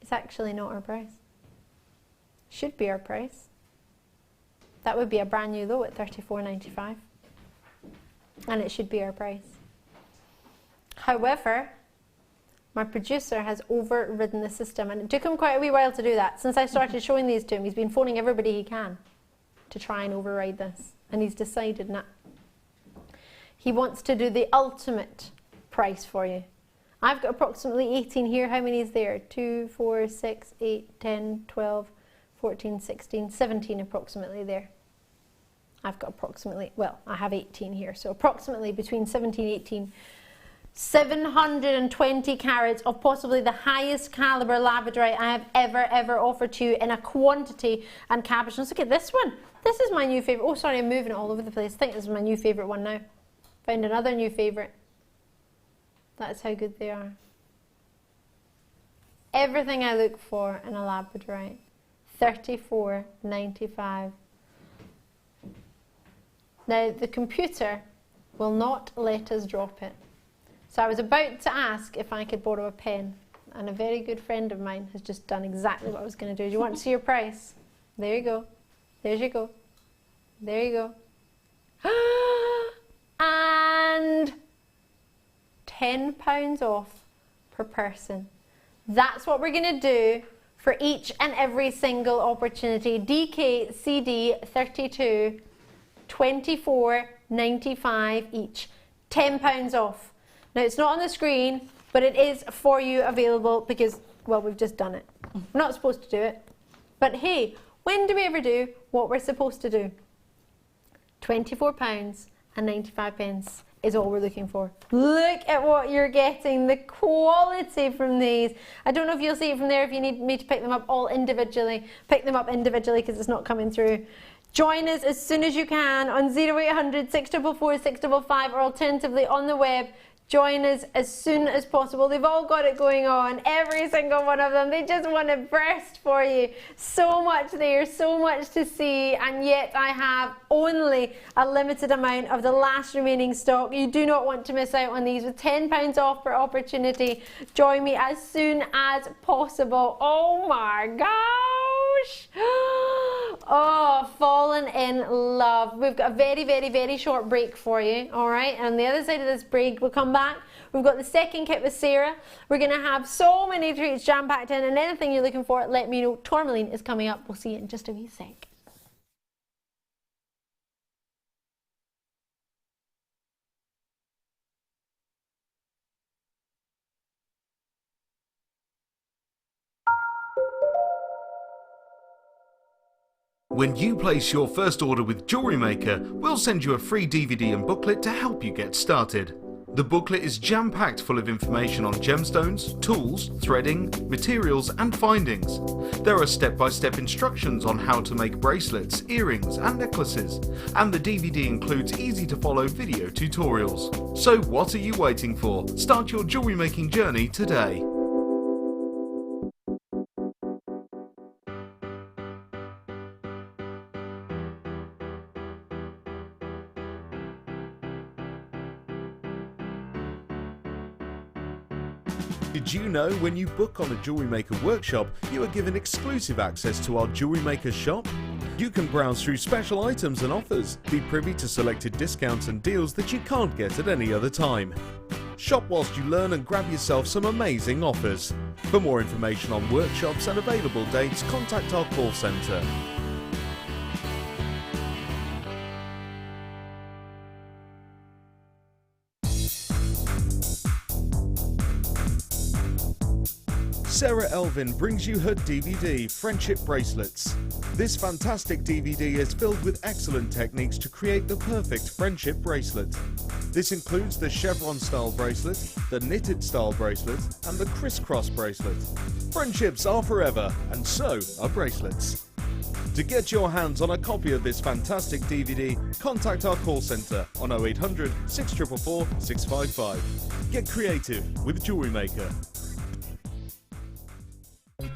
It's actually not our price. Should be our price. That would be a brand new low at £34.95. And it should be our price. However, my producer has overridden the system, and it took him quite a wee while to do that. Since I started showing these to him, he's been phoning everybody he can to try and override this, and he's decided now. He wants to do the ultimate price for you. I've got approximately 18 here. How many is there? 2, 4, 6, 8, 10, 12, 14, 16, 17 approximately there. I've got approximately, well, I have 18 here, so approximately between 17 and 18 720 carats of possibly the highest caliber labradorite I have ever offered to you in a quantity and cabochons. Look at this one. This is my new favourite. Oh, sorry, I'm moving it all over the place. I think this is my new favourite one now. Found another new favourite. That's how good they are. Everything I look for in a labradorite. $34.95. Now, the computer will not let us drop it. So I was about to ask if I could borrow a pen, and a very good friend of mine has just done exactly what I was going to do. Do you want to see your price? There you go. There you go. There you go. And £10 off per person. That's what we're going to do for each and every single opportunity. DKCD 32, $24.95 each. £10 off. Now, it's not on the screen, but it is for you available because, well, we've just done it. We're not supposed to do it. But hey, when do we ever do what we're supposed to do? £24.95 is all we're looking for. Look at what you're getting, the quality from these. I don't know if you'll see it from there if you need me to pick them up all individually. Pick them up individually because it's not coming through. Join us as soon as you can on 0800 644 655 or alternatively on the web. Join us as soon as possible. They've all got it going on, every single one of them. They just want to burst for you. So much there, so much to see, and yet I have only a limited amount of the last remaining stock. You do not want to miss out on these with £10 off per opportunity. Join me as soon as possible. Oh my gosh! Oh, fallen in love. We've got a very short break for you, all right? And on the other side of this break, we'll come back. We've got the second kit with Sara. We're going to have so many treats jam-packed in, and anything you're looking for, let me know. Tourmaline is coming up. We'll see you in just a wee sec. When you place your first order with Jewellery Maker, we'll send you a free DVD and booklet to help you get started. The booklet is jam-packed full of information on gemstones, tools, threading, materials and findings. There are step-by-step instructions on how to make bracelets, earrings and necklaces, and the DVD includes easy-to-follow video tutorials. So what are you waiting for? Start your jewellery making journey today. Did you know when you book on a Jewellery Maker workshop, you are given exclusive access to our Jewellery Maker shop? You can browse through special items and offers, be privy to selected discounts and deals that you can't get at any other time. Shop whilst you learn and grab yourself some amazing offers. For more information on workshops and available dates, contact our call centre. Sara Elvin brings you her DVD, Friendship Bracelets. This fantastic DVD is filled with excellent techniques to create the perfect friendship bracelet. This includes the chevron style bracelet, the knitted style bracelet, and the crisscross bracelet. Friendships are forever, and so are bracelets. To get your hands on a copy of this fantastic DVD, contact our call centre on 0800 644 655. Get creative with Jewellery Maker.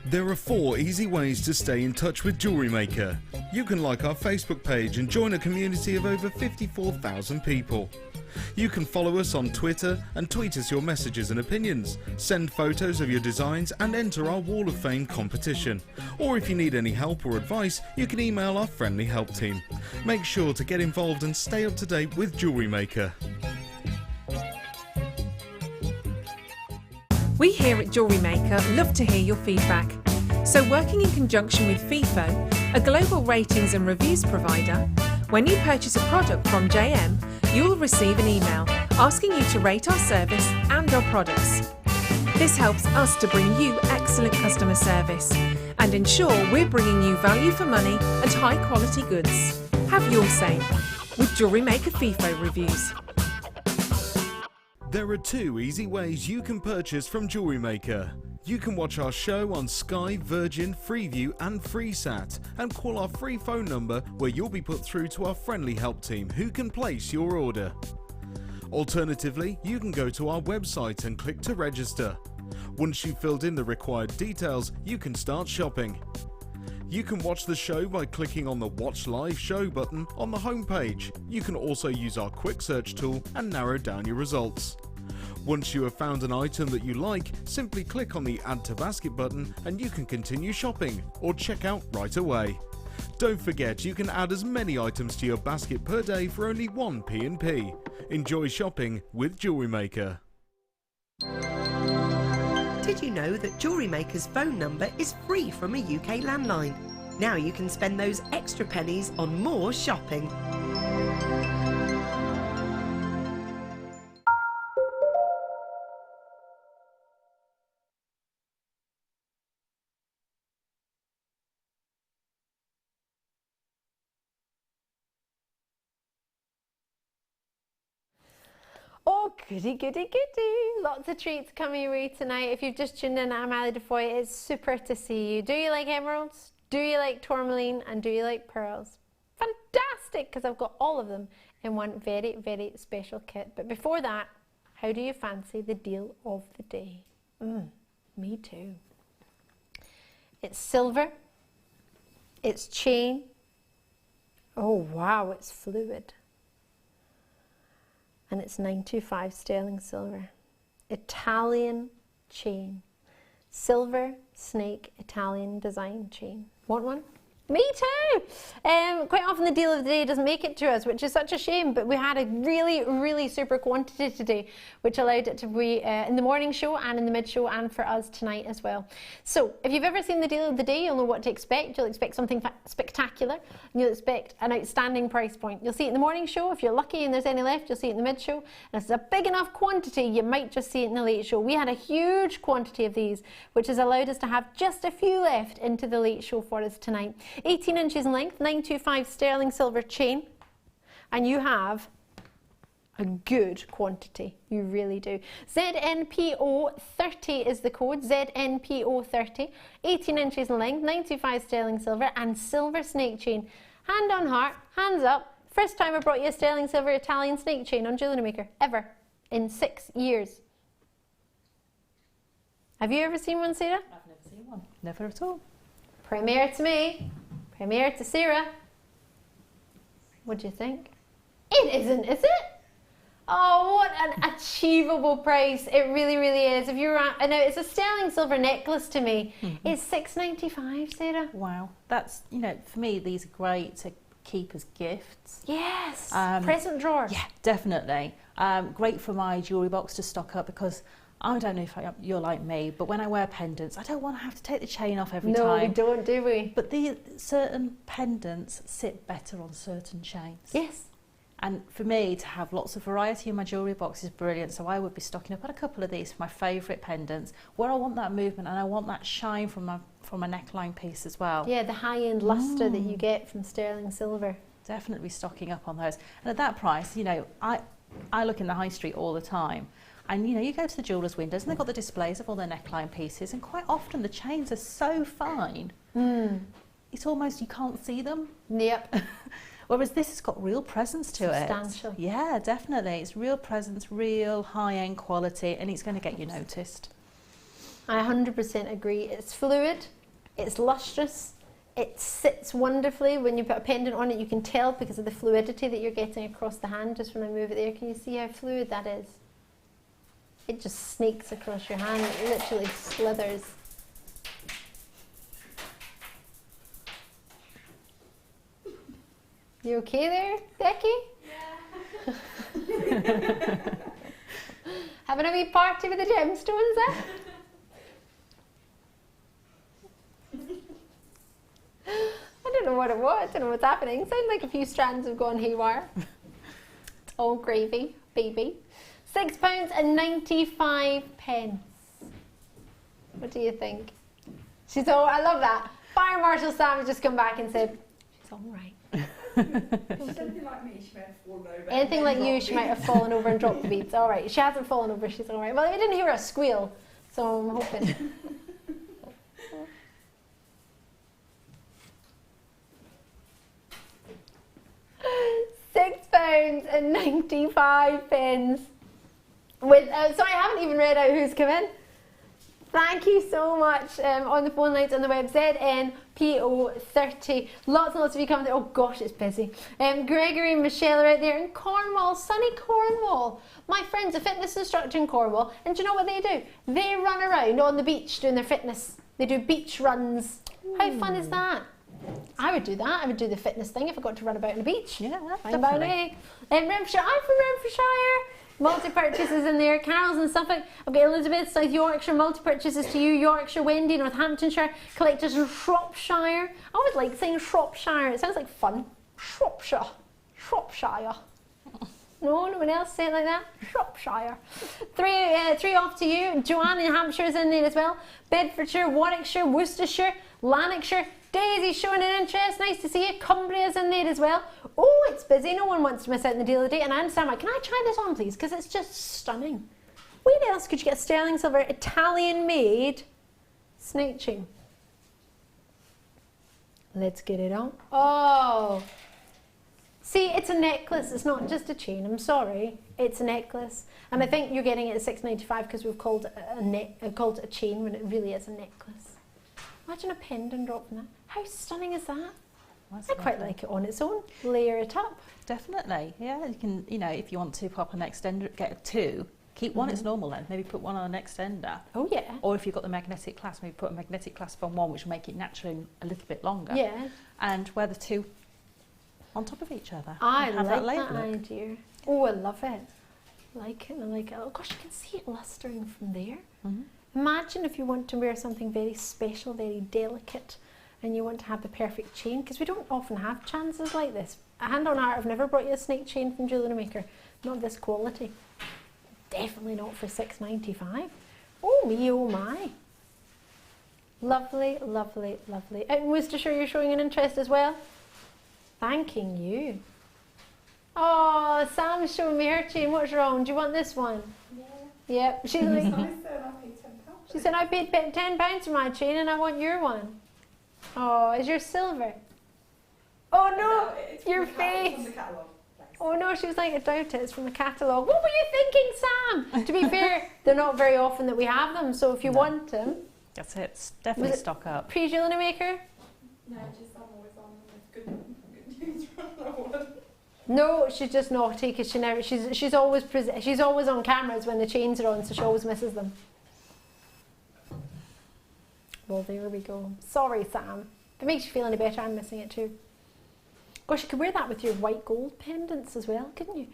There are 4 easy ways to stay in touch with Jewellery Maker. You can like our Facebook page and join a community of over 54,000 people. You can follow us on Twitter and tweet us your messages and opinions, send photos of your designs and enter our Wall of Fame competition. Or if you need any help or advice, you can email our friendly help team. Make sure to get involved and stay up to date with Jewellery Maker. We here at Jewellery Maker love to hear your feedback. So working in conjunction with FIFO, a global ratings and reviews provider, when you purchase a product from JM, you will receive an email asking you to rate our service and our products. This helps us to bring you excellent customer service and ensure we're bringing you value for money and high quality goods. Have your say with Jewellery Maker FIFO reviews. There are 2 easy ways you can purchase from Jewellery Maker. You can watch our show on Sky, Virgin, Freeview and FreeSat and call our free phone number where you'll be put through to our friendly help team who can place your order. Alternatively, you can go to our website and click to register. Once you've filled in the required details, you can start shopping. You can watch the show by clicking on the Watch Live Show button on the homepage. You can also use our quick search tool and narrow down your results. Once you have found an item that you like, simply click on the Add to Basket button and you can continue shopping or check out right away. Don't forget you can add as many items to your basket per day for only 1 P&P. Enjoy shopping with Jewellery Maker. Did you know that Jewellery Maker's phone number is free from a UK landline? Now you can spend those extra pennies on more shopping. Oh, goody, goody, goody. Lots of treats coming your way tonight. If you've just tuned in, I'm Ali Defoy. It's super to see you. Do you like emeralds? Do you like tourmaline? And do you like pearls? Fantastic, because I've got all of them in one very, very special kit. But before that, how do you fancy the deal of the day? Me too. It's silver. It's chain. Oh, wow, it's fluid. And it's 925 sterling silver. Italian chain. Silver snake Italian design chain. Want one? Me too! Quite often the deal of the day doesn't make it to us, which is such a shame, but we had a really, really super quantity today, which allowed it to be in the morning show and in the mid show and for us tonight as well. So if you've ever seen the deal of the day, you'll know what to expect. You'll expect something spectacular, and you'll expect an outstanding price point. You'll see it in the morning show. If you're lucky and there's any left, you'll see it in the mid show. And if it's a big enough quantity, you might just see it in the late show. We had a huge quantity of these, which has allowed us to have just a few left into the late show for us tonight. 18 inches in length, 925 sterling silver chain, and you have a good quantity. You really do. ZNPO30 is the code, ZNPO30, 18 inches in length, 925 sterling silver, and silver snake chain. Hand on heart, hands up. First time I brought you a sterling silver Italian snake chain on Jewellery Maker, ever, in 6 years. Have you ever seen one, Sara? I've never seen one. Never at all. Premiere to me. Premiere to Sara. What do you think? It isn't, is it? Oh, what an achievable price. It really, really is. If you're I know it's a sterling silver necklace to me. It's $6.95, Sara. Wow. That's, you know, for me, these are great to keep as gifts. Yes. Present drawer. Yeah, definitely. Great for my jewellery box to stock up, because I don't know if you're like me, but when I wear pendants, I don't want to have to take the chain off every time. No, we don't, do we? But the certain pendants sit better on certain chains. Yes. And for me, to have lots of variety in my jewellery box is brilliant. So I would be stocking up on a couple of these for my favourite pendants, where I want that movement and I want that shine from my neckline piece as well. Yeah, the high-end lustre that you get from sterling silver. Definitely stocking up on those. And at that price, you know, I look in the high street all the time. And you know, you go to the jewellers' windows and they've got the displays of all their neckline pieces, and quite often the chains are so fine, it's almost, you can't see them. Yep. Whereas this has got real presence to it. Substantial. Yeah, definitely. It's real presence, real high-end quality, and it's going to get you noticed. I 100% agree. It's fluid, it's lustrous, it sits wonderfully. When you put a pendant on it, you can tell because of the fluidity that you're getting across the hand just when I move it there. Can you see how fluid that is? It just snakes across your hand, it literally slithers. You okay there, Becky? Yeah. Having a wee party with the gemstones, eh? I don't know what it was, I don't know what's happening. It sounds like a few strands have gone haywire. It's all gravy, baby. £6.95. What do you think? She's all, I love that. Fire Marshal Sam has just come back and said, she's all right. Something like me, she might have fallen over. Anything like you, she might have fallen over and dropped the beads. All right, she hasn't fallen over, she's all right. Well, I didn't hear a squeal, so I'm hoping. £6.95 with sorry, I haven't even read out who's come in. Thank you so much on the phone lines on the web. ZNPO30. Lots and lots of you coming there. Oh gosh, it's busy. Gregory and Michelle are out there in Cornwall, sunny Cornwall. My friend's a fitness instructor in Cornwall, and do you know what they do? They run around on the beach doing their fitness. They do beach runs. How fun is that? I would do that. I would do the fitness thing if I got to run about on the beach. Yeah, definitely. Renfrewshire. I'm from Renfrewshire. Multi-purchases in there. Carol's in Suffolk. Okay, Elizabeth, South Yorkshire. Multi-purchases to you. Yorkshire, Wendy, Northamptonshire. Collectors in Shropshire. I always like saying Shropshire. It sounds like fun. Shropshire. Shropshire. No one else say it like that? Shropshire. Three off to you. Joanne in Hampshire is in there as well. Bedfordshire, Warwickshire, Worcestershire, Lanarkshire. Daisy's showing an interest. Nice to see you. Cumbria's in there as well. Oh, it's busy. No one wants to miss out on the deal of the day. And I understand why. Can I try this on, please? Because it's just stunning. Where else could you get a sterling silver Italian-made snake chain? Let's get it on. Oh. See, it's a necklace. It's not just a chain. I'm sorry. It's a necklace. And I think you're getting it at £6.95 because we've called it a chain when it really is a necklace. Imagine a pendant drop from that. How stunning is that? I quite like it on its own. Layer it up. Definitely, yeah. You can, if you want to pop an extender, get two. Keep one its normal length. Maybe put one on an extender. Oh yeah. Or if you've got the magnetic clasp, maybe put a magnetic clasp on one, which will make it naturally a little bit longer. Yeah. And wear the two on top of each other. I like that idea. Oh, I love it. I like it. Oh gosh, you can see it lustering from there. Imagine if you want to wear something very special, very delicate, and you want to have the perfect chain, because we don't often have chances like this. Hand on heart, I've never brought you a snake chain from Jewellery Maker. Not this quality. Definitely not for £6.95. Oh me, oh my. Lovely, lovely, lovely. Out in Worcestershire, you're showing an interest as well. Thanking you. Oh, Sam's showing me her chain. What's wrong? Do you want this one? Yeah. Yep. She's like, she said, I paid £10 for my chain and I want your one. Oh, is yours silver? Oh no, your face. Oh no, she was like, I doubt it, it's from the catalogue. What were you thinking, Sam? To be fair, they're not very often that we have them, so if you want them. That's it, definitely stock up. Pre-Jewellery Maker? No, just I'm always on with good news from no one. No, she's just naughty because she's always on cameras when the chains are on, so she always misses them. Well, there we go. Sorry, Sam. If it makes you feel any better, I'm missing it too. Gosh, you could wear that with your white gold pendants as well, couldn't you?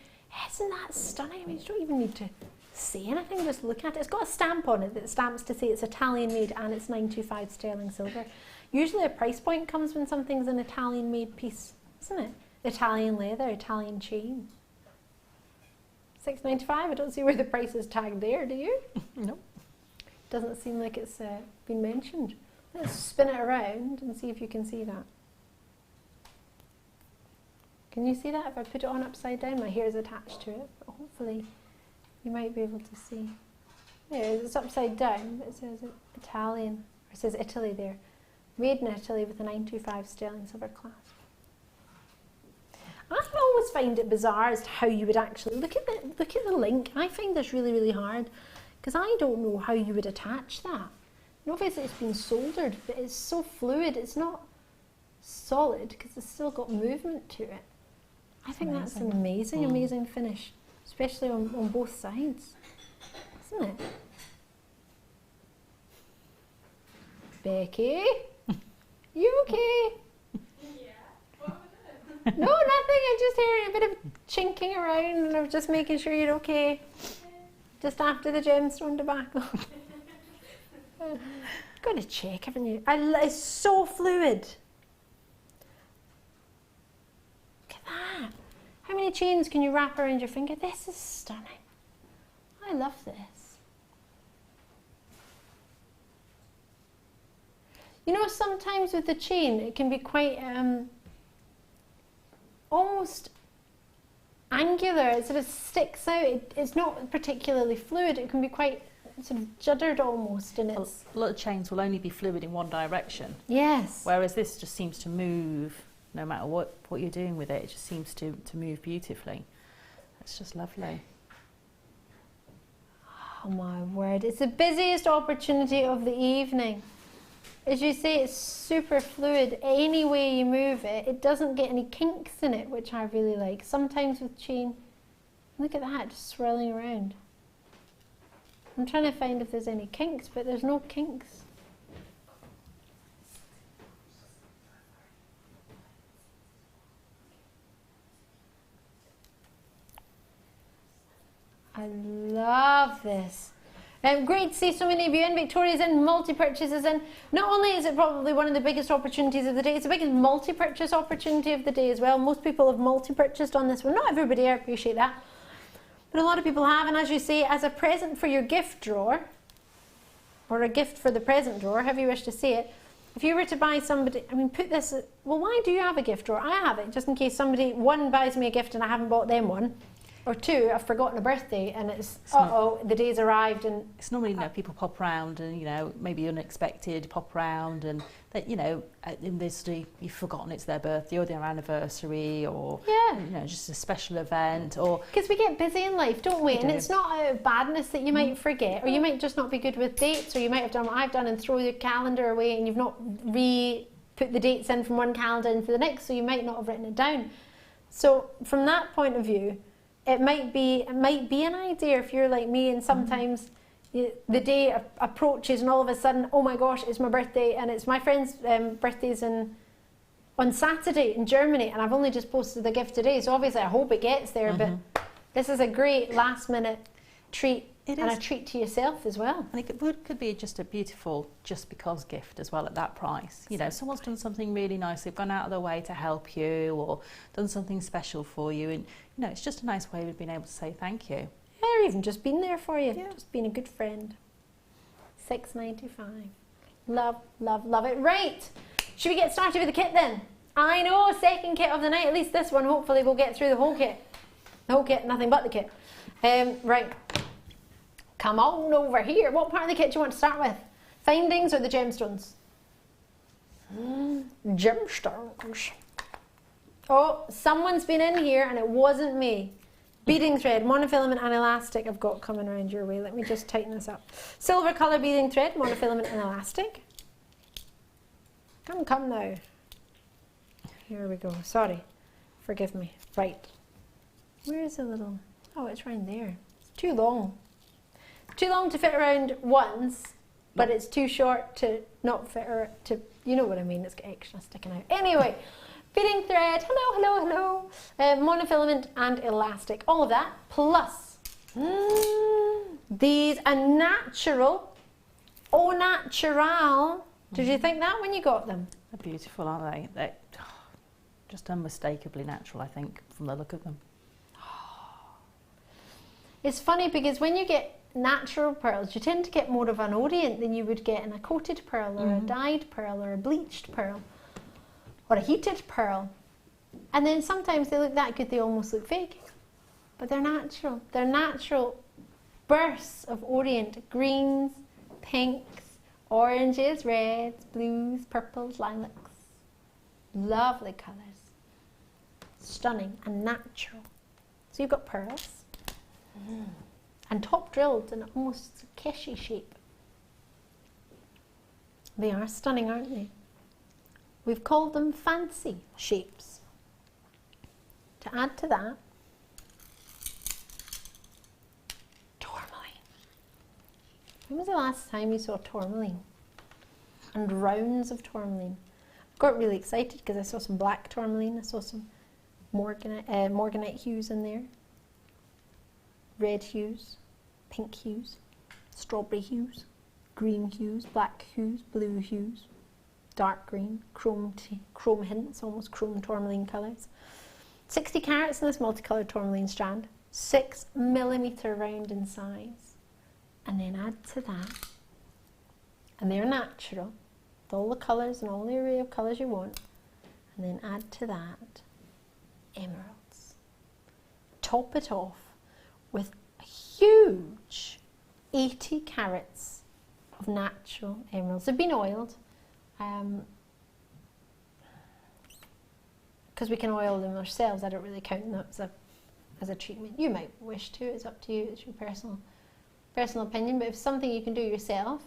Isn't that stunning? I mean, you don't even need to say anything, just look at it. It's got a stamp on it that stamps to say it's Italian made and it's £9.25 sterling silver. Usually a price point comes when something's an Italian made piece, isn't it? Italian leather, Italian chain. £6.95. I don't see where the price is tagged there, do you? No. Doesn't seem like it's been mentioned. Let's spin it around and see if you can see that. Can you see that? If I put it on upside down, my hair is attached to it, but hopefully you might be able to see. There, it's upside down, but it says Italian, or it says Italy there. Made in Italy with a £9.25 sterling silver clasp. I always find it bizarre as to how you would actually look at the link. I find this really, really hard because I don't know how you would attach that. And obviously it's been soldered, but it's so fluid. It's not solid because it's still got movement to it. I think that's an amazing, amazing finish, especially on both sides, isn't it? Becky, you okay? No, nothing. I'm just hearing a bit of chinking around and I'm just making sure you're okay. Just after the gemstone tobacco. Got to check, haven't you? It's so fluid. Look at that. How many chains can you wrap around your finger? This is stunning. I love this. You know, sometimes with the chain, it can be quite... almost angular. It sort of sticks out. It's not particularly fluid. It can be quite sort of juddered almost, and it's... A lot of chains will only be fluid in one direction. Yes. Whereas this just seems to move, no matter what you're doing with it, it just seems to move beautifully. It's just lovely. Oh my word, it's the busiest opportunity of the evening. As you see, it's super fluid. Any way you move it, it doesn't get any kinks in it, which I really like. Sometimes with chain, look at that, just swirling around. I'm trying to find if there's any kinks, but there's no kinks. I love this. Great to see so many of you in. Victoria's in, multi-purchases in. Not only is it probably one of the biggest opportunities of the day, it's the biggest multi-purchase opportunity of the day as well. Most people have multi-purchased on this one. Not everybody, I appreciate that. But a lot of people have, and as you say, as a present for your gift drawer, or a gift for the present drawer, however you wish to see it, if you were to buy somebody, I mean, put this, well, why do you have a gift drawer? I have it, just in case somebody, one, buys me a gift and I haven't bought them one, or two, I've forgotten a birthday and it's the day's arrived and... It's normally, you know, people pop round and, you know, maybe unexpected, pop round and, that, you know, in this day, you've forgotten it's their birthday or their anniversary or, you know, just a special event or... Because we get busy in life, don't we? And it's not out of badness that you might forget, or you might just not be good with dates, or you might have done what I've done and throw your calendar away and you've not put the dates in from one calendar into the next, so you might not have written it down. So from that point of view, it might be an idea if you're like me, and sometimes the day approaches and all of a sudden, oh my gosh, it's my birthday, and it's my friend's birthday's on Saturday in Germany, and I've only just posted the gift today, so obviously I hope it gets there, but this is a great last minute treat. And a treat to yourself as well. And it could be just a beautiful just because gift as well at that price. You know, someone's done something really nice, they've gone out of their way to help you or done something special for you, and you know, it's just a nice way of being able to say thank you. Yeah, or even just being there for you, just being a good friend. $6.95. Love, love, love it. Right, should we get started with the kit then? I know, second kit of the night, at least this one, hopefully we'll get through the whole kit. The whole kit, nothing but the kit. Right. Come on over here. What part of the kit do you want to start with? Findings or the gemstones? Gemstones. Oh, someone's been in here and it wasn't me. Beading thread, monofilament and elastic I've got coming around your way. Let me just tighten this up. Silver colour beading thread, monofilament and elastic. Come now. Here we go. Sorry. Forgive me. Right. Where's the little... Oh, it's right there. It's too long. Too long to fit around once, but it's too short to not fit around to, you know what I mean, it's got extra sticking out. Anyway, beading thread, hello, monofilament and elastic, all of that, plus these are natural, au natural. Did you think that when you got them? They're beautiful, aren't they? They're just unmistakably natural, I think, from the look of them. It's funny because when you get natural pearls, you tend to get more of an orient than you would get in a coated pearl or a dyed pearl or a bleached pearl or a heated pearl. And then sometimes they look that good they almost look fake. But they're natural. They're natural bursts of orient. Greens, pinks, oranges, reds, blues, purples, lilacs. Lovely colours. Stunning and natural. So you've got pearls. And top drilled in almost a keshi shape. They are stunning, aren't they? We've called them fancy shapes. To add to that, tourmaline. When was the last time you saw tourmaline? And rounds of tourmaline. I got really excited because I saw some black tourmaline. I saw some morganite hues in there. Red hues, pink hues, strawberry hues, green hues, black hues, blue hues, dark green, chrome hints, almost chrome tourmaline colours. 60 carats in this multicoloured tourmaline strand, 6mm round in size. And then add to that, and they're natural, with all the colours and all the array of colours you want, and then add to that emeralds. Top it off with a huge 80 carats of natural emeralds. They've been oiled because we can oil them ourselves. I don't really count them as a treatment. You might wish to, it's up to you, it's your personal opinion, but if it's something you can do yourself,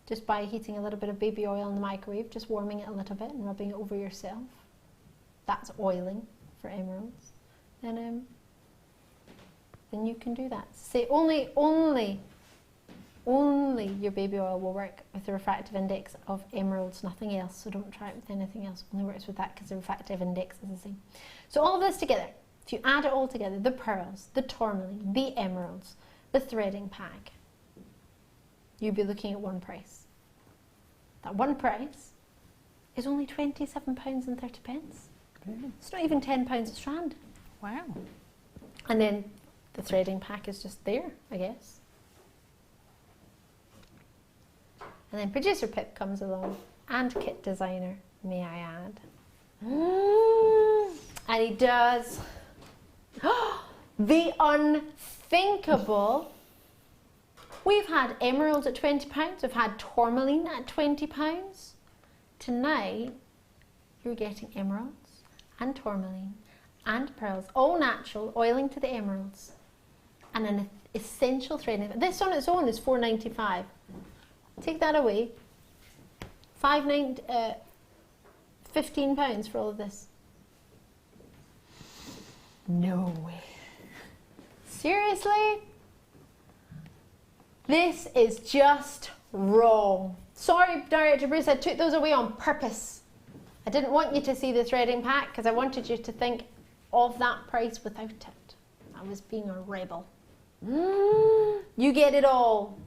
just by heating a little bit of baby oil in the microwave, just warming it a little bit and rubbing it over yourself, that's oiling for emeralds, then you can do that. Say only your baby oil will work with the refractive index of emeralds, nothing else. So don't try it with anything else. Only works with that because the refractive index is the same. So all of this together, if you add it all together, the pearls, the tourmaline, the emeralds, the threading pack, you'd be looking at one price. That one price is only £27.30. Really? It's not even £10 a strand. Wow. And then the threading pack is just there, I guess. And then producer Pip comes along, and kit designer, may I add. And he does the unthinkable. We've had emeralds at £20, we've had tourmaline at £20. Tonight, you're getting emeralds and tourmaline and pearls, all natural, oiling to the emeralds, and an essential threading. This on its own is £4.95. Take that away. £15 for all of this. No way. Seriously? This is just wrong. Sorry, Director Bruce, I took those away on purpose. I didn't want you to see the threading pack because I wanted you to think of that price without it. I was being a rebel. You get it all.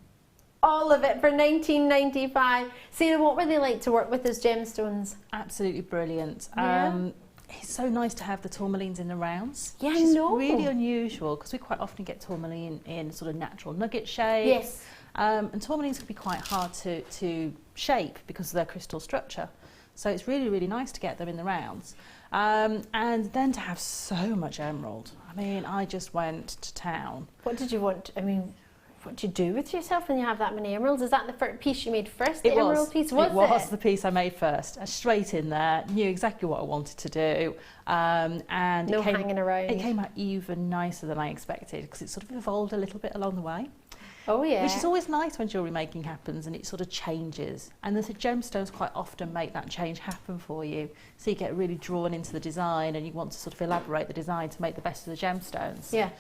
All of it for £19.95. Sarah, what were they like to work with as gemstones? Absolutely brilliant. Yeah. It's so nice to have the tourmalines in the rounds. Yeah, which I is know. really unusual because we quite often get tourmaline in sort of natural nugget shape. Yes. And tourmalines can be quite hard to shape because of their crystal structure. So it's really, really nice to get them in the rounds. And then to have so much emerald. I mean, I just went to town. What did you want? I mean, what do you do with yourself when you have that many emeralds? Is that the first piece you made first? The emerald piece? Was it? It was the piece I made first. Straight in there, knew exactly what I wanted to do. And no hanging around. It came out even nicer than I expected because it sort of evolved a little bit along the way. Oh yeah. Which is always nice when jewellery making happens and it sort of changes. And the gemstones quite often make that change happen for you. So you get really drawn into the design and you want to sort of elaborate the design to make the best of the gemstones. Yeah.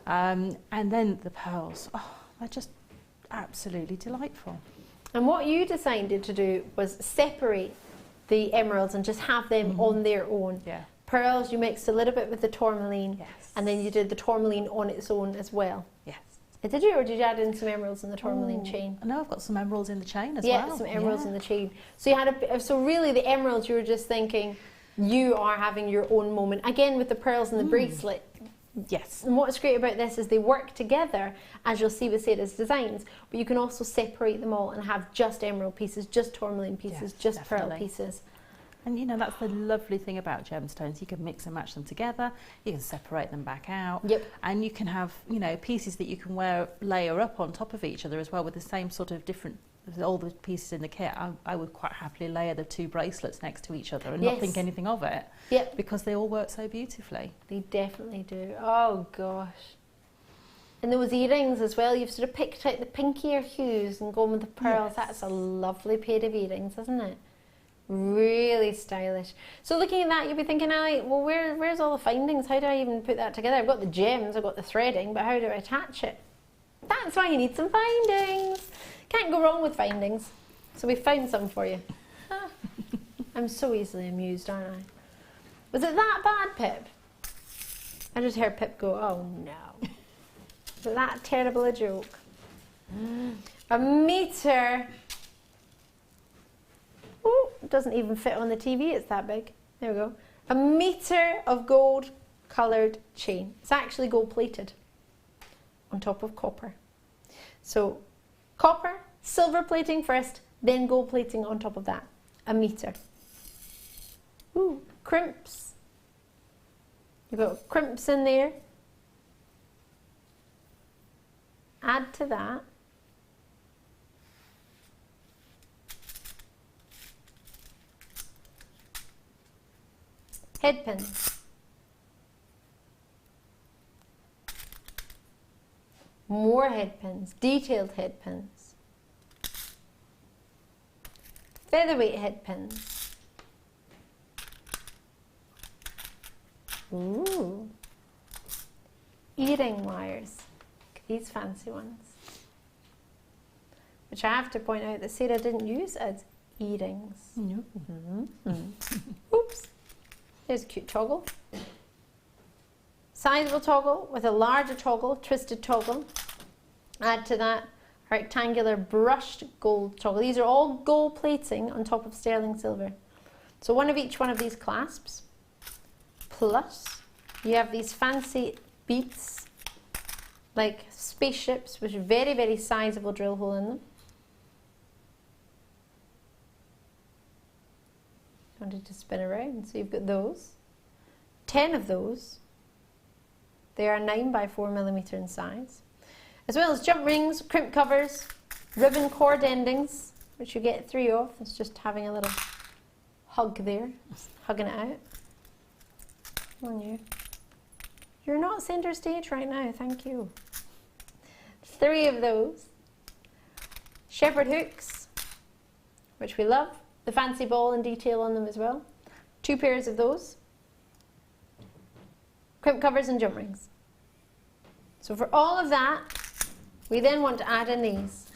And then the pearls. Oh, they're just absolutely delightful. And what you decided to do was separate the emeralds and just have them on their own. Yeah. Pearls, you mixed a little bit with the tourmaline. Yes. And then you did the tourmaline on its own as well. Yes. Did you, or did you add in some emeralds in the tourmaline chain? No, I've got some emeralds in the chain as well. Yeah, some emeralds in the chain. So you had so really the emeralds, you were just thinking you are having your own moment. Again with the pearls and the bracelet. Yes. And what's great about this is they work together, as you'll see with Sarah's designs, but you can also separate them all and have just emerald pieces, just tourmaline pieces, just pearl pieces. And you know, that's the lovely thing about gemstones. You can mix and match them together, you can separate them back out. Yep. And you can have, you know, pieces that you can layer up on top of each other as well with the same sort of different, all the pieces in the kit. I would quite happily layer the two bracelets next to each other and not think anything of it. Yep. Because they all work so beautifully. They definitely do. Oh gosh. And those earrings as well, you've sort of picked out the pinkier hues and gone with the pearls. Yes. That's a lovely pair of earrings, isn't it? Really stylish. So looking at that, you'll be thinking, Ali, well, where's all the findings? How do I even put that together? I've got the gems, I've got the threading, but how do I attach it? That's why you need some findings. Can't go wrong with findings. So we found some for you. I'm so easily amused, aren't I? Was it that bad, Pip? I just heard Pip go, oh no. Was it that terrible a joke? A metre. Oh, it doesn't even fit on the TV, it's that big. There we go. A metre of gold coloured chain. It's actually gold plated on top of copper. So copper, silver plating first, then gold plating on top of that. A metre. Ooh, crimps. You've got crimps in there. Add to that head pins. More head pins, detailed head pins. Featherweight head pins. Ooh. Earring wires. These fancy ones. Which I have to point out that Sara didn't use as earrings. No. Oops. There's a cute toggle. Sizable toggle with a larger toggle, twisted toggle. Add to that a rectangular brushed gold toggle. These are all gold plating on top of sterling silver. So one of each one of these clasps. Plus, you have these fancy beads, like spaceships, with a very, very sizable drill hole in them. Wanted to spin around, so you've got those. 10 of those. They are 9 by 4mm in size. As well as jump rings, crimp covers, ribbon cord endings, which you get 3 of. It's just having a little hug there, just hugging it out. Come on, you. You're not center stage right now, thank you. 3 of those. Shepherd hooks, which we love. The fancy ball and detail on them as well. 2 pairs of those. Crimp covers and jump rings. So for all of that, we then want to add in these.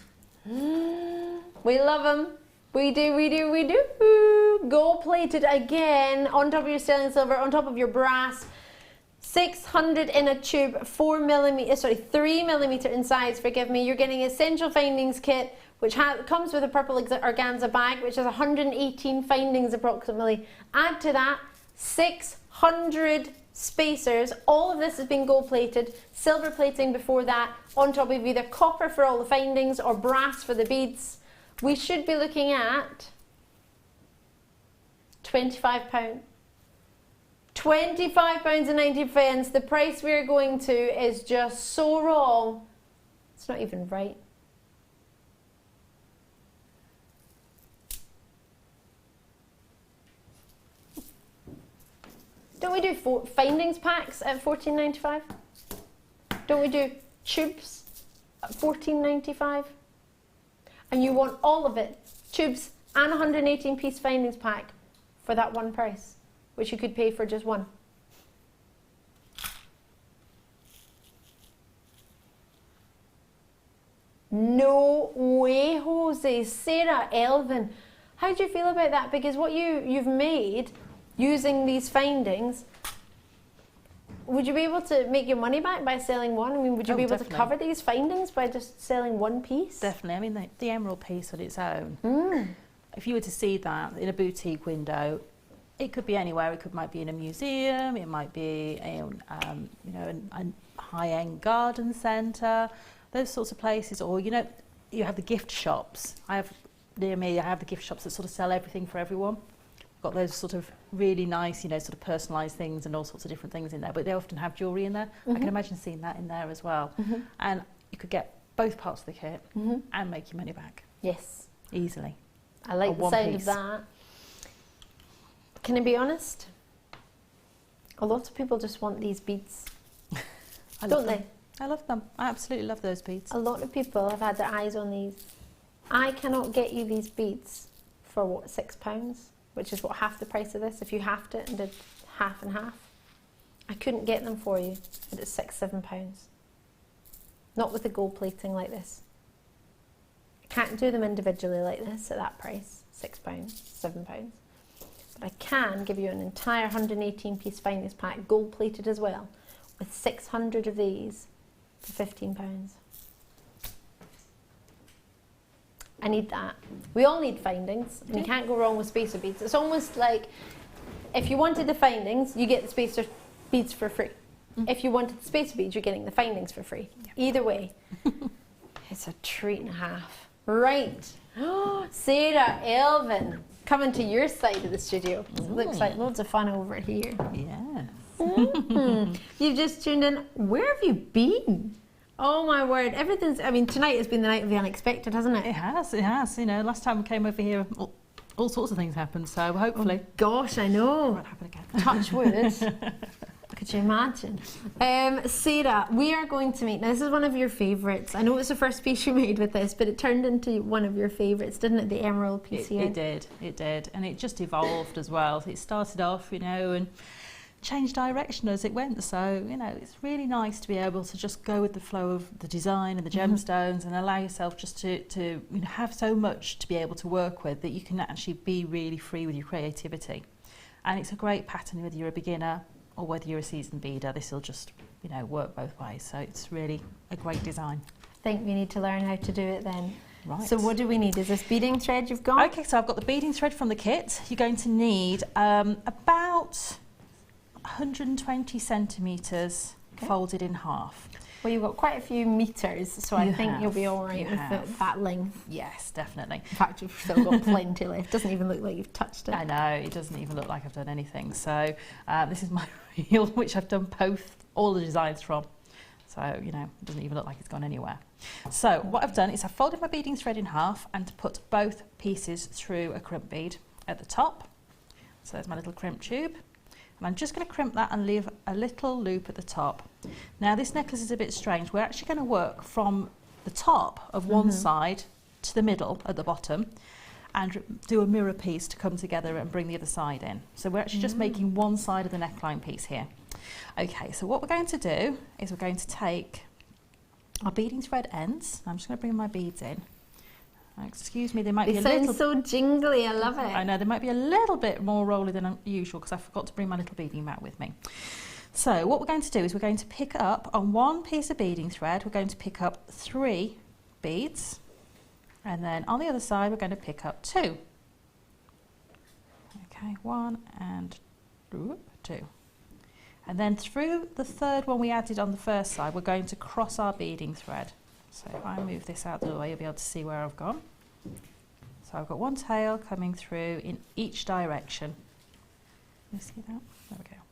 We love them. We do, we do, we do. Gold plated again, on top of your sterling silver, on top of your brass. 600 in a tube, 3mm in size, forgive me. You're getting Essential Findings kit, which comes with a purple organza bag, which has 118 findings approximately. Add to that 600 spacers. All of this has been gold plated, silver plating before that, on top of either copper for all the findings or brass for the beads. We should be looking at £25. £25.90. The price we're going to is just so wrong. It's not even right. Don't we do findings packs at $14.95? Don't we do tubes at $14.95? And you want all of it, tubes and 118 piece findings pack for that one price, which you could pay for just one. No way, Jose. Sara, Elvin, how do you feel about that? Because what you've made using these findings, would you be able to make your money back by selling one? I mean, would you be able to cover these findings by just selling one piece? Definitely. I mean, the emerald piece on its own, if you were to see that in a boutique window, it could be anywhere. It might be in a museum, it might be a high-end garden centre, those sorts of places. Or, you have the gift shops. Near me, I have the gift shops that sort of sell everything for everyone. Got those sort of really nice, sort of personalised things and all sorts of different things in there, but they often have jewellery in there. I can imagine seeing that in there as well. And you could get both parts of the kit and make your money back. Yes. Easily. I like the sound of that. Can I be honest? A lot of people just want these beads. Don't they? I love them. I absolutely love those beads. A lot of people have had their eyes on these. I cannot get you these beads for what, £6? Which is what, half the price of this, if you halved it and did half and half. I couldn't get them for you, but it's £6-7. Not with the gold plating like this. I can't do them individually like this at that price, £6, £7. But I can give you an entire 118 piece findings pack, gold plated as well, with 600 of these for £15. I need that. We all need findings, and you can't go wrong with spacer beads. It's almost like if you wanted the findings, you get the spacer beads for free. If you wanted the spacer beads, you're getting the findings for free. Either way, it's a treat and a half. Right. Sara, Elvin, coming to your side of the studio. It looks like loads of fun over here. Yes. You've just tuned in. Where have you been? Oh my word, everything's, I mean, tonight has been the night of the unexpected, hasn't it? It has. You know, last time we came over here, all sorts of things happened, so hopefully. Oh gosh, I know. It won't happen again. Touch wood. Could you imagine? Sara, we are going to meet, now this is one of your favourites. I know it's the first piece you made with this, but it turned into one of your favourites, didn't it? The emerald piece here. It did. And it just evolved as well. It started off, you know, and changed direction as it went. So, you know, it's really nice to be able to just go with the flow of the design and the gemstones and allow yourself just to you know, have so much to be able to work with that you can actually be really free with your creativity. And it's a great pattern whether you're a beginner or whether you're a seasoned beader. This will just, you know, work both ways. So it's really a great design. I think we need to learn how to do it then. Right. So what do we need? Is this beading thread you've got? Okay, so I've got the beading thread from the kit. You're going to need about 120 centimetres folded in half. Well, you've got quite a few metres, so I think you'll be all right with that length. Yes, definitely. In fact, you've still got plenty left. Doesn't even look like you've touched it. I know, it doesn't even look like I've done anything. So this is my reel, which I've done all the designs from. So, you know, it doesn't even look like it's gone anywhere. So what I've done is I've folded my beading thread in half and put both pieces through a crimp bead at the top. So there's my little crimp tube. And I'm just going to crimp that and leave a little loop at the top. Now this necklace is a bit strange. We're actually going to work from the top of one side to the middle at the bottom and do a mirror piece to come together and bring the other side in. So we're actually just making one side of the neckline piece here. Okay, so what we're going to do is we're going to take our beading thread ends. I'm just going to bring my beads in. Excuse me, they might be a little... They sound so jingly, I love it. I know, they might be a little bit more rolly than usual because I forgot to bring my little beading mat with me. So what we're going to do is we're going to pick up on one piece of beading thread, we're going to pick up 3 beads, and then on the other side we're going to pick up 2. Okay, 1 and 2. And then through the third one we added on the first side, we're going to cross our beading thread. So if I move this out of the way, you'll be able to see where I've gone. So I've got one tail coming through in each direction. You see that? There we go.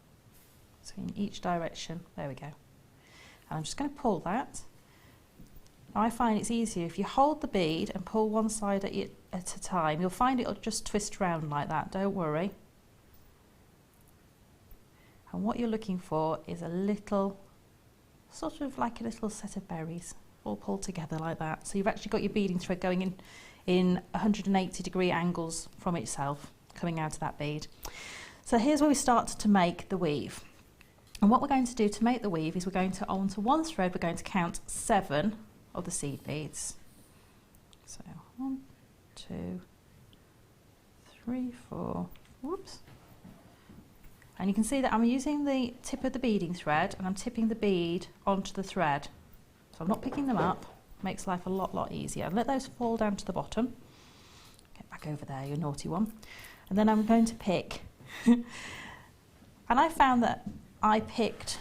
So in each direction, there we go. And I'm just going to pull that. I find it's easier if you hold the bead and pull one side at a time. You'll find it'll just twist round like that, don't worry. And what you're looking for is a little, sort of like a little set of berries, all pulled together like that. So you've actually got your beading thread going in 180-degree angles from itself, coming out of that bead. So here's where we start to make the weave. And what we're going to do to make the weave is we're going to, onto one thread, we're going to count 7 of the seed beads. So 1, 2, 3, 4, whoops. And you can see that I'm using the tip of the beading thread and I'm tipping the bead onto the thread. So I'm not picking them up, makes life a lot easier. And let those fall down to the bottom. Get back over there, you naughty one. And then I'm going to pick, and I found that I picked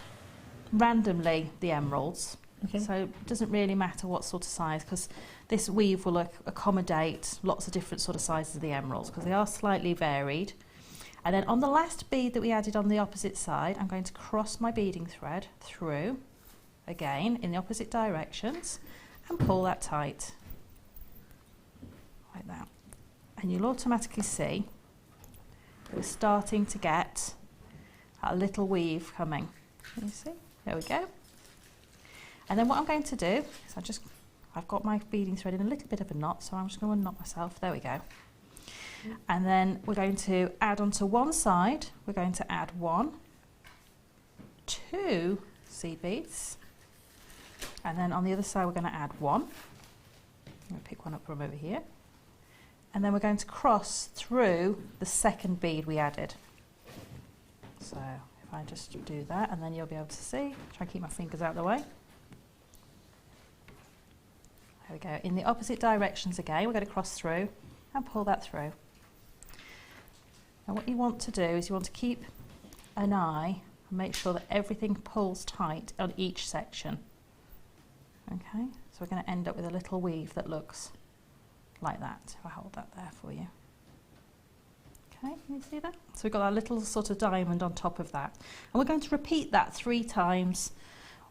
randomly the emeralds. Okay. So it doesn't really matter what sort of size, because this weave will accommodate lots of different sort of sizes of the emeralds, because they are slightly varied. And then on the last bead that we added on the opposite side, I'm going to cross my beading thread through, again, in the opposite directions, and pull that tight, like that. And you'll automatically see that we're starting to get a little weave coming. Can you see? There we go. And then what I'm going to do is I've got my beading thread in a little bit of a knot, so I'm just going to unknot myself. There we go. And then we're going to add onto one side, we're going to add 1, 2 seed beads, and then on the other side we're going to add 1. I'm going to pick one up from over here, and then we're going to cross through the second bead we added. So if I just do that, and then you'll be able to see, try and keep my fingers out of the way. There we go. In the opposite directions again, we're going to cross through and pull that through. Now what you want to do is you want to keep an eye and make sure that everything pulls tight on each section. Okay, so we're going to end up with a little weave that looks like that. If I hold that there for you. Okay, can you see that? So we've got our little sort of diamond on top of that. And we're going to repeat that 3 times,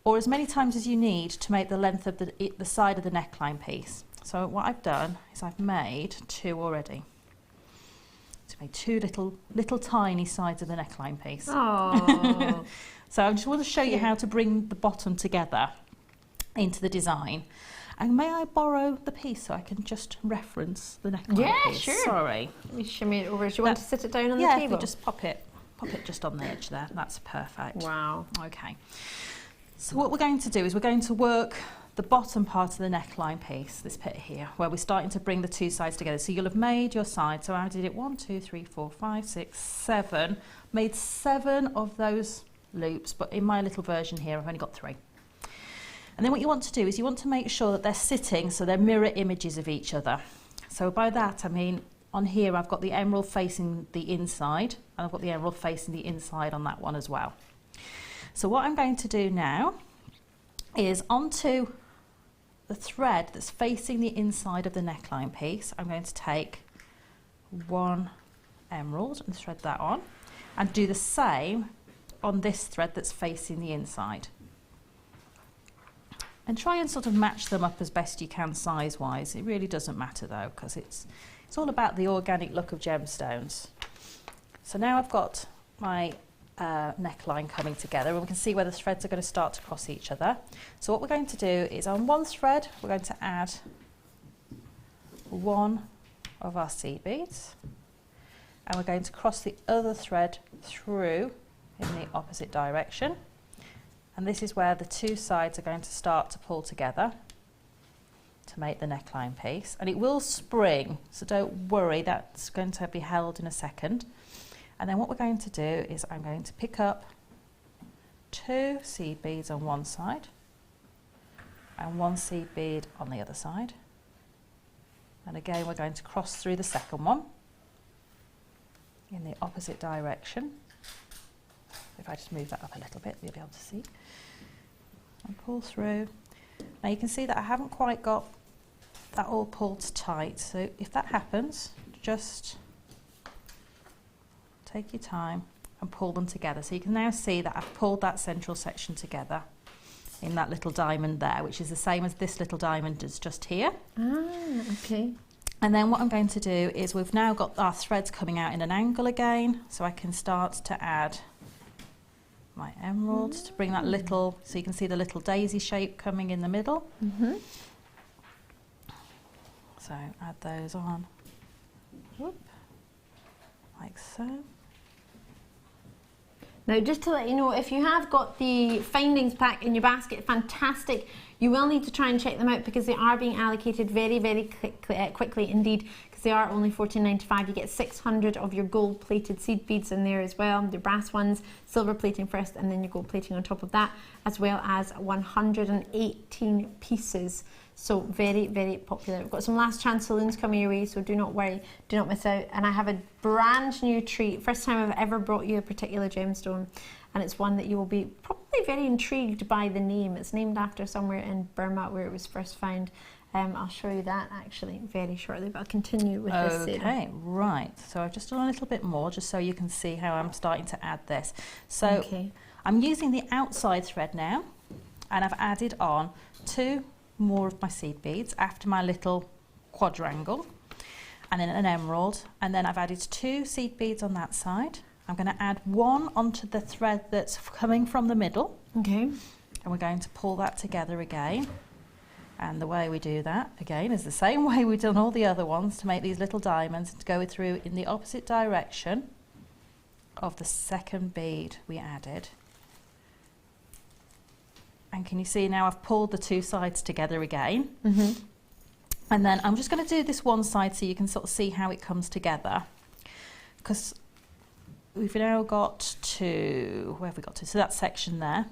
or as many times as you need to make the length of the side of the neckline piece. So what I've done is I've made 2 already. So I made 2 little tiny sides of the neckline piece. Oh. So I just want to show you how to bring the bottom together into the design. And may I borrow the piece so I can just reference the neckline piece? Sure. Sorry. You shimmy it over. Do you want to sit it down on the Yeah, table? if we just pop it just on the edge there. That's perfect. Wow. Okay. So what we're going to do is we're going to work the bottom part of the neckline piece, this bit here, where we're starting to bring the 2 sides together. So you'll have made your side. So I did it 1, 2, 3, 4, 5, 6, 7. Made 7 of those loops, but in my little version here, I've only got 3. And then what you want to do is you want to make sure that they're sitting so they're mirror images of each other. So by that I mean on here I've got the emerald facing the inside and I've got the emerald facing the inside on that one as well. So what I'm going to do now is onto the thread that's facing the inside of the neckline piece, I'm going to take 1 emerald and thread that on and do the same on this thread that's facing the inside. And try and sort of match them up as best you can size-wise. It really doesn't matter though, because it's all about the organic look of gemstones. So now I've got my neckline coming together, and we can see where the threads are going to start to cross each other. So what we're going to do is on one thread, we're going to add 1 of our seed beads, and we're going to cross the other thread through in the opposite direction. And this is where the 2 sides are going to start to pull together to make the neckline piece. And it will spring, so don't worry, that's going to be held in a second. And then what we're going to do is I'm going to pick up 2 seed beads on one side and 1 seed bead on the other side. And again, we're going to cross through the second one in the opposite direction. If I just move that up a little bit, you'll be able to see. And pull through. Now you can see that I haven't quite got that all pulled tight, so if that happens, just take your time and pull them together. So you can now see that I've pulled that central section together in that little diamond there, which is the same as this little diamond is just here. Ah, okay. And then what I'm going to do is we've now got our threads coming out in an angle again, so I can start to add my emeralds to bring that little, so you can see the little daisy shape coming in the middle. So add those on, whoop, like so. Now, just to let you know, if you have got the findings pack in your basket, fantastic. You will need to try and check them out because they are being allocated very, very quickly indeed, because they are only $14.95. You get 600 of your gold-plated seed beads in there as well, the brass ones, silver plating first, and then your gold plating on top of that, as well as 118 pieces. So very, very popular. We've got some last chance saloons coming your way, so do not worry, do not miss out. And I have a brand new treat, first time I've ever brought you a particular gemstone, and it's one that you will be probably very intrigued by the name. It's named after somewhere in Burma where it was first found. I'll show you that actually very shortly, but I'll continue with this. Okay, right. So I've just done a little bit more just so you can see how I'm starting to add this. So I'm using the outside thread now, and I've added on 2 more of my seed beads after my little quadrangle, and then an emerald, and then I've added 2 seed beads on that side. I'm going to add 1 onto the thread that's coming from the middle. Okay. And we're going to pull that together again. And the way we do that, again, is the same way we've done all the other ones to make these little diamonds, to go through in the opposite direction of the second bead we added. And can you see now I've pulled the 2 sides together again. And then I'm just going to do this one side so you can sort of see how it comes together. Because we've now got to, where have we got to? So that section there.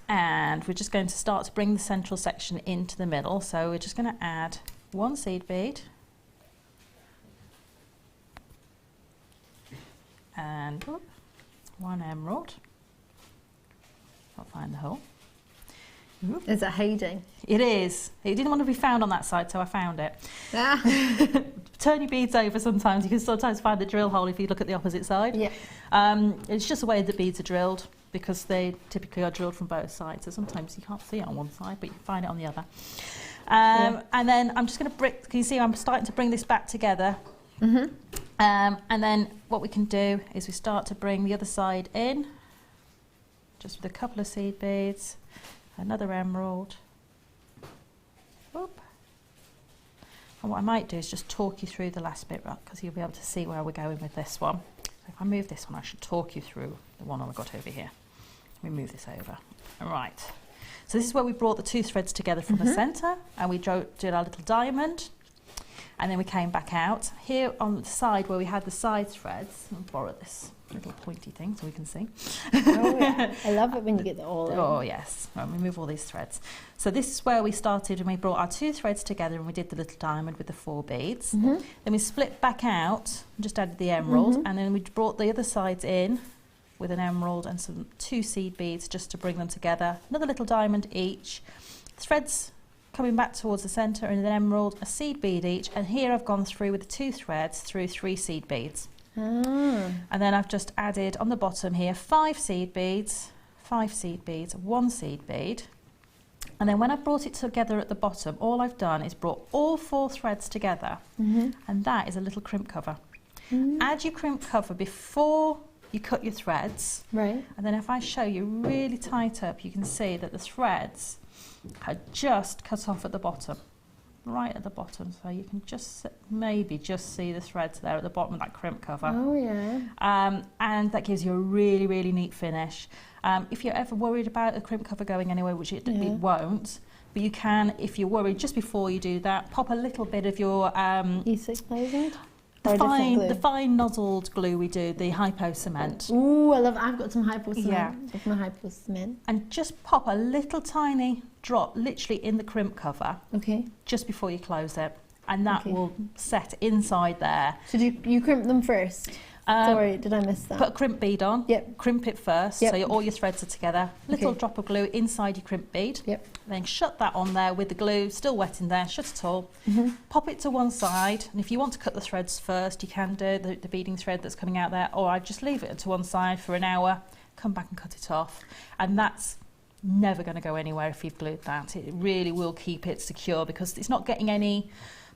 And we're just going to start to bring the central section into the middle. So we're just going to add 1 seed bead. And 1 emerald. I'll find the hole. Is it hiding? It is. It didn't want to be found on that side, so I found it. Turn your beads over sometimes. You can sometimes find the drill hole if you look at the opposite side. Yeah. It's just the way the beads are drilled, because they typically are drilled from both sides. So sometimes you can't see it on one side, but you can find it on the other. And then I'm just going to can you see I'm starting to bring this back together. And then what we can do is we start to bring the other side in, just with a couple of seed beads, another emerald. Whoop. And what I might do is just talk you through the last bit, right, because you'll be able to see where we're going with this one. So if I move this one, I should talk you through the one I've got over here. Let me move this over. All right. So this is where we brought the two threads together from the centre, and we did our little diamond, and then we came back out. Here on the side where we had the side threads, I'll borrow this little pointy thing so we can see. Oh yeah, I love it when you get the all in. Oh yes, right, we move all these threads. So this is where we started, and we brought our two threads together and we did the little diamond with the 4 beads. Then we split back out and just added the emerald, and then we brought the other sides in with an emerald and some 2 seed beads just to bring them together. Another little diamond each. Threads coming back towards the centre, and an emerald, a seed bead each, and here I've gone through with the 2 threads through 3 seed beads. And then I've just added on the bottom here 5 seed beads, 5 seed beads, 1 seed bead. And then when I've brought it together at the bottom, all I've done is brought all 4 threads together, and that is a little crimp cover. Add your crimp cover before you cut your threads, right? And then if I show you really tight up, you can see that the threads are just cut off at the bottom, right at the bottom, so you can just maybe just see the threads there at the bottom of that crimp cover. Oh yeah. And that gives you a really, really neat finish. If you're ever worried about a crimp cover going anywhere, which it won't, but you can, if you're worried, just before you do that, pop a little bit of your E6000? the fine nozzled glue we do, the hypo cement. Ooh, I love it. I've got some hypo cement. Yeah. With my hypo cement. And just pop a little tiny drop literally in the crimp cover. Okay. Just before you close it. And that will set inside there. So do you crimp them first? Sorry, did I miss that? Put a crimp bead on. Yep. Crimp it first, so all your threads are together. Little drop of glue inside your crimp bead. Yep. Then shut that on there with the glue still wet in there. Shut it all. Pop it to one side, and if you want to cut the threads first, you can do the beading thread that's coming out there, or I just leave it to one side for an hour. Come back and cut it off, and that's never going to go anywhere if you've glued that. It really will keep it secure because it's not getting any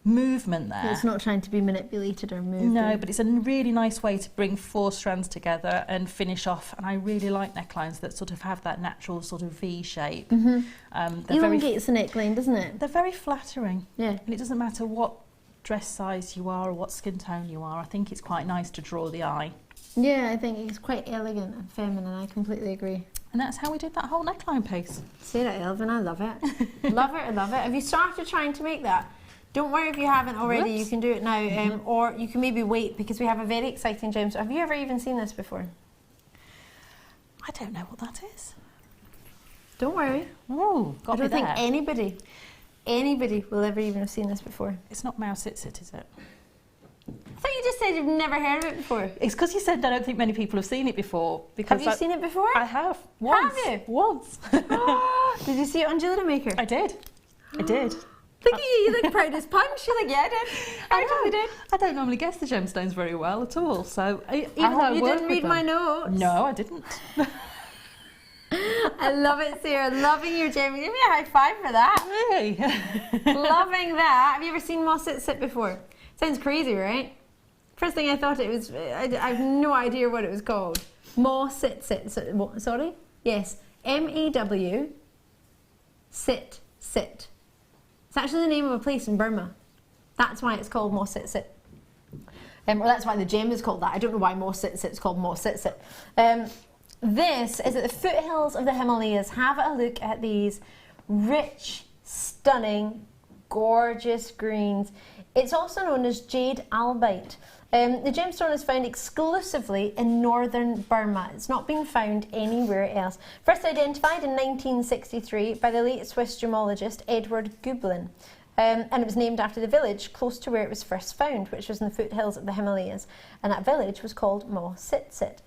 movement there. It's not trying to be manipulated or moved. No, but it's a really nice way to bring 4 strands together and finish off. And I really like necklines that sort of have that natural sort of V shape. Elongates the neckline, doesn't it? They're very flattering. Yeah. And it doesn't matter what dress size you are or what skin tone you are. I think it's quite nice to draw the eye. Yeah, I think it's quite elegant and feminine. I completely agree. And that's how we did that whole neckline piece. Sara, Elvin, I love it. Love it, I love it. Have you started trying to make that? Don't worry if you haven't already, you can do it now, or you can maybe wait because we have a very exciting gem. So have you ever even seen this before? I don't know what that is. Don't worry. Oh, I don't think anybody will ever even have seen this before. It's not Mouse It Sit, is it? I thought you just said you've never heard of it before. It's because you said I don't think many people have seen it before. Because have you seen it before? I have. Once. Have you? Once. Did you see it on Jewellery Maker? I did. I did. Look at you, you look proud as punch. You're like, yeah, I did. I totally did. I don't normally guess the gemstones very well at all, so even though you didn't read my notes. No, I didn't. I love it, Sara. Loving your gem. Give me a high five for that. Hey. Loving that. Have you ever seen Moss It Sit before? Sounds crazy, right? First thing I thought it was, I have no idea what it was called. Moss It Sit. Sorry? Yes. M-E-W Sit Sit. It's actually the name of a place in Burma. That's why it's called Moss It Sit. Well, that's why the gem is called that. I don't know why Moss It Sit is called Moss It Sit. This is at the foothills of the Himalayas. Have a look at these rich, stunning, gorgeous greens. It's also known as jade albite. The gemstone is found exclusively in northern Burma. It's not been found anywhere else. First identified in 1963 by the late Swiss gemologist Edward Gublin. And it was named after the village close to where it was first found, which was in the foothills of the Himalayas. And that village was called Mo Sit Sit.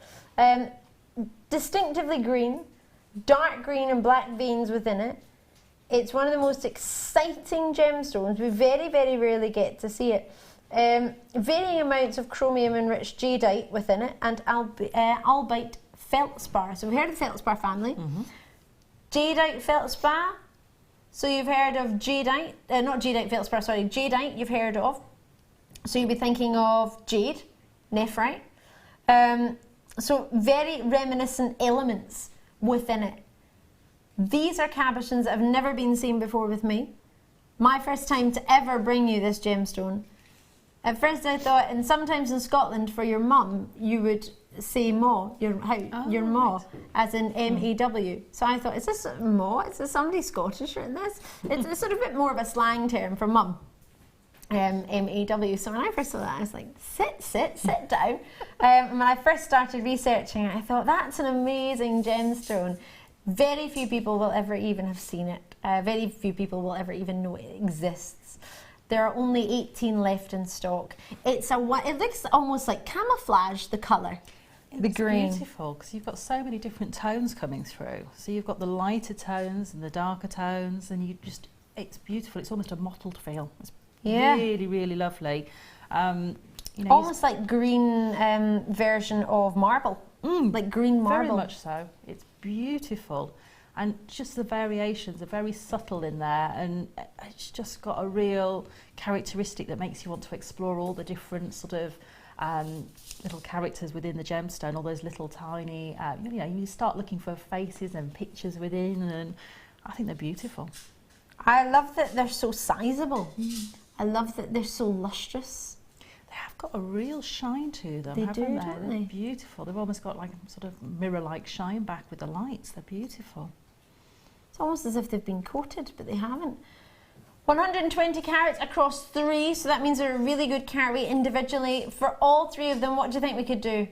Distinctively green, dark green and black veins within it. It's one of the most exciting gemstones. We very, very rarely get to see it. Varying amounts of chromium-enriched jadeite within it, and albite feldspar. So we've heard of the feldspar family. Jadeite feldspar. So you've heard of jadeite, not jadeite feldspar, sorry, jadeite you've heard of. So you'll be thinking of jade, nephrite. So very reminiscent elements within it. These are cabochons that have never been seen before with me. My first time to ever bring you this gemstone. At first I thought, and sometimes in Scotland for your mum, you would say ma, your ma, as in M-A-W. So I thought, is this ma? Is there somebody Scottish in this? It's sort of a bit more of a slang term for mum. M-A-W. So when I first saw that, I was like, sit down. When I first started researching it, I thought, that's an amazing gemstone. Very few people will ever even have seen it. Very few people will ever even know it exists. There are only 18 left in stock. It looks almost like camouflage, the colour. The green. It's beautiful because you've got so many different tones coming through. So you've got the lighter tones and the darker tones, and it's beautiful. It's almost a mottled feel. It's really, really lovely. Almost like green version of marble. Like green marble. Very much so. It's beautiful. And just the variations are very subtle in there, and it's just got a real characteristic that makes you want to explore all the different sort of little characters within the gemstone, all those little tiny, you start looking for faces and pictures within, and I think they're beautiful. I love that they're so sizable. I love that they're so lustrous. They have got a real shine to them, haven't they? They're beautiful. They've almost got like sort of mirror-like shine back with the lights. They're beautiful. It's almost as if they've been coated, but they haven't. 120 carats across 3, so that means they're a really good carat weight individually. For all 3 of them, what do you think we could do?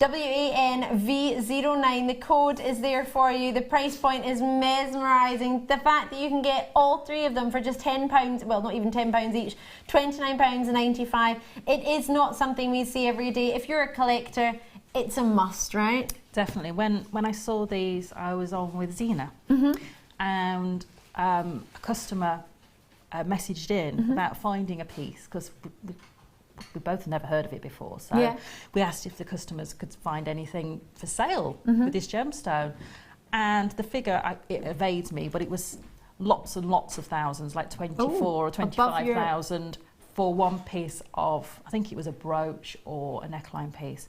WANV09, the code is there for you. The price point is mesmerising. The fact that you can get all 3 of them for just £10, well, not even £10 each, £29.95. It is not something we see every day. If you're a collector, it's a must, right? Definitely. When I saw these, I was on with Zena, and a customer messaged in about finding a piece, because we both never heard of it before. So we asked if the customers could find anything for sale with this gemstone, and the figure, it evades me, but it was lots and lots of thousands, like 24 or 25,000 for one piece of, I think it was a brooch or a neckline piece.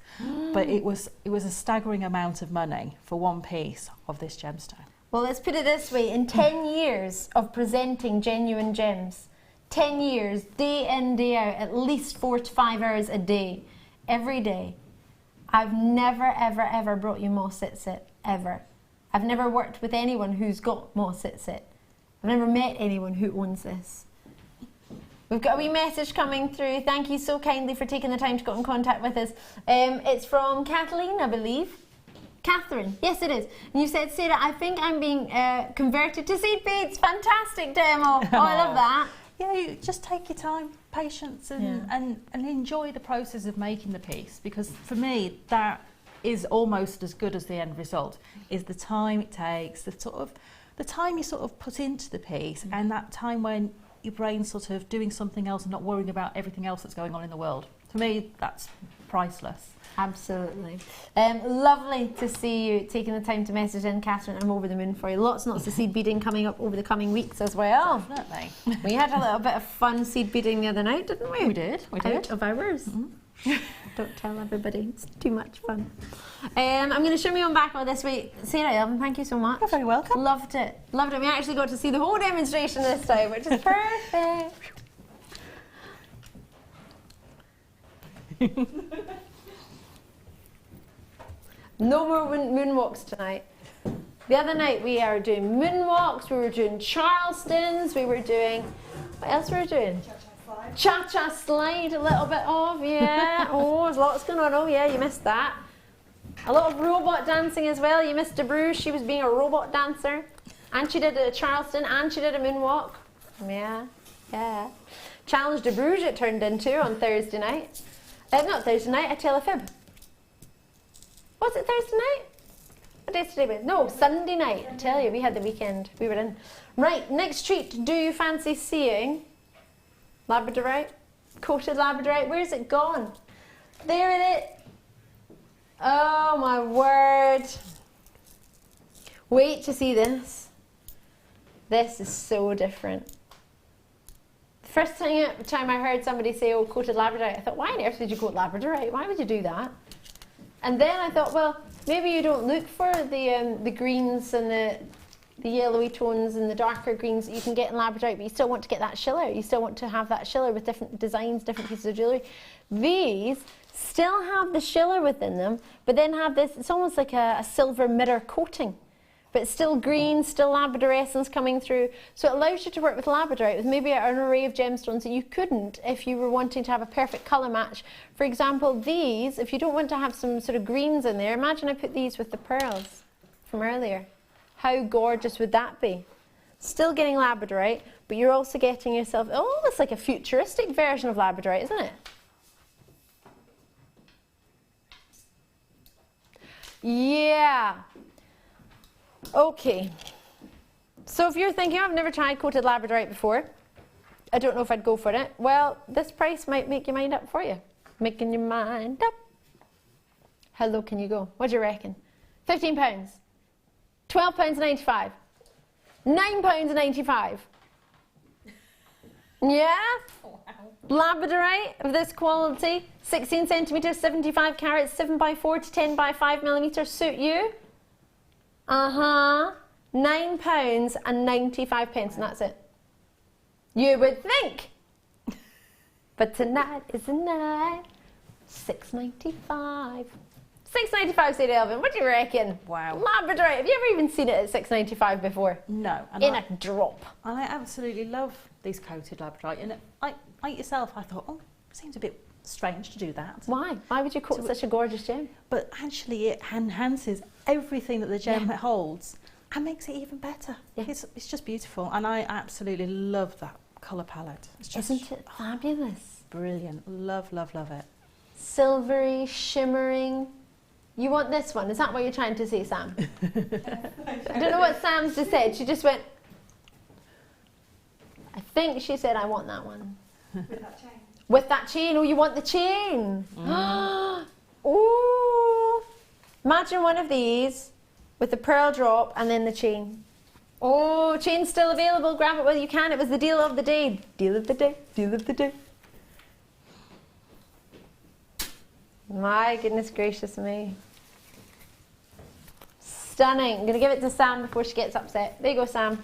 But it was a staggering amount of money for one piece of this gemstone. Well, let's put it this way, in 10 years of presenting genuine gems, 10 years, day in, day out, at least 4 to 5 hours a day, every day, I've never, ever, ever brought you more sit, ever. I've never worked with anyone who's got more sit. I've never met anyone who owns this. We've got a wee message coming through. Thank you so kindly for taking the time to get in contact with us. It's from Kathleen, I believe. Catherine, yes it is. And you said, Sarah, I think I'm being converted to seed beads. Fantastic demo. Oh, I love that. Yeah, you just take your time, patience, and enjoy the process of making the piece, because for me that is almost as good as the end result, is the time it takes, the time you sort of put into the piece, and that time when your brain's sort of doing something else and not worrying about everything else that's going on in the world. For me, that's priceless. Absolutely. Lovely to see you taking the time to message in, Catherine. I'm over the moon for you. Lots and lots of seed beading coming up over the coming weeks as well. Definitely. We had a little bit of fun seed beading the other night, didn't we? We did. Out of hours. Don't tell everybody. It's too much fun. I'm going to show you on back all this week. Sarah, Elvin, thank you so much. You're very welcome. Loved it. Loved it. We actually got to see the whole demonstration this time, which is perfect. No more moonwalks tonight. The other night we are doing moonwalks, we were doing Charlestons, we were doing, what else were we doing? Cha-cha slide, a little bit of, yeah. Oh, there's lots going on. Oh yeah, you missed that. A lot of robot dancing as well. You missed DeBruge, she was being a robot dancer. And she did a Charleston and she did a moonwalk. Yeah. Challenge DeBruge it turned into on Thursday night. Not Thursday night, I tell a fib. Was it Thursday night? What day is today? No, Sunday night. I tell you, we had the weekend. We were in. Right, next treat. Do you fancy seeing labradorite? Coated labradorite? Where's it gone? There it is. Oh my word. Wait to see this. This is so different. The first time I heard somebody say, oh, coated labradorite, I thought, why on earth would you coat labradorite? Why would you do that? And then I thought, well, maybe you don't look for the greens and the yellowy tones and the darker greens that you can get in labradorite, but you still want to get that shiller. You still want to have that shiller with different designs, different pieces of jewellery. These still have the shiller within them, but then have this, it's almost like a silver mirror coating. But it's still green, still labrador essence coming through. So it allows you to work with labradorite with maybe an array of gemstones that you couldn't if you were wanting to have a perfect colour match. For example, these, if you don't want to have some sort of greens in there, imagine I put these with the pearls from earlier. How gorgeous would that be? Still getting labradorite, but you're also getting yourself, oh, it's like a futuristic version of labradorite, isn't it? Yeah. Okay. So if you're thinking, I've never tried coated labradorite before, I don't know if I'd go for it. Well, this price might make your mind up for you. Making your mind up. How low can you go? What do you reckon? £15. £12.95. £9.95. Yeah? Wow. Labradorite of this quality, 16 centimetres, 75 carats, 7x4 to 10x5 millimetres, suit you? £9.95, and that's it. You would think. But tonight is the night. £6.95. £6.95, said Elvin. What do you reckon? Wow. Labradorite. Have you ever even seen it at £6.95 before? No. In a drop. And I absolutely love these coated labradorite. And like yourself, I thought, oh, it seems a bit strange to do that. Why? Why would you coat such a gorgeous gem? But actually it enhances everything that the gem holds and makes it even better. Yeah. It's just beautiful, and I absolutely love that colour palette. It's just, isn't it fabulous? Brilliant. Love, love, love it. Silvery, shimmering. You want this one? Is that what you're trying to say, Sam? I don't know what Sam's just said. She just went, I think she said, I want that one. With that chain. With that chain. Oh, you want the chain. Oh, imagine one of these with the pearl drop and then the chain. Oh, chain's still available. Grab it while you can. It was the deal of the day. Deal of the day. Deal of the day. My goodness gracious me. Stunning. I'm going to give it to Sam before she gets upset. There you go, Sam.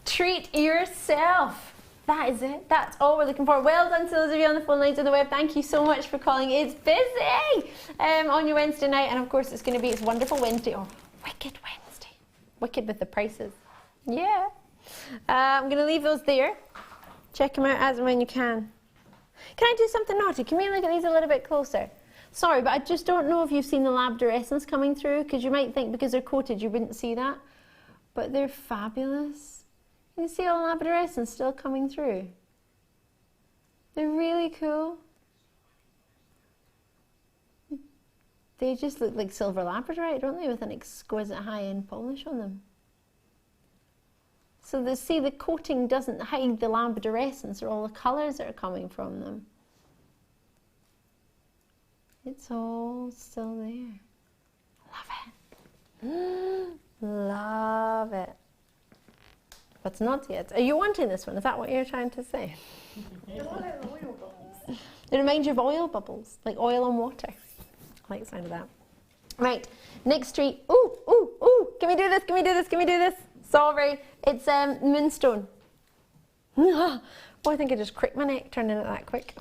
Treat yourself. That is it. That's all we're looking for. Well done to those of you on the phone lines on the web. Thank you so much for calling. It's busy on your Wednesday night. And of course, it's going to be, it's Wonderful Wednesday or Wicked Wednesday. Wicked with the prices. Yeah. I'm going to leave those there. Check them out as and when you can. Can I do something naughty? Can we look at these a little bit closer? Sorry, but I just don't know if you've seen the labrador essence coming through, because you might think because they're coated you wouldn't see that. But they're fabulous. You see all the labrador essence still coming through. They're really cool. They just look like silver labradorite, don't they, with an exquisite high-end polish on them. So the coating doesn't hide the labrador essence or all the colours that are coming from them. It's all still there. Love it. Love it. But it's not yet. Are you wanting this one? Is that what you're trying to say? It reminds you of oil bubbles, like oil and water. I like the sound of that. Right, next treat. Ooh, ooh, ooh. Can we do this? Can we do this? Can we do this? Sorry, it's moonstone. Oh, I think I just cricked my neck turning it that quick.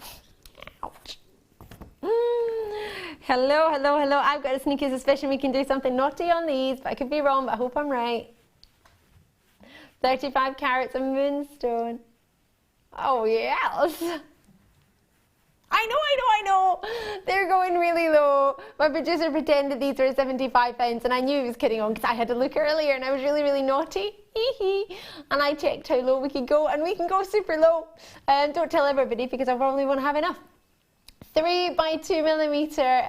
Ouch. Hello, hello, hello. I've got a sneaky suspicion we can do something naughty on these, but I could be wrong, but I hope I'm right. 35 carats of moonstone. Oh, yes. I know. They're going really low. My producer pretended these were £75 and I knew he was kidding on because I had to look earlier and I was really, really naughty. And I checked how low we could go, and we can go super low. Don't tell everybody because I probably won't have enough. 3 by 2 millimeter.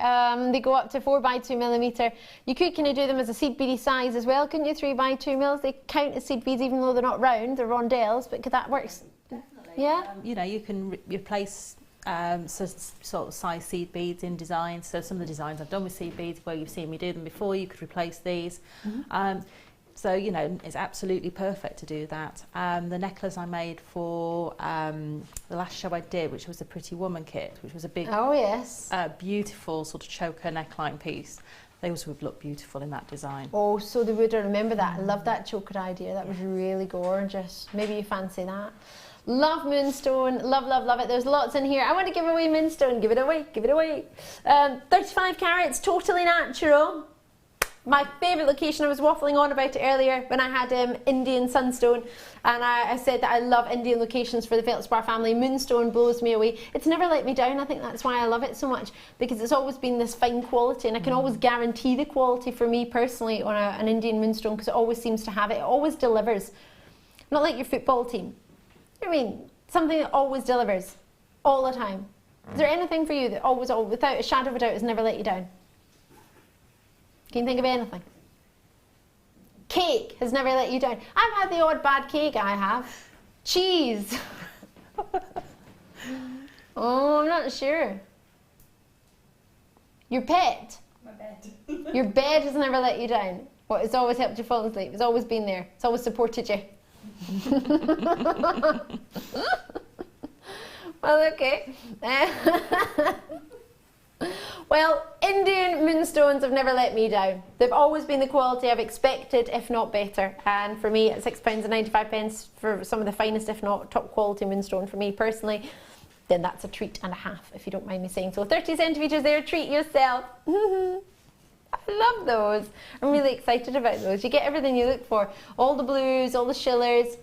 They go up to 4 by 2 millimeter. You could kind of do them as a seed beady size as well, couldn't you? 3 by 2 mils. They count as seed beads even though they're not round, they're rondelles. But could that work? Definitely. Yeah. You know, you can replace sort of size seed beads in designs. So some of the designs I've done with seed beads, where you've seen me do them before, you could replace these. So, you know, it's absolutely perfect to do that. The necklace I made for the last show I did, which was the Pretty Woman kit, which was a big, beautiful sort of choker neckline piece. They also would look beautiful in that design. Oh, so they would. I remember that. I love that choker idea. That was really gorgeous. Maybe you fancy that. Love moonstone. Love, love, love it. There's lots in here. I want to give away moonstone. Give it away. Give it away. 35 carats, totally natural. My favourite location, I was waffling on about it earlier when I had Indian sunstone, and I said that I love Indian locations for the Feldspar family. Moonstone blows me away. It's never let me down. I think that's why I love it so much, because it's always been this fine quality, and I can always guarantee the quality for me personally on an Indian moonstone, because it always seems to have it. It always delivers. Not like your football team. I mean, something that always delivers all the time. Is there anything for you that always, without a shadow of a doubt, has never let you down? Can you think of anything? Cake has never let you down. I've had the odd bad cake, I have. Cheese. Oh, I'm not sure. Your pet? My bed. Your bed has never let you down. What, it's always helped you fall asleep. It's always been there. It's always supported you. Well, okay. Well, Indian moonstones have never let me down. They've always been the quality I've expected, if not better. And for me, at £6.95 for some of the finest, if not top quality moonstone for me personally, then that's a treat and a half, if you don't mind me saying so. 30 centimetres there, treat yourself. I love those. I'm really excited about those. You get everything you look for. All the blues, all the shillers,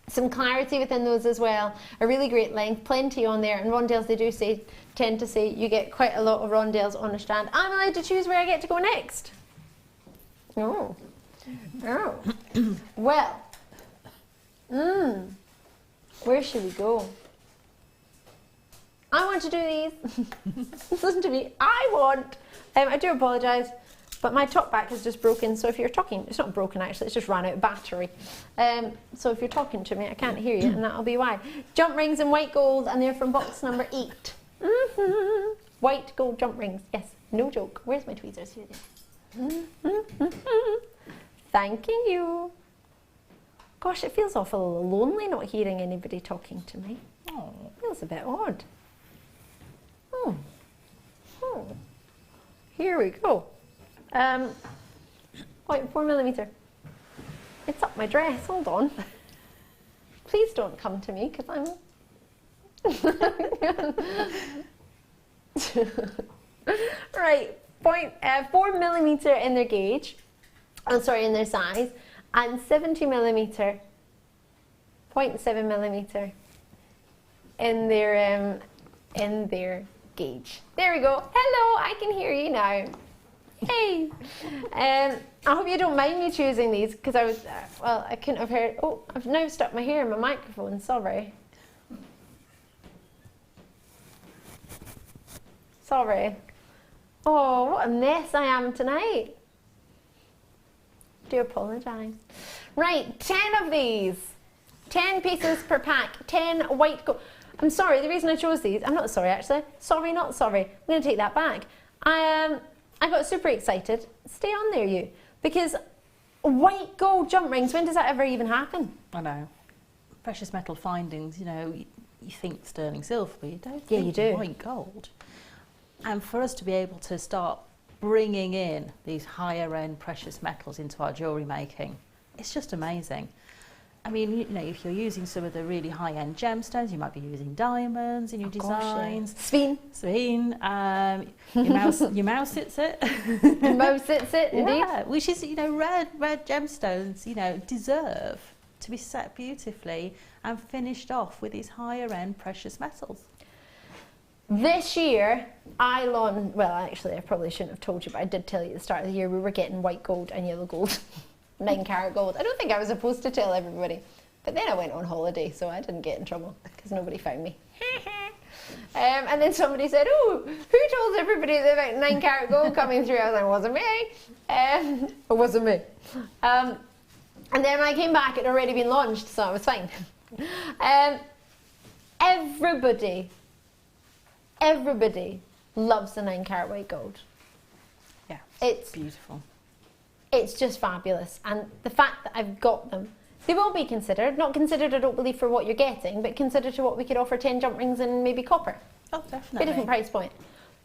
some clarity within those as well. A really great length, plenty on there. And rondelles, they do tend to say you get quite a lot of rondelles on a strand. I'm allowed to choose where I get to go next. Oh. Oh. Well. Where should we go? I want to do these. Listen to me. I do apologise, but my top back is just broken. So if you're talking, it's not broken actually, it's just ran out of battery. So if you're talking to me, I can't hear you, and that'll be why. Jump rings in white gold, and they're from box number 8. White gold jump rings, yes, no joke. Where's my tweezers? Here they are. Thanking you. Gosh, it feels awful lonely not hearing anybody talking to me. Oh, it feels a bit odd. Oh. Here we go. 0.4mm. It's up my dress, hold on. Please don't come to me, because I'm... Right, 4mm in their gauge, in their size, and 70mm, 0.7mm in their gauge. There we go. Hello, I can hear you now. Hey. I hope you don't mind me choosing these, because I couldn't have heard. Oh, I've now stuck my hair in my microphone, sorry. Sorry. Oh, what a mess I am tonight. Do apologise. Right, 10 of these. 10 pieces per pack. 10 white gold. I'm sorry, the reason I chose these, I'm not sorry actually. Sorry, not sorry. I'm going to take that back. I got super excited. Stay on there, you. Because white gold jump rings, when does that ever even happen? I know. Precious metal findings, you know, you think sterling silver, but you don't Yeah, think you do. white gold. And for us to be able to start bringing in these higher end precious metals into our jewellery making, it's just amazing. I mean, you know, if you're using some of the really high-end gemstones, you might be using diamonds in your designs. Sveen. Your mouse sits it. Your mouse sits it, indeed. Yeah, which is, you know, rare gemstones, you know, deserve to be set beautifully and finished off with these higher-end precious metals. This year, actually, I probably shouldn't have told you, but I did tell you at the start of the year we were getting white gold and yellow gold. 9 carat gold. I don't think I was supposed to tell everybody, but then I went on holiday, so I didn't get in trouble because nobody found me. And then somebody said, oh, who told everybody about 9 carat gold coming through? I was like, it wasn't me. It wasn't me. And then when I came back, it had already been launched, so it was fine. Everybody loves the 9 carat white gold. Yeah, it's beautiful. It's just fabulous. And the fact that I've got them, they will be considered, not considered, I don't believe, for what you're getting, but considered to what we could offer 10 jump rings and maybe copper. Oh, definitely. A different price point.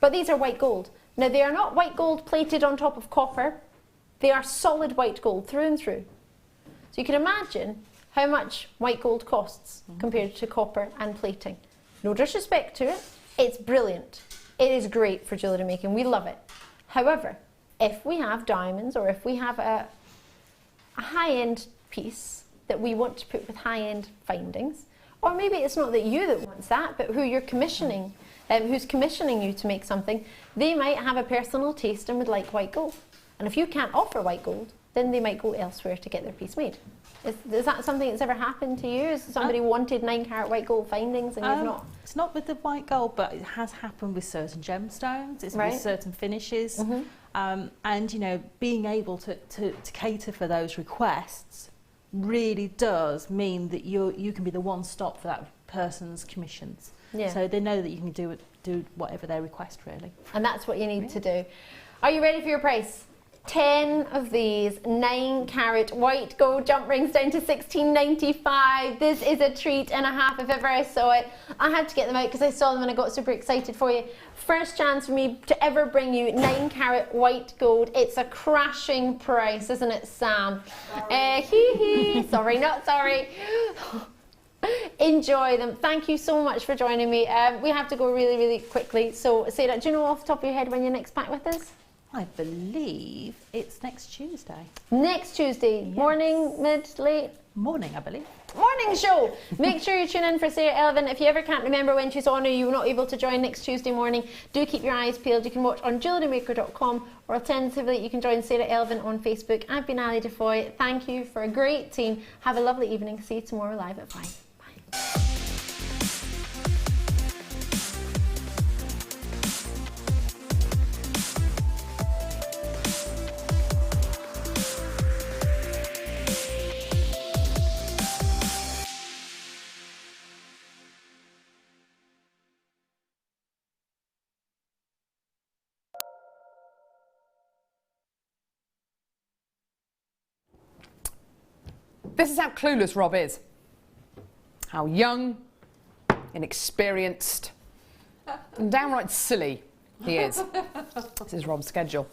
But these are white gold. Now, they are not white gold plated on top of copper. They are solid white gold through and through. So you can imagine how much white gold costs compared to copper and plating. No disrespect to it, it's brilliant. It is great for jewellery making, we love it. However, if we have diamonds or if we have a high-end piece that we want to put with high-end findings, or maybe it's not that you that wants that, but who you're commissioning, who's commissioning you to make something, they might have a personal taste and would like white gold. And if you can't offer white gold, then they might go elsewhere to get their piece made. Is that something that's ever happened to you? Has somebody wanted 9 carat white gold findings and you've not? It's not with the white gold, but it has happened with certain gemstones. It's Right. with certain finishes. And, you know, being able to cater for those requests really does mean that you can be the one stop for that person's commissions. Yeah. So they know that you can do whatever they request, really. And that's what you need to do. Are you ready for your price? 10 of these 9 carat white gold jump rings down to $16.95. This is a treat and a half if ever I saw it. I had to get them out because I saw them and I got super excited for you. First chance for me to ever bring you 9 carat white gold. It's a crashing price, isn't it, Sam? Sorry, not sorry. Enjoy them. Thank you so much for joining me. We have to go really, really quickly. So, Sara, do you know off the top of your head when you're next back with us? I believe it's next Tuesday. Next Tuesday, yes. Morning, mid, late? Morning, I believe. Morning show. Make sure you tune in for Sara Elvin. If you ever can't remember when she's on or you're not able to join next Tuesday morning, do keep your eyes peeled. You can watch on JewelleryMaker.com or alternatively you can join Sara Elvin on Facebook. I've been Ali Defoy. Thank you for a great team. Have a lovely evening. See you tomorrow live at 5. Bye. This is how clueless Rob is. How young, inexperienced, and downright silly he is. This is Rob's schedule.